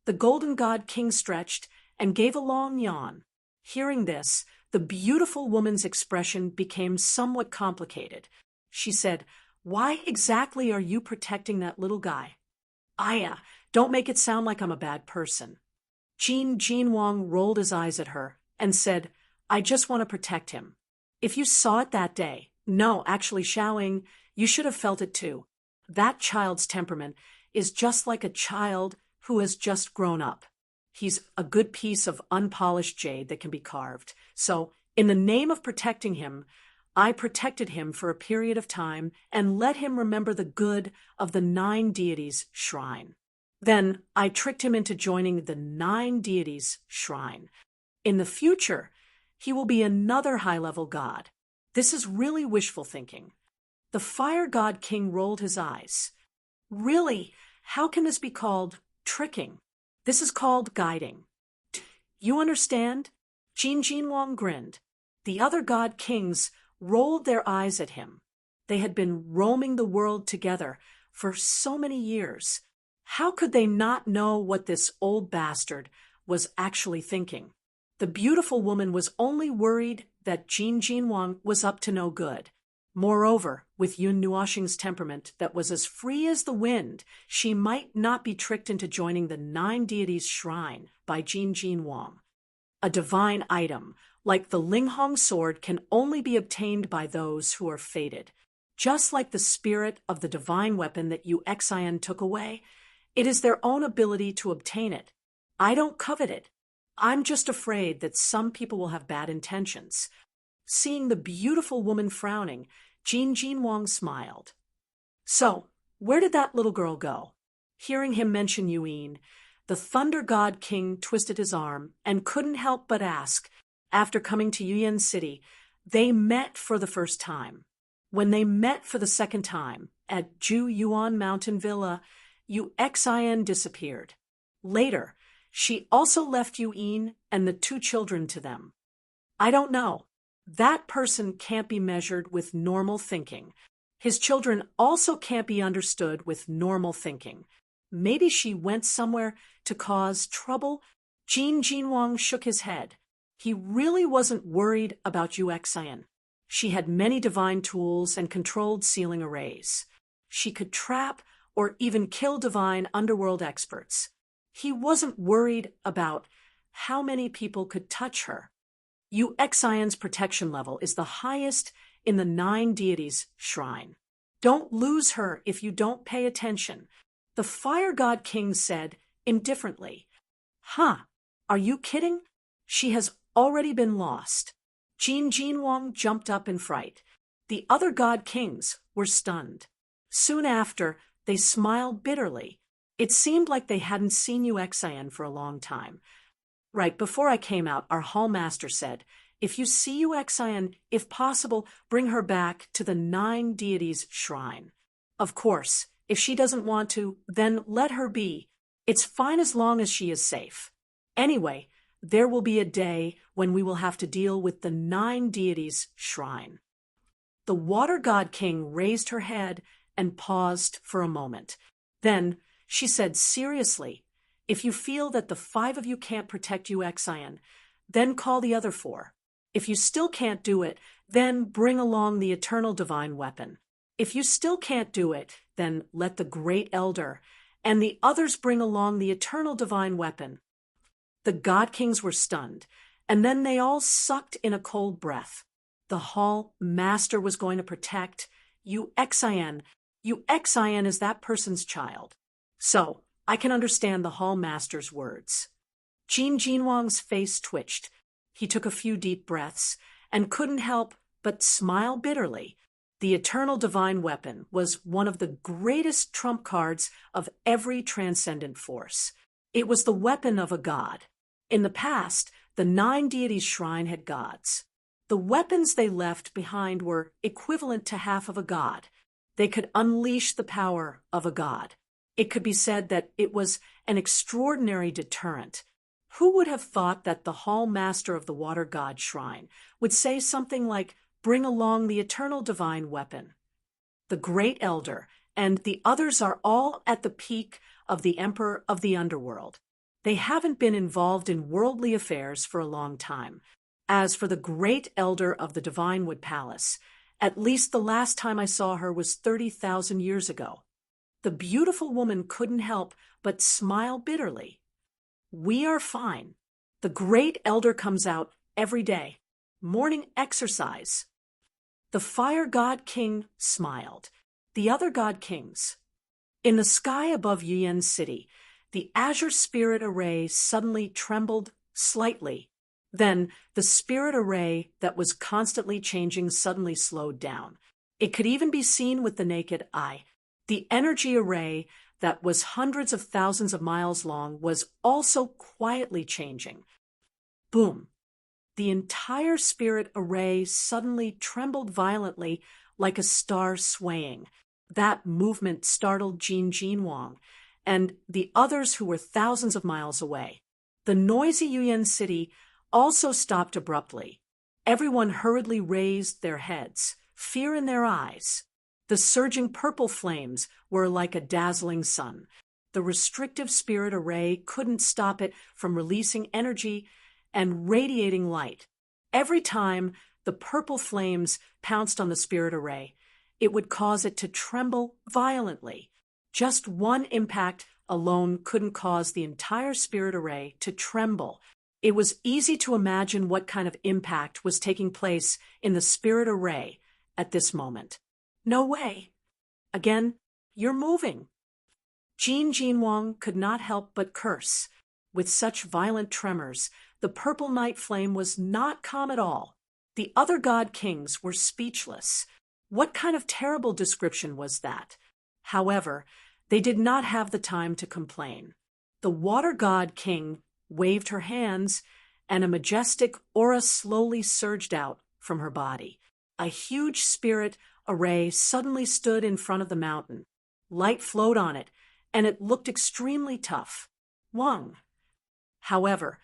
The golden god king stretched and gave a long yawn. Hearing this, the beautiful woman's expression became somewhat complicated. She said, "Why exactly are you protecting that little guy?" "Aya, don't make it sound like I'm a bad person." Jin Wang rolled his eyes at her and said, "I just want to protect him. If you saw it that day," no, actually, Xiaoying, you should have felt it too. That child's temperament is just like a child who has just grown up. He's a good piece of unpolished jade that can be carved. So, in the name of protecting him, I protected him for a period of time and let him remember the good of the 9 deities shrine. Then I tricked him into joining the 9 deities shrine. In the future, he will be another high-level god. This is really wishful thinking. The fire god king rolled his eyes. Really, how can this be called tricking? This is called guiding. You understand? Jin Wang grinned. The other god kings rolled their eyes at him. They had been roaming the world together for so many years. How could they not know what this old bastard was actually thinking? The beautiful woman was only worried that Jin Wang was up to no good. Moreover, with Yun Nuoshing's temperament that was as free as the wind, she might not be tricked into joining the 9 deities shrine by Jin Wang. A divine item, like the Ling Hong sword, can only be obtained by those who are fated. Just like the spirit of the divine weapon that Yu Xian took away, it is their own ability to obtain it. I don't covet it. I'm just afraid that some people will have bad intentions. Seeing the beautiful woman frowning, Jin Wang smiled. "So, where did that little girl go?" Hearing him mention Yuan, the Thunder God King twisted his arm and couldn't help but ask, after coming to Yuan City, they met for the first time. When they met for the second time at Ju Yuan Mountain Villa, Yu Xian disappeared. Later, she also left Yu Yin and the 2 children to them. I don't know. That person can't be measured with normal thinking. His children also can't be understood with normal thinking. Maybe she went somewhere to cause trouble? Jin Jinwang shook his head. He really wasn't worried about Yu Xian. She had many divine tools and controlled sealing arrays. She could trap or even kill divine underworld experts. He wasn't worried about how many people could touch her. Yu Xian's protection level is the highest in the 9 deities' shrine. Don't lose her if you don't pay attention, the Fire God King said indifferently. Huh, are you kidding? She has already been lost. Jin Jinwang jumped up in fright. The other God Kings were stunned. Soon after, they smiled bitterly. It seemed like they hadn't seen Yu Xian for a long time. Right before I came out, our hall master said, if you see Yu Xian, if possible, bring her back to the 9 deities' shrine. Of course, if she doesn't want to, then let her be. It's fine as long as she is safe. Anyway, there will be a day when we will have to deal with the 9 deities' shrine. The Water God King raised her head and paused for a moment. Then she said seriously, if you feel that the 5 of you can't protect Yu Xian, then call the other 4. If you still can't do it, then bring along the eternal divine weapon. If you still can't do it, then let the great elder and the others bring along the eternal divine weapon. The God Kings were stunned, and then they all sucked in a cold breath. The hall master was going to protect Yu Xian. Yu Xian is that person's child. So, I can understand the hall master's words. Jin Jinwang's face twitched. He took a few deep breaths and couldn't help but smile bitterly. The eternal divine weapon was one of the greatest trump cards of every transcendent force. It was the weapon of a god. In the past, the 9 deities' shrine had gods. The weapons they left behind were equivalent to half of a god. They could unleash the power of a god. It could be said that it was an extraordinary deterrent. Who would have thought that the hall master of the Water God Shrine would say something like, bring along the eternal divine weapon? The great elder and the others are all at the peak of the emperor of the underworld. They haven't been involved in worldly affairs for a long time. As for the great elder of the Divine Wood Palace, at least the last time I saw her was 30,000 years ago. The beautiful woman couldn't help but smile bitterly. We are fine. The great elder comes out every day. Morning exercise. The Fire God King smiled. The other God Kings. In the sky above Yuan City, the azure spirit array suddenly trembled slightly. Then the spirit array that was constantly changing suddenly slowed down. It could even be seen with the naked eye. The energy array that was hundreds of thousands of miles long was also quietly changing. Boom! The entire spirit array suddenly trembled violently like a star swaying. That movement startled Jin Jinwang and the others who were thousands of miles away. The noisy Yuan city also stopped abruptly. Everyone hurriedly raised their heads, fear in their eyes. The surging purple flames were like a dazzling sun. The restrictive spirit array couldn't stop it from releasing energy and radiating light. Every time the purple flames pounced on the spirit array, it would cause it to tremble violently. Just one impact alone couldn't cause the entire spirit array to tremble. It was easy to imagine what kind of impact was taking place in the spirit array at this moment. No way. Again, you're moving. Jin Jinwang could not help but curse. With such violent tremors, the purple night flame was not calm at all. The other God Kings were speechless. What kind of terrible description was that? However, they did not have the time to complain. The Water God King waved her hands, and a majestic aura slowly surged out from her body. A huge spirit array suddenly stood in front of the mountain. Light flowed on it, and it looked extremely tough. Wang. However,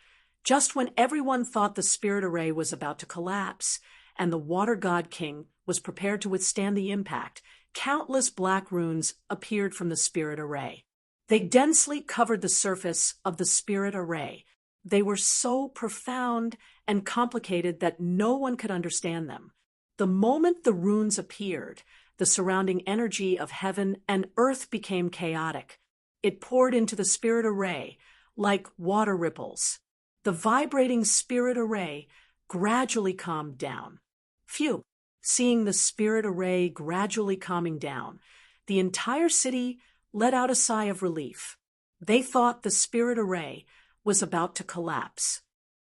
just when everyone thought the spirit array was about to collapse, and the Water God King was prepared to withstand the impact, countless black runes appeared from the spirit array. They densely covered the surface of the spirit array. They were so profound and complicated that no one could understand them. The moment the runes appeared, the surrounding energy of heaven and earth became chaotic. It poured into the spirit array like water ripples. The vibrating spirit array gradually calmed down. Phew! Seeing the spirit array gradually calming down, the entire city let out a sigh of relief. They thought the spirit array was about to collapse.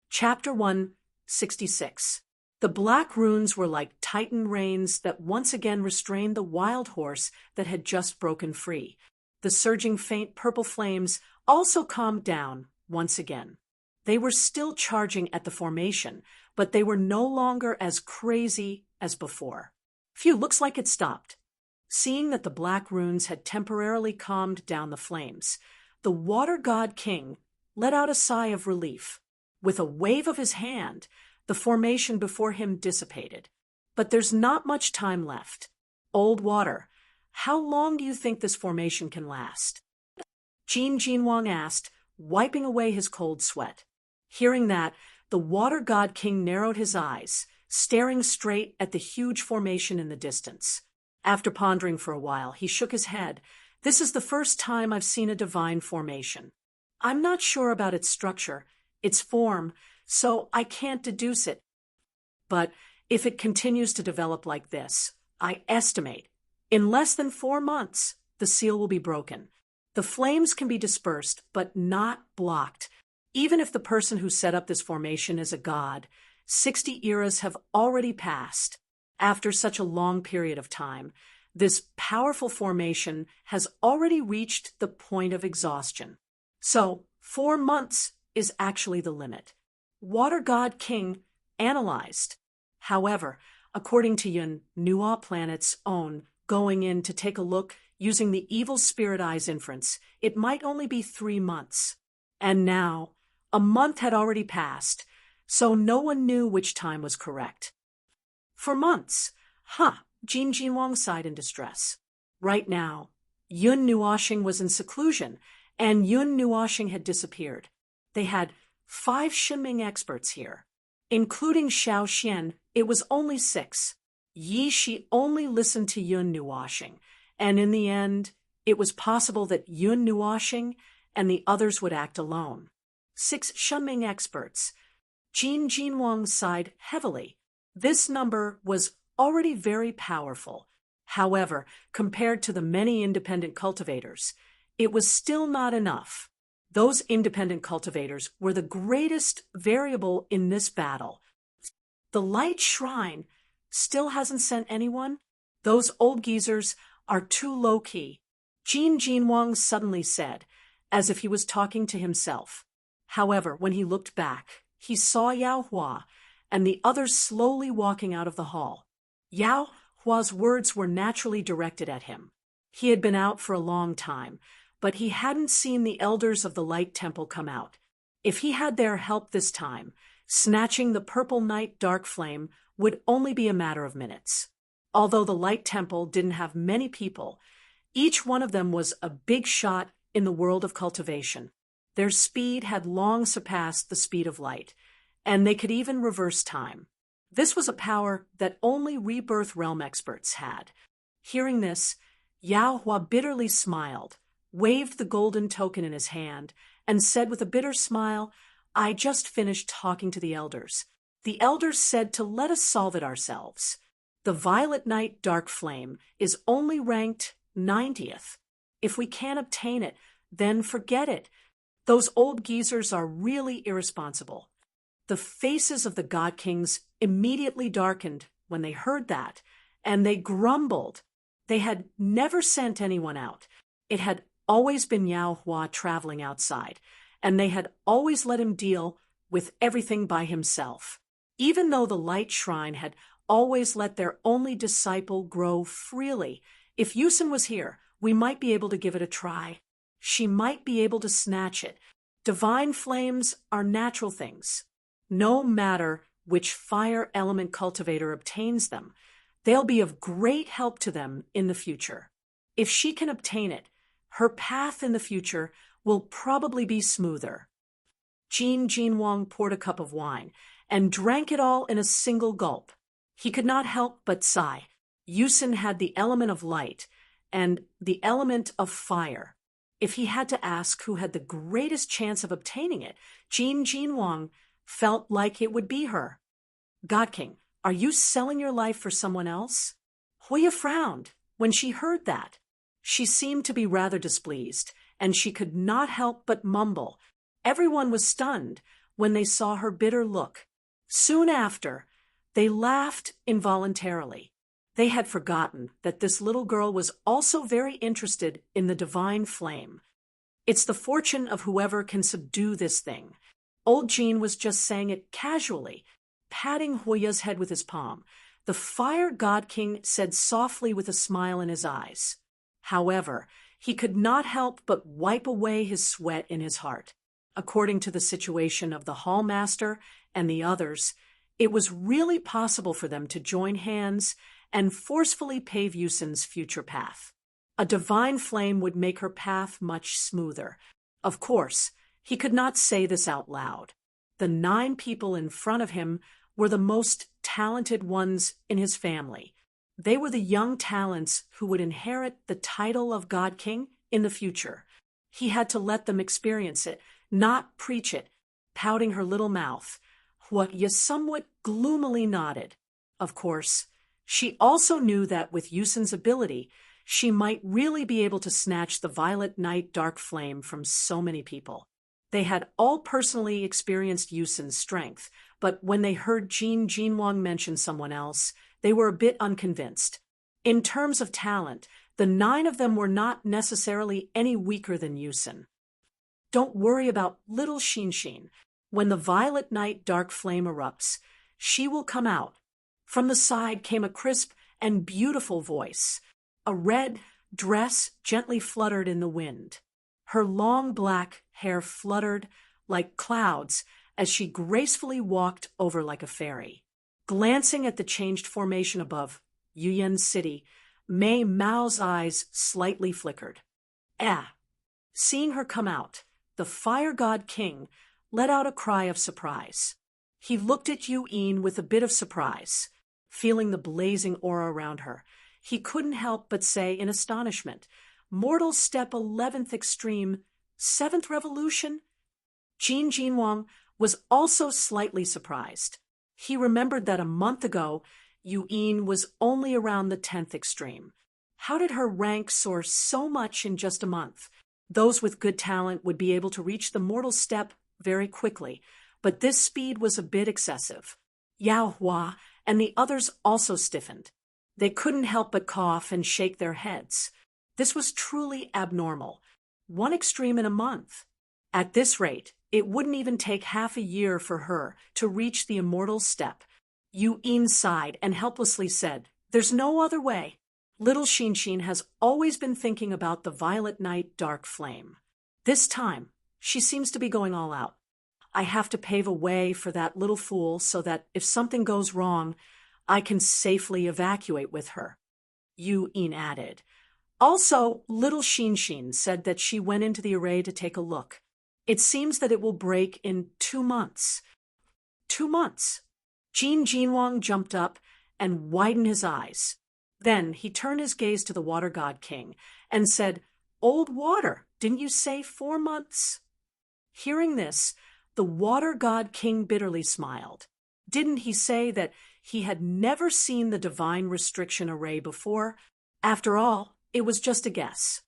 Chapter 166. The black runes were like titan reins that once again restrained the wild horse that had just broken free. The surging faint purple flames also calmed down once again. They were still charging at the formation, but they were no longer as crazy as before. Phew, looks like it stopped. Seeing that the black runes had temporarily calmed down the flames, the Water God King let out a sigh of relief. With a wave of his hand, the formation before him dissipated. But there's not much time left. Old Water, how long do you think this formation can last? Jin Jinwang asked, wiping away his cold sweat. Hearing that, the Water God King narrowed his eyes, staring straight at the huge formation in the distance. After pondering for a while, he shook his head. This is the first time I've seen a divine formation. I'm not sure about its structure, its form, so I can't deduce it. But if it continues to develop like this, I estimate, in less than 4 months, the seal will be broken. The flames can be dispersed, but not blocked. Even if the person who set up this formation is a god, 60 eras have already passed. After such a long period of time, this powerful formation has already reached the point of exhaustion. So, 4 months is actually the limit. Water God King analyzed. However, according to Yun Nuo Planet's own going in to take a look using the evil spirit eyes inference, it might only be 3 months. And now, a month had already passed, so no one knew which time was correct. For months. Jin Jinwang sighed in distress. Right now, Yun Nuoxing was in seclusion, and Yun Nuoxing had disappeared. They had 5 Shinming experts here. Including Xiao Xian, it was only 6. Yi Shi only listened to Yun Nuoxing, and in the end, it was possible that Yun Nuoxing and the others would act alone. 6 Shinming experts. Jin Jinwang sighed heavily. This number was already very powerful. However, compared to the many independent cultivators, it was still not enough. Those independent cultivators were the greatest variable in this battle. The Light Shrine still hasn't sent anyone? Those old geezers are too low-key, Jin Jinwang suddenly said, as if he was talking to himself. However, when he looked back, he saw Yao Hua and the others slowly walking out of the hall. Yao Hua's words were naturally directed at him. He had been out for a long time, but he hadn't seen the elders of the Light Temple come out. If he had their help this time, snatching the purple night dark flame would only be a matter of minutes. Although the Light Temple didn't have many people, each one of them was a big shot in the world of cultivation. Their speed had long surpassed the speed of light, and they could even reverse time. This was a power that only Rebirth Realm experts had. Hearing this, Yao Hua bitterly smiled, waved the golden token in his hand, and said with a bitter smile, "I just finished talking to the elders. The elders said to let us solve it ourselves. The Violet Night Dark Flame is only ranked 90th. If we can't obtain it, then forget it. Those old geezers are really irresponsible." The faces of the God Kings immediately darkened when they heard that, and they grumbled. They had never sent anyone out. It had always been Yao Hua traveling outside, and they had always let him deal with everything by himself. Even though the Light Shrine had always let their only disciple grow freely, if Yusen was here, we might be able to give it a try. she might be able to snatch it. Divine flames are natural things. No matter which fire element cultivator obtains them, they'll be of great help to them in the future. If she can obtain it, her path in the future will probably be smoother. Jin Wang poured a cup of wine and drank it all in a single gulp. He could not help but sigh. Yusin had the element of light and the element of fire. If he had to ask who had the greatest chance of obtaining it, Jin Wang felt like it would be her. God King, are you selling your life for someone else? Huya frowned when she heard that. She seemed to be rather displeased, and she could not help but mumble. Everyone was stunned when they saw her bitter look. Soon after, they laughed involuntarily. They had forgotten that this little girl was also very interested in the divine flame. It's the fortune of whoever can subdue this thing. Old Jean was just saying it casually, patting Huya's head with his palm. The Fire God King said softly with a smile in his eyes. However, he could not help but wipe away his sweat in his heart. According to the situation of the Hallmaster and the others, it was really possible for them to join hands and forcefully pave Yusin's future path. A divine flame would make her path much smoother. Of course, he could not say this out loud. The 9 people in front of him were the most talented ones in his family. They were the young talents who would inherit the title of God King in the future. He had to let them experience it, not preach it. Pouting her little mouth, Huya somewhat gloomily nodded. Of course, she also knew that with Yusin's ability, she might really be able to snatch the violet night dark flame from so many people. They had all personally experienced Yusin's strength, but when they heard Jin Wang mention someone else, they were a bit unconvinced. In terms of talent, the 9 of them were not necessarily any weaker than Yusin. Don't worry about little Xin. When the violet night dark flame erupts, she will come out. From the side came a crisp and beautiful voice. A red dress gently fluttered in the wind. Her long black hair fluttered like clouds as she gracefully walked over like a fairy. Glancing at the changed formation above Yuyan City, Mei Mao's eyes slightly flickered. Seeing her come out, the Fire God King let out a cry of surprise. He looked at Yin with a bit of surprise. Feeling the blazing aura around her, he couldn't help but say in astonishment, "Mortal Step 11th Extreme, 7th Revolution?" Jin Wang was also slightly surprised. He remembered that a month ago, Yin was only around the 10th extreme. How did her rank soar so much in just a month? Those with good talent would be able to reach the mortal step very quickly, but this speed was a bit excessive. Yao Hua and the others also stiffened. They couldn't help but cough and shake their heads. This was truly abnormal. 1 extreme in a month. At this rate, it wouldn't even take half a year for her to reach the immortal step. Yin sighed and helplessly said, "There's no other way." Little Xin has always been thinking about the violet night dark flame. This time, she seems to be going all out. I have to pave a way for that little fool so that if something goes wrong, I can safely evacuate with her. Yin added. Also, little Xin said that she went into the array to take a look. It seems that it will break in 2 months. 2 months. Jin Wang jumped up and widened his eyes. Then he turned his gaze to the Water God King and said, "Old water, didn't you say 4 months?" Hearing this, the Water God King bitterly smiled. Didn't he say that he had never seen the divine restriction array before? After all, it was just a guess.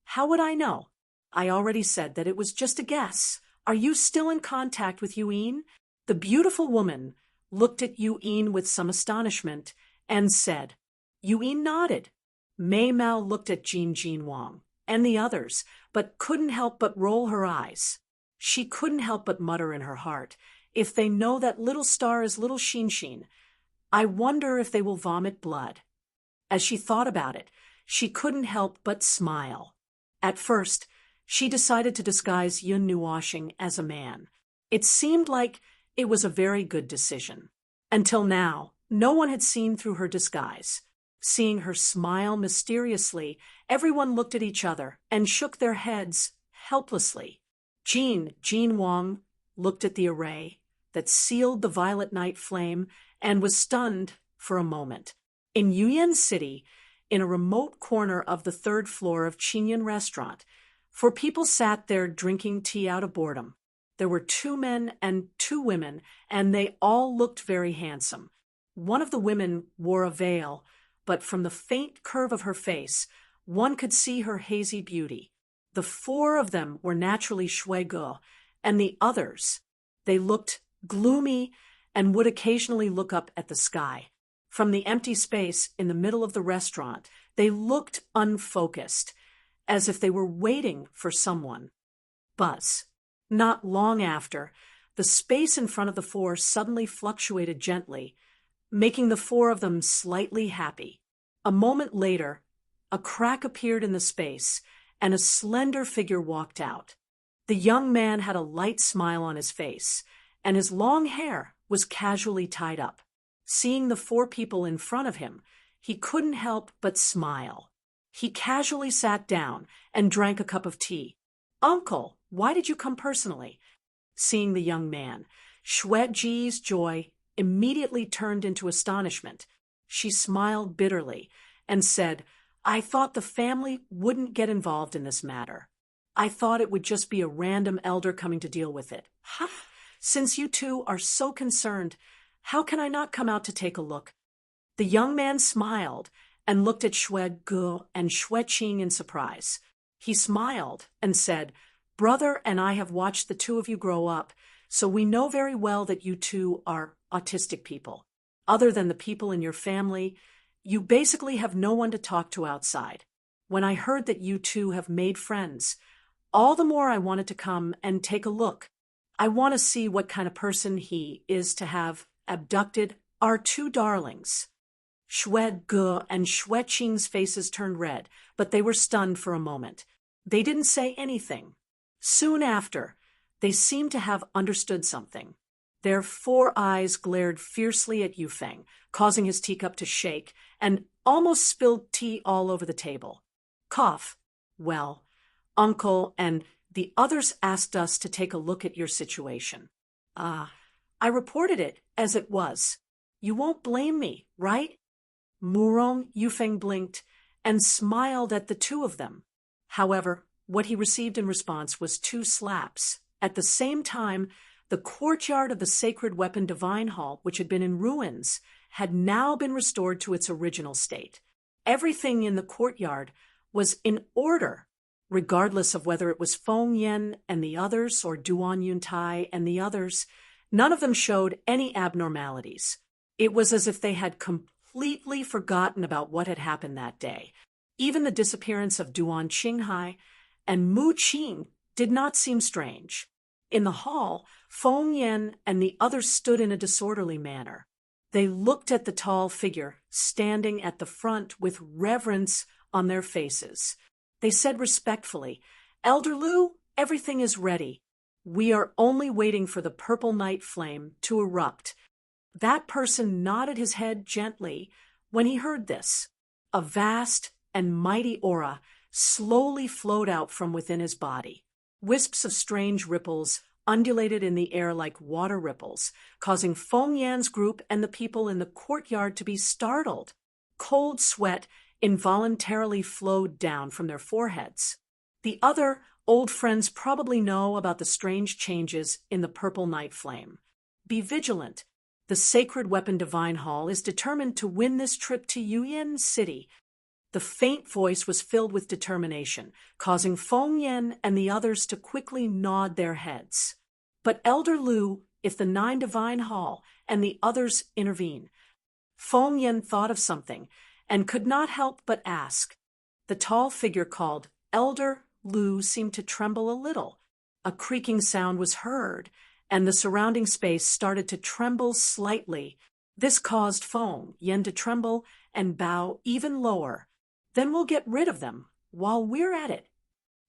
How would I know? I already said that it was just a guess. Are you still in contact with Yin? The beautiful woman looked at Yin with some astonishment and said. Yin nodded. Mei Mao looked at Jin Wang and the others, but couldn't help but roll her eyes. She couldn't help but mutter in her heart, "If they know that little star is little Xin, I wonder if they will vomit blood." As she thought about it, she couldn't help but smile. At first, she decided to disguise Yun Nuoshing as a man. It seemed like it was a very good decision. Until now, no one had seen through her disguise. Seeing her smile mysteriously, everyone looked at each other and shook their heads helplessly. Jean Wang, looked at the array that sealed the violet night flame and was stunned for a moment. In Yuyan City, in a remote corner of the third floor of Qingyun Restaurant, 4 people sat there drinking tea out of boredom. There were 2 men and 2 women, and they all looked very handsome. One of the women wore a veil, but from the faint curve of her face, one could see her hazy beauty. The 4 of them were naturally shuige, and the others, they looked gloomy and would occasionally look up at the sky. From the empty space in the middle of the restaurant, they looked unfocused, as if they were waiting for someone. Buzz. Not long after, the space in front of the 4 suddenly fluctuated gently, making the 4 of them slightly happy. A moment later, a crack appeared in the space, and a slender figure walked out. The young man had a light smile on his face, and his long hair was casually tied up. Seeing the 4 people in front of him, he couldn't help but smile. He casually sat down and drank a cup of tea. "Uncle, why did you come personally?" Seeing the young man, Shueji's joy immediately turned into astonishment. She smiled bitterly and said, "I thought the family wouldn't get involved in this matter. I thought it would just be a random elder coming to deal with it. Ha! Since you 2 are so concerned, how can I not come out to take a look?" The young man smiled and looked at Shuege and Xueqing in surprise. He smiled and said, "Brother and I have watched the 2 of you grow up, so we know very well that you 2 are autistic people. Other than the people in your family, you basically have no one to talk to outside. When I heard that you 2 have made friends, all the more I wanted to come and take a look. I want to see what kind of person he is to have abducted our 2 darlings." Shuege and Xueqing's faces turned red, but they were stunned for a moment. They didn't say anything. Soon after, they seemed to have understood something. Their 4 eyes glared fiercely at Yufeng, causing his teacup to shake, and almost spilled tea all over the table. Cough. "Well, Uncle and the others asked us to take a look at your situation. I reported it as it was. You won't blame me, right?" Murong Yufeng blinked and smiled at the 2 of them. However, what he received in response was 2 slaps. At the same time, the courtyard of the Sacred Weapon Divine Hall, which had been in ruins, had now been restored to its original state. Everything in the courtyard was in order, regardless of whether it was Feng Yan and the others or Duan Yuntai and the others. None of them showed any abnormalities. It was as if they had completely forgotten about what had happened that day. Even the disappearance of Duan Qinghai and Mu Qing did not seem strange. In the hall, Feng Yan and the others stood in a disorderly manner. They looked at the tall figure standing at the front with reverence on their faces. They said respectfully, "Elder Lu, everything is ready. We are only waiting for the purple night flame to erupt." That person nodded his head gently when he heard this. A vast and mighty aura slowly flowed out from within his body. Wisps of strange ripples undulated in the air like water ripples, causing Feng Yan's group and the people in the courtyard to be startled. Cold sweat involuntarily flowed down from their foreheads. The other old friends probably know about the strange changes in the purple night flame. Be vigilant. The Sacred Weapon Divine Hall is determined to win this trip to Yuyan City. The faint voice was filled with determination, causing Feng Yan and the others to quickly nod their heads. "But Elder Lu, if the 9 Divine Hall and the others intervene." Feng Yan thought of something and could not help but ask. The tall figure called Elder Lu seemed to tremble a little. A creaking sound was heard, and the surrounding space started to tremble slightly. This caused Feng Yan to tremble and bow even lower. "Then we'll get rid of them while we're at it."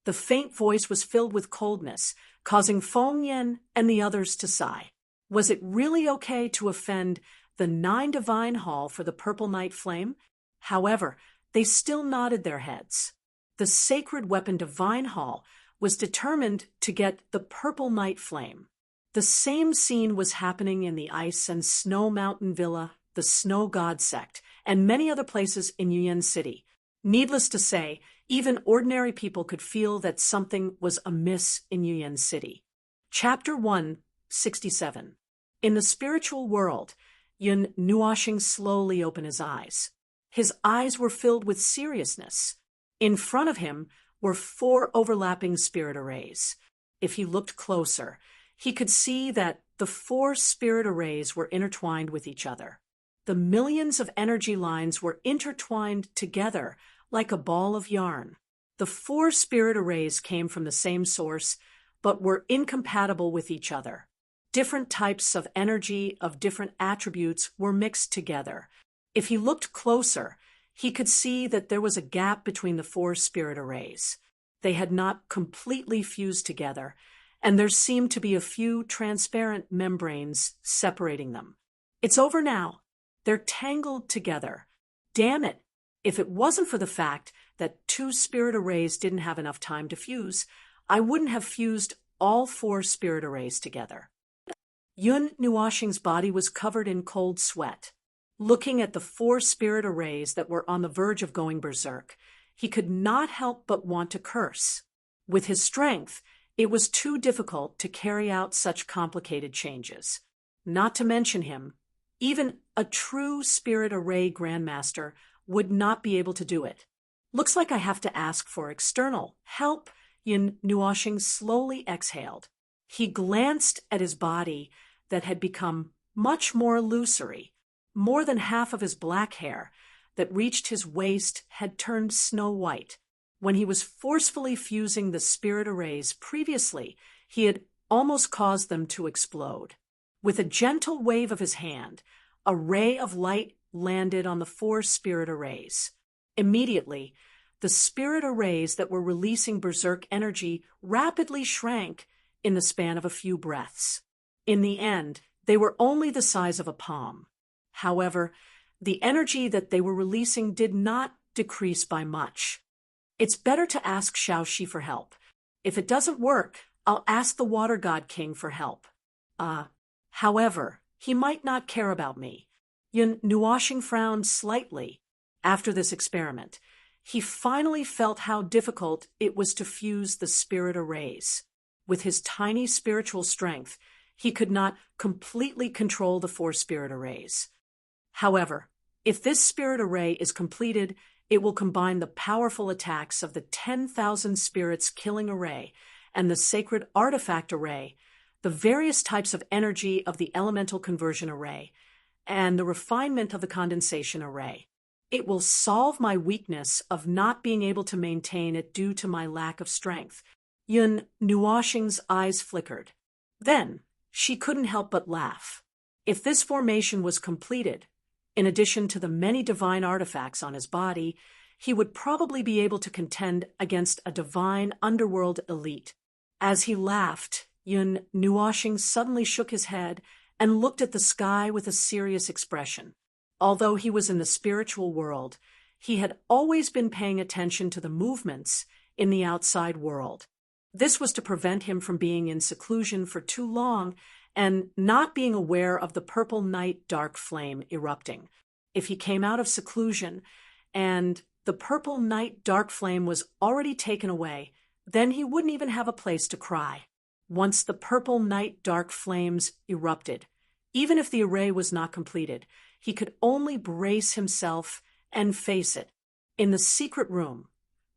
The faint voice was filled with coldness, causing Feng Yen and the others to sigh. Was it really okay to offend the 9 divine hall for the purple night flame? However, they still nodded their heads. The sacred weapon divine hall was determined to get the purple night flame. The same scene was happening in the Ice and Snow Mountain Villa, the Snow God Sect, and many other places in Yuan City. Needless to say, even ordinary people could feel that something was amiss in Yuan City. Chapter 167. In the spiritual world, Yun Nuoxing slowly opened his eyes. His eyes were filled with seriousness. In front of him were 4 overlapping spirit arrays. If he looked closer, he could see that the 4 spirit arrays were intertwined with each other. The millions of energy lines were intertwined together like a ball of yarn. The 4 spirit arrays came from the same source, but were incompatible with each other. Different types of energy of different attributes were mixed together. If he looked closer, he could see that there was a gap between the 4 spirit arrays. They had not completely fused together, and there seemed to be a few transparent membranes separating them. It's over now. They're tangled together. Damn it! If it wasn't for the fact that 2 spirit arrays didn't have enough time to fuse, I wouldn't have fused all 4 spirit arrays together. Yun Nuoxing's body was covered in cold sweat. Looking at the 4 spirit arrays that were on the verge of going berserk, he could not help but want to curse. With his strength, it was too difficult to carry out such complicated changes. Not to mention him, even a true spirit array grandmaster would not be able to do it. Looks like I have to ask for external help. Yun Nuoxing slowly exhaled. He glanced at his body that had become much more illusory. More than half of his black hair that reached his waist had turned snow white. When he was forcefully fusing the spirit arrays previously, he had almost caused them to explode. With a gentle wave of his hand, a ray of light landed on the 4 spirit arrays. Immediately, the spirit arrays that were releasing berserk energy rapidly shrank in the span of a few breaths. In the end, they were only the size of a palm. However, the energy that they were releasing did not decrease by much. It's better to ask Xiaoxi for help. If it doesn't work, I'll ask the Water God King for help. However, he might not care about me. Yun Nuoxing frowned slightly. After this experiment, he finally felt how difficult it was to fuse the spirit arrays. With his tiny spiritual strength, he could not completely control the 4 spirit arrays. However, if this spirit array is completed, it will combine the powerful attacks of the 10,000 spirits killing array and the sacred artifact array, the various types of energy of the elemental conversion array, and the refinement of the condensation array. It will solve my weakness of not being able to maintain it due to my lack of strength. Yun Nuoxing's eyes flickered. Then, she couldn't help but laugh. If this formation was completed, in addition to the many divine artifacts on his body, he would probably be able to contend against a divine underworld elite. As he laughed, Yun Nuoxing suddenly shook his head and looked at the sky with a serious expression. Although he was in the spiritual world, he had always been paying attention to the movements in the outside world. This was to prevent him from being in seclusion for too long and not being aware of the purple night dark flame erupting. If he came out of seclusion and the purple night dark flame was already taken away, then he wouldn't even have a place to cry. Once the purple night dark flames erupted, even if the array was not completed, he could only brace himself and face it. In the secret room,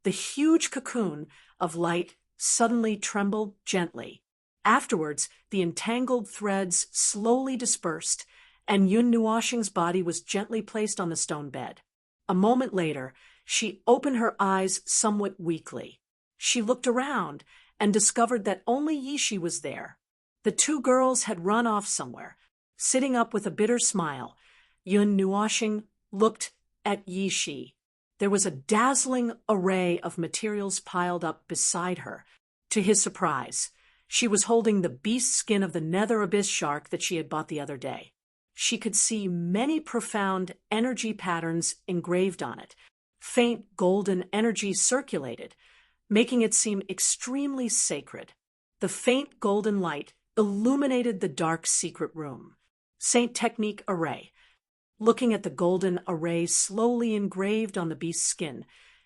the huge cocoon of light suddenly trembled gently. Afterwards, the entangled threads slowly dispersed, and Yun Nuoxing's body was gently placed on the stone bed. A moment later, she opened her eyes somewhat weakly. She looked around and discovered that only Yishi was there. The 2 girls had run off somewhere. Sitting up with a bitter smile, Yun Nuoxing looked at Yishi. There was a dazzling array of materials piled up beside her. To his surprise, she was holding the beast skin of the nether abyss shark that she had bought the other day. She could see many profound energy patterns engraved on it. Faint golden energy circulated, making it seem extremely sacred. The faint golden light illuminated the dark secret room. Saint Technique Array. Looking at the golden array slowly engraved on the beast's skin,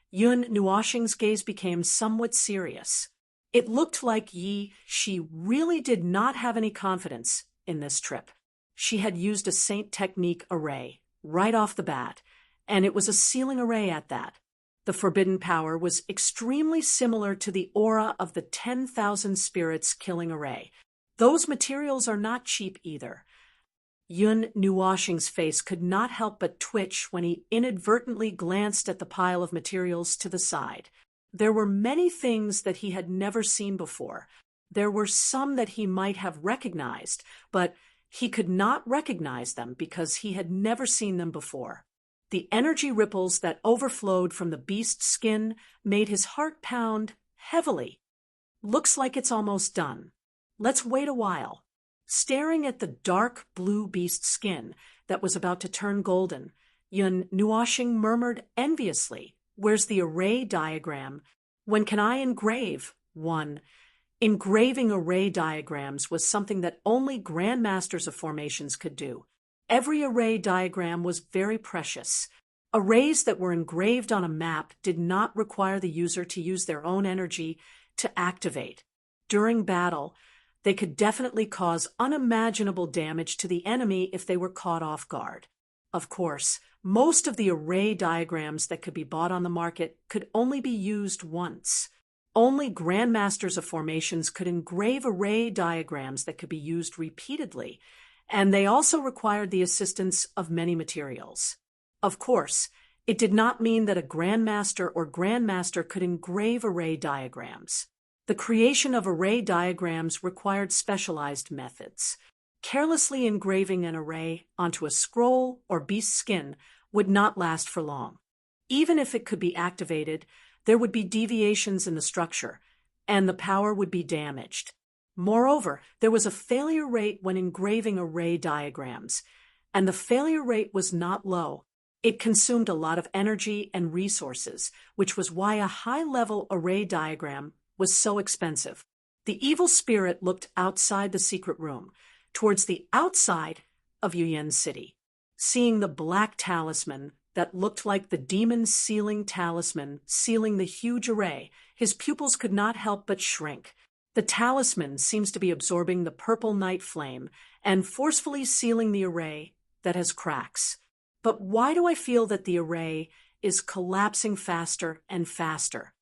Yun Nuoxing's gaze became somewhat serious. It looked like she really did not have any confidence in this trip. She had used a Saint Technique array right off the bat, and it was a sealing array at that. The forbidden power was extremely similar to the aura of the 10,000 spirits killing array. Those materials are not cheap either. Yun Nuoxing's face could not help but twitch when he inadvertently glanced at the pile of materials to the side. There were many things that he had never seen before. There were some that he might have recognized, but he could not recognize them because he had never seen them before. The energy ripples that overflowed from the beast's skin made his heart pound heavily. Looks like it's almost done. Let's wait a while. Staring at the dark blue beast skin that was about to turn golden, Yun Nuoxing murmured enviously, "Where's the array diagram? When can I engrave one?" Engraving array diagrams was something that only grandmasters of formations could do. Every array diagram was very precious. Arrays that were engraved on a map did not require the user to use their own energy to activate. During battle, they could definitely cause unimaginable damage to the enemy if they were caught off guard. Of course, most of the array diagrams that could be bought on the market could only be used once. Only grandmasters of formations could engrave array diagrams that could be used repeatedly, and they also required the assistance of many materials. Of course, it did not mean that a grandmaster or grandmaster could engrave array diagrams. The creation of array diagrams required specialized methods. Carelessly engraving an array onto a scroll or beast skin would not last for long. Even if it could be activated, there would be deviations in the structure, and the power would be damaged. Moreover, there was a failure rate when engraving array diagrams, and the failure rate was not low. It consumed a lot of energy and resources, which was why a high-level array diagram was so expensive. The evil spirit looked outside the secret room, towards the outside of Yuyan City. Seeing the black talisman that looked like the demon's sealing talisman sealing the huge array, his pupils could not help but shrink. The talisman seems to be absorbing the purple night flame and forcefully sealing the array that has cracks. But why do I feel that the array is collapsing faster and faster?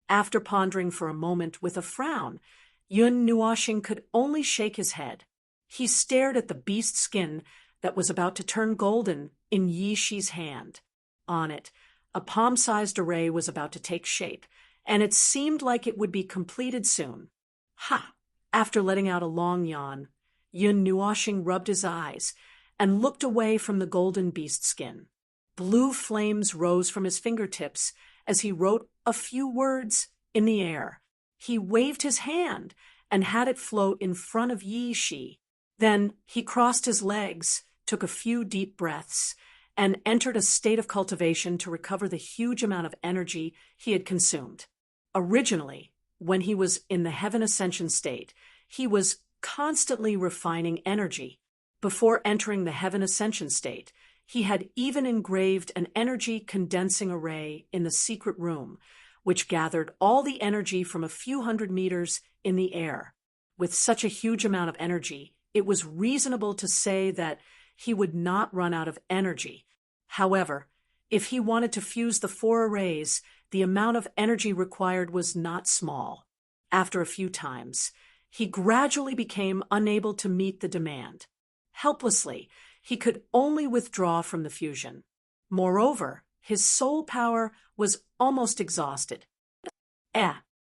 After pondering for a moment with a frown, Yun Nuoxing could only shake his head. He stared at the beast skin that was about to turn golden in Yi Shi's hand. On it, a palm-sized array was about to take shape, and it seemed like it would be completed soon. Ha! After letting out a long yawn, Yun Nuoxing rubbed his eyes and looked away from the golden beast skin. Blue flames rose from his fingertips as he wrote a few words in the air. He waved his hand and had it float in front of Yi Shi. Then he crossed his legs, took a few deep breaths, and entered a state of cultivation to recover the huge amount of energy he had consumed. Originally, when he was in the Heaven Ascension state, he was constantly refining energy. Before entering the Heaven Ascension state, he had even engraved an energy condensing array in the secret room, which gathered all the energy from a few hundred meters in the air. With such a huge amount of energy, it was reasonable to say that he would not run out of energy. However, if he wanted to fuse the 4 arrays, the amount of energy required was not small. After a few times, he gradually became unable to meet the demand. Helplessly, he could only withdraw from the fusion. Moreover, his soul power was almost exhausted.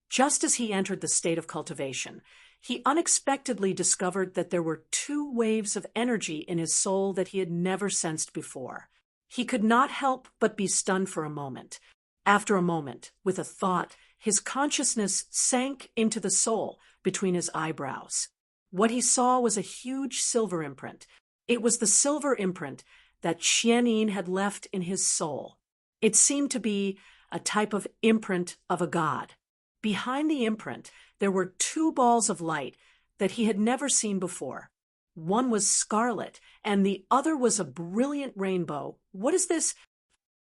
Just as he entered the state of cultivation, he unexpectedly discovered that there were 2 waves of energy in his soul that he had never sensed before. He could not help but be stunned for a moment. After a moment, with a thought, his consciousness sank into the soul between his eyebrows. What he saw was a huge silver imprint. It was the silver imprint that Xianyin had left in his soul. It seemed to be a type of imprint of a god. Behind the imprint, there were two balls of light that he had never seen before. One was scarlet, and the other was a brilliant rainbow. What is this?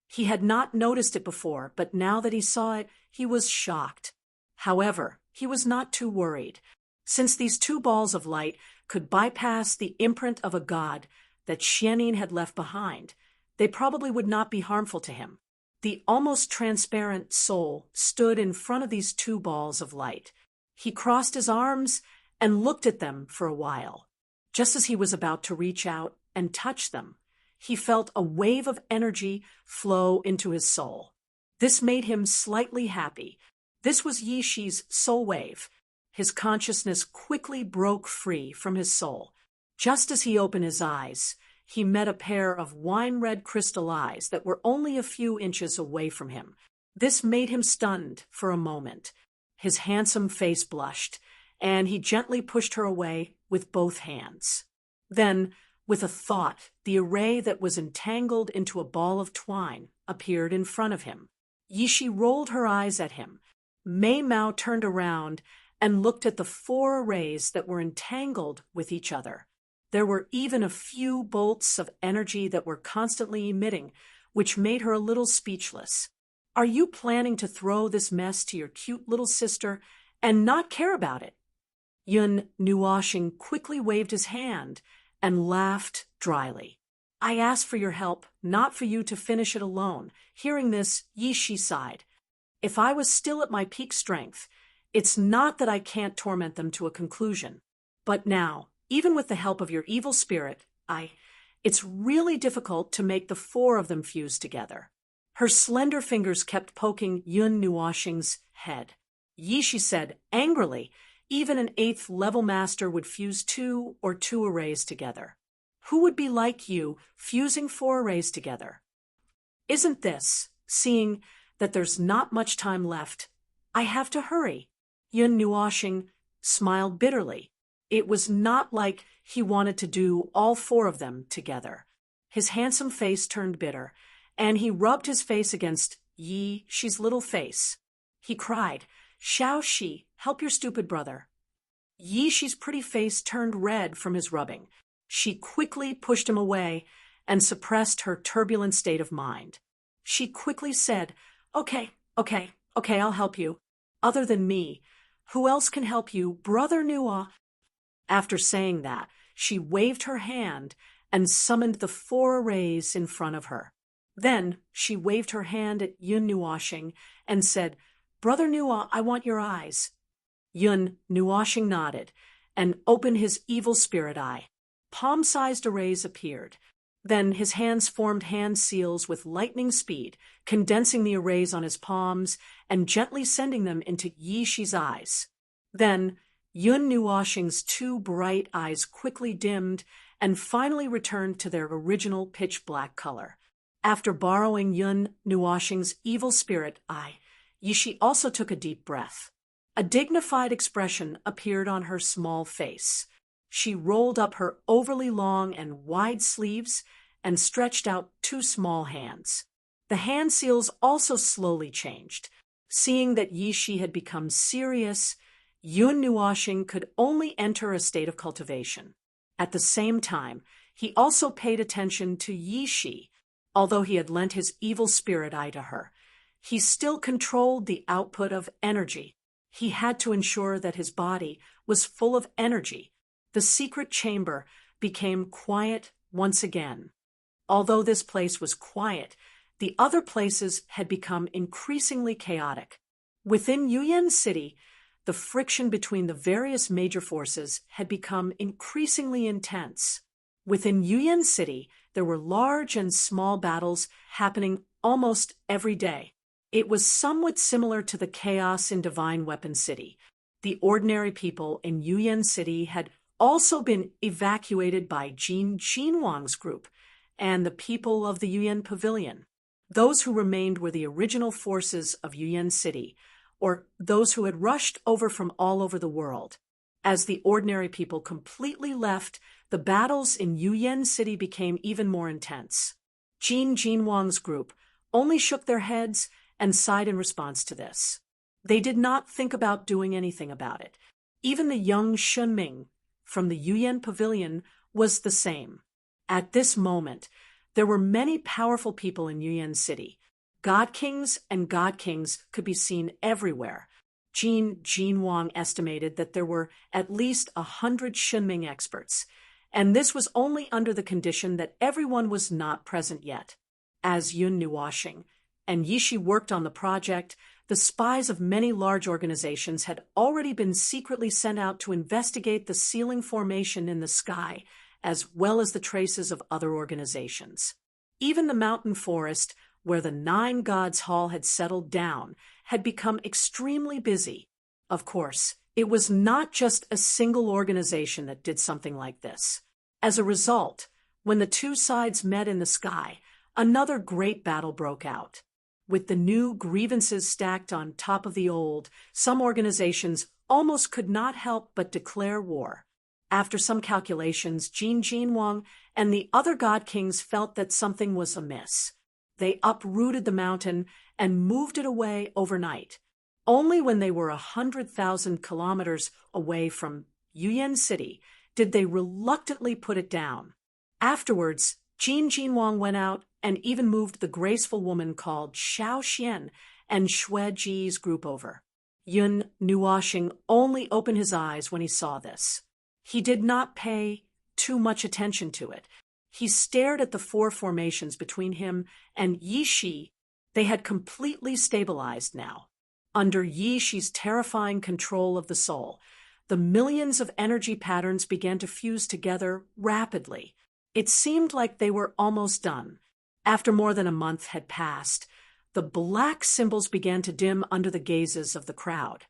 He had not noticed it before, but now that he saw it, he was shocked. However, he was not too worried. Since these two balls of light could bypass the imprint of a god that Xianyin had left behind, they probably would not be harmful to him. The almost transparent soul stood in front of these two balls of light. He crossed his arms and looked at them for a while. Just as he was about to reach out and touch them, he felt a wave of energy flow into his soul. This made him slightly happy. This was Yi Shi's soul wave. His consciousness quickly broke free from his soul. Just as he opened his eyes, he met a pair of wine-red crystal eyes that were only a few inches away from him. This made him stunned for a moment. His handsome face blushed, and he gently pushed her away with both hands. Then, with a thought, the array that was entangled into a ball of twine appeared in front of him. Yi Shi rolled her eyes at him. Mei Mao turned around and looked at the four arrays that were entangled with each other. There were even a few bolts of energy that were constantly emitting, which made her a little speechless. Are you planning to throw this mess to your cute little sister and not care about it? Yun Nuoxing quickly waved his hand and laughed dryly. I asked for your help, not for you to finish it alone. Hearing this, Yi Shi sighed. If I was still at my peak strength, it's not that I can't torment them to a conclusion. But now, even with the help of your evil spirit, it's really difficult to make the four of them fuse together. Her slender fingers kept poking Yun Nuoxing's head. Yi Shi said angrily, even an 8th level master would fuse two arrays together. Who would be like you, fusing 4 arrays together? Isn't this, seeing that there's not much time left, I have to hurry? Yun Nuoxing smiled bitterly. It was not like he wanted to do all 4 of them together. His handsome face turned bitter, and he rubbed his face against Yi Shi's little face. He cried, Xiao Shi, help your stupid brother. Yi Shi's pretty face turned red from his rubbing. She quickly pushed him away and suppressed her turbulent state of mind. She quickly said, Okay, I'll help you. Other than me, who else can help you, Brother Nuo? After saying that, she waved her hand and summoned the 4 arrays in front of her. Then she waved her hand at Yun Nuoxing and said, Brother Nuo, I want your eyes. Yun Nuoxing nodded and opened his evil spirit eye. Palm-sized arrays appeared. Then his hands formed hand seals with lightning speed, condensing the arrays on his palms and gently sending them into Yi Shi's eyes. Then Yun Nuoxing's 2 bright eyes quickly dimmed and finally returned to their original pitch-black color. After borrowing Yun Nuoxing's evil spirit eye, Yi Shi also took a deep breath. A dignified expression appeared on her small face. She rolled up her overly long and wide sleeves and stretched out 2 small hands. The hand seals also slowly changed. Seeing that Yi Shi had become serious, Yun Nuoxing could only enter a state of cultivation. At the same time, he also paid attention to Yi Shi. Although he had lent his evil spirit eye to her, he still controlled the output of energy. He had to ensure that his body was full of energy. The secret chamber became quiet once again. Although this place was quiet, the other places had become increasingly chaotic. Within Yuyan City, the friction between the various major forces had become increasingly intense. Within Yuyan City, there were large and small battles happening almost every day. It was somewhat similar to the chaos in Divine Weapon City. The ordinary people in Yuyan City had also been evacuated by Jin Jinwang's group, and the people of the Yuan Pavilion. Those who remained were the original forces of Yuan City, or those who had rushed over from all over the world. As the ordinary people completely left, the battles in Yuan City became even more intense. Jin Jinwang's group only shook their heads and sighed in response to this. They did not think about doing anything about it. Even the young Shunming from the Yuan Pavilion was the same. At this moment, there were many powerful people in Yuan City. God kings and god kings could be seen everywhere. Jin Jinwang estimated that there were at least 100 Shunming experts, and this was only under the condition that everyone was not present yet. As Yun Nuoxing and Yishi worked on the project, the spies of many large organizations had already been secretly sent out to investigate the ceiling formation in the sky, as well as the traces of other organizations. Even the mountain forest, where the 9 Gods Hall had settled down, had become extremely busy. Of course, it was not just a single organization that did something like this. As a result, when the two sides met in the sky, another great battle broke out. With the new grievances stacked on top of the old, some organizations almost could not help but declare war. After some calculations, Jin Jinwang and the other god kings felt that something was amiss. They uprooted the mountain and moved it away overnight. Only when they were 100,000 kilometers away from Yuan City did they reluctantly put it down. Afterwards, Jin Jinwang went out and even moved the graceful woman called Xiao Xian and Xue Ji's group over. Yun Nuoxing only opened his eyes when he saw this. He did not pay too much attention to it. He stared at the 4 formations between him and Yishi. They had completely stabilized now. Under Yishi's terrifying control of the soul, the millions of energy patterns began to fuse together rapidly. It seemed like they were almost done. After more than a month had passed, the black symbols began to dim under the gazes of the crowd.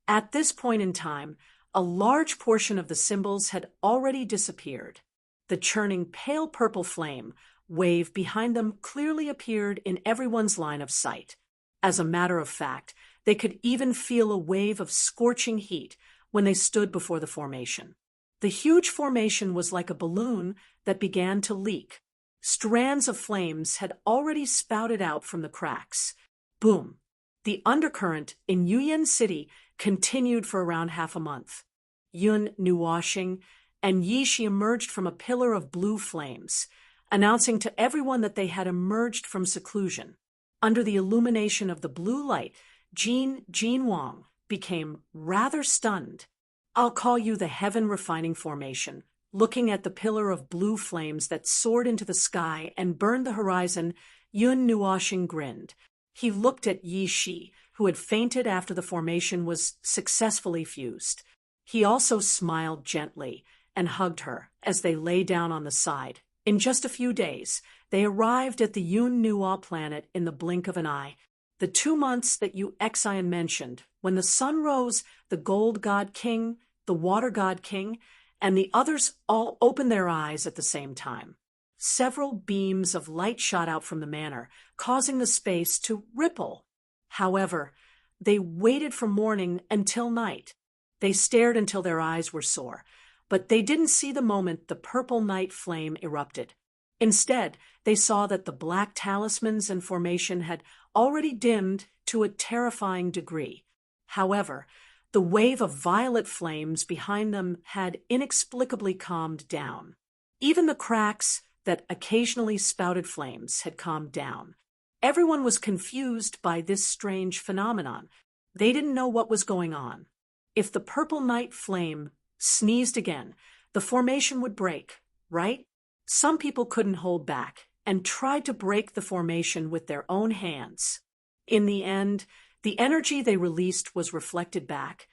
At this point in time, a large portion of the symbols had already disappeared. The churning pale purple flame wave behind them clearly appeared in everyone's line of sight. As a matter of fact, they could even feel a wave of scorching heat when they stood before the formation. The huge formation was like a balloon that began to leak. Strands of flames had already spouted out from the cracks. Boom! The undercurrent in Yuan City continued for around half a month. Yun Nuoxing and Yishi emerged from a pillar of blue flames, announcing to everyone that they had emerged from seclusion. Under the illumination of the blue light, Jin Jinwang became rather stunned. I'll call you the heaven-refining formation. Looking at the pillar of blue flames that soared into the sky and burned the horizon, Yun Nuoxing grinned. He looked at Yishi, who had fainted after the formation was successfully fused. He also smiled gently and hugged her as they lay down on the side. In just a few days, they arrived at the Yun Nuo planet in the blink of an eye. The 2 months that Yu Xian mentioned, when the sun rose, the gold god king, the water god king, and the others all opened their eyes at the same time. Several beams of light shot out from the manor, causing the space to ripple. However, they waited from morning until night. They stared until their eyes were sore, but they didn't see the moment the purple night flame erupted. Instead, they saw that the black talismans and formation had already dimmed to a terrifying degree. However, the wave of violet flames behind them had inexplicably calmed down. Even the cracks that occasionally spouted flames had calmed down. Everyone was confused by this strange phenomenon. They didn't know what was going on. If the purple night flame sneezed again, the formation would break, right? Some people couldn't hold back and tried to break the formation with their own hands. In the end, the energy they released was reflected back,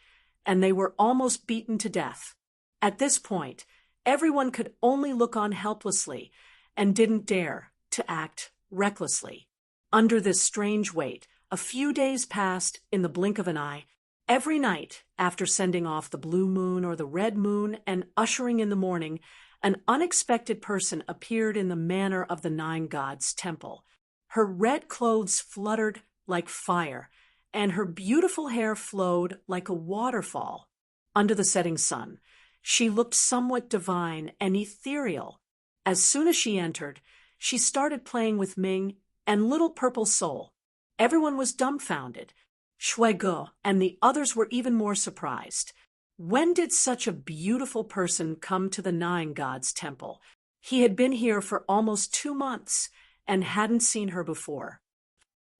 and they were almost beaten to death. At this point, everyone could only look on helplessly and didn't dare to act recklessly. Under this strange weight, a few days passed in the blink of an eye. Every night, after sending off the blue moon or the red moon and ushering in the morning, an unexpected person appeared in the manner of the Nine Gods temple. Her red clothes fluttered like fire, and her beautiful hair flowed like a waterfall under the setting sun. She looked somewhat divine and ethereal. As soon as she entered, she started playing with Ming and Little Purple Soul. Everyone was dumbfounded. Shuigo and the others were even more surprised. When did such a beautiful person come to the Nine Gods temple? He had been here for almost 2 months and hadn't seen her before.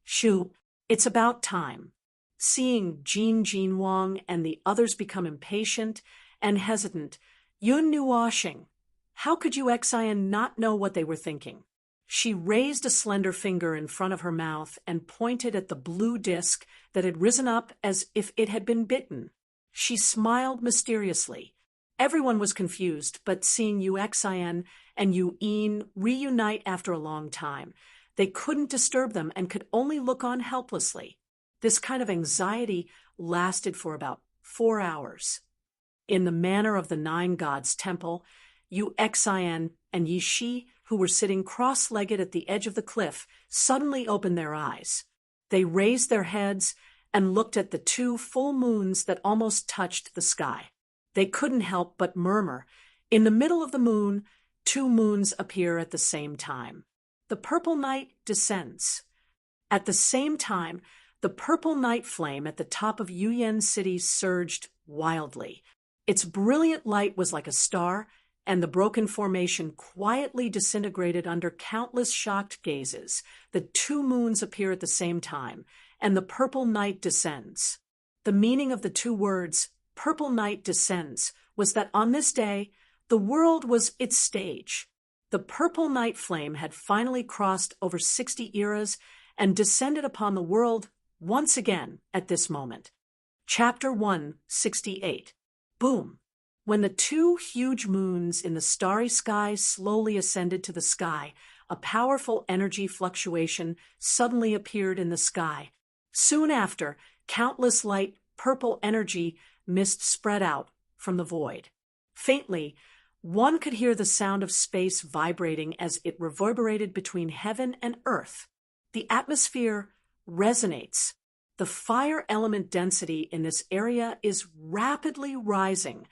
Shu, it's about time. Seeing Jin Wang and the others become impatient and hesitant, Yun Nuoshing, how could you Xian not know what they were thinking? She raised a slender finger in front of her mouth and pointed at the blue disk that had risen up as if it had been bitten. She smiled mysteriously. Everyone was confused, but seeing Yu Xian and Yu Yin reunite after a long time, they couldn't disturb them and could only look on helplessly. This kind of anxiety lasted for about 4 hours. In the manner of the Nine Gods temple, Yu Xian and Yi Shi, who were sitting cross-legged at the edge of the cliff, suddenly opened their eyes. They raised their heads and looked at the 2 full moons that almost touched the sky. They couldn't help but murmur. In the middle of the moon, 2 moons appear at the same time. The purple night descends. At the same time, the purple night flame at the top of Yuyan City surged wildly. Its brilliant light was like a star, and the broken formation quietly disintegrated under countless shocked gazes. The 2 moons appear at the same time, and the purple night descends. The meaning of the 2 words, purple night descends, was that on this day, the world was its stage. The purple night flame had finally crossed over 60 eras and descended upon the world once again at this moment. Chapter 168. Boom! When the 2 huge moons in the starry sky slowly ascended to the sky, a powerful energy fluctuation suddenly appeared in the sky. Soon after, countless light purple energy mist spread out from the void. Faintly, one could hear the sound of space vibrating as it reverberated between heaven and earth. The atmosphere resonates. The fire element density in this area is rapidly rising.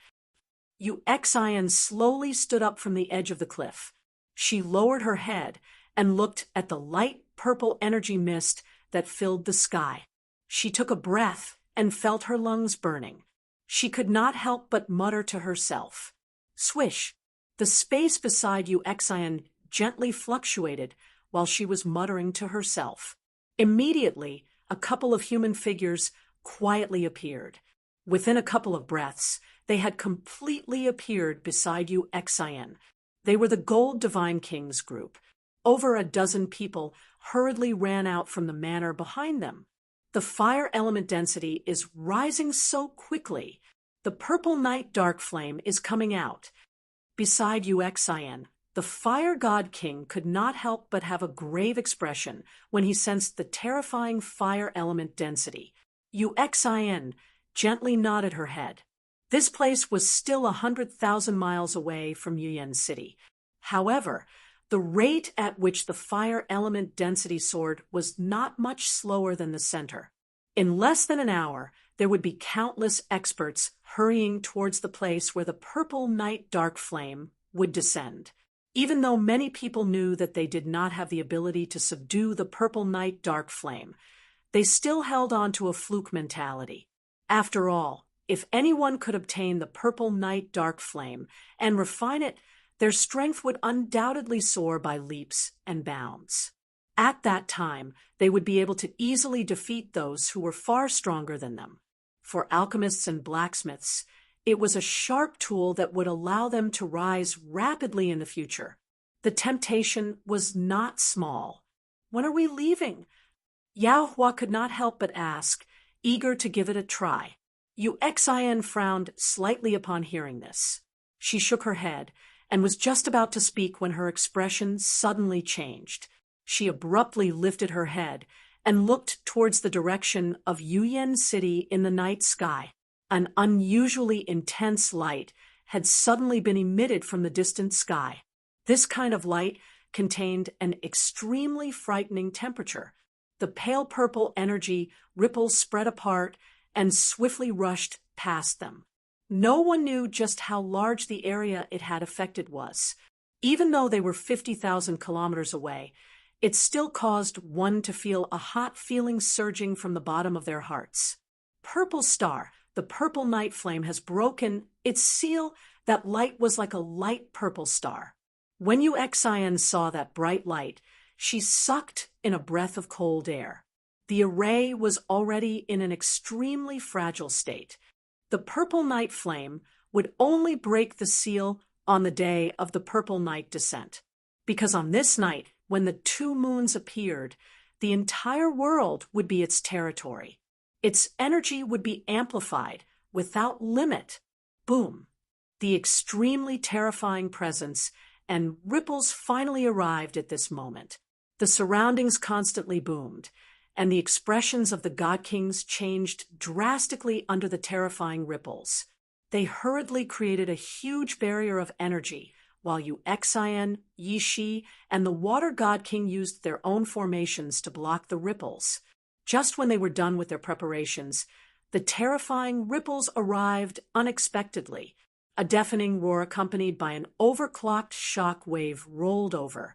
Yu Xian slowly stood up from the edge of the cliff. She lowered her head and looked at the light purple energy mist that filled the sky. She took a breath and felt her lungs burning. She could not help but mutter to herself. Swish! The space beside Yu Xian gently fluctuated while she was muttering to herself. Immediately, a couple of human figures quietly appeared. Within a couple of breaths, they had completely appeared beside Yu Xian. They were the Gold Divine Kings group. Over a dozen people hurriedly ran out from the manor behind them. The fire element density is rising so quickly. The purple night dark flame is coming out. Beside Yu Xian, the fire god king could not help but have a grave expression when he sensed the terrifying fire element density. Yu Xian gently nodded her head. This place was still 100,000 miles away from Yuyan City. However, the rate at which the fire element density soared was not much slower than the center. In less than an hour, there would be countless experts hurrying towards the place where the purple night dark flame would descend. Even though many people knew that they did not have the ability to subdue the purple night dark flame, they still held on to a fluke mentality. After all, if anyone could obtain the purple night dark flame and refine it, their strength would undoubtedly soar by leaps and bounds. At that time, they would be able to easily defeat those who were far stronger than them. For alchemists and blacksmiths, it was a sharp tool that would allow them to rise rapidly in the future. The temptation was not small. When are we leaving? Yao Hua could not help but ask, eager to give it a try. Yu Xian frowned slightly upon hearing this. She shook her head and was just about to speak when her expression suddenly changed. She abruptly lifted her head and looked towards the direction of Yuyan City in the night sky. An unusually intense light had suddenly been emitted from the distant sky. This kind of light contained an extremely frightening temperature. The pale purple energy ripples spread apart and swiftly rushed past them. No one knew just how large the area it had affected was. Even though they were 50,000 kilometers away, it still caused one to feel a hot feeling surging from the bottom of their hearts. Purple star, the purple night flame has broken its seal. That light was like a light purple star. When Xian saw that bright light, she sucked in a breath of cold air. The array was already in an extremely fragile state. The purple night flame would only break the seal on the day of the purple night descent, because on this night, when the two moons appeared, the entire world would be its territory. Its energy would be amplified without limit. Boom! The extremely terrifying presence and ripples finally arrived at this moment. The surroundings constantly boomed, and the expressions of the God Kings changed drastically under the terrifying ripples. They hurriedly created a huge barrier of energy, while Xian, Yi Shi, and the Water God King used their own formations to block the ripples. Just when they were done with their preparations, the terrifying ripples arrived unexpectedly. A deafening roar accompanied by an overclocked shock wave rolled over,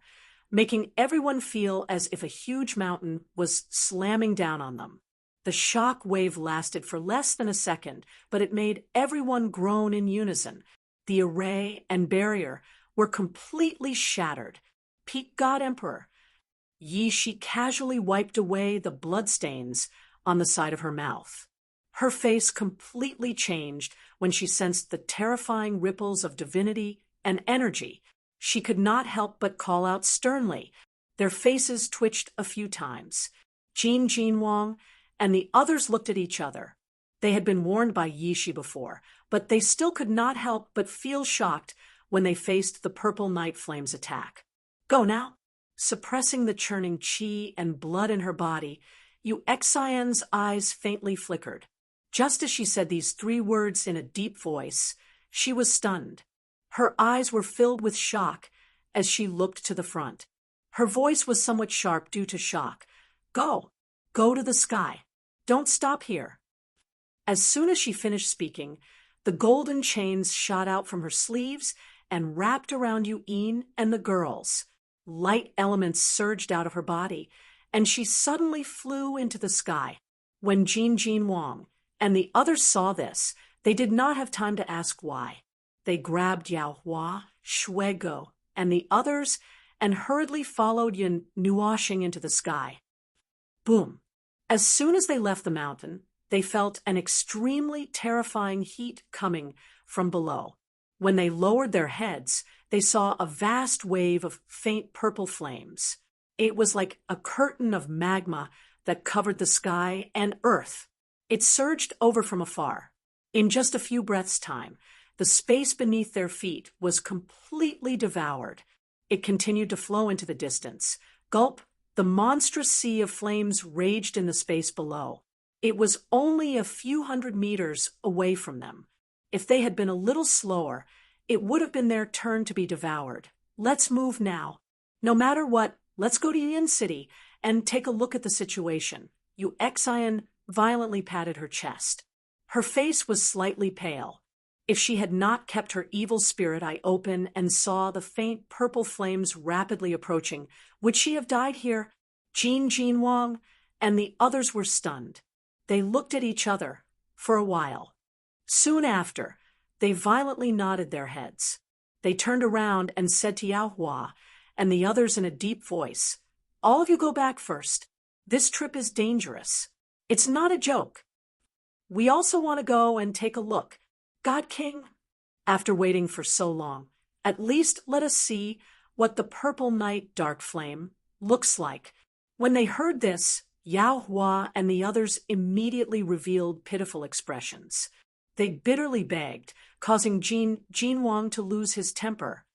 making everyone feel as if a huge mountain was slamming down on them. The shock wave lasted for less than a second, but it made everyone groan in unison. The array and barrier were completely shattered. Peak God Emperor, Yi Shi casually wiped away the bloodstains on the side of her mouth. Her face completely changed when she sensed the terrifying ripples of divinity and energy. She could not help but call out sternly. Their faces twitched a few times. Jin Wang and the others looked at each other. They had been warned by Yi Shi before, but they still could not help but feel shocked when they faced the purple night flame's attack. Go now! Suppressing the churning qi and blood in her body, Xian's eyes faintly flickered. Just as she said these three words in a deep voice, she was stunned. Her eyes were filled with shock as she looked to the front. Her voice was somewhat sharp due to shock. Go! Go to the sky! Don't stop here! As soon as she finished speaking, the golden chains shot out from her sleeves and wrapped around Yu'in and the girls. Light elements surged out of her body, and she suddenly flew into the sky. When Jin Wang and the others saw this, they did not have time to ask why. They grabbed Yao Hua, Shuego, and the others and hurriedly followed Yin Nuoshing into the sky. Boom! As soon as they left the mountain, they felt an extremely terrifying heat coming from below. When they lowered their heads, they saw a vast wave of faint purple flames. It was like a curtain of magma that covered the sky and earth. It surged over from afar. In just a few breaths' time, the space beneath their feet was completely devoured. It continued to flow into the distance. Gulp! The monstrous sea of flames raged in the space below. It was only a few hundred meters away from them. If they had been a little slower, it would have been their turn to be devoured. Let's move now. No matter what, let's go to Yin City and take a look at the situation. Xian violently patted her chest. Her face was slightly pale. If she had not kept her evil spirit eye open and saw the faint purple flames rapidly approaching, would she have died here? Jin Wang and the others were stunned. They looked at each other for a while. Soon after, they violently nodded their heads. They turned around and said to Yao Hua and the others in a deep voice, "All of you go back first. This trip is dangerous. It's not a joke. We also want to go and take a look. God King?" After waiting for so long, at least let us see what the purple night dark flame looks like. When they heard this, Yao Hua and the others immediately revealed pitiful expressions. They bitterly begged, causing Jin Wang to lose his temper.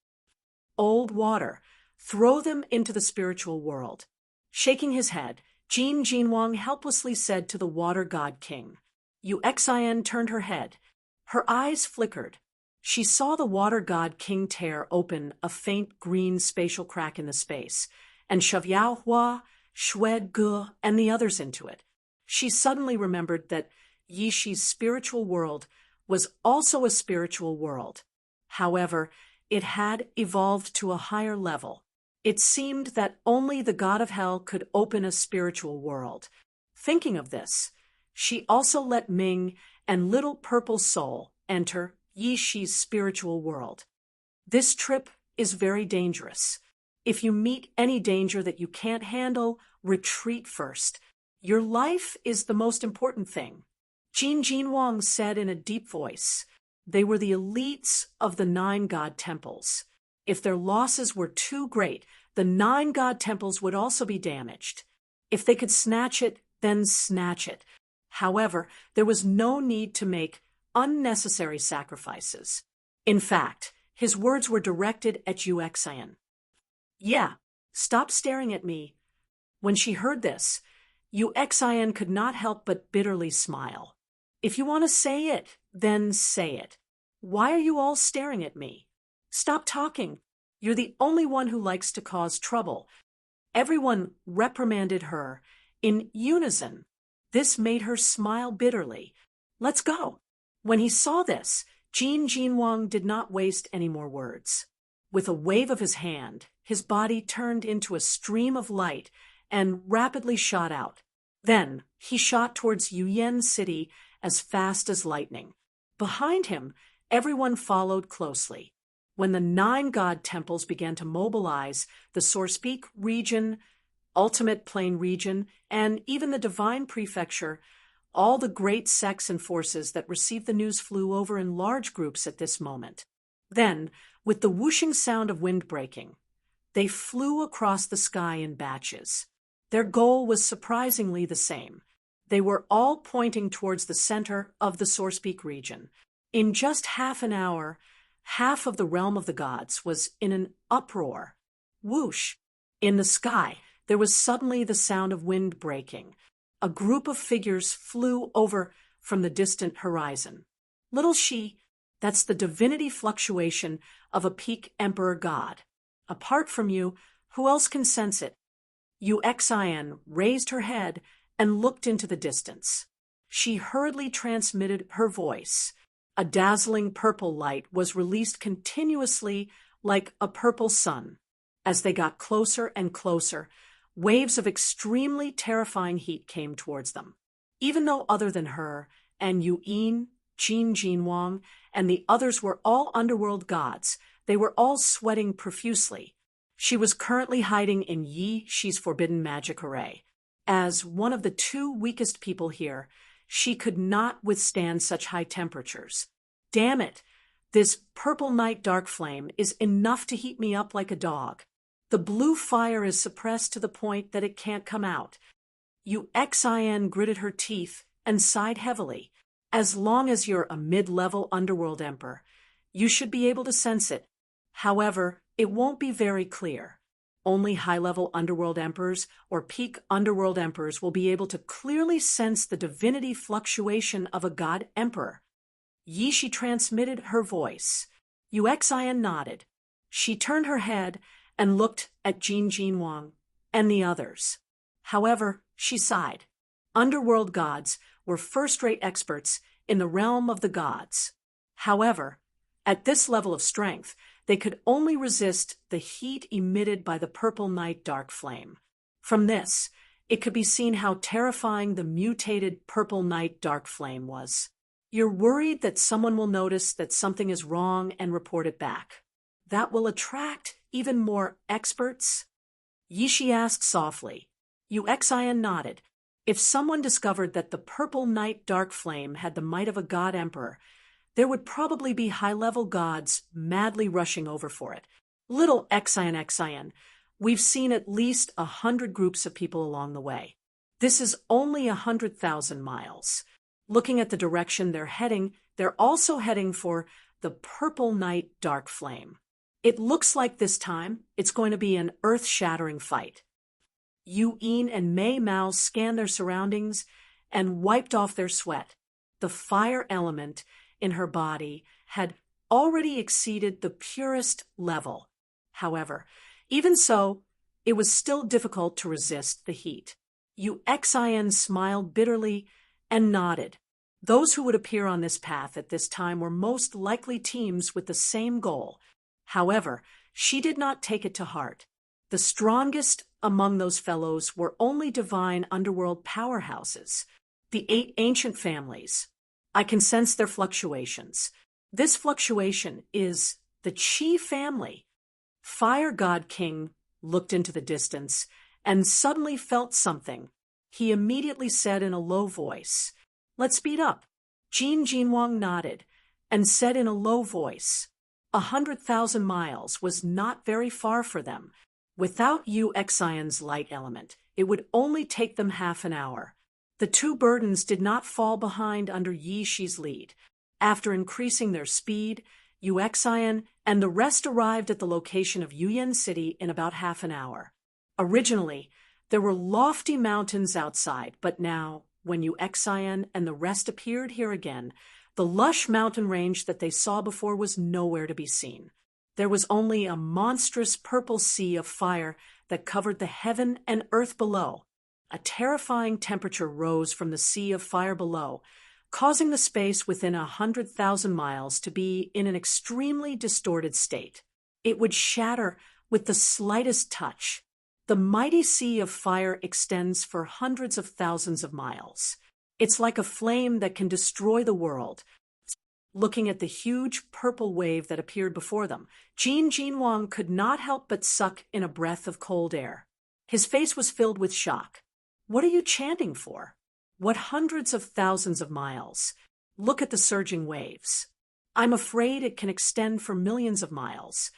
Old water, throw them into the spiritual world. Shaking his head, Jin Wang helplessly said to the Water God King. Xian turned her head. Her eyes flickered. She saw the water god King Ter open a faint green spatial crack in the space, and shove Yao Hua, Xue Ge, and the others into it. She suddenly remembered that Yishi's spiritual world was also a spiritual world. However, it had evolved to a higher level. It seemed that only the god of hell could open a spiritual world. Thinking of this, she also let Ming and Little Purple Soul enter Yishi's spiritual world. This trip is very dangerous. If you meet any danger that you can't handle, retreat first. Your life is the most important thing. Jin Jinwang said in a deep voice. They were the elites of the 9 god temples. If their losses were too great, the 9 god temples would also be damaged. If they could snatch it, then snatch it. However, there was no need to make unnecessary sacrifices. In fact, his words were directed at Yu Xian. Yeah, stop staring at me. When she heard this, Yu Xian could not help but bitterly smile. If you want to say it, then say it. Why are you all staring at me? Stop talking. You're the only one who likes to cause trouble. Everyone reprimanded her in unison. This made her smile bitterly. Let's go. When he saw this, Jin Jinwang did not waste any more words. With a wave of his hand, his body turned into a stream of light and rapidly shot out. Then he shot towards Yuyan City as fast as lightning. Behind him, everyone followed closely. When the 9 god temples began to mobilize, the Source Peak region, Ultimate Plane region, and even the Divine Prefecture, all the great sects and forces that received the news flew over in large groups at this moment. Then, with the whooshing sound of wind breaking, they flew across the sky in batches. Their goal was surprisingly the same. They were all pointing towards the center of the Source Peak region. In just half an hour, half of the realm of the gods was in an uproar. Whoosh! In the sky, there was suddenly the sound of wind breaking. A group of figures flew over from the distant horizon. Little She, that's the divinity fluctuation of a peak emperor god. Apart from you, who else can sense it? Yu Xian raised her head and looked into the distance. She hurriedly transmitted her voice. A dazzling purple light was released continuously like a purple sun. As they got closer and closer, waves of extremely terrifying heat came towards them. Even though other than her and Yu Yin, Jin Jinwang, and the others were all underworld gods, they were all sweating profusely. She was currently hiding in Yishi's forbidden magic array. As one of the 2 weakest people here, she could not withstand such high temperatures. Damn it! This purple night dark flame is enough to heat me up like a dog. The blue fire is suppressed to the point that it can't come out. Yu Xian gritted her teeth and sighed heavily. As long as you're a mid-level underworld emperor, you should be able to sense it. However, it won't be very clear. Only high-level underworld emperors or peak underworld emperors will be able to clearly sense the divinity fluctuation of a god emperor. Yishi transmitted her voice. Yu Xian nodded. She turned her head and looked at Jin Jinwang and the others. However, she sighed. Underworld gods were first-rate experts in the realm of the gods. However, at this level of strength, they could only resist the heat emitted by the purple night dark flame. From this, it could be seen how terrifying the mutated purple night dark flame was. You're worried that someone will notice that something is wrong and report it back. That will attract even more experts? Yishi asked softly. Yu Xian nodded. If someone discovered that the purple night dark flame had the might of a god emperor, there would probably be high-level gods madly rushing over for it. Little Xian, we've seen at least 100 groups of people along the way. This is only 100,000 miles. Looking at the direction they're heading, they're also heading for the purple night dark flame. It looks like this time it's going to be an earth-shattering fight. Yu Yin and Mei Mao scanned their surroundings and wiped off their sweat. The fire element in her body had already exceeded the purest level. However, even so, it was still difficult to resist the heat. Uxin smiled bitterly and nodded. Those who would appear on this path at this time were most likely teams with the same goal. However, she did not take it to heart. The strongest among those fellows were only divine underworld powerhouses, the 8 ancient families. I can sense their fluctuations. This fluctuation is the Chi family. Fire God King looked into the distance and suddenly felt something. He immediately said in a low voice, "Let's speed up." Jin Jinwang nodded and said in a low voice, 100,000 miles was not very far for them. Without Uxion's light element, it would only take them half an hour. The 2 burdens did not fall behind under Yi Shi's lead. After increasing their speed, Uxion and the rest arrived at the location of Yuyan City in about half an hour. Originally, there were lofty mountains outside, but now, when Uxion and the rest appeared here again, the lush mountain range that they saw before was nowhere to be seen. There was only a monstrous purple sea of fire that covered the heaven and earth below. A terrifying temperature rose from the sea of fire below, causing the space within 100,000 miles to be in an extremely distorted state. It would shatter with the slightest touch. The mighty sea of fire extends for hundreds of thousands of miles. It's like a flame that can destroy the world. Looking at the huge purple wave that appeared before them, Jin Jinwang could not help but suck in a breath of cold air. His face was filled with shock. What are you chanting for? What hundreds of thousands of miles? Look at the surging waves. I'm afraid it can extend for millions of miles.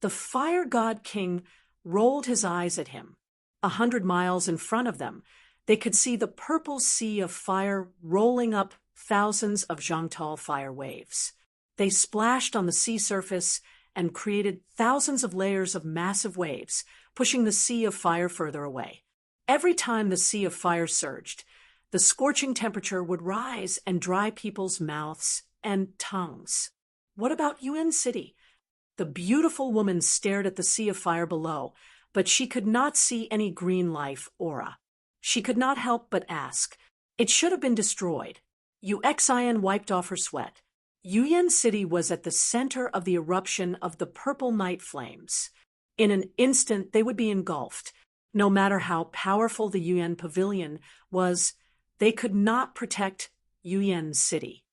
The Fire God King rolled his eyes at him. 100 miles in front of them, they could see the purple sea of fire rolling up thousands of Zhangtal fire waves. They splashed on the sea surface and created thousands of layers of massive waves, pushing the sea of fire further away. Every time the sea of fire surged, the scorching temperature would rise and dry people's mouths and tongues. What about Yuan City? The beautiful woman stared at the sea of fire below, but she could not see any green life aura. She could not help but ask. It should have been destroyed. Uxion wiped off her sweat. Yuan City was at the center of the eruption of the purple night flames. In an instant, they would be engulfed. No matter how powerful the Yuan Pavilion was, they could not protect Yuan City.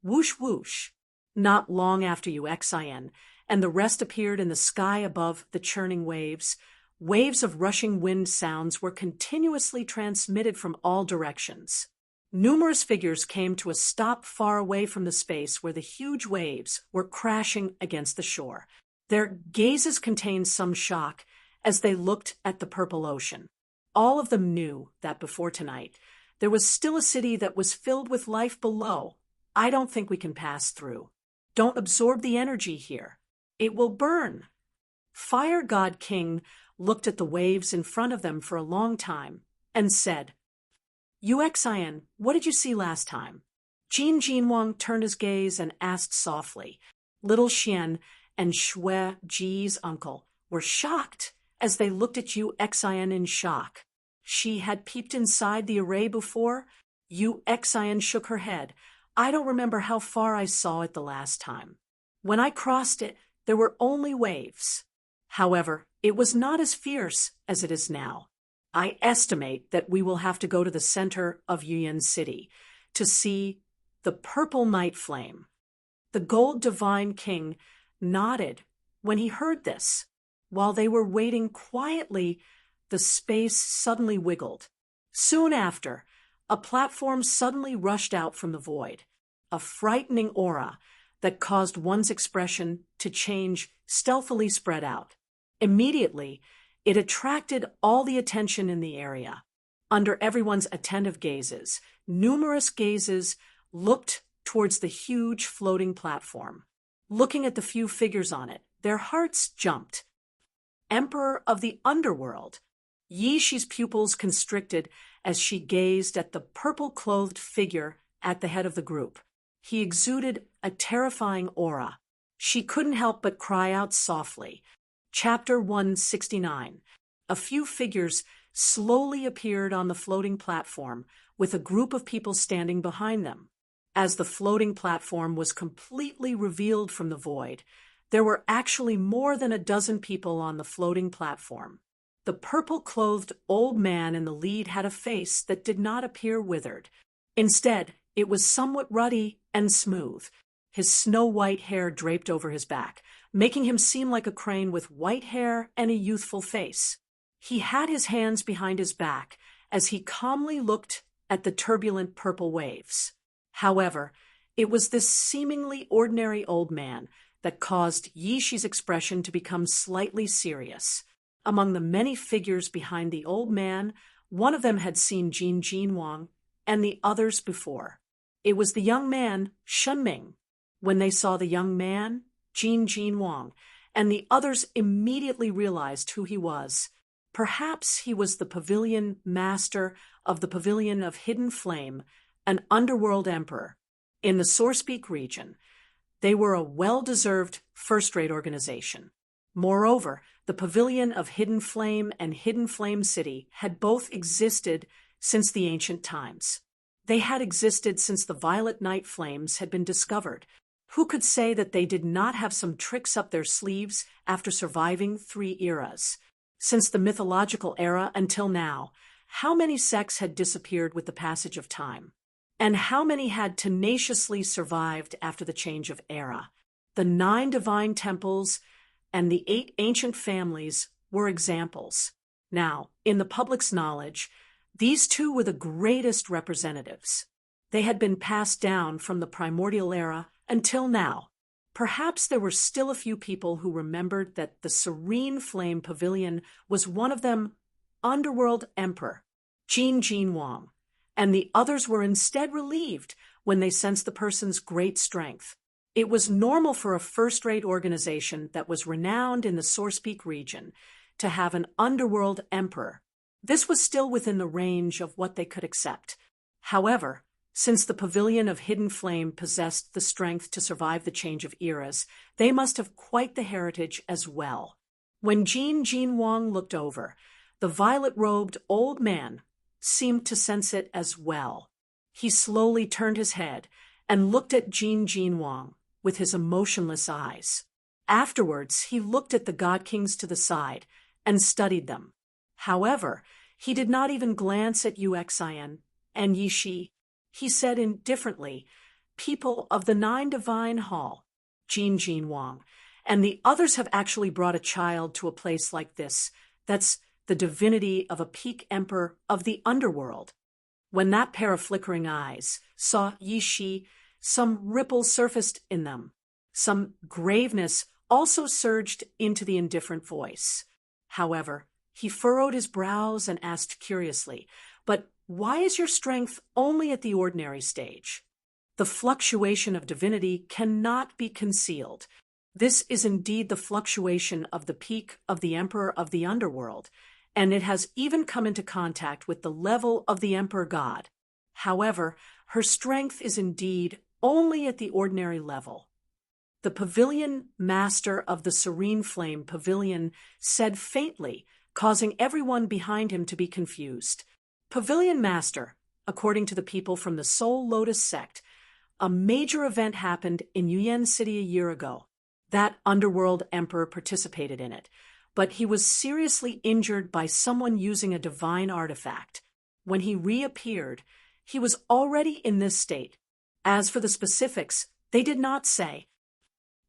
Whoosh whoosh. Not long after Uxion and the rest appeared in the sky above the churning waves, waves of rushing wind sounds were continuously transmitted from all directions. Numerous figures came to a stop far away from the space where the huge waves were crashing against the shore. Their gazes contained some shock as they looked at the purple ocean. All of them knew that before tonight, there was still a city that was filled with life below. I don't think we can pass through. Don't absorb the energy here. It will burn. Fire God King looked at the waves in front of them for a long time and said, Uxion, what did you see last time? Jin Jinwang turned his gaze and asked softly. Little Xian and Shui Ji's uncle were shocked as they looked at Uxion in shock. She had peeped inside the array before. Uxion shook her head. I don't remember how far I saw it the last time. When I crossed it, there were only waves. However, it was not as fierce as it is now. I estimate that we will have to go to the center of Yuan City to see the purple night flame. The gold divine king nodded when he heard this. While they were waiting quietly, the space suddenly wiggled. Soon after, a platform suddenly rushed out from the void, a frightening aura that caused one's expression to change stealthily spread out. Immediately, it attracted all the attention in the area. Under everyone's attentive gazes, numerous gazes looked towards the huge floating platform. Looking at the few figures on it, their hearts jumped. Emperor of the Underworld. Yi Shi's pupils constricted as she gazed at the purple-clothed figure at the head of the group. He exuded a terrifying aura. She couldn't help but cry out softly. Chapter 169. A few figures slowly appeared on the floating platform, with a group of people standing behind them. As the floating platform was completely revealed from the void, there were actually more than a dozen people on the floating platform. The purple-clothed old man in the lead had a face that did not appear withered. Instead, it was somewhat ruddy and smooth. His snow-white hair draped over his back, making him seem like a crane with white hair and a youthful face. He had his hands behind his back as he calmly looked at the turbulent purple waves. However, it was this seemingly ordinary old man that caused Yishi's expression to become slightly serious. Among the many figures behind the old man, one of them had seen Jin Wang and the others before. It was the young man, Shenming. When they saw the young man, Jin Wang, and the others immediately realized who he was. Perhaps he was the pavilion master of the Pavilion of Hidden Flame, an underworld emperor. In the Sourcepeak region, they were a well-deserved first-rate organization. Moreover, the Pavilion of Hidden Flame and Hidden Flame City had both existed since the ancient times. They had existed since the Violet Night Flames had been discovered. Who could say that they did not have some tricks up their sleeves after surviving 3 eras? Since the mythological era until now, how many sects had disappeared with the passage of time? And how many had tenaciously survived after the change of era? The 9 divine temples and the 8 ancient families were examples. Now, in the public's knowledge, these 2 were the greatest representatives. They had been passed down from the primordial era until now. Perhaps there were still a few people who remembered that the Serene Flame Pavilion was one of them, Underworld Emperor, Jin Wang, and the others were instead relieved when they sensed the person's great strength. It was normal for a first-rate organization that was renowned in the Sourcepeak region to have an underworld emperor. This was still within the range of what they could accept. However, since the Pavilion of Hidden Flame possessed the strength to survive the change of eras, they must have quite the heritage as well. When Jin Wang looked over, the violet-robed old man seemed to sense it as well. He slowly turned his head and looked at Jin Wang with his emotionless eyes. Afterwards, he looked at the God Kings to the side and studied them. However, he did not even glance at Uxin and Yishi. He said indifferently, "People of the 9 Divine Hall, Jin Wang, and the others have actually brought a child to a place like this. That's the divinity of a peak emperor of the underworld." When that pair of flickering eyes saw Yishi, some ripple surfaced in them. Some graveness also surged into the indifferent voice. However, he furrowed his brows and asked curiously, "But why is your strength only at the ordinary stage?" The fluctuation of divinity cannot be concealed. This is indeed the fluctuation of the peak of the Emperor of the Underworld, and it has even come into contact with the level of the Emperor God. However, her strength is indeed only at the ordinary level. The Pavilion Master of the Serene Flame Pavilion said faintly, causing everyone behind him to be confused. Pavilion Master, according to the people from the Soul Lotus sect, a major event happened in Yuyan City a year ago. That underworld emperor participated in it, but he was seriously injured by someone using a divine artifact. When he reappeared, he was already in this state. As for the specifics, they did not say.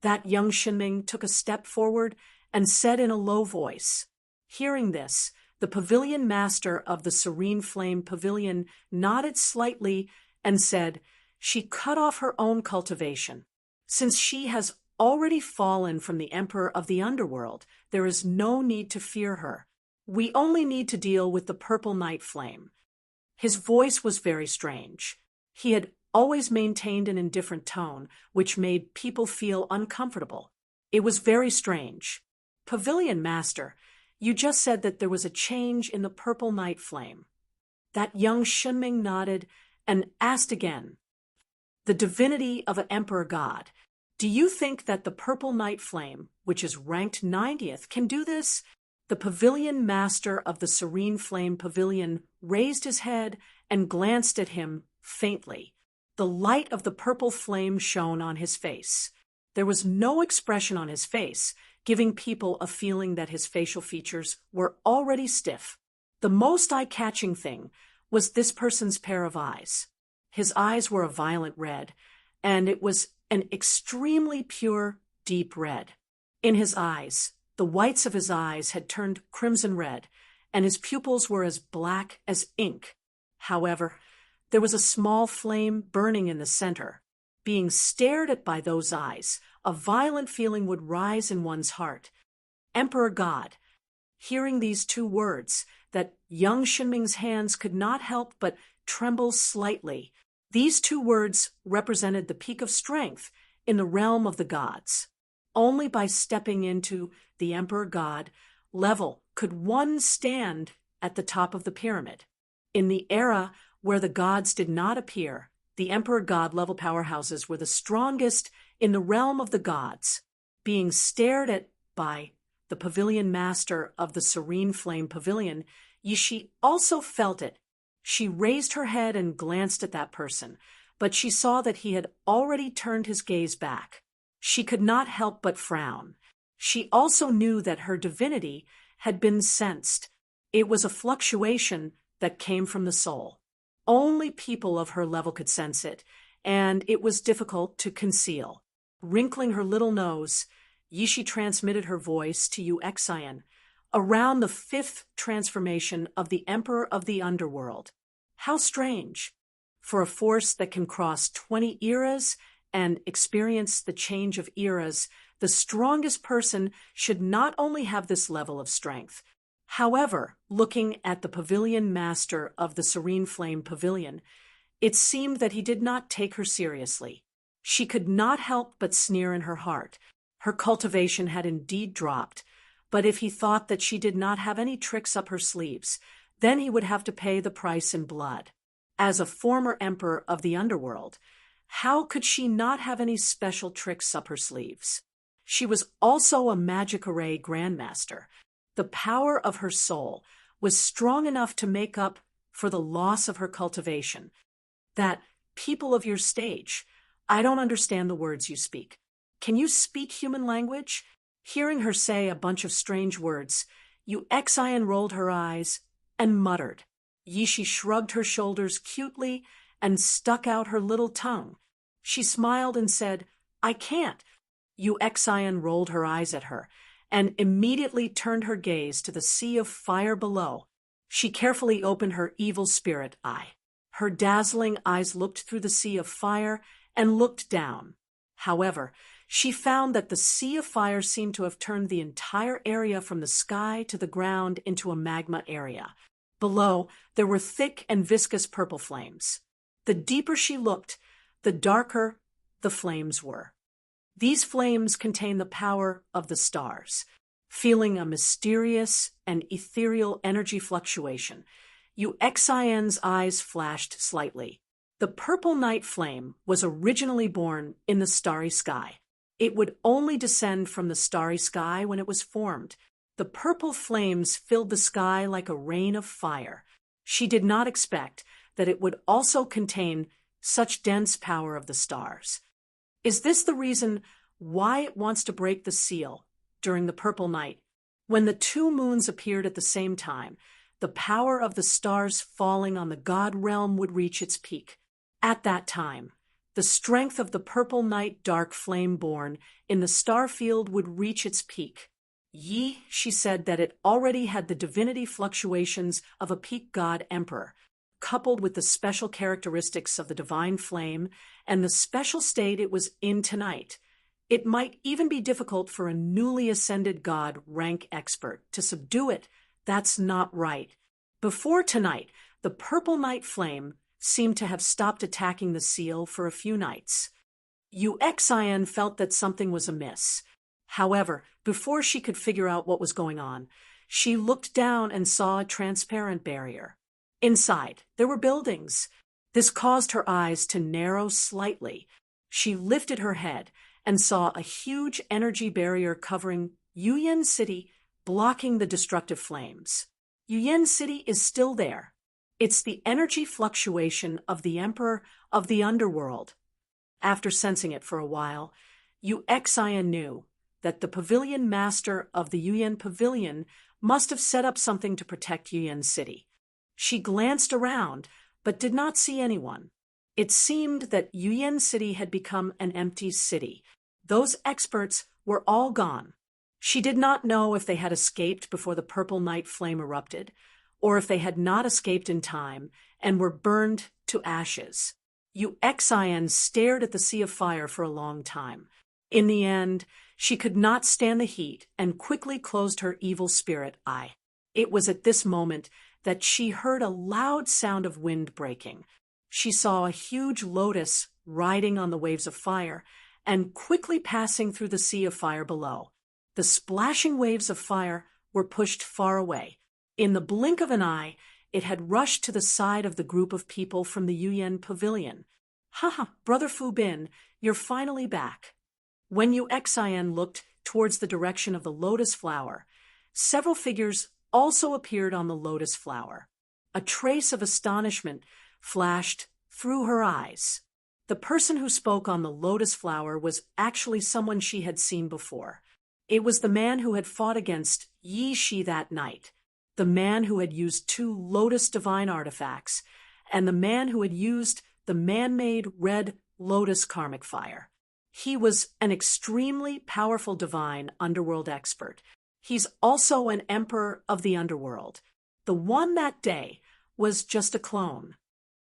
That young Shenming took a step forward and said in a low voice. Hearing this, the Pavilion Master of the Serene Flame Pavilion nodded slightly and said, "She cut off her own cultivation. Since she has already fallen from the Emperor of the Underworld, there is no need to fear her. We only need to deal with the Purple Night Flame." His voice was very strange. He had always maintained an indifferent tone, which made people feel uncomfortable. It was very strange. "Pavilion Master, you just said that there was a change in the Purple Night Flame." That young Shenming nodded and asked again. "The divinity of an Emperor God, Do you think that the purple night flame, which is ranked 90th, can do this? The pavilion master of the serene flame pavilion raised his head and glanced at him faintly. The light of the purple flame shone on his face. There was no expression on his face, giving people a feeling that his facial features were already stiff. The most eye-catching thing was this person's pair of eyes. His eyes were a violent red, and it was an extremely pure, deep red. In his eyes, the whites of his eyes had turned crimson red, and his pupils were as black as ink. However, there was a small flame burning in the center. Being stared at by those eyes, a violent feeling would rise in one's heart. Emperor God. Hearing these two words, that young Shinming's hands could not help but tremble slightly. These two words represented the peak of strength in the realm of the gods. Only by stepping into the Emperor God level could one stand at the top of the pyramid. In the era where the gods did not appear, the Emperor God level powerhouses were the strongest in the realm of the gods. Being stared at by the pavilion master of the Serene Flame Pavilion, Yishi also felt it. She raised her head and glanced at that person, but she saw that he had already turned his gaze back. She could not help but frown. She also knew that her divinity had been sensed. It was a fluctuation that came from the soul. Only people of her level could sense it, and it was difficult to conceal. Wrinkling her little nose, Yishi transmitted her voice to Yu Xian, around the 5th transformation of the Emperor of the Underworld. How strange! For a force that can cross 20 eras and experience the change of eras, the strongest person should not only have this level of strength. However, looking at the pavilion master of the Serene Flame Pavilion, it seemed that he did not take her seriously. She could not help but sneer in her heart. Her cultivation had indeed dropped, but if he thought that she did not have any tricks up her sleeves, then he would have to pay the price in blood. As a former emperor of the underworld, how could she not have any special tricks up her sleeves? She was also a magic array grandmaster. The power of her soul was strong enough to make up for the loss of her cultivation. That people of your stage, I don't understand the words you speak. Can you speak human language? Hearing her say a bunch of strange words, Yu Xian rolled her eyes and muttered. Yishi shrugged her shoulders cutely and stuck out her little tongue. She smiled and said, I can't. Yu Xian rolled her eyes at her and immediately turned her gaze to the sea of fire below. She carefully opened her evil spirit eye. Her dazzling eyes looked through the sea of fire and looked down. However, she found that the sea of fire seemed to have turned the entire area from the sky to the ground into a magma area. Below, there were thick and viscous purple flames. The deeper she looked, the darker the flames were. These flames contain the power of the stars. Feeling a mysterious and ethereal energy fluctuation, Yu Xian's eyes flashed slightly. The purple night flame was originally born in the starry sky. It would only descend from the starry sky when it was formed. The purple flames filled the sky like a rain of fire. She did not expect that it would also contain such dense power of the stars. Is this the reason why it wants to break the seal during the purple night? When the 2 moons appeared at the same time, the power of the stars falling on the god realm would reach its peak. At that time, the strength of the purple night dark flame born in the star field would reach its peak. She said that it already had the divinity fluctuations of a peak god emperor, coupled with the special characteristics of the divine flame and the special state it was in tonight. It might even be difficult for a newly ascended god rank expert to subdue it. That's not right. Before tonight, the purple night flame seemed to have stopped attacking the seal for a few nights. Yu Xian felt that something was amiss. However, before she could figure out what was going on, she looked down and saw a transparent barrier. Inside, there were buildings. This caused her eyes to narrow slightly. She lifted her head and saw a huge energy barrier covering Yuyan City, blocking the destructive flames. Yuyan City is still there. It's the energy fluctuation of the Emperor of the Underworld. After sensing it for a while, Yu Xian knew that the pavilion master of the Yuyan Pavilion must have set up something to protect Yuyan City. She glanced around, but did not see anyone. It seemed that Yuyan City had become an empty city. Those experts were all gone. She did not know if they had escaped before the purple night flame erupted, or if they had not escaped in time and were burned to ashes. Yu Xian stared at the sea of fire for a long time. In the end, she could not stand the heat and quickly closed her evil spirit eye. It was at this moment that she heard a loud sound of wind breaking. She saw a huge lotus riding on the waves of fire and quickly passing through the sea of fire below. The splashing waves of fire were pushed far away. In the blink of an eye, it had rushed to the side of the group of people from the Yuyan Pavilion. "Haha, Brother Fu Bin, you're finally back." When Yu Xian looked towards the direction of the lotus flower, several figures also appeared on the lotus flower. A trace of astonishment flashed through her eyes. The person who spoke on the lotus flower was actually someone she had seen before. It was the man who had fought against Yi Shi that night, the man who had used 2 lotus divine artifacts, and the man who had used the man-made red lotus karmic fire. He was an extremely powerful divine underworld expert. He's also an emperor of the underworld. The one that day was just a clone.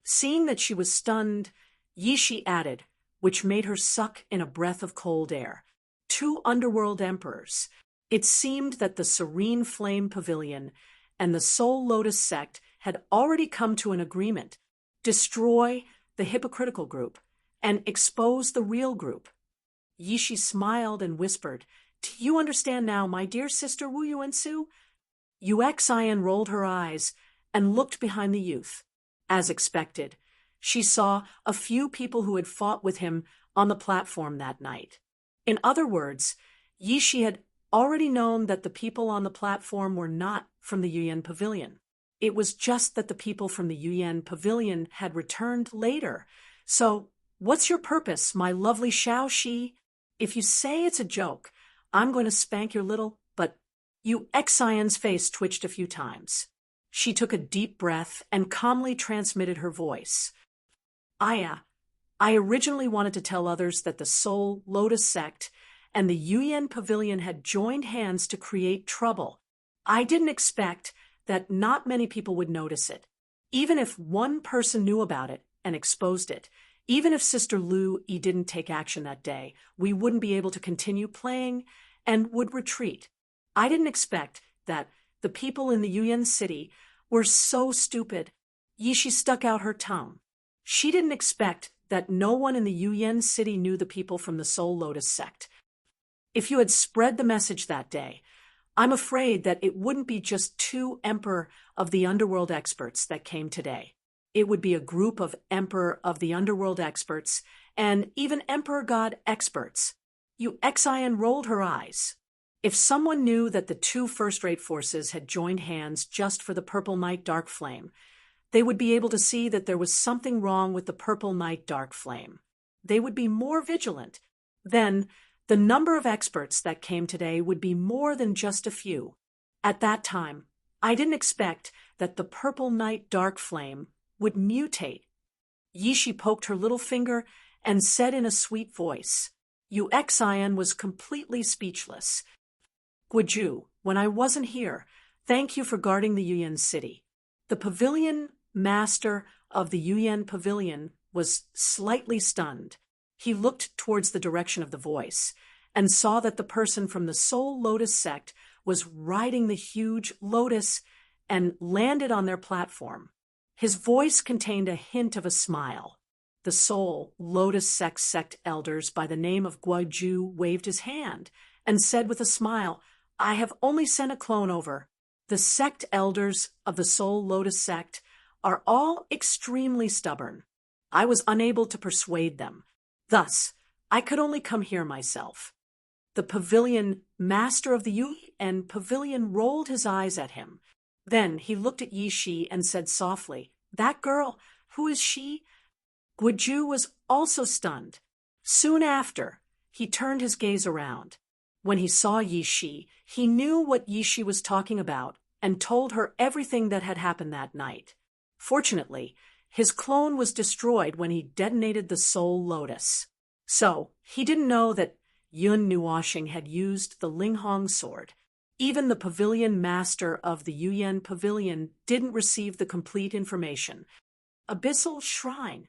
Seeing that she was stunned, Yi Shi added, which made her suck in a breath of cold air, 2 underworld emperors. It seemed that the Serene Flame Pavilion and the Soul Lotus sect had already come to an agreement: destroy the hypocritical group and expose the real group. Yi Shi smiled and whispered, "Do you understand now, my dear sister Wu Yuansu?" Yu Xian rolled her eyes and looked behind the youth. As expected, she saw a few people who had fought with him on the platform that night. In other words, Yi Shi had already known that the people on the platform were not from the Yuyan Pavilion. It was just that the people from the Yuyan Pavilion had returned later. "So, what's your purpose, my lovely Xiaoxi? If you say it's a joke, I'm going to spank your little..." But Yu Xian's face twitched a few times. She took a deep breath and calmly transmitted her voice. I originally wanted to tell others that the Soul Lotus sect and the Yuyan Pavilion had joined hands to create trouble. I didn't expect that not many people would notice it. Even if one person knew about it and exposed it, even if Sister Lu Yi didn't take action that day, we wouldn't be able to continue playing and would retreat. I didn't expect that the people in the Yuyan city were so stupid. Yi Shi stuck out her tongue. She didn't expect that no one in the Yuyan city knew the people from the Soul Lotus sect. If you had spread the message that day, I'm afraid that it wouldn't be just 2 Emperor of the Underworld experts that came today. It would be a group of Emperor of the Underworld experts and even Emperor God experts. Yu Xian rolled her eyes. If someone knew that the 2 first-rate forces had joined hands just for the Purple Night Dark Flame, they would be able to see that there was something wrong with the Purple Night Dark Flame. They would be more vigilant. Then, the number of experts that came today would be more than just a few. At that time, I didn't expect that the Purple Night Dark Flame would mutate. Yi Shi poked her little finger and said in a sweet voice. Yu Xian was completely speechless. "Guiju, when I wasn't here, thank you for guarding the Yuyan city." The pavilion master of the Yuyan Pavilion was slightly stunned. He looked towards the direction of the voice and saw that the person from the Soul Lotus sect was riding the huge lotus and landed on their platform. His voice contained a hint of a smile. The Soul Lotus sect elders by the name of Guiju waved his hand and said with a smile, "I have only sent a clone over. The sect elders of the Soul Lotus sect are all extremely stubborn. I was unable to persuade them. Thus, I could only come here myself." The pavilion master of the Yuan pavilion rolled his eyes at him. Then he looked at Yi Shi and said softly, "That girl, who is she?" Guiju was also stunned. Soon after, he turned his gaze around. When he saw Yi Shi, he knew what Yi Shi was talking about and told her everything that had happened that night. Fortunately, his clone was destroyed when he detonated the Soul Lotus. So, he didn't know that Yun Nuoshing had used the Linghong sword. Even the pavilion master of the Yuyan pavilion didn't receive the complete information. Abyssal Shrine.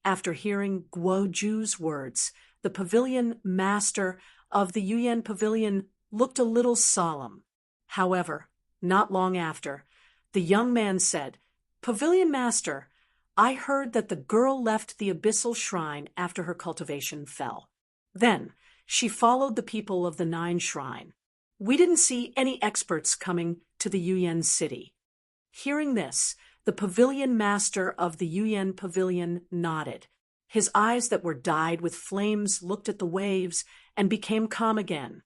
After hearing Guoju's words, the pavilion master of the Yuyan pavilion looked a little solemn. However, not long after, the young man said, "Pavilion master, I heard that the girl left the Abyssal Shrine after her cultivation fell. Then, she followed the people of the Nine Shrine. We didn't see any experts coming to the Yuyan city." Hearing this, the pavilion master of the Yuyan pavilion nodded. His eyes that were dyed with flames looked at the waves and became calm again.